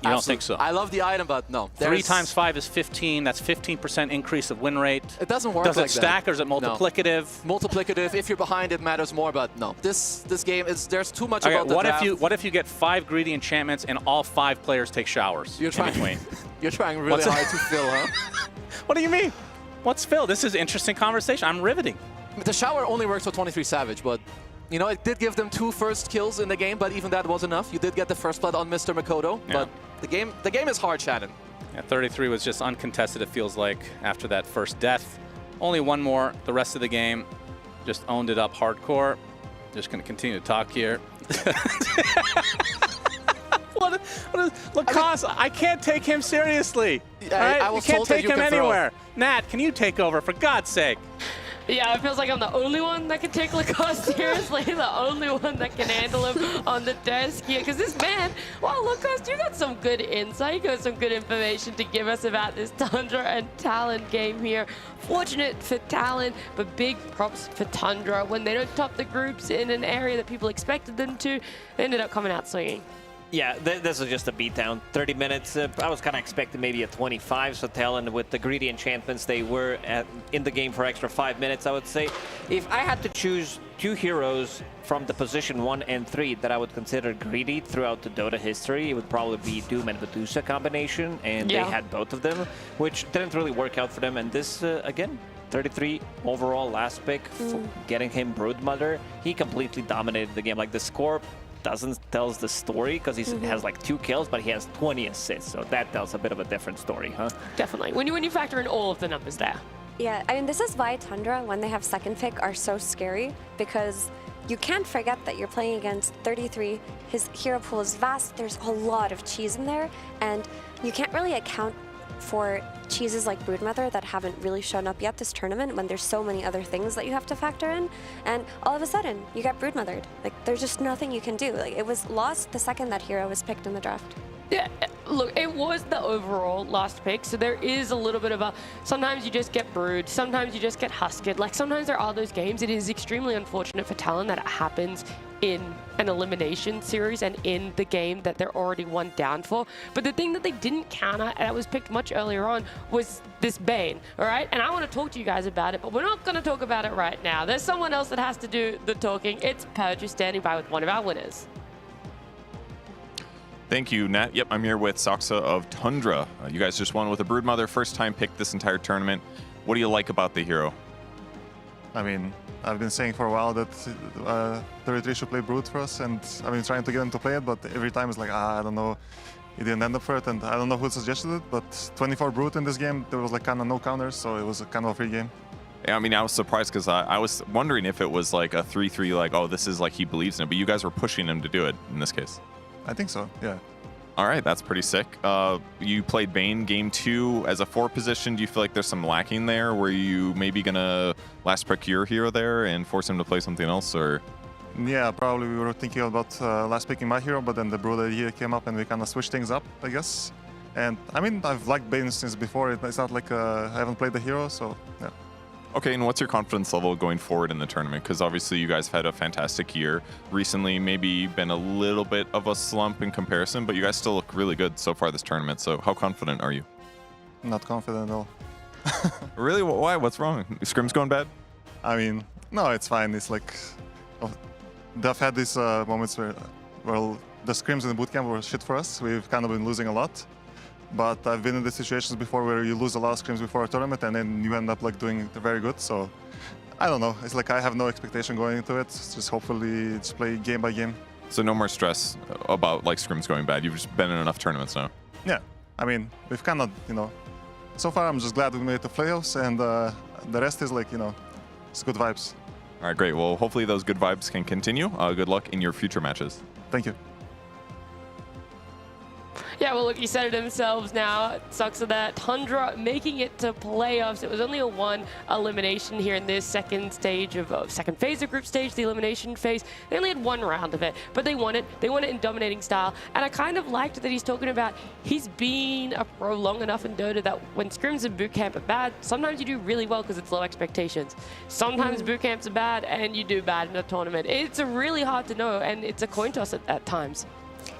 You don't think so? I love the item, but no. 3 times 5 is 15. That's 15% increase of win rate. It doesn't work like that. Does it stack or is it multiplicative? No. Multiplicative. If you're behind, it matters more, but no. This game is, there's too much about the draft. What if you get 5 greedy enchantments and all 5 players take showers in between? You're trying really hard to fill, huh? What do you mean? What's Phil? This is interesting conversation. I'm riveting. The shower only works for 23 Savage, but you know, it did give them 2 first kills in the game, but even that was enough. You did get the first blood on Mr. Makoto, but the game is hard, Shannon. Yeah, 33 was just uncontested, it feels like, after that first death. Only one more. The rest of the game just owned it up hardcore. Just going to continue to talk here. What is Lacoste? I can't take him seriously. I was you can't told that take you him can anywhere. Nat, can you take over, for God's sake? Yeah, it feels like I'm the only one that can take Lacoste seriously, the only one that can handle him on the desk here. Because this man, well, Lacoste, you got some good insight, you got some good information to give us about this Tundra and Talon game here. Fortunate for Talon, but big props for Tundra. When they don't top the groups in an area that people expected them to, they ended up coming out swinging. Yeah, this was just a beatdown. 30 minutes. I was kind of expecting maybe a 25. So Talon, with the greedy enchantments, they were in the game for extra 5 minutes, I would say. If I had to choose 2 heroes from the position 1 and 3 that I would consider greedy throughout the Dota history, it would probably be Doom and Medusa combination, and they had both of them, which didn't really work out for them. And this, again, 33 overall last pick, getting him Broodmother. He completely dominated the game. Like, the score doesn't tells the story because he has like 2 kills, but he has 20 assists, so that tells a bit of a different story, huh? Definitely. When you factor in all of the numbers there. Yeah, I mean, this is why Tundra, when they have second pick, are so scary, because you can't forget that you're playing against 33. His hero pool is vast. There's a lot of cheese in there, and you can't really account for cheeses like Broodmother that haven't really shown up yet this tournament when there's so many other things that you have to factor in, and all of a sudden you get Broodmothered. Like, there's just nothing you can do. Like, it was lost the second that hero was picked in the draft. Yeah, look, it was the overall last pick, so there is a little bit of a, sometimes you just get Brood, sometimes you just get Husked. Like, sometimes there are those games. It is extremely unfortunate for Talon that it happens in an elimination series and in the game that they're already 1 down for. But the thing that they didn't counter, and that was picked much earlier on, was this Bane, all right? And I want to talk to you guys about it, but we're not going to talk about it right now. There's someone else that has to do the talking. It's Purge, who's standing by with one of our winners. Thank you, Nat. Yep, I'm here with Saksa of Tundra. You guys just won with a Broodmother, first time picked this entire tournament. What do you like about the hero? I mean, I've been saying for a while that 33 should play Brood for us, and I've been trying to get him to play it, but every time it's like, I don't know, he didn't end up for it, and I don't know who suggested it, but 24 Brood in this game, there was like kind of no counters, so it was a kind of a free game. Yeah, I mean, I was surprised because I was wondering if it was like a 3-3, like, oh, this is like he believes in it, but you guys were pushing him to do it in this case. I think so, yeah. All right, that's pretty sick. You played Bane game 2 as a 4 position. Do you feel like there's some lacking there? Were you maybe going to last pick your hero there and force him to play something else, or? Yeah, probably we were thinking about last picking my hero, but then the Brood idea came up and we kind of switched things up, I guess. And I mean, I've liked Bane since before. It's not like I haven't played the hero, so yeah. Okay, and what's your confidence level going forward in the tournament? Because obviously you guys had a fantastic year. Recently, maybe been a little bit of a slump in comparison, but you guys still look really good so far this tournament. So how confident are you? Not confident at all. Really? Why? What's wrong? Scrim's going bad? I mean, no, it's fine. It's like they've had these moments where, well, the scrims in the bootcamp were shit for us. We've kind of been losing a lot. But I've been in these situations before where you lose a lot of scrims before a tournament and then you end up like doing very good. So I don't know. It's like I have no expectation going into it. It's just hopefully just play game by game. So no more stress about like scrims going bad. You've just been in enough tournaments now. Yeah. I mean, we've kind of, you know, so far I'm just glad we made the playoffs and the rest is like, you know, it's good vibes. All right, great. Well, hopefully those good vibes can continue. Good luck in your future matches. Thank you. Yeah, well, look, he said it himself now. It sucks of that. Tundra making it to playoffs. It was only a 1 elimination here in this second phase of group stage, the elimination phase. They only had 1 round of it, but they won it. They won it in dominating style. And I kind of liked that he's talking about he's been a pro long enough in Dota that when scrims and bootcamp are bad, sometimes you do really well because it's low expectations. Sometimes bootcamps are bad and you do bad in a tournament. It's really hard to know, and it's a coin toss at times.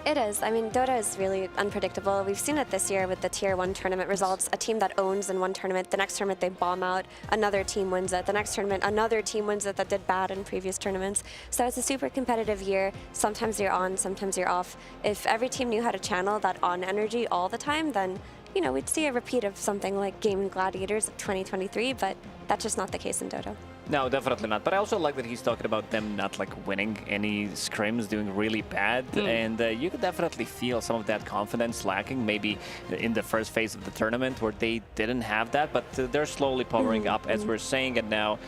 It is. I mean, Dota is really unpredictable. We've seen it this year with the Tier 1 tournament results. A team that owns in one tournament, the next tournament they bomb out, another team wins it. The next tournament, another team wins it that did bad in previous tournaments. So it's a super competitive year. Sometimes you're on, sometimes you're off. If every team knew how to channel that on energy all the time, then, you know, we'd see a repeat of something like Game Gladiators of 2023, but that's just not the case in Dota. No, definitely not. But I also like that he's talking about them not like winning any scrims, doing really bad. And you could definitely feel some of that confidence lacking maybe in the first phase of the tournament where they didn't have that. But they're slowly powering up as we're saying it now.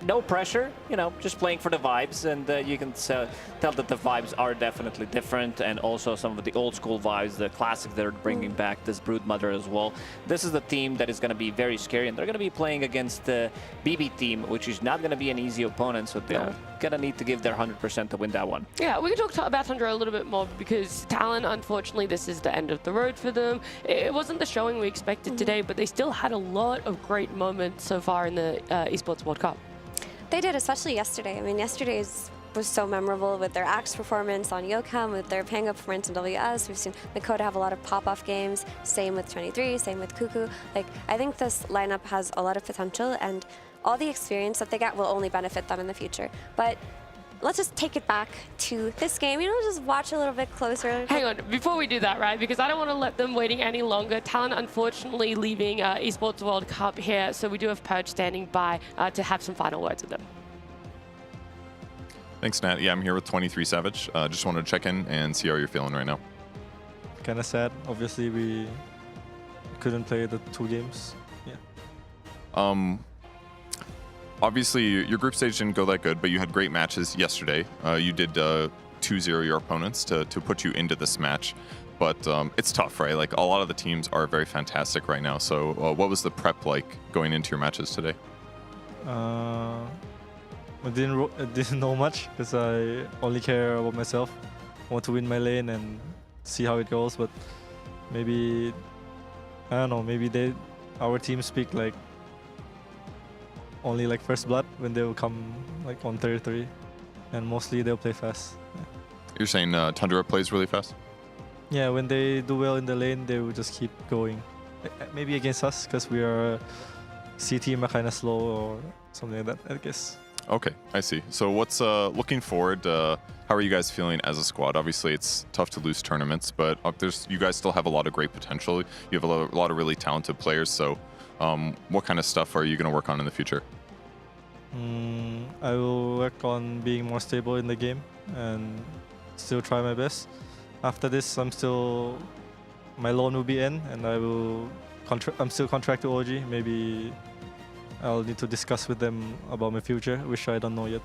No pressure, you know, just playing for the vibes, and you can tell that the vibes are definitely different, and also some of the old school vibes, the classics they're bringing back, this Broodmother as well. This is the team that is going to be very scary, and they're going to be playing against the BB team, which is not going to be an easy opponent, so they're going to need to give their 100% to win that one. Yeah, we can talk about Tundra a little bit more because Talon, unfortunately, this is the end of the road for them. It wasn't the showing we expected today, but they still had a lot of great moments so far in the Esports World Cup. They did, especially yesterday. I mean, yesterday's was so memorable with their Axe performance on Yokam, with their Panga performance in WS. We've seen Makoto have a lot of pop-off games, same with 23, same with Cuckoo. Like, I think this lineup has a lot of potential, and all the experience that they get will only benefit them in the future. But let's just take it back to this game. You know, just watch a little bit closer. Hang on, before we do that, right? Because I don't want to let them waiting any longer. Talon, unfortunately, leaving Esports World Cup here, so we do have Purge standing by to have some final words with them. Thanks, Nat. Yeah, I'm here with 23 Savage. Just wanted to check in and see how you're feeling right now. Kind of sad. Obviously, we couldn't play the 2 games. Yeah. Obviously, your group stage didn't go that good, but you had great matches yesterday. You did 2-0 your opponents to put you into this match. But it's tough, right? Like, a lot of the teams are very fantastic right now. So what was the prep like going into your matches today? I didn't know much because I only care about myself. I want to win my lane and see how it goes. But maybe, I don't know, maybe our team speak like only like first blood when they will come like on territory, and mostly they'll play fast. Yeah. You're saying Tundra plays really fast? Yeah, when they do well in the lane, they will just keep going. Maybe against us because we are C team are kind of slow or something like that, I guess. Okay, I see. So what's looking forward? How are you guys feeling as a squad? Obviously, it's tough to lose tournaments, but you guys still have a lot of great potential. You have a lot of really talented players. So what kind of stuff are you going to work on in the future? I will work on being more stable in the game and still try my best. After this, my loan will be in, and I'm still contracted to OG. Maybe I'll need to discuss with them about my future, which I don't know yet.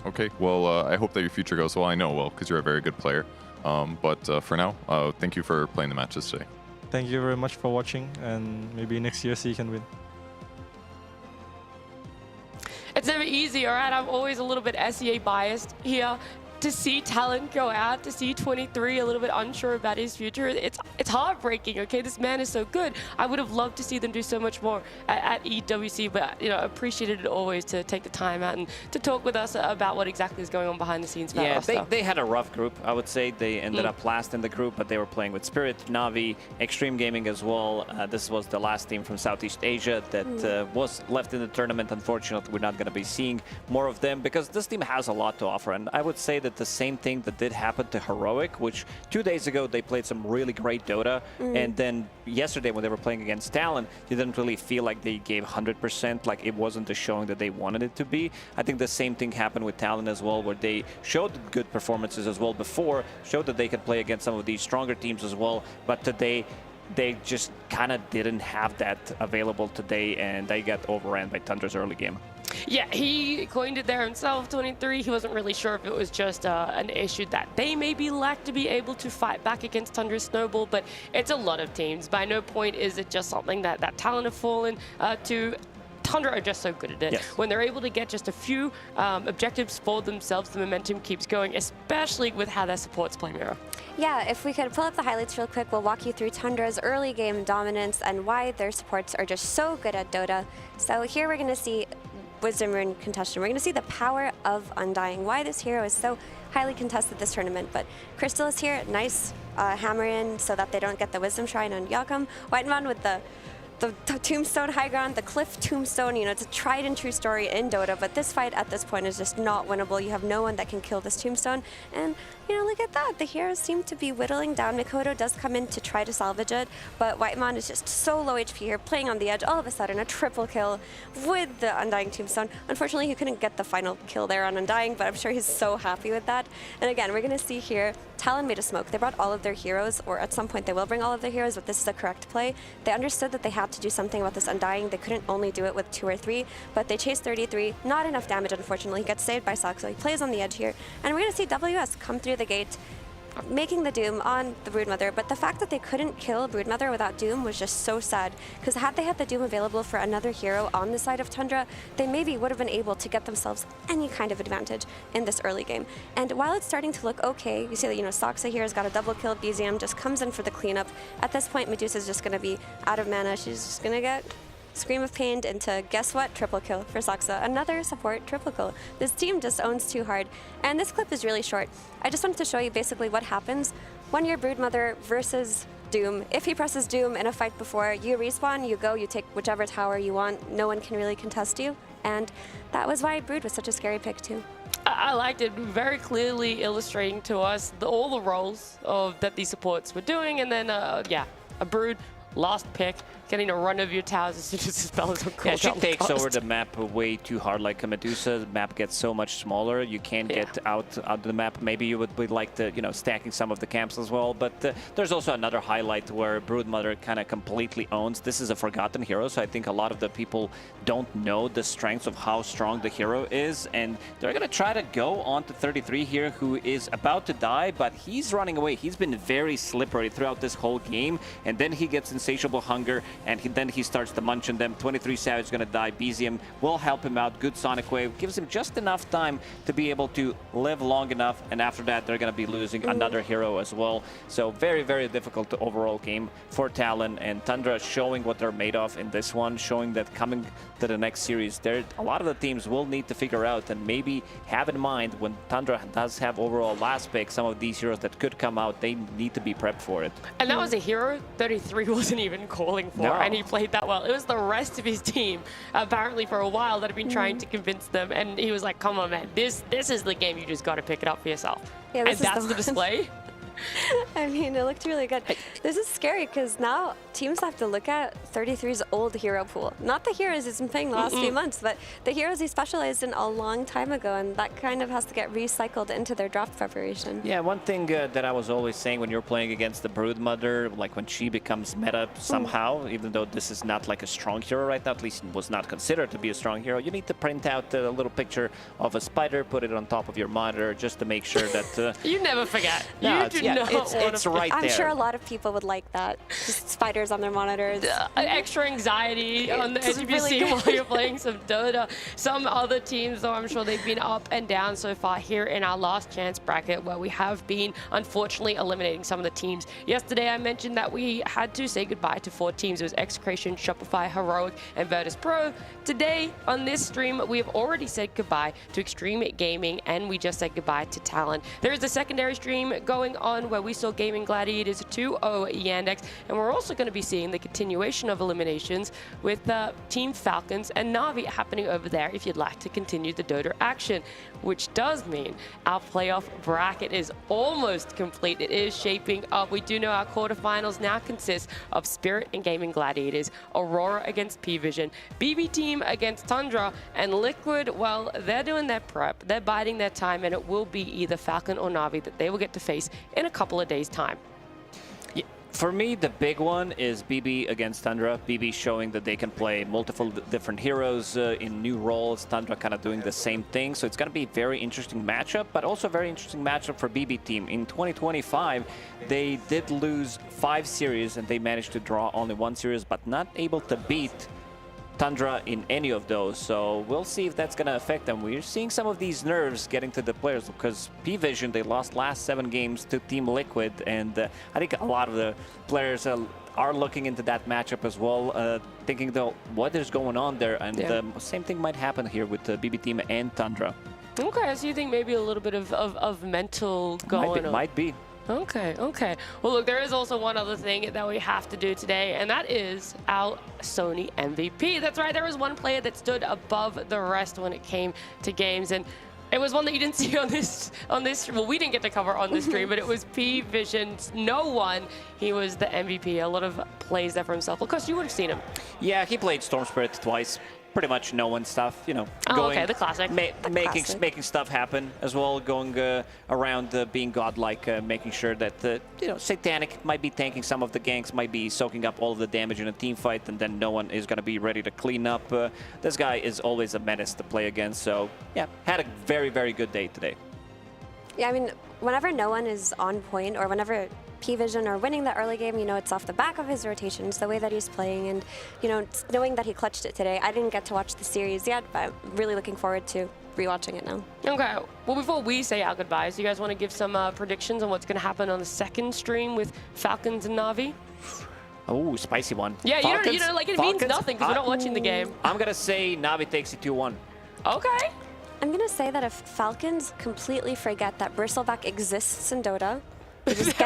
Okay, well, I hope that your future goes well. I know it will, because you're a very good player. But for now, thank you for playing the matches today. Thank you very much for watching, and maybe next year you can win. It's never easy, all right? I'm always a little bit SEA biased here. to see Talon go out, to see 23 a little bit unsure about his future, it's heartbreaking. Okay, this man is so good. I would have loved to see them do so much more at EWC, but you know, appreciated it always to take the time out and to talk with us about what exactly is going on behind the scenes. Yeah, they had a rough group, I would say. They ended up last in the group, but they were playing with Spirit, Navi, Extreme Gaming as well. This was the last team from Southeast Asia that was left in the tournament. Unfortunately, we're not going to be seeing more of them because this team has a lot to offer. And I would say that the same thing that did happen to Heroic, which 2 days ago they played some really great Dota, and then yesterday when they were playing against Talon, you didn't really feel like they gave 100%, like it wasn't the showing that they wanted it to be. I think the same thing happened with Talon as well, where they showed good performances as well before, showed that they could play against some of these stronger teams as well, but today they just kind of didn't have that available today, and they got overran by Tundra's early game. Yeah, he coined it there himself, 23. He wasn't really sure if it was just an issue that they maybe lacked to be able to fight back against Tundra's Snowball, but it's a lot of teams. By no point is it just something that Talon have fallen to. Tundra are just so good at it. Yes. When they're able to get just a few objectives for themselves, the momentum keeps going, especially with how their supports play Mira. Yeah, if we could pull up the highlights real quick, we'll walk you through Tundra's early game dominance and why their supports are just so good at Dota. So here we're going to see Wisdom Rune contestation. We're going to see the power of Undying, why this hero is so highly contested this tournament. But Crystal is here, nice hammer in so that they don't get the Wisdom Shrine on Yakum. Whiteman with the Tombstone high ground, the Cliff Tombstone, you know, it's a tried and true story in Dota, but this fight at this point is just not winnable. You have no one that can kill this Tombstone, and, you know, look at that. The heroes seem to be whittling down. Mikoto does come in to try to salvage it, but Whitemon is just so low HP here, playing on the edge. All of a sudden, a triple kill with the Undying Tombstone. Unfortunately, he couldn't get the final kill there on Undying, but I'm sure he's so happy with that. And again, we're going to see here, Talon made a smoke. They brought all of their heroes, or at some point they will bring all of their heroes, but this is the correct play. They understood that they had to do something about this Undying. They couldn't only do it with 2 or 3, but they chased 33. Not enough damage, unfortunately. He gets saved by Sox, so he plays on the edge here. And we're going to see WS come through the gate, making the Doom on the Broodmother, but the fact that they couldn't kill Broodmother without Doom was just so sad, because had they had the Doom available for another hero on the side of Tundra, they maybe would have been able to get themselves any kind of advantage in this early game. And while it's starting to look okay, you see that, you know, Soxa here has got a double kill, BZM just comes in for the cleanup. At this point, Medusa's just going to be out of mana. She's just going to get Scream of Pain into, guess what, triple kill for Soxa. Another support triple kill. This team just owns too hard. And this clip is really short. I just wanted to show you basically what happens when you're Broodmother versus Doom. If he presses Doom in a fight before, you respawn, you go, you take whichever tower you want. No one can really contest you. And that was why Brood was such a scary pick too. I liked it, very clearly illustrating to us all the roles that these supports were doing. And then, yeah, a Brood, last pick, getting a run of your towers as soon as the spell is on cooldown. Yeah, she takes over the map way too hard like a Medusa. The map gets so much smaller. You can't get out of the map. Maybe you would like to, you know, stacking some of the camps as well. But there's also another highlight where Broodmother kind of completely owns. This is a forgotten hero, so I think a lot of the people don't know the strengths of how strong the hero is. And they're going to try to go on to 33 here, who is about to die, but he's running away. He's been very slippery throughout this whole game. And then he gets insatiable hunger, and then he starts to munch on them. 23 Savage is going to die. BZM will help him out. Good Sonic Wave gives him just enough time to be able to live long enough, and after that they're going to be losing another hero as well. So very, very difficult overall game for Talon, and Tundra showing what they're made of in this one, showing that coming to the next series, a lot of the teams will need to figure out and maybe have in mind when Tundra does have overall last pick, some of these heroes that could come out, they need to be prepped for it. And that was a hero 33 wasn't even calling for, and he played that well. It was the rest of his team, apparently for a while, that have been trying to convince them, and he was like, come on, man, this is the game, you just got to pick it up for yourself. Yeah, and that's the display. I mean, it looked really good. This is scary because now teams have to look at 33's old hero pool. Not the heroes he's been playing the last few months, but the heroes he specialized in a long time ago, and that kind of has to get recycled into their draft preparation. Yeah, one thing that I was always saying when you're playing against the Broodmother, like when she becomes meta somehow, even though this is not like a strong hero right now, at least was not considered to be a strong hero, you need to print out a little picture of a spider, put it on top of your monitor just to make sure that... You never forget. No, you do not want It's right I'm there. sure a lot of people would like that. Just spiders on their monitors. Extra anxiety on the It's EWC really good. while you're playing some Dota. Some other teams, though, I'm sure they've been up and down so far here in our last chance bracket, where we have been, unfortunately, eliminating some of the teams. Yesterday, I mentioned that we had to say goodbye to 4 teams. It was Execration, Shopify, Heroic, and Virtus Pro. Today, on this stream, we have already said goodbye to Extreme Gaming, and we just said goodbye to Talon. There is a secondary stream going on where we saw Gaming Gladiators 2-0 Yandex, and we're also going to be seeing the continuation of eliminations with Team Falcons and Na'Vi happening over there if you'd like to continue the Dota action, which does mean our playoff bracket is almost complete. It is shaping up. We do know our quarterfinals now consist of Spirit and Gaming Gladiators, Aurora against P-Vision, BB Team against Tundra, and Liquid, well, they're doing their prep. They're biding their time, and it will be either Falcon or Na'Vi that they will get to face in a couple of days' time. Yeah, for me, the big one is BB against Tundra. BB showing that they can play multiple different heroes in new roles. Tundra kind of doing the same thing. So it's going to be a very interesting matchup, but also a very interesting matchup for BB team. In 2025, they did lose 5 series, and they managed to draw only 1 series, but not able to beat Tundra in any of those. So we'll see if that's going to affect them. We're seeing some of these nerves getting to the players because P-Vision, they lost last 7 games to Team Liquid, and I think a lot of the players are looking into that matchup as well, thinking though what is going on there, and the same thing might happen here with the BB team and Tundra. Okay, so you think maybe a little bit of mental going on? Might be. Okay, okay. Well, look, there is also one other thing that we have to do today, and that is our Sony MVP. That's right, there was one player that stood above the rest when it came to games, and it was one that you didn't see on this, well, we didn't get to cover on this stream, but it was P-Vision's No One. He was the MVP. A lot of plays there for himself. Of course, you would have seen him. Yeah, he played Storm Spirit twice. Pretty much no one stuff, you know. Okay, the classic. Making stuff happen as well, going around being godlike, making sure that, you know, Satanic might be tanking some of the ganks, might be soaking up all of the damage in a team fight, and then no one is going to be ready to clean up. This guy is always a menace to play against, so yeah, had a very, very good day today. Yeah, I mean, whenever no one is on point, or whenever P-Vision are winning the early game, you know, it's off the back of his rotations, the way that he's playing, and, you know, knowing that he clutched it today. I didn't get to watch the series yet, but I'm really looking forward to rewatching it now. Okay, well, before we say our goodbyes, do you guys want to give some predictions on what's going to happen on the second stream with Falcons and Na'Vi? Oh, spicy one. Yeah, Falcons, you know, like, it means nothing because we're not watching the game. I'm going to say Na'Vi takes it 2-1. Okay. I'm going to say that if Falcons completely forget that Bristleback exists in Dota, they just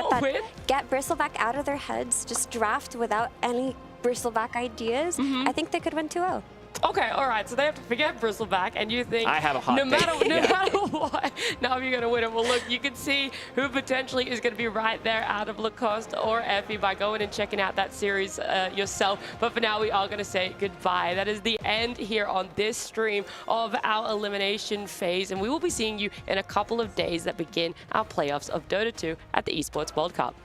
get Bristleback out of their heads, just draft without any Bristleback ideas, I think they could win 2-0. Okay, all right, so they have to forget Bristleback, and you think I have a hot no matter take. what, now you're going to win it. Well, look, you can see who potentially is going to be right there out of Lacoste or Effie by going and checking out that series yourself. But for now, we are going to say goodbye. That is the end here on this stream of our elimination phase, and we will be seeing you in a couple of days that begin our playoffs of Dota 2 at the Esports World Cup.